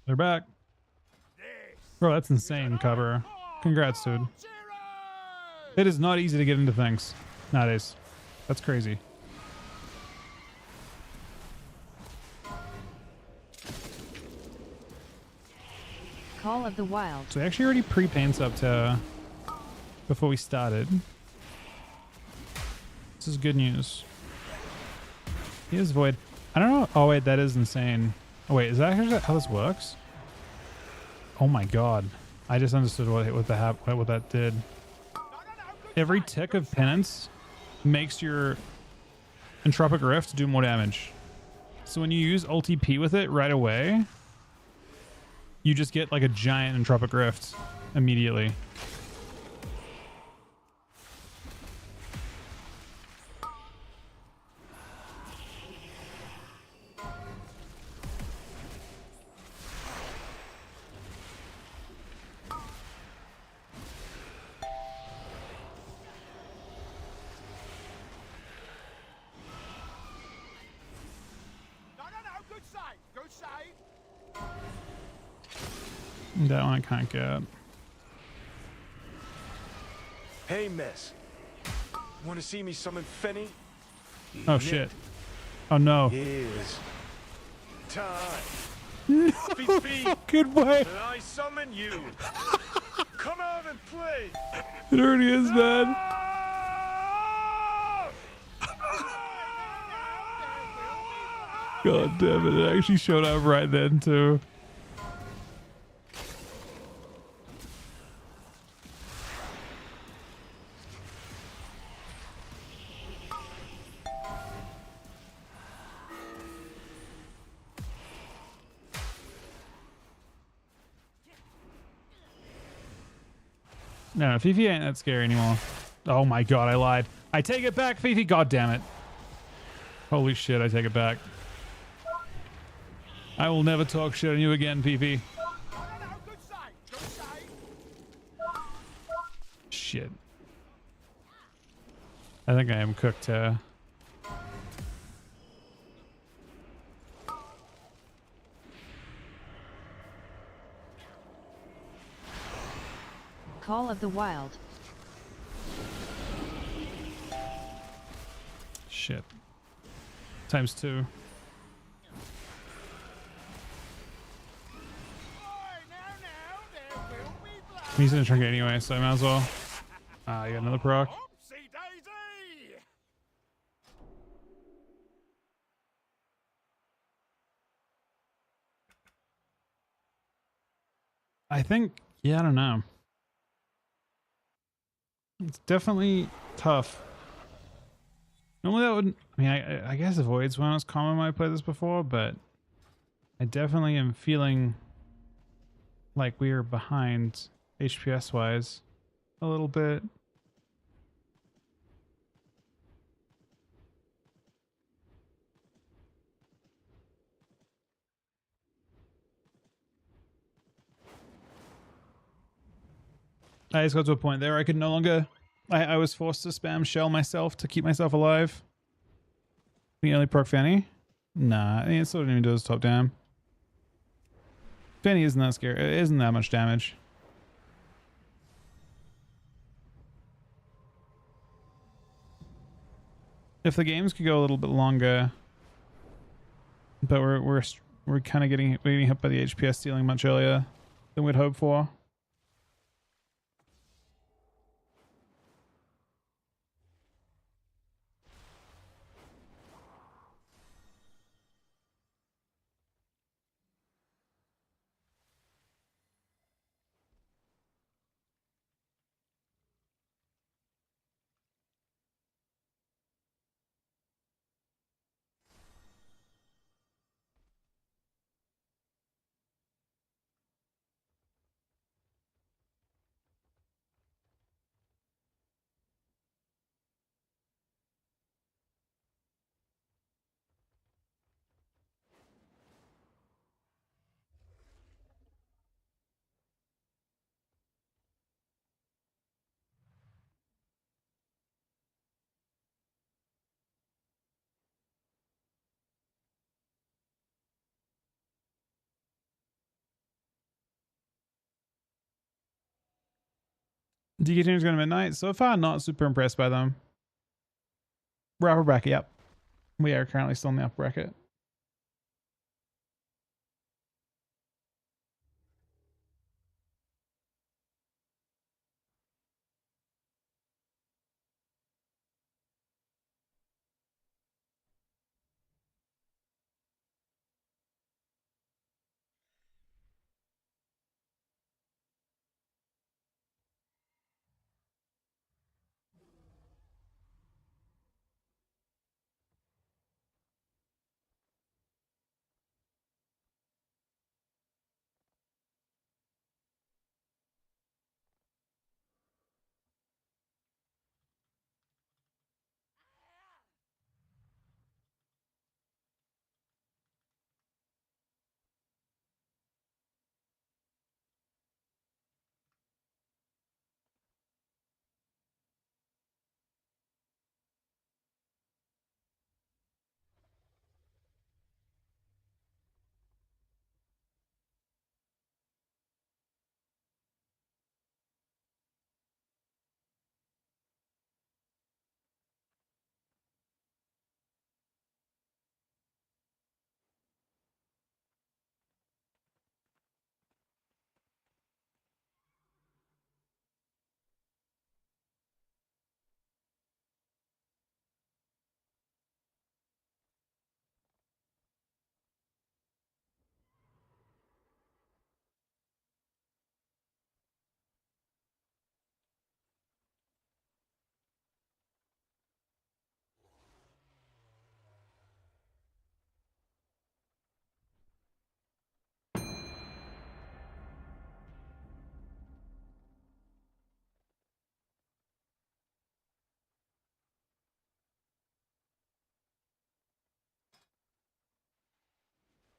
They're back. Bro, that's insane cover. Congrats, dude. It is not easy to get into things nowadays. That's crazy. Call of the Wild. So I actually already pre-paint up to before we started. This is good news. Here's Void. I don't know. Oh wait, that is insane. Oh wait, is that actually how this works? Oh my god. I just understood what that did. Every tick of penance makes your Entropic Rift do more damage. So when you use ulti P with it right away, you just get like a giant Entropic Rift immediately. That one I can't get. Hey, miss. Want to see me summon Fenny? Oh shit. Oh no. Here's time. No Fifi, fucking way. I summon you. Come out and play. It already is, man. God damn it. It actually showed up right then too. No, Fifi ain't that scary anymore. Oh my god, I lied. I take it back, Fifi. God damn it. Holy shit, I take it back. I will never talk shit on you again, Fifi. Shit. I think I am cooked. Call of the Wild. Shit. Times 2. He's in a trinket anyway, so I might as well. Ah, you got another proc. I think, yeah, I don't know. It's definitely tough. Normally that would, I mean, I guess Void's one was common when I played this before, but I definitely am feeling like we are behind HPS wise a little bit. I just got to a point there I could no longer, I was forced to spam shell myself to keep myself alive. The only proc Fanny? Nah, I mean, it still didn't even do his top down. Fanny isn't that scary. It isn't that much damage. If the games could go a little bit longer, but we're kind of getting hit by the HPS stealing much earlier than we'd hoped for. DK Junior's going to midnight. So far, not super impressed by them. We're upper bracket, yep. We are currently still in the upper bracket.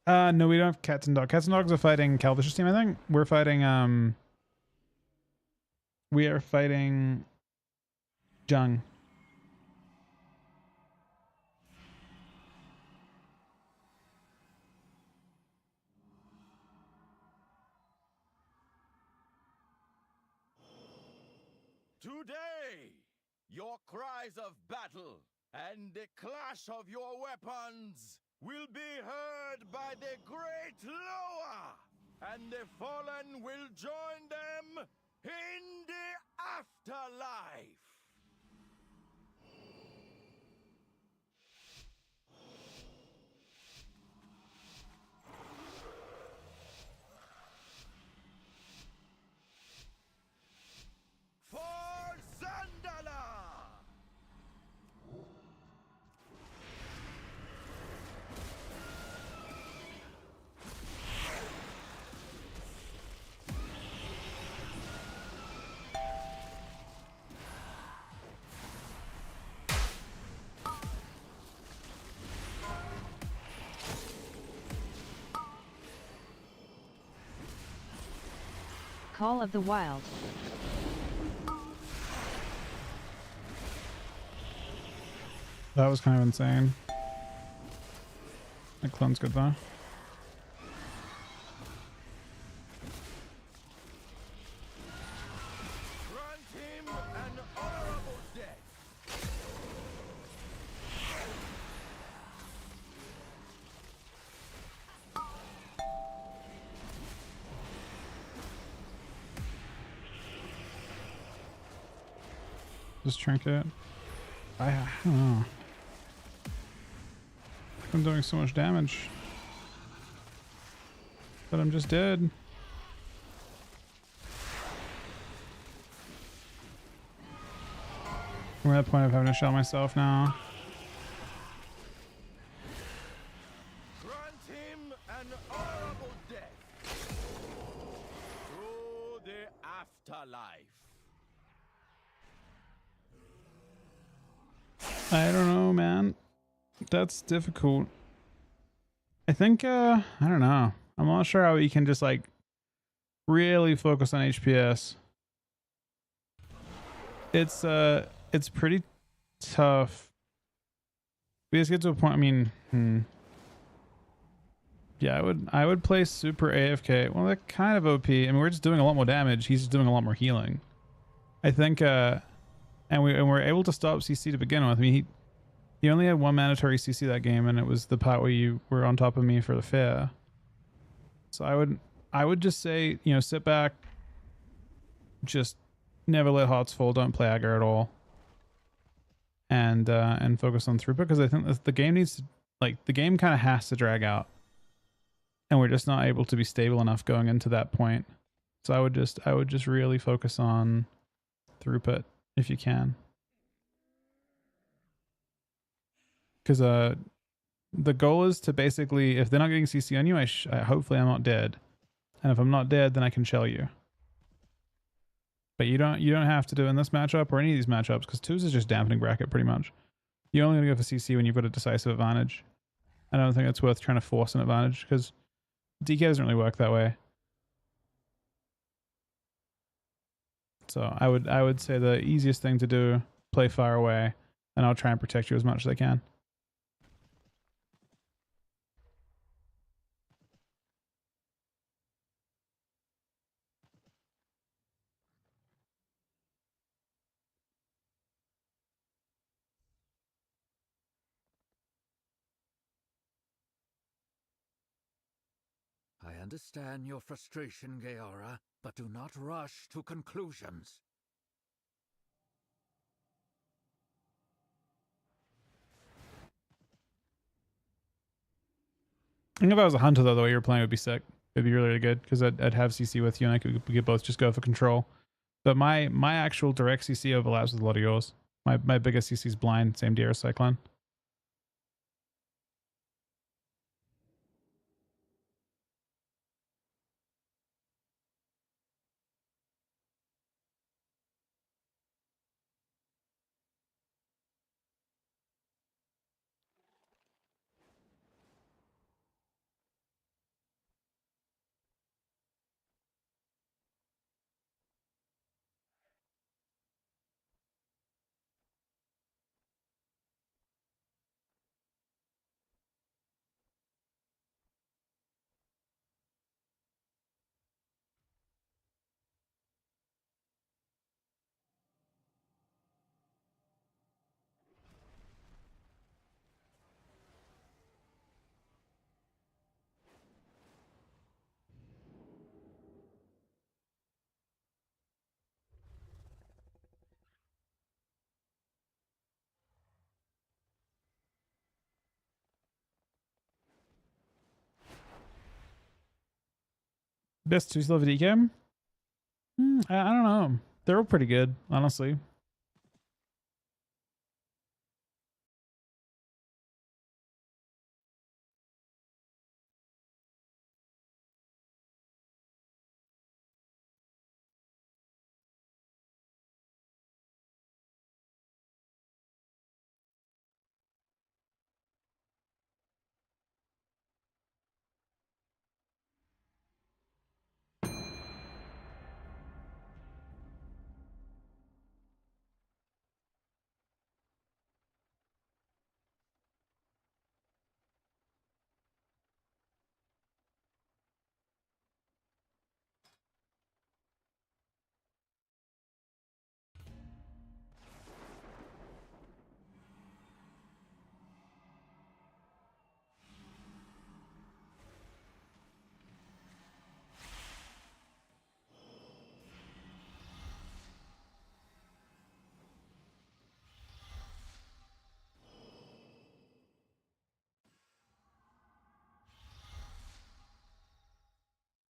No, we don't have cats and dogs. Cats and dogs are fighting Calvish's team, I think. We're fighting, we are fighting Jung. Today, your cries of battle and the clash of your weapons will be heard by the great Loa, and the fallen will join them in the afterlife. For Zandala! Call of the Wild. That was kind of insane. That clone's good though. Grant him an honorable death. Just trinket. I don't know. I'm doing so much damage. But I'm just dead. We're at the point of having to shell myself now. Grant him an honorable death. Through the afterlife. I don't know, man. That's difficult. I think, I don't know. I'm not sure how we can just, like, really focus on HPS. It's pretty tough. We just get to a point, I mean, yeah, I would play super AFK. Well, they're kind of OP. I mean, we're just doing a lot more damage. He's just doing a lot more healing. I think, and we're able to stop CC to begin with. I mean, he only had one mandatory CC that game, and it was the part where you were on top of me for the fair. So I would just say, you know, sit back, just never let hearts fall, don't play aggro at all, and focus on throughput, because I think the game needs to, like, the game kind of has to drag out, and we're just not able to be stable enough going into that point. So I would just really focus on throughput if you can, because the goal is to basically, if they're not getting CC on you, hopefully I'm not dead, and if I'm not dead, then I can shell you. But you don't have to do it in this matchup or any of these matchups, because 2s is just dampening bracket pretty much. You're only gonna go for CC when you've got a decisive advantage. I don't think it's worth trying to force an advantage, because DK doesn't really work that way. So I would say the easiest thing to do, play far away, and I'll try and protect you as much as I can. I understand your frustration, Gaora, but do not rush to conclusions. I think if I was a hunter, though, the way you're playing would be sick. It'd be really, really good, because I'd have CC with you, and we could both just go for control. But my actual direct CC overlaps with a lot of yours. My biggest CC is blind, same DR Cyclone. Best 2 silver DK? I don't know. They're all pretty good, honestly.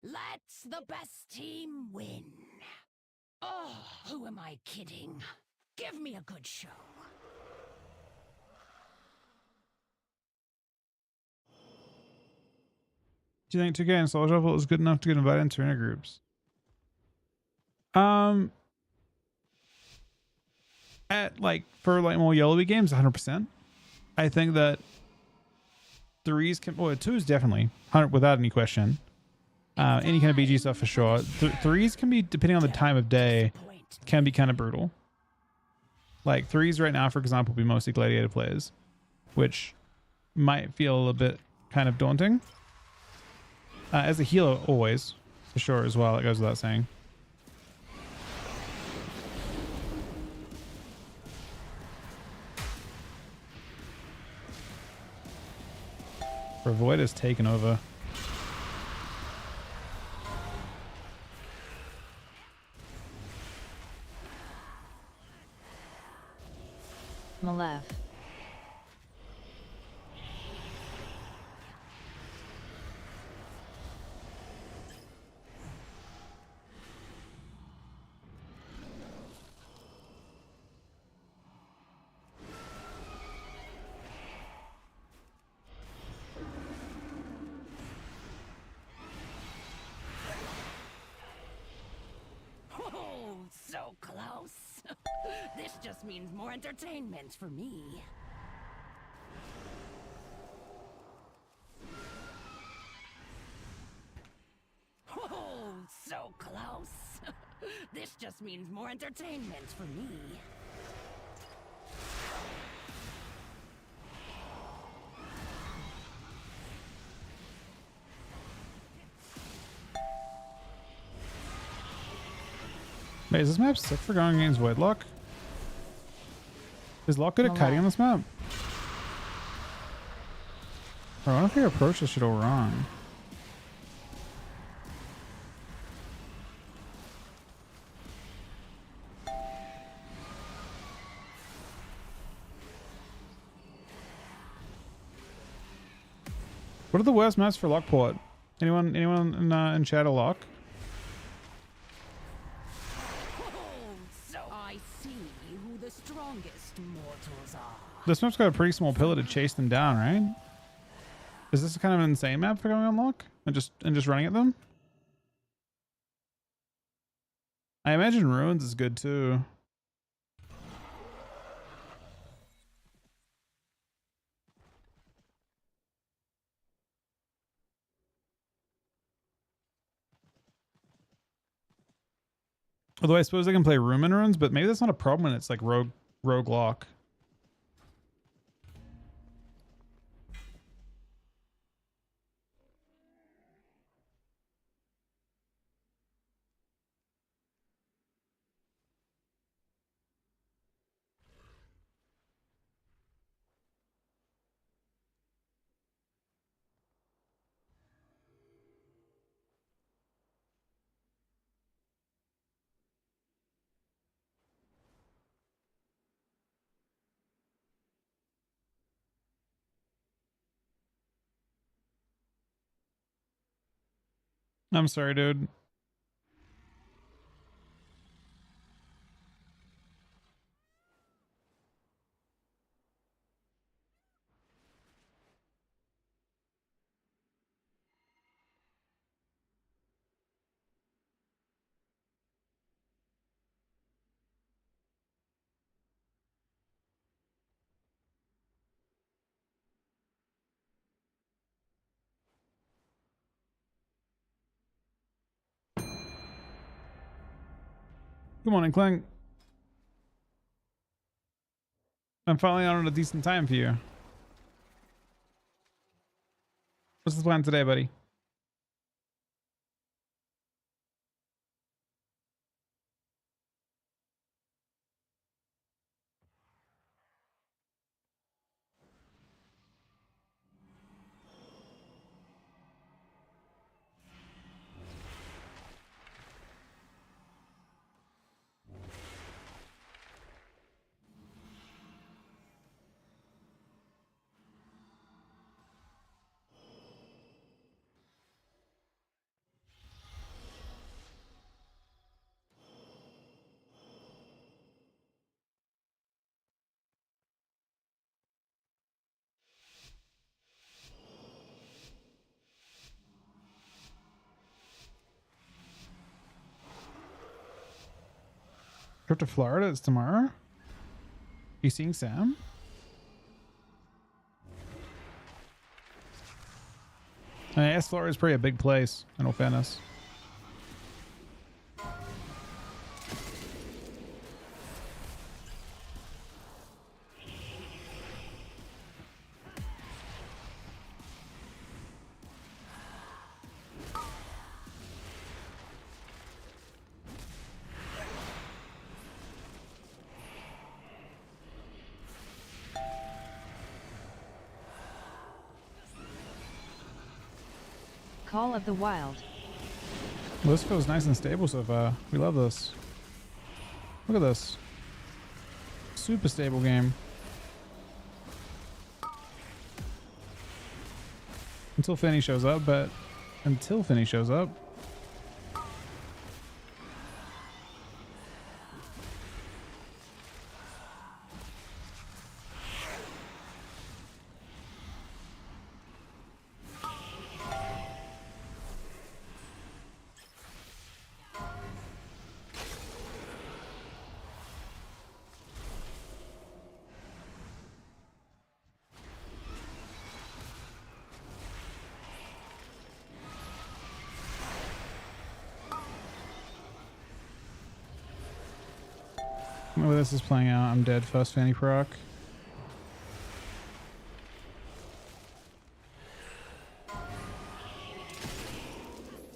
Let the best team win. Oh, who am I kidding? Give me a good show. Do you think 2K and Soul Shuffle is good enough to get invited into arena groups? For more yellowy games, 100%. I think that 3s can, well, 2s definitely, 100 without any question. Any kind of BG stuff for sure. 3s can be, depending on the time of day, can be kind of brutal. Like 3s right now, for example, will be mostly gladiator players, which might feel a little bit kind of daunting. As a healer, always, for sure as well. It goes without saying. Her void is taken over. Malef. Oh, so close. This just means more entertainment for me. Oh, so close. This just means more entertainment for me. Wait, is this map sick for going against Voidlock? Is Lock good at kiting on this map? Bro, I wonder if we approach this shit all wrong. What are the worst maps for Lockport? Anyone in chat a Lock? So I see who the strongest mortals are. This map's got a pretty small pillar to chase them down, right? Is this kind of an insane map for going on Lock and just running at them? I imagine Ruins is good too. Although I suppose they can play Room and Ruins, but maybe that's not a problem when it's like rogue Lock. I'm sorry, dude. Good morning, Clink. I'm finally on at a decent time for you. What's the plan today, buddy? Trip to Florida is tomorrow? You seeing Sam? I mean, Florida is pretty a big place, in all fairness. Call of the Wild. Well, this feels nice and stable so far. We love this. Look at this. Super stable game. Until Finny shows up, but until Finny shows up. The way this is playing out, I'm dead first Fanny proc.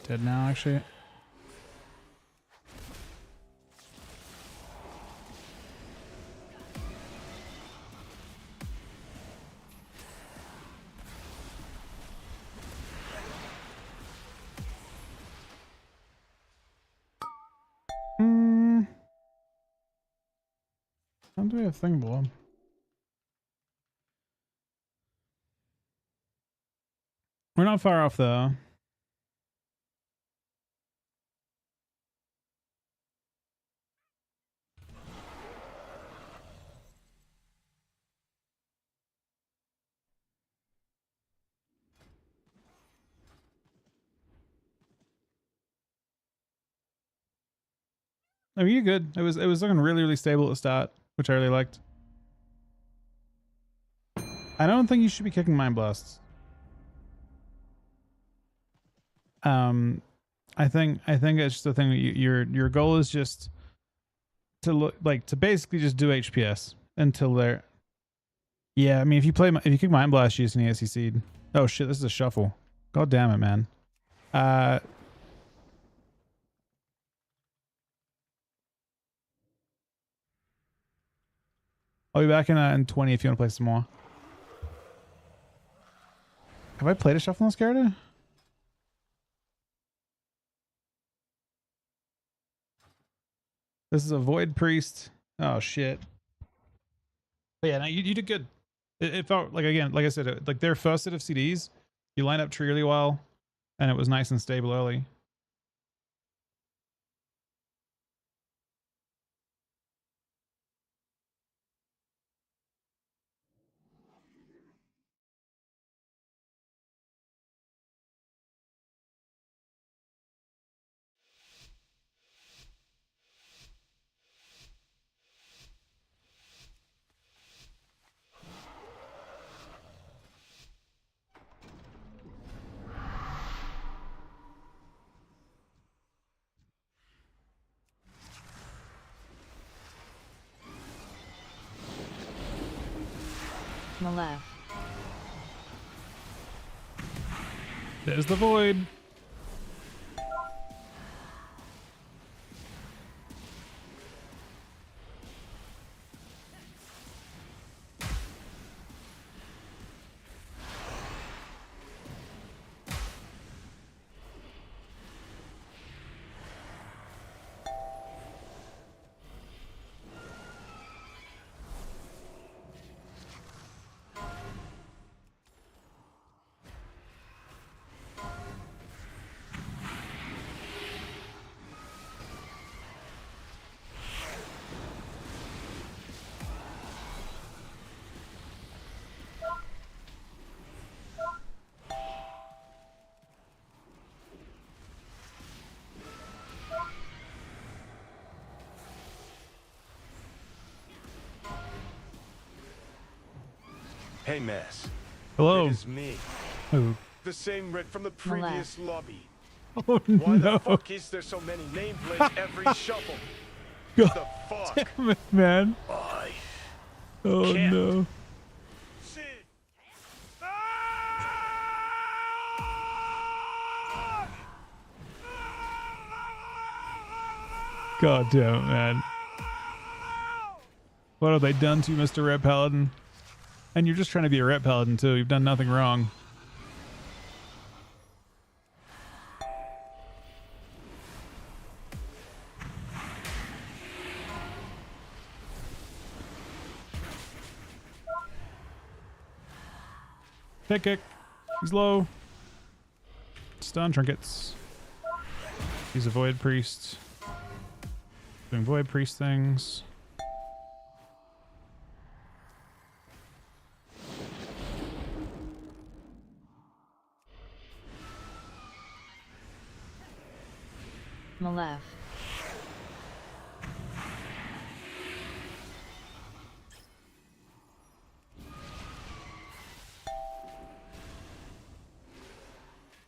Dead now, actually. How do we have thing below? We're not far off though. I mean, you're good. It was looking really, really stable at the start, which I really liked. I don't think you should be kicking Mind Blasts. I think it's just the thing that your goal is just to look like to basically just do HPS until they're. Yeah, I mean, if you kick Mind Blast, you just need SC Seed. Oh shit, this is a shuffle. God damn it, man. I'll be back in 20 if you want to play some more. Have I played a shuffle on this character? This is a Void Priest. Oh shit. But yeah, no, you did good. It felt like, again, like I said, like their first set of CDs, you line up tree really well, and it was nice and stable early. Malef. There's the Void. Hey, Mass. Hello. It is me. Who? The same red from the previous lobby. Oh, Why no. the fuck is there so many nameplates every shuffle? God The fuck? damn it, man. I Oh can't. no. God damn it, man. What have they done to you, Mr. Red Paladin? And you're just trying to be a Red Paladin too. You've done nothing wrong. Hit kick. He's low. Stun trinkets. He's a void priest. Doing void priest things. Malef.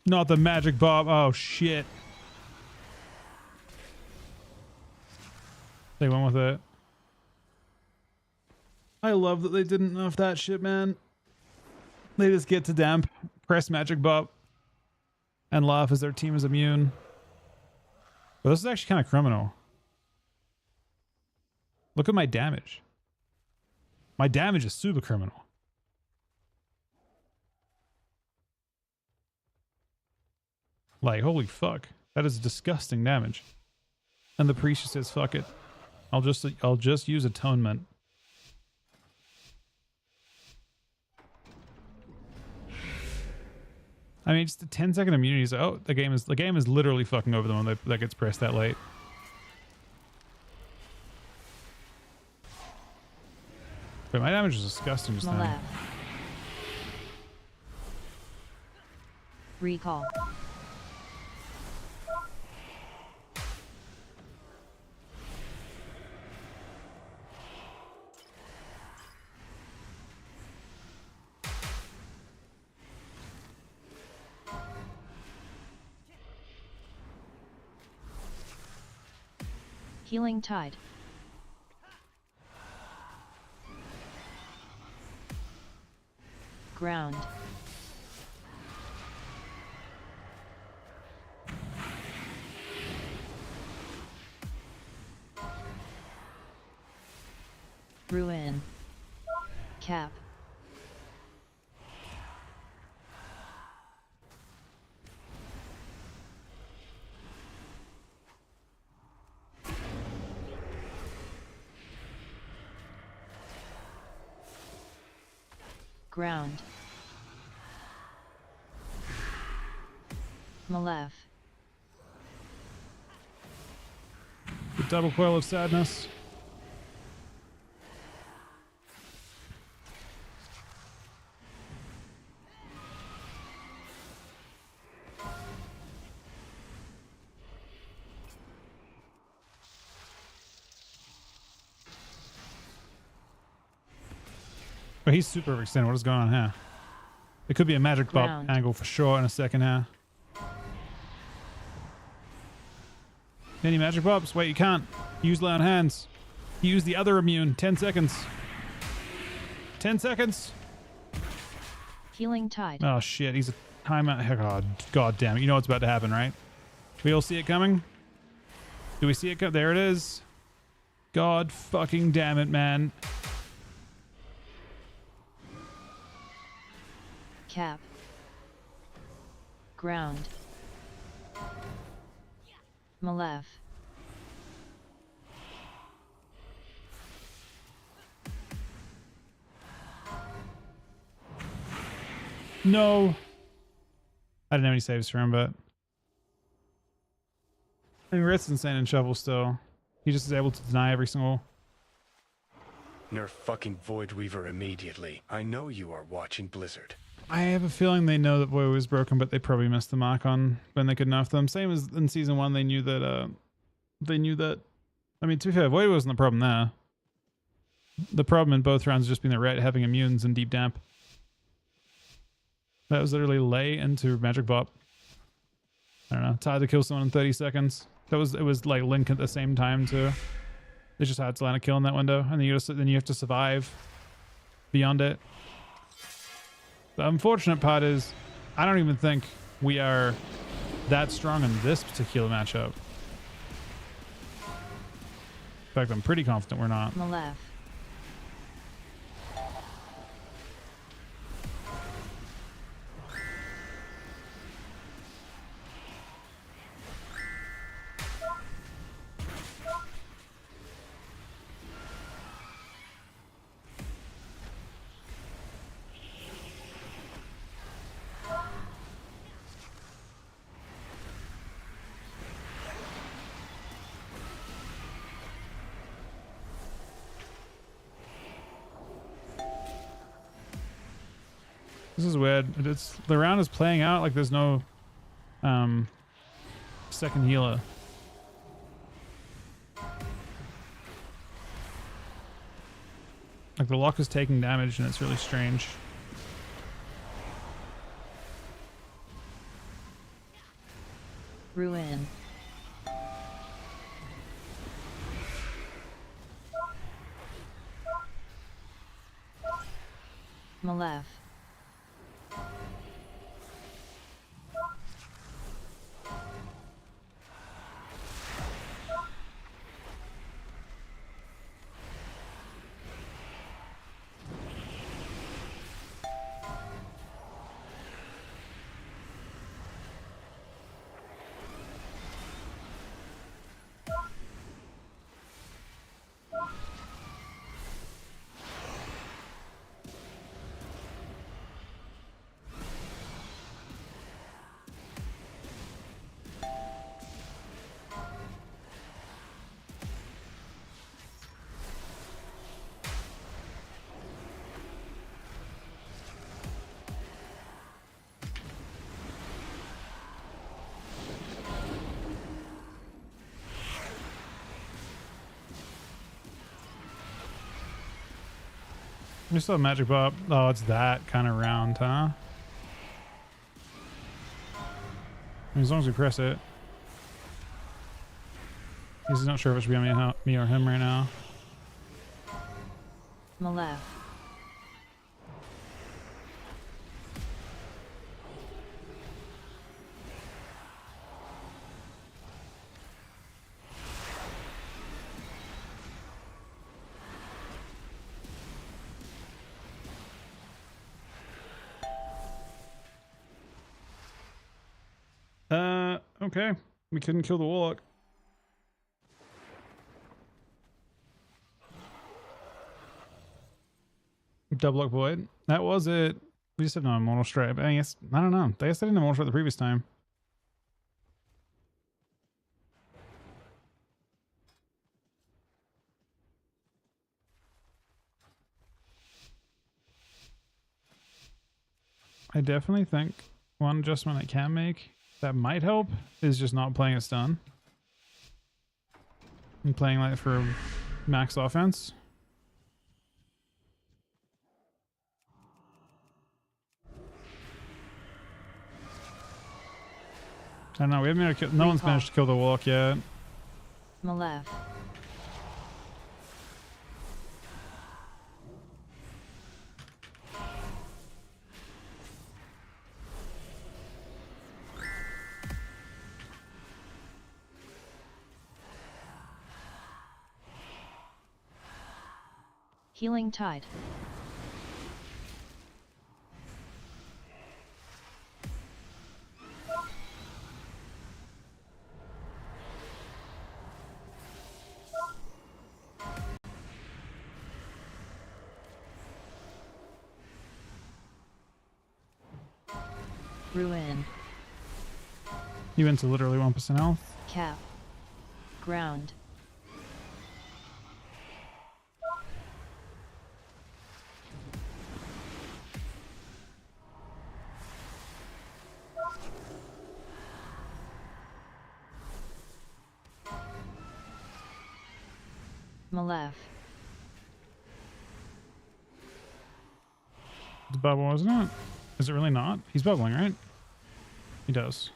Not the magic bomb. Oh shit. They went with it. I love that they didn't nerf that shit, man. They just get to damp, press magic bomb, and laugh as their team is immune. But this is actually kind of criminal. Look at my damage. My damage is super criminal. Like, holy fuck. That is disgusting damage. And the priest just says, fuck it. I'll just use atonement. I mean, just the 10-second immunity is, oh, the game is literally fucking over them when that gets pressed that late. But my damage is disgusting just now. Recall. Healing Tide. Ground. Ruin. Cap. Ground. Malef. The double coil of sadness. But he's super overextended. What is going on here? It could be a magic bop angle for sure in a second here. Any magic bops? Wait, you can't. Use lay on hands. Use the other immune. 10 seconds. 10 seconds. Healing Tide. Oh shit, he's a timeout. God damn it. You know what's about to happen, right? We all see it coming? Do we see it come? There it is. God fucking damn it, man. Cap. Ground. Malef. No. I didn't have any saves for him, but I mean, Ritt's insane in Shovel still. He just is able to deny every single. Nerf fucking Void Weaver immediately. I know you are watching Blizzard. I have a feeling they know that Void was broken, but they probably missed the mark on when they could nerf them. Same as in season 1, they knew that. I mean, to be fair, Void wasn't the problem there. The problem in both rounds just being the Ret having immunes and deep damp. That was literally lay into magic bop. I don't know. It's hard to kill someone in 30 seconds. It was like Link at the same time too. It's just hard to land a kill in that window, and then you have to survive beyond it. The unfortunate part is, I don't even think we are that strong in this particular matchup. In fact, I'm pretty confident we're not. Malef. This is weird. It's the round is playing out like there's no second healer. Like the lock is taking damage and it's really strange. Ruin. Malef. You still have magic pop. Oh, it's that kind of round, huh? I mean, as long as we press it. He's not sure if it should be on me or him right now. Malef. Okay. We couldn't kill the warlock. Double Lock Void. That was it. We just had no Immortal Strike. I guess, I don't know. I guess I didn't Immortal Strike the previous time. I definitely think one adjustment I can make that might help is just not playing a stun. And playing like for max offense. I don't know. We haven't made no one's managed to kill the walk yet. Malef. Healing Tide. Ruin. You went to literally 1% health. Cap. Ground. Malef. It's bubble, isn't it? Is it really not? He's bubbling, right? He does.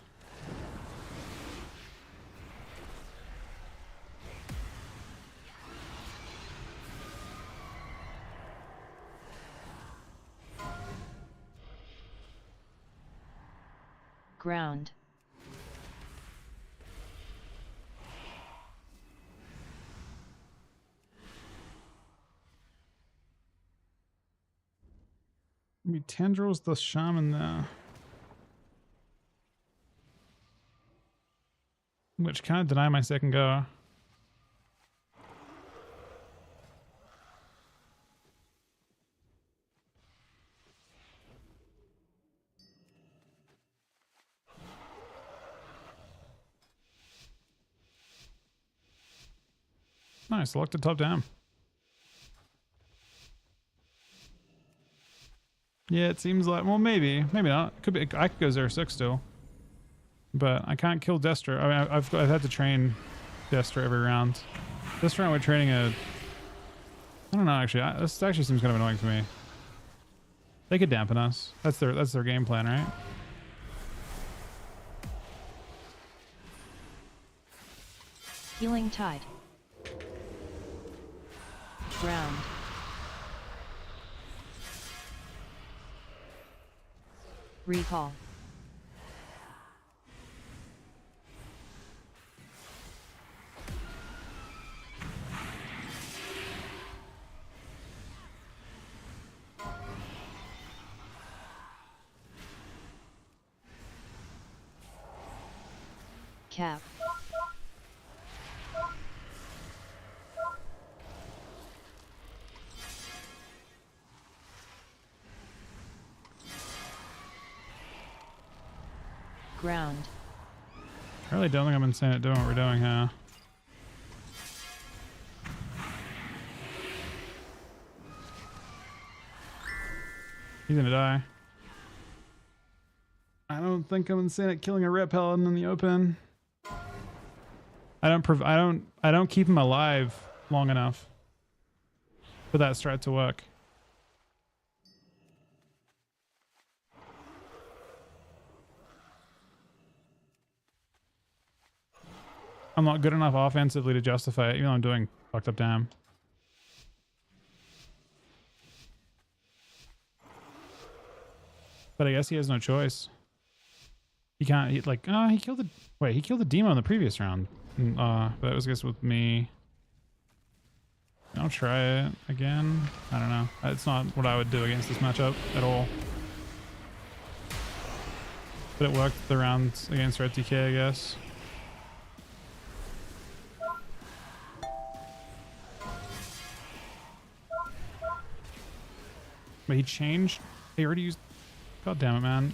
Ground. Maybe Tendrils the shaman there. Which kind of deny my second go. Nice, locked the top down. Yeah, it seems like, well, maybe not. Could be. I could go 0-6 still, but I can't kill Destro. I mean, I've had to train Destro every round. This round we're training a. I don't know. Actually, this actually seems kind of annoying to me. They could dampen us. That's their game plan, right? Healing Tide. Ground. Recall. Cap. Ground. I really don't think I'm insane at doing what we're doing, huh? He's gonna die. I don't think I'm insane at killing a red paladin in the open. I don't keep him alive long enough for that strat to work. I'm not good enough offensively to justify it, even though I'm doing fucked up damn. But I guess he has no choice. He can't. He killed the. Wait, he killed the demo in the previous round. But that was, I guess, with me. I'll try it again. I don't know. It's not what I would do against this matchup at all. But it worked the rounds against Red TK, I guess. But he changed. He already used. God damn it, man.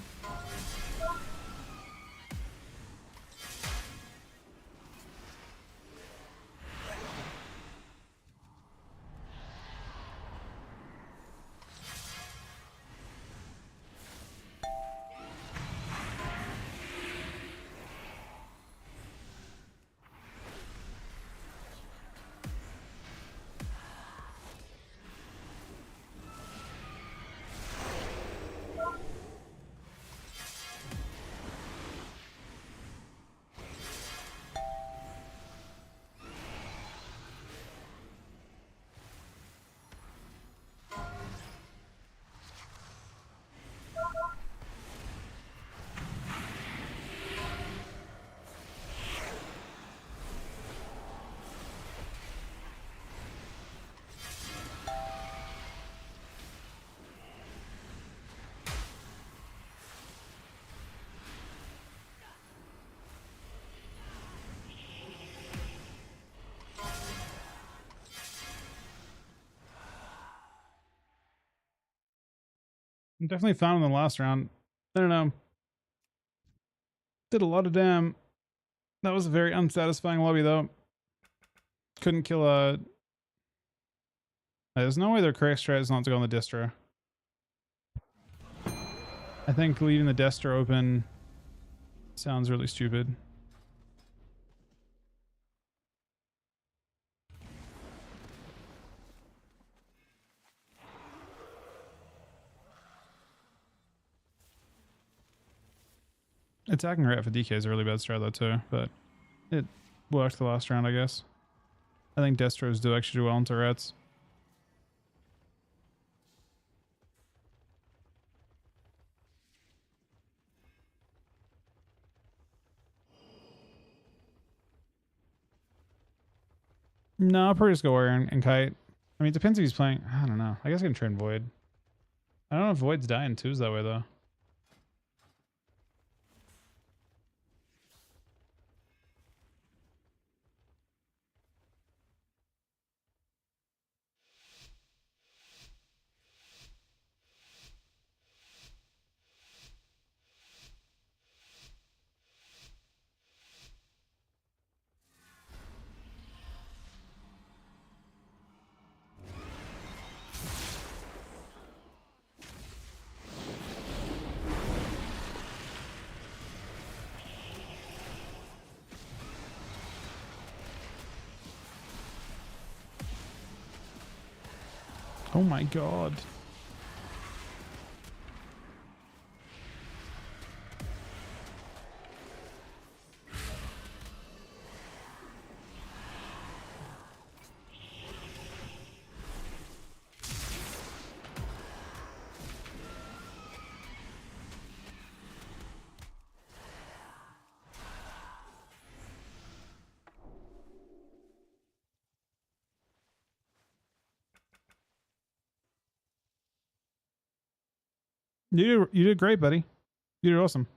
Definitely found in the last round. I don't know. Did a lot of damn. That was a very unsatisfying lobby, though. Couldn't kill a. There's no way their correct strat is not to go on the distro. I think leaving the distro open sounds really stupid. Attacking right for DK is a really bad strat though too, but it worked the last round, I guess. I think Destros do actually do well into rats. No, I'll probably just go Warrior and Kite. I mean, it depends if he's playing. I don't know. I guess I can train Void. I don't know if Void's dying twos that way though. Oh my god. You did great, buddy. You did awesome.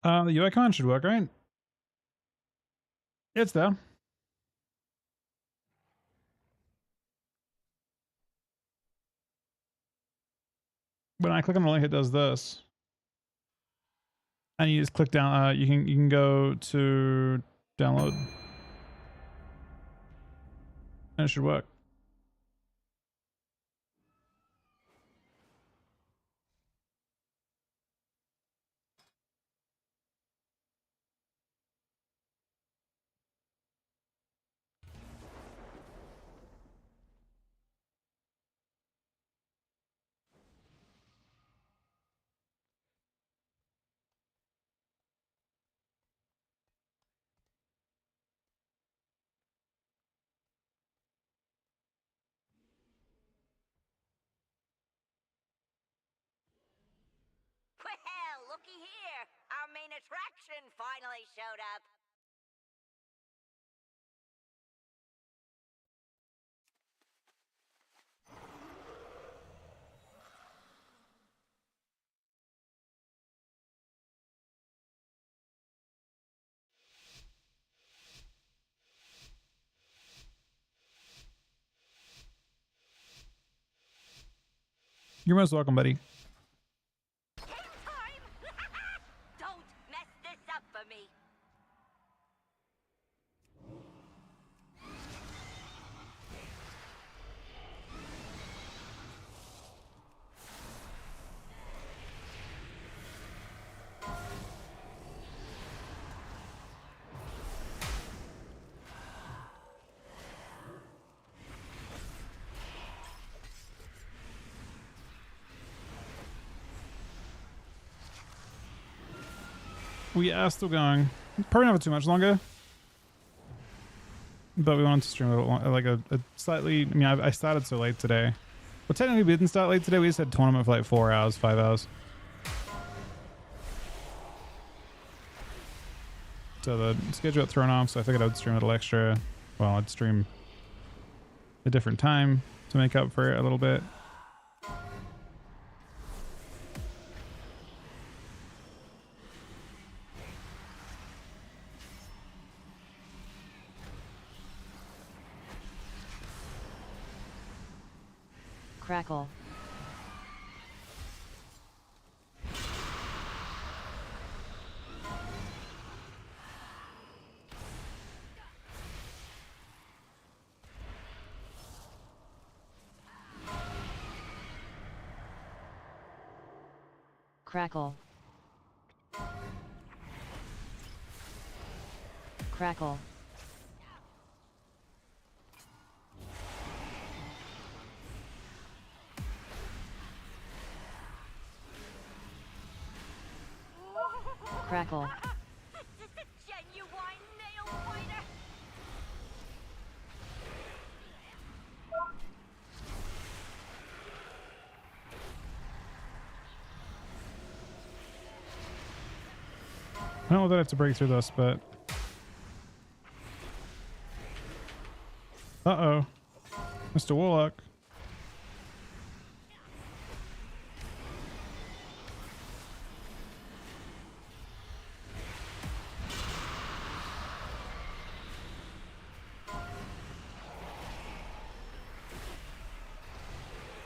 The UI icon should work, right? It's there. When I click on the link, it does this. And you just click down, you can go to download. And it should work. Well, looky here. Our main attraction finally showed up. You're most welcome, buddy. Don't mess this up for me. We are still going. Probably not for too much longer. But we wanted to stream like a slightly... I mean, I started so late today. Well, technically we didn't start late today. We just had tournament for like 4 hours, 5 hours. So the schedule got thrown off, so I figured I would stream a little extra. Well, I'd stream a different time to make up for it a little bit. Crackle. Crackle. Crackle. Crackle. Just a genuine nail biter. I don't know that I have to break through this, but... Uh-oh. Mr. Warlock.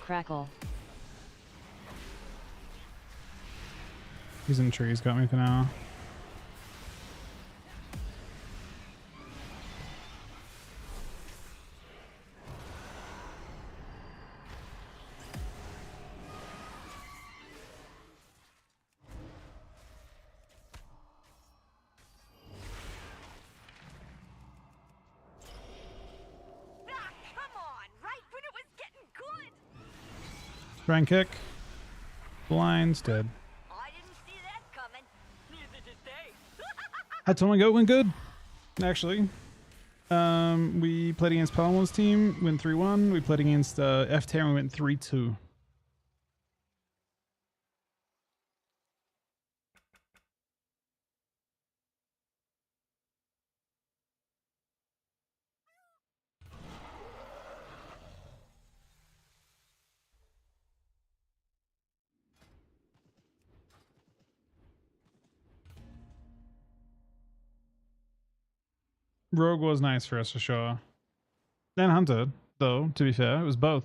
Crackle. He's in trees, got me for now. Grand kick. Blinds dead. I didn't see that coming. Neither did they. Had tournament go, went good. Actually. We played against Palmer's team, went 3-1. We played against F-Tier and we went 3-2. Rogue was nice for us for sure. And Hunter, though, to be fair, it was both.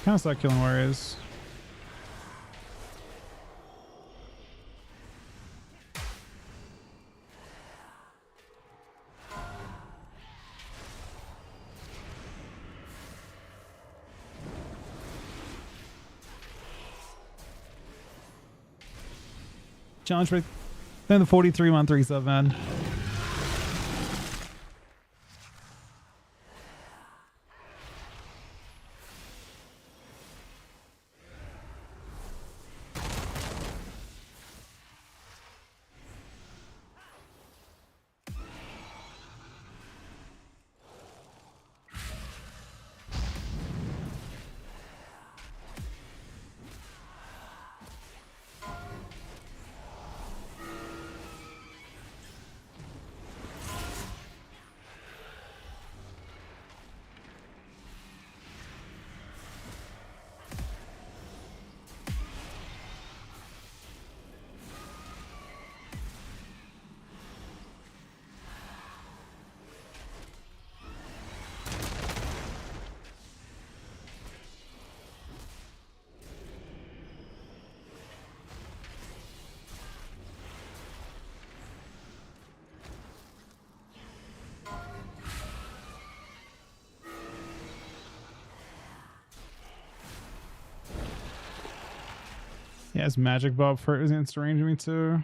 Kind of suck killing warriors. Challenge break. Then the 43-month resub, man. Yeah, it's Magic Bob for it was range me too.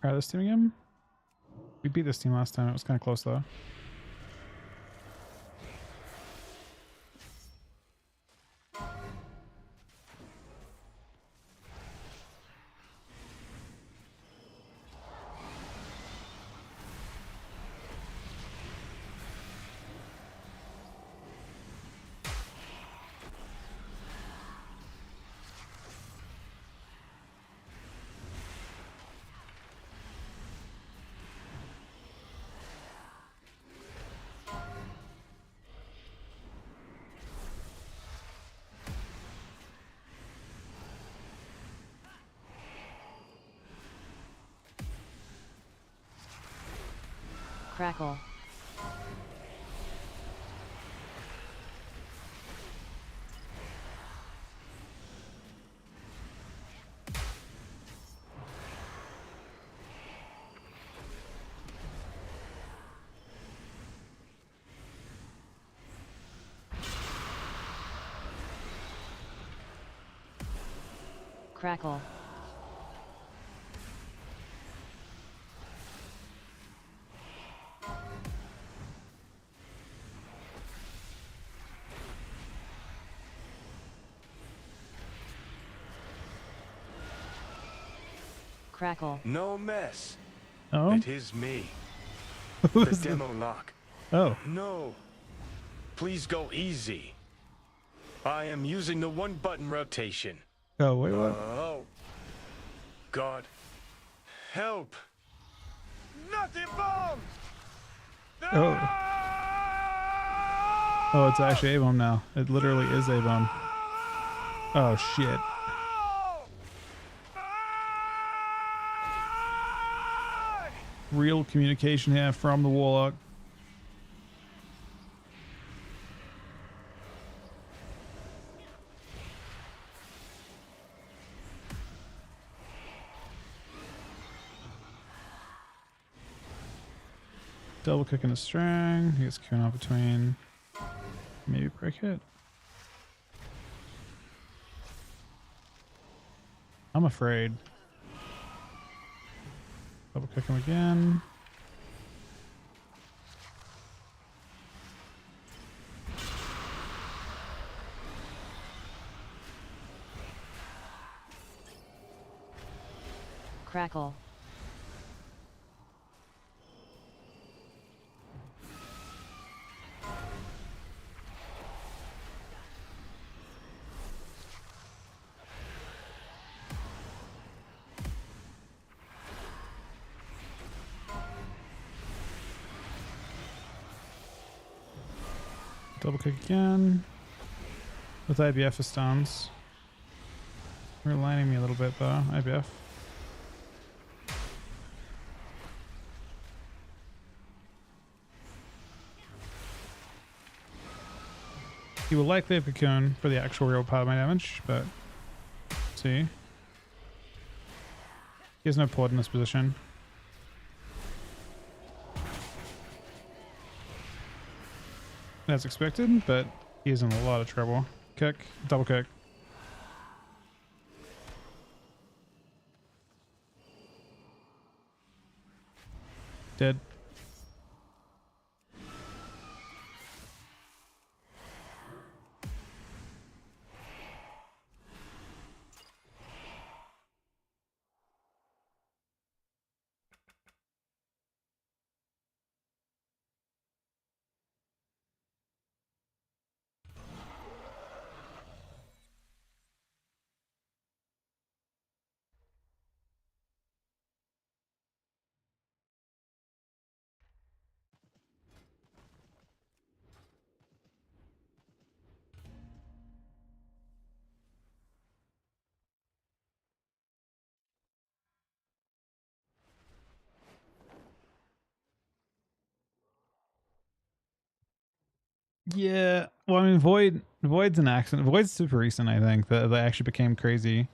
Try this team again. We beat this team last time. It was kind of close though. Crackle. Crackle. Crackle. No mess. Oh? It is me. Who The is demo lock. Oh. No. Please go easy. I am using the one button rotation. Oh, wait, what? Oh. God. Help. Nothing bomb! Oh. Oh, it's actually A-bomb now. It literally is A-bomb. Oh, shit. Real communication here from the Warlock. Double kicking the string. He gets queuing off between. Maybe break hit. I'm afraid. Double kick him again. Crackle. Double kick again. With IBF as stones. Realigning me a little bit though, IBF. He will likely have Cocoon for the actual real part of my damage, but let's see. He has no port in this position. As expected, but he is in a lot of trouble. Kick, double kick. Dead. Yeah, well, I mean, Void's an accident. Void's super recent, I think, that actually became crazy.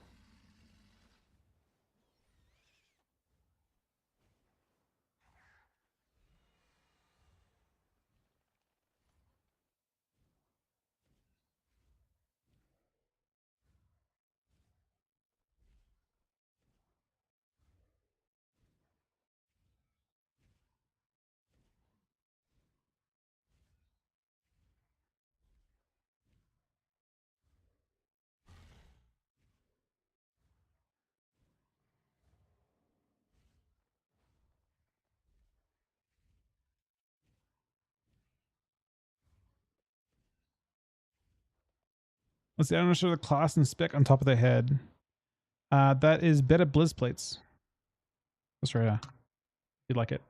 Let's see, I'm gonna show the class and spec on top of the head. That is better blizz plates. That's right. You'd like it.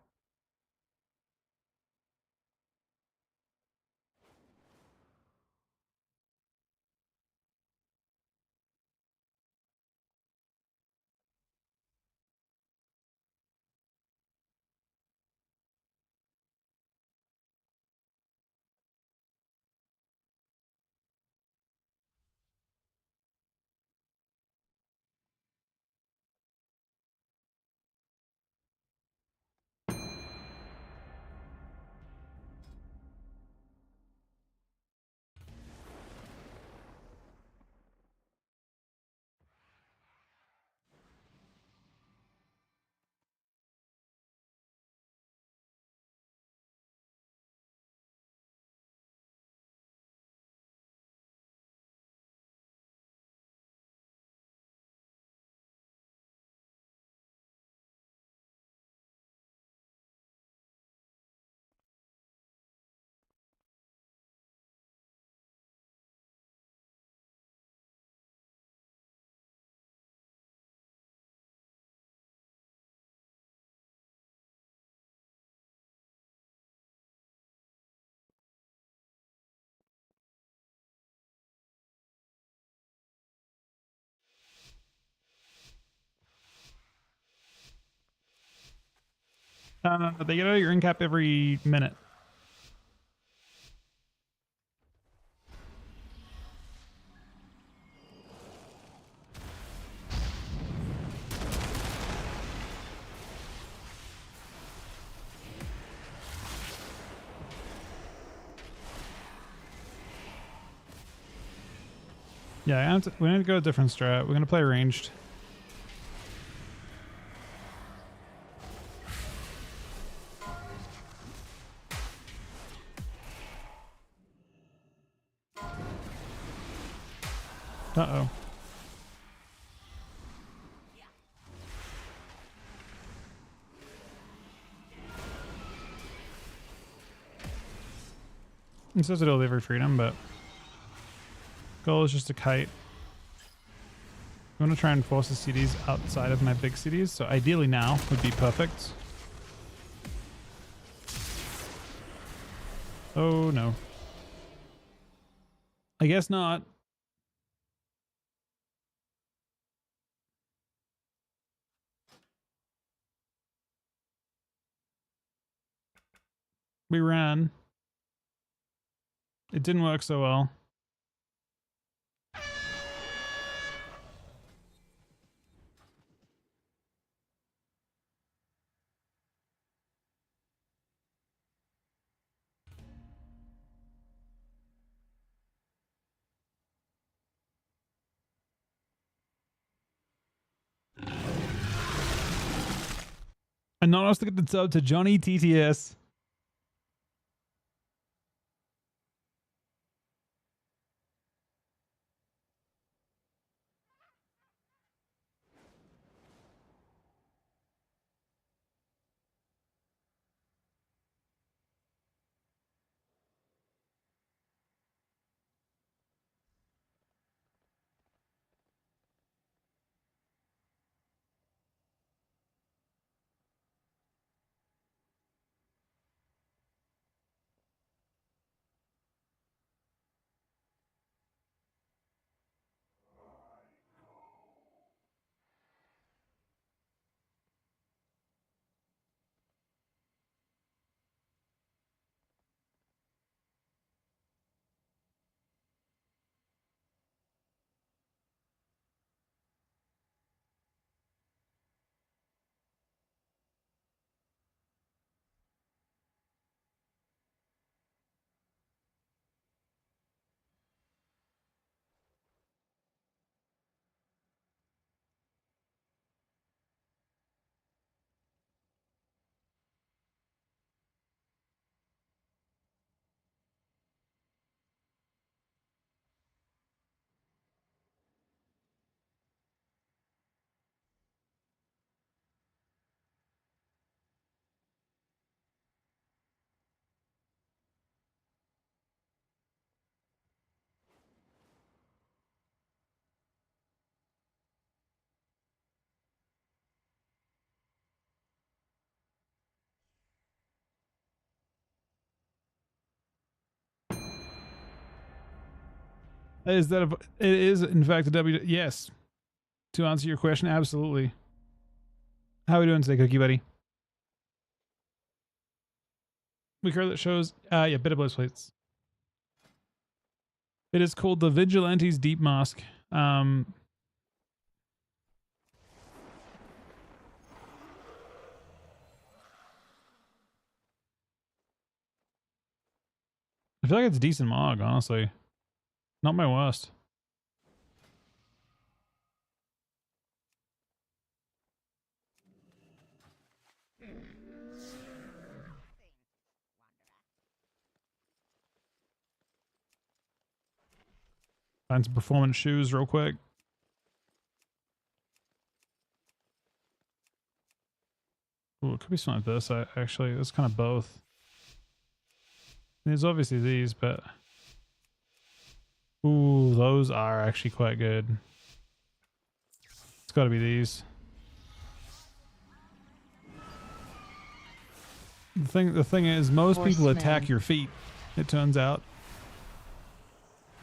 They get out of your in-cap every minute. Yeah, we need to go a different strat. We're gonna play ranged. Uh-oh. It says it'll every freedom, but goal is just a kite. I'm gonna try and force the cities outside of my big cities, so ideally now would be perfect. Oh no. I guess not. We ran. It didn't work so well. And not us to get the sub to Johnny TTS. Is that it is in fact a W? Yes. To answer your question, absolutely. How are we doing today, Cookie Buddy? We card that shows yeah, bit of bliss plates. It is called the Vigilante's Deep Mask. I feel like it's a decent mog, honestly. Not my worst. Find some performance shoes real quick. Ooh, it could be something like this. Actually, it's kind of both. There's obviously these, but... Ooh, those are actually quite good. It's got to be these. The thing is, most people attack your feet, it turns out.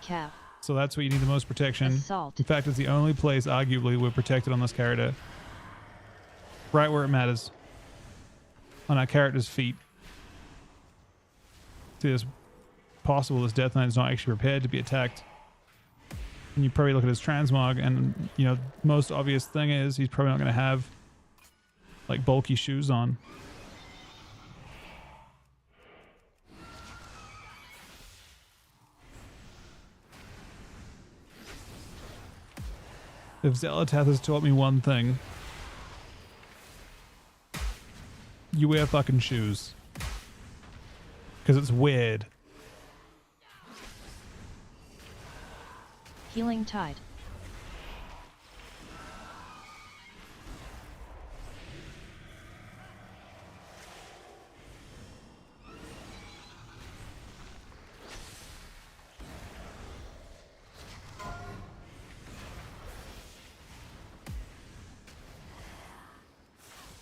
Cap. So that's where you need the most protection. Assault. In fact, it's the only place, arguably, we're protected on this character. Right where it matters. On our character's feet. See, it's possible this Death Knight is not actually prepared to be attacked. And you probably look at his transmog, and, you know, most obvious thing is he's probably not going to have, like, bulky shoes on. If Zelatath has taught me one thing, you wear fucking shoes. Because it's weird. Healing Tide.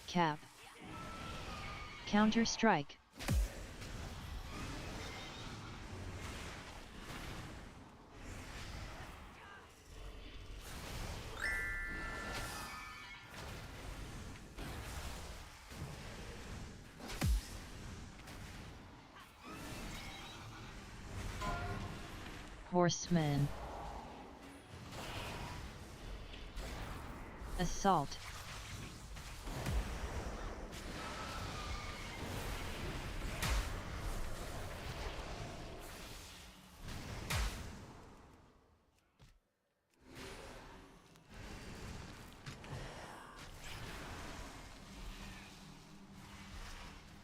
Cap. Counter-Strike. Horseman. Assault.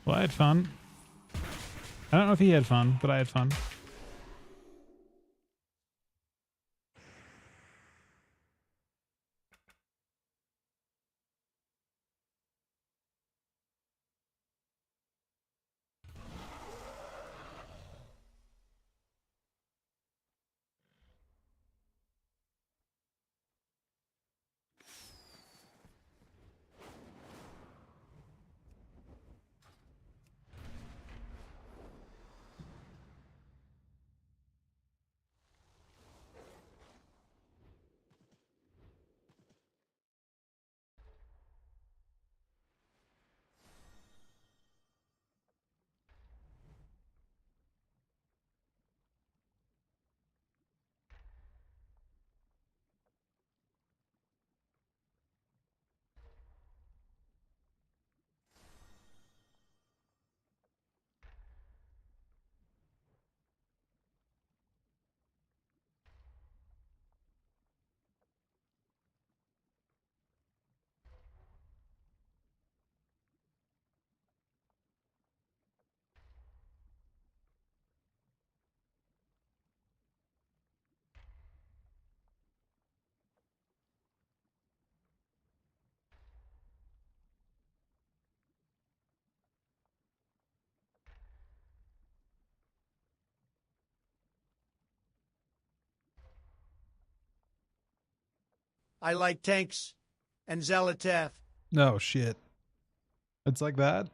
Well, I had fun. I don't know if he had fun, but I had fun. I like tanks and Zelatath. Oh, shit. It's like that?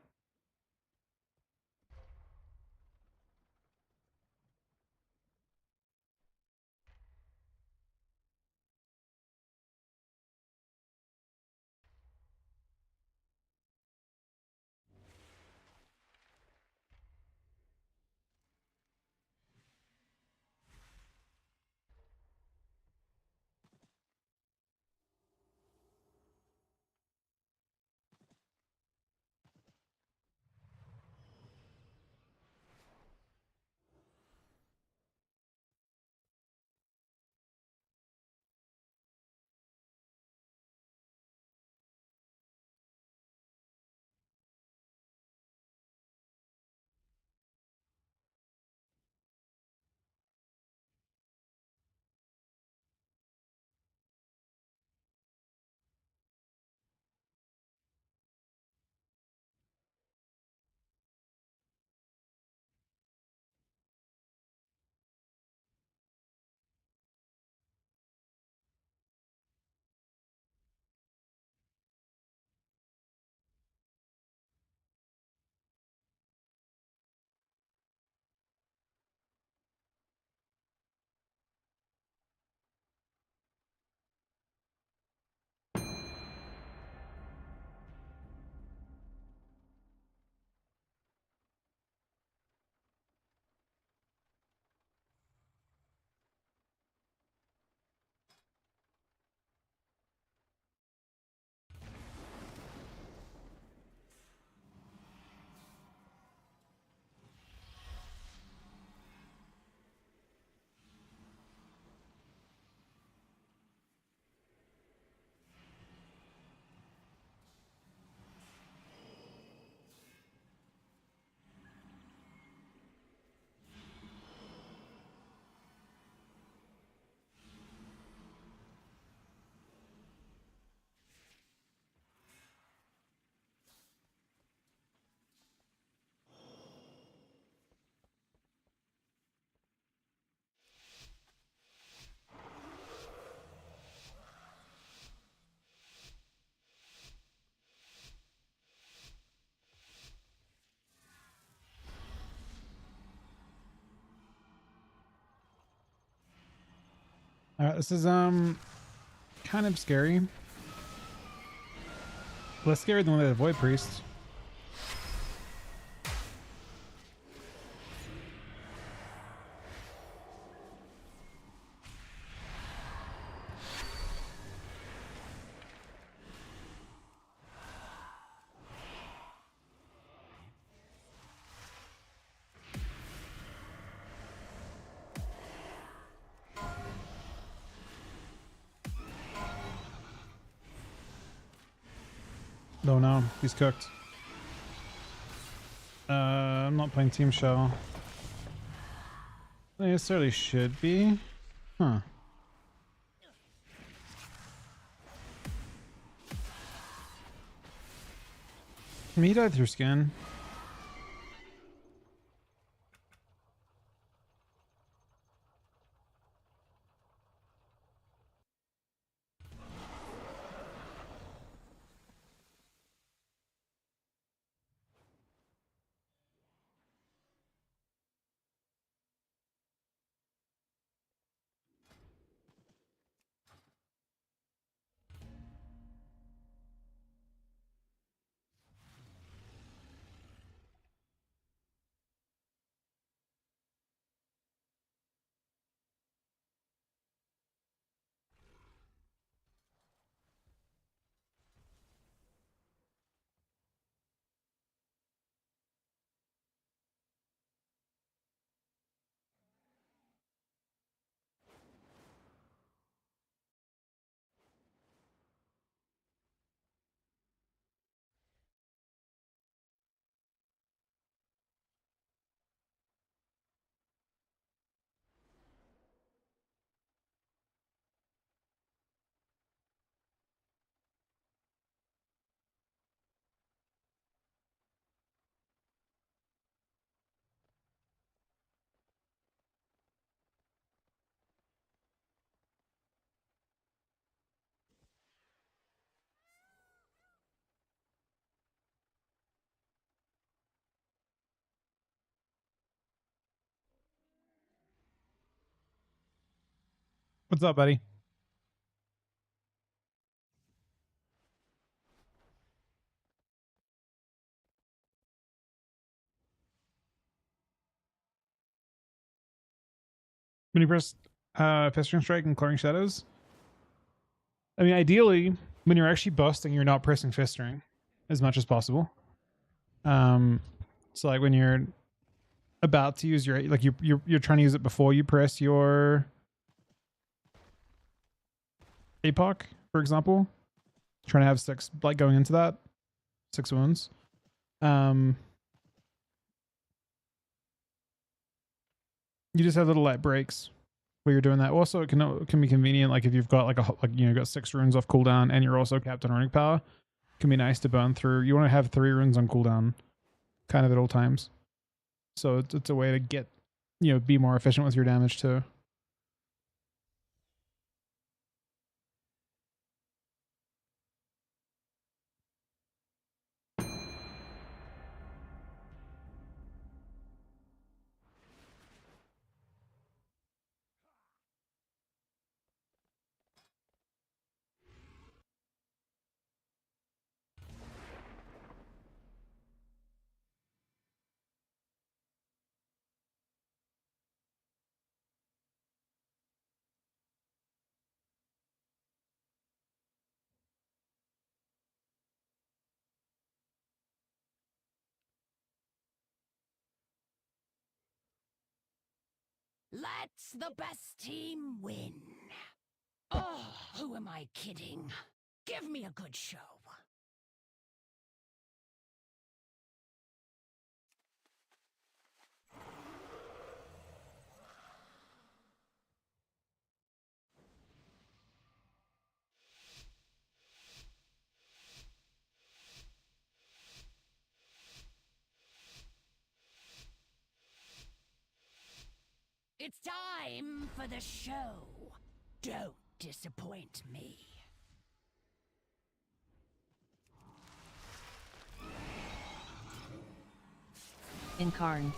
Alright, this is kind of scary. Less scary than the Void Priest. Oh no, he's cooked. I'm not playing Team Shell. I necessarily should be. Huh. He died through skin. What's up, buddy? When you press Festering Strike and Clearing Shadows, I mean, ideally, when you're actually busting, you're not pressing Festering as much as possible. So like when you're about to use your, like you're trying to use it before you press your APOC, for example, trying to have 6, like going into that 6 wounds. You just have little light breaks where you're doing that. Also, it can be convenient, like if you've got got 6 runes off cooldown and you're also capped on runic power. It can be nice to burn through. You want to have 3 runes on cooldown, kind of at all times. So it's a way to get, be more efficient with your damage too. Let the best team win. Oh, who am I kidding? Give me a good show. It's time for the show. Don't disappoint me. Incarn.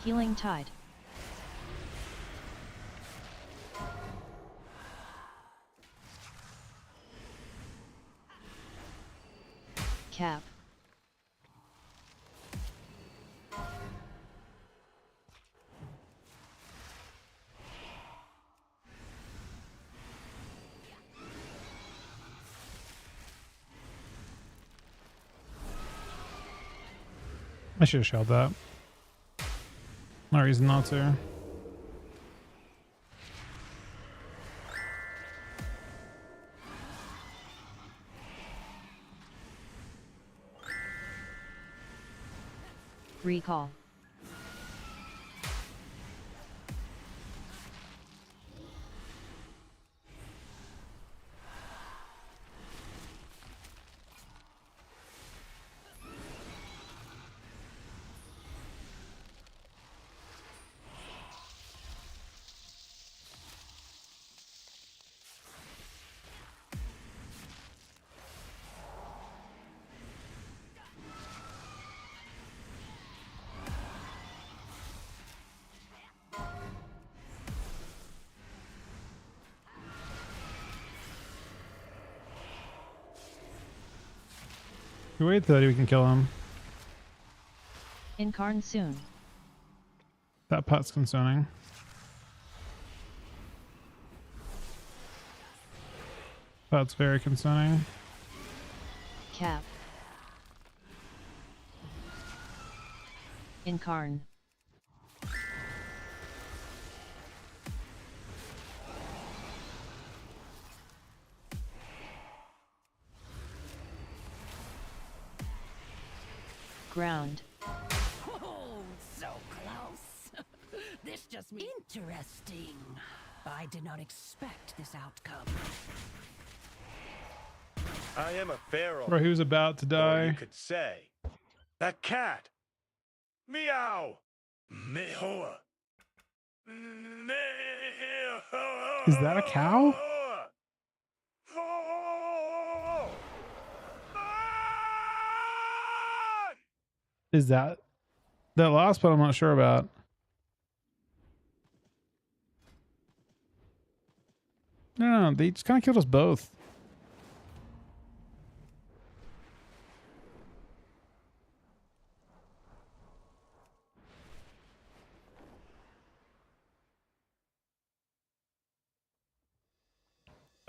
Healing Tide. Cap. I should have shelled that. No reason not to. Recall. If we wait 30, we can kill him. Incarn soon. That pot's concerning. That's very concerning. Cap. Incarn. Ground. Oh, so close. This just means interesting. I did not expect this outcome. I am a pharaoh. Bro, he was about to die. Or you could say, that cat. Meow. Mehoa. Is that a cow? Is that last part I'm not sure about. No, they just kind of killed us both.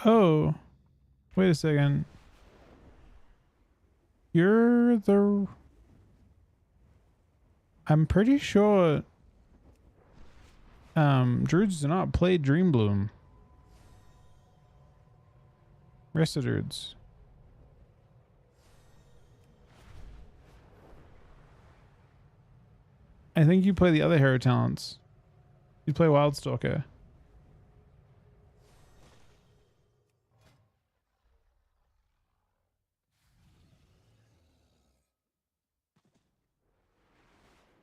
Oh, wait a second. You're the... I'm pretty sure druids do not play Dream Bloom. Rest of druids. I think you play the other hero talents. You play Wildstalker.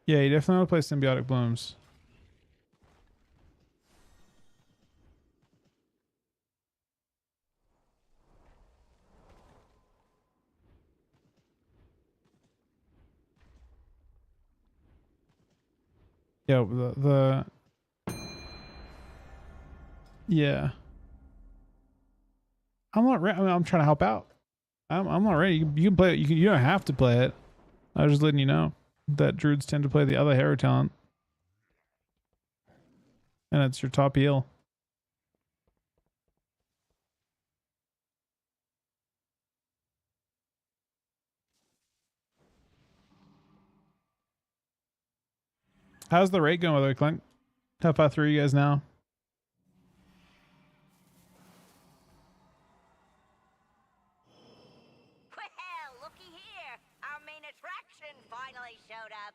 Yeah, you definitely want to play Symbiotic Blooms. Yeah, yeah. I'm not ready. I mean, I'm trying to help out. I'm not ready. You can play it. You don't have to play it. I was just letting you know that druids tend to play the other hero talent, and it's your top heal. How's the rate going, by the way, Clink? How far through are you guys now? Well, looky here. Our main attraction finally showed up.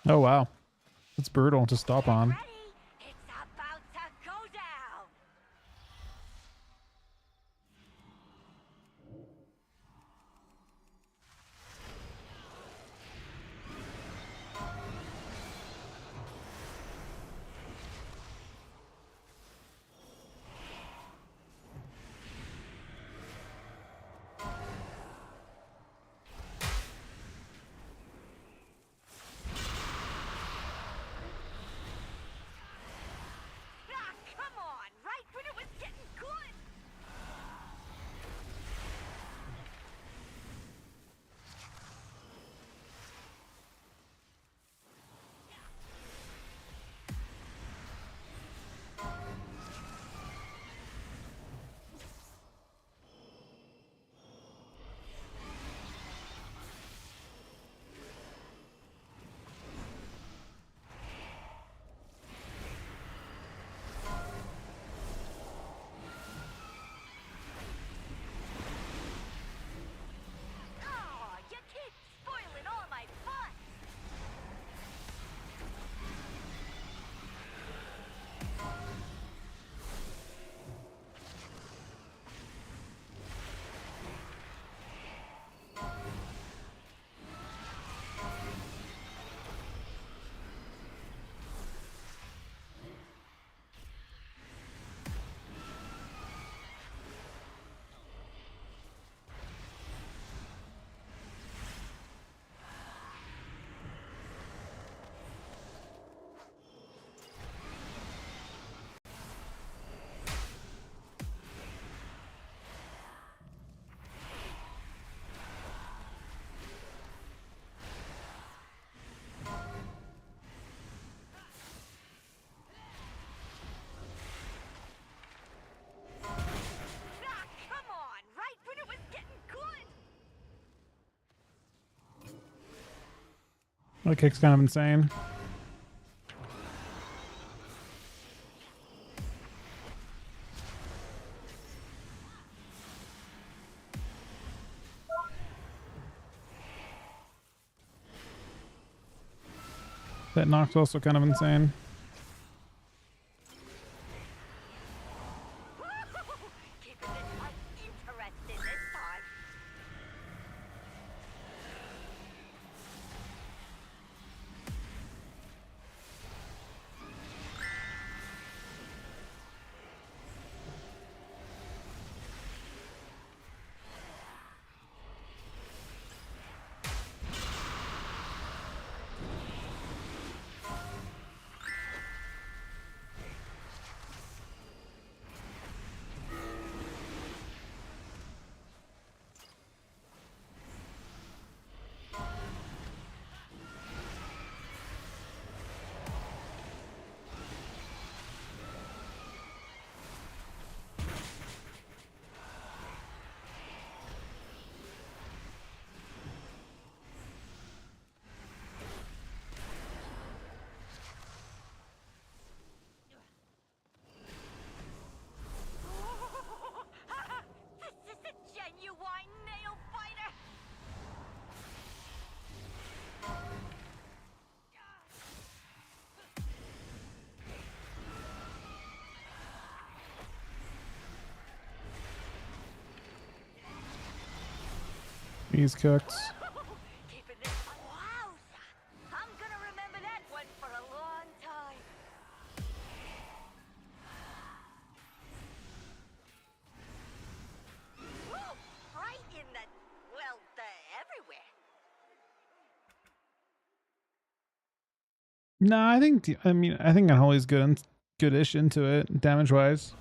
Oh wow, that's brutal to stop on. Ready? It's about to go down. That kick's kind of insane. That knock's also kind of insane. He's cooked. I'm gonna remember that one for a long time. Woo! Right in the, well, everywhere. No, I think Unholy's goodish into it, damage wise.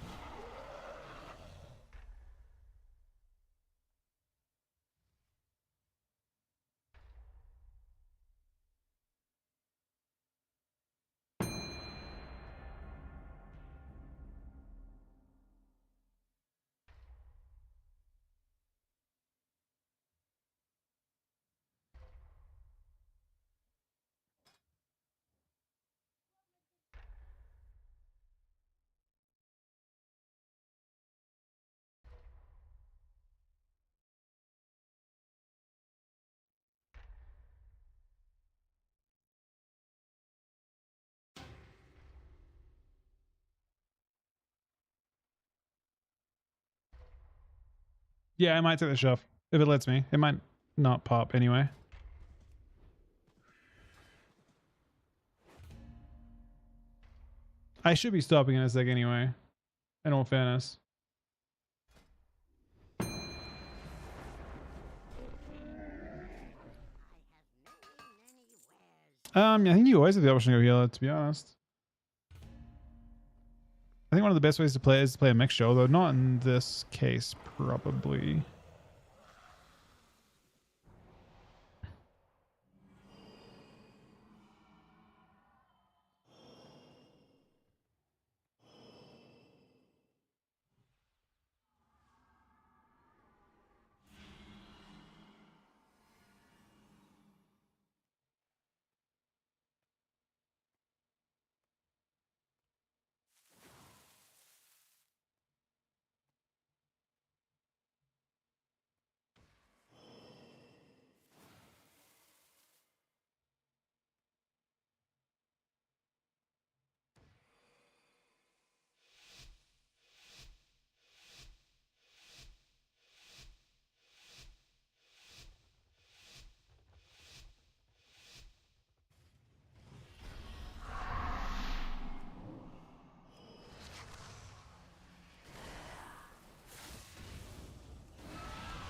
Yeah, I might take the shove if it lets me. It might not pop anyway. I should be stopping in a sec anyway, in all fairness. I think you always have the option to go healer, to be honest. I think one of the best ways to play is to play a mixture, although not in this case, probably.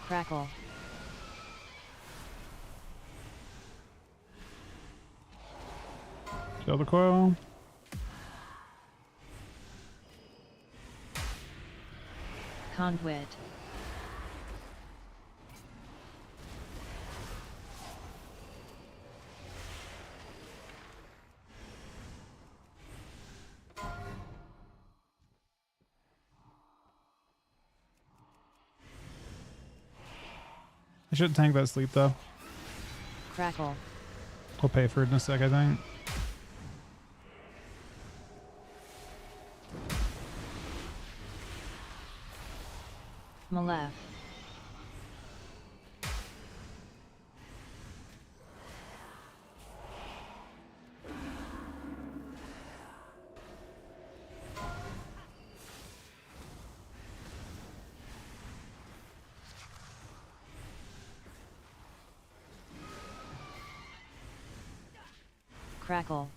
Crackle. Kill the coil. Conduit. I should tank that sleep though. Crackle. We'll pay for it in a sec, I think. Malef. Crackle.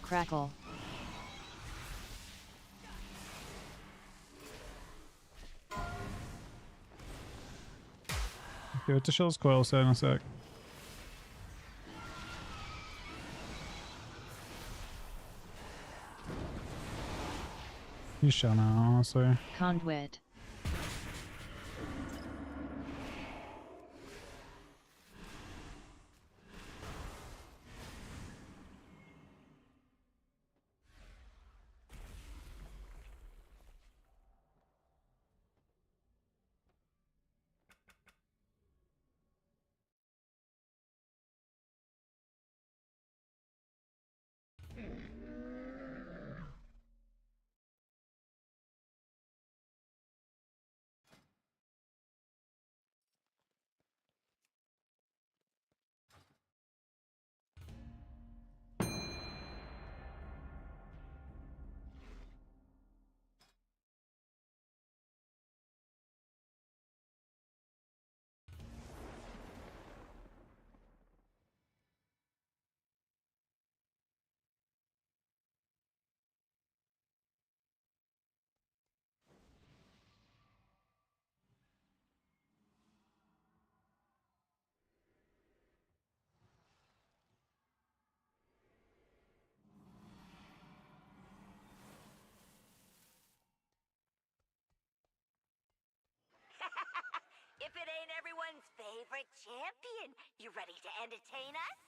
Crackle. Give it to Shell's coil set in a sec. You shall now, honestly. Conduit. If it ain't everyone's favorite champion, you ready to entertain us?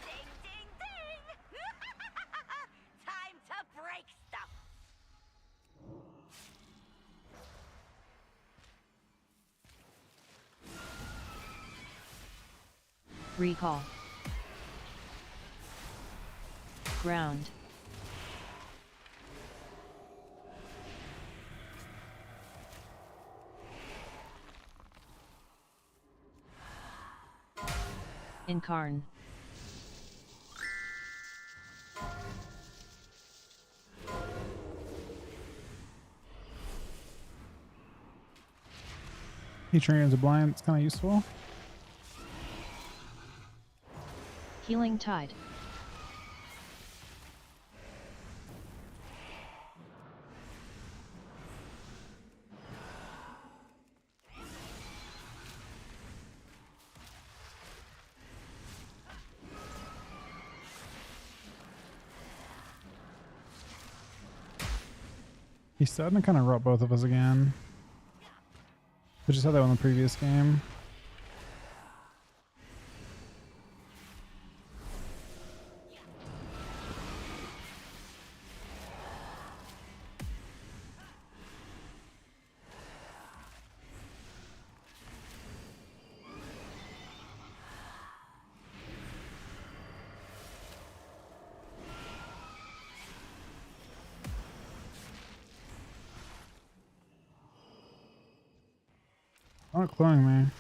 Ding, ding, ding! Time to break stuff! Recall. Ground. Incarn. He turns a blind, it's kind of useful. Healing Tide. He's starting to kind of rot both of us again. We just had that one in the previous game. Not cloning me.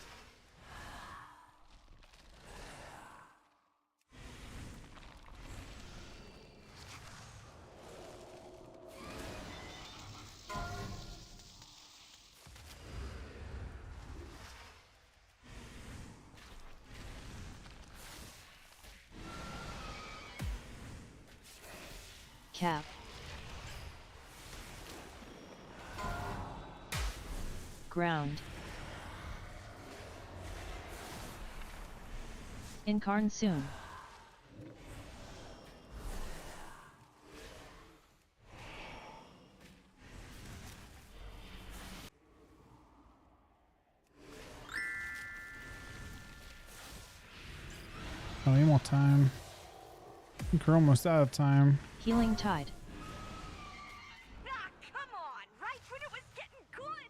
Cap. Ground. Incarn soon. Oh, any more time? I think we're almost out of time. Healing Tide. Ah, come on! Right when it was getting good!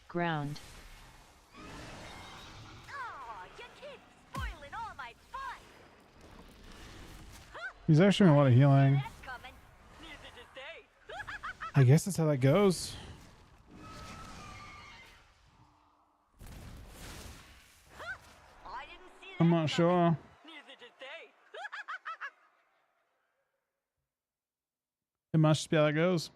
Ground. Oh, you keep spoiling all my fun! He's actually doing a lot of healing. That's coming. Neither did they. I guess that's how that goes. I didn't see that I'm not sure. Neither did they. It must just be how that goes.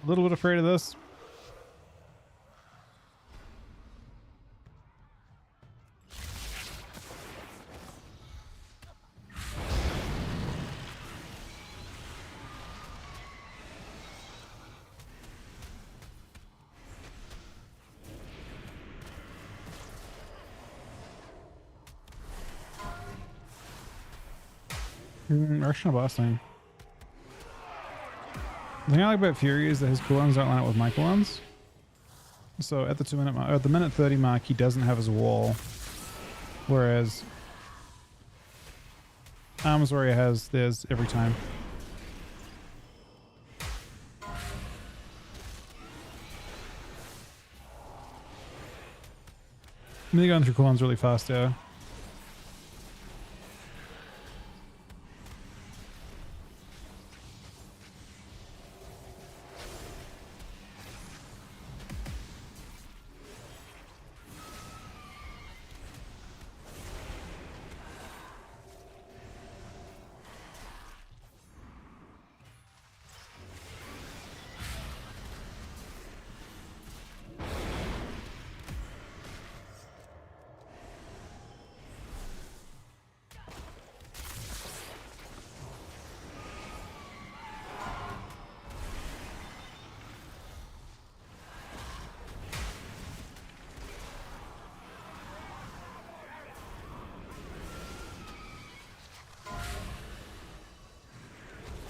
A little bit afraid of this. Russian boss thing. The thing I like about Fury is that his cooldowns don't line up with my cooldowns. So at the 2 minute mark, at the minute 30 mark, he doesn't have his wall. Whereas Arms Warrior has theirs every time. I mean, they're going through cooldowns really fast, yeah.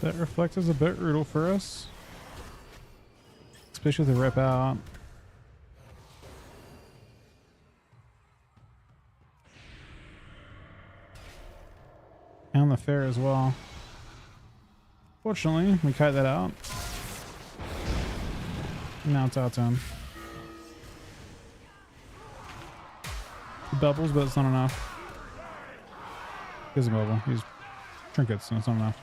That reflect is a bit brutal for us. Especially with the rip out. And the fair as well. Fortunately, we kite that out. Now it's our turn. The bubbles, but it's not enough. Here's a bubble. He's trinkets, and it's not enough.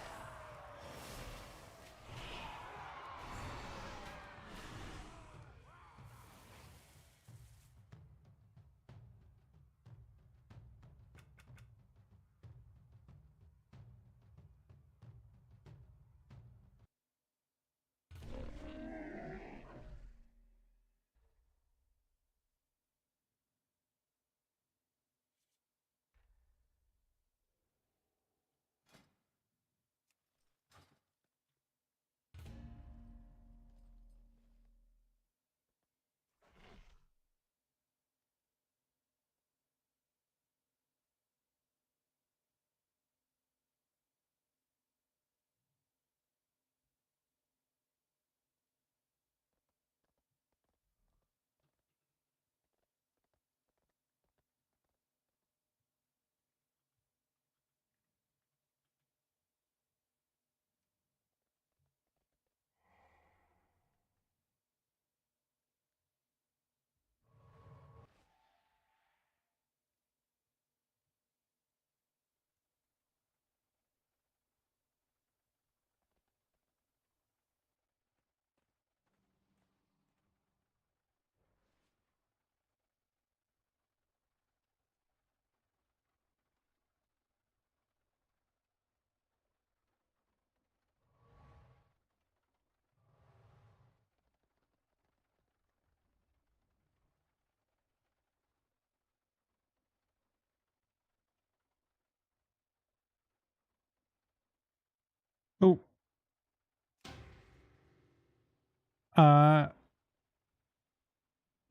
Oh.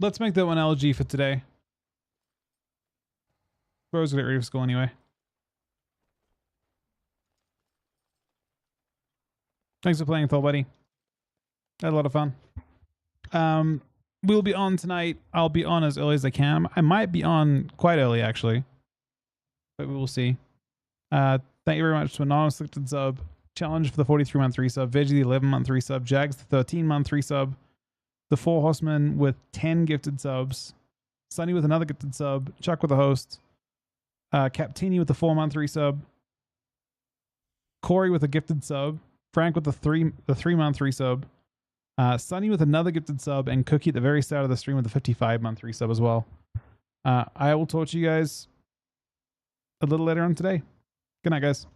Let's make that one LG for today. Bro's gonna get ready for school anyway. Thanks for playing, Thor buddy. Had a lot of fun. We'll be on tonight. I'll be on as early as I can. I might be on quite early actually, but we will see. Thank you very much to Anonymous Selected Sub, Challenge for the 43-month resub, Veggie the 11-month resub, Jags the 13-month resub, the 4 Horsemen with 10 gifted subs, Sunny with another gifted sub, Chuck with a host, Captini with the 4-month resub, Corey with a gifted sub, Frank with the 3-month resub, Sunny with another gifted sub, and Cookie at the very start of the stream with the 55-month resub as well. I will talk to you guys a little later on today. Good night, guys.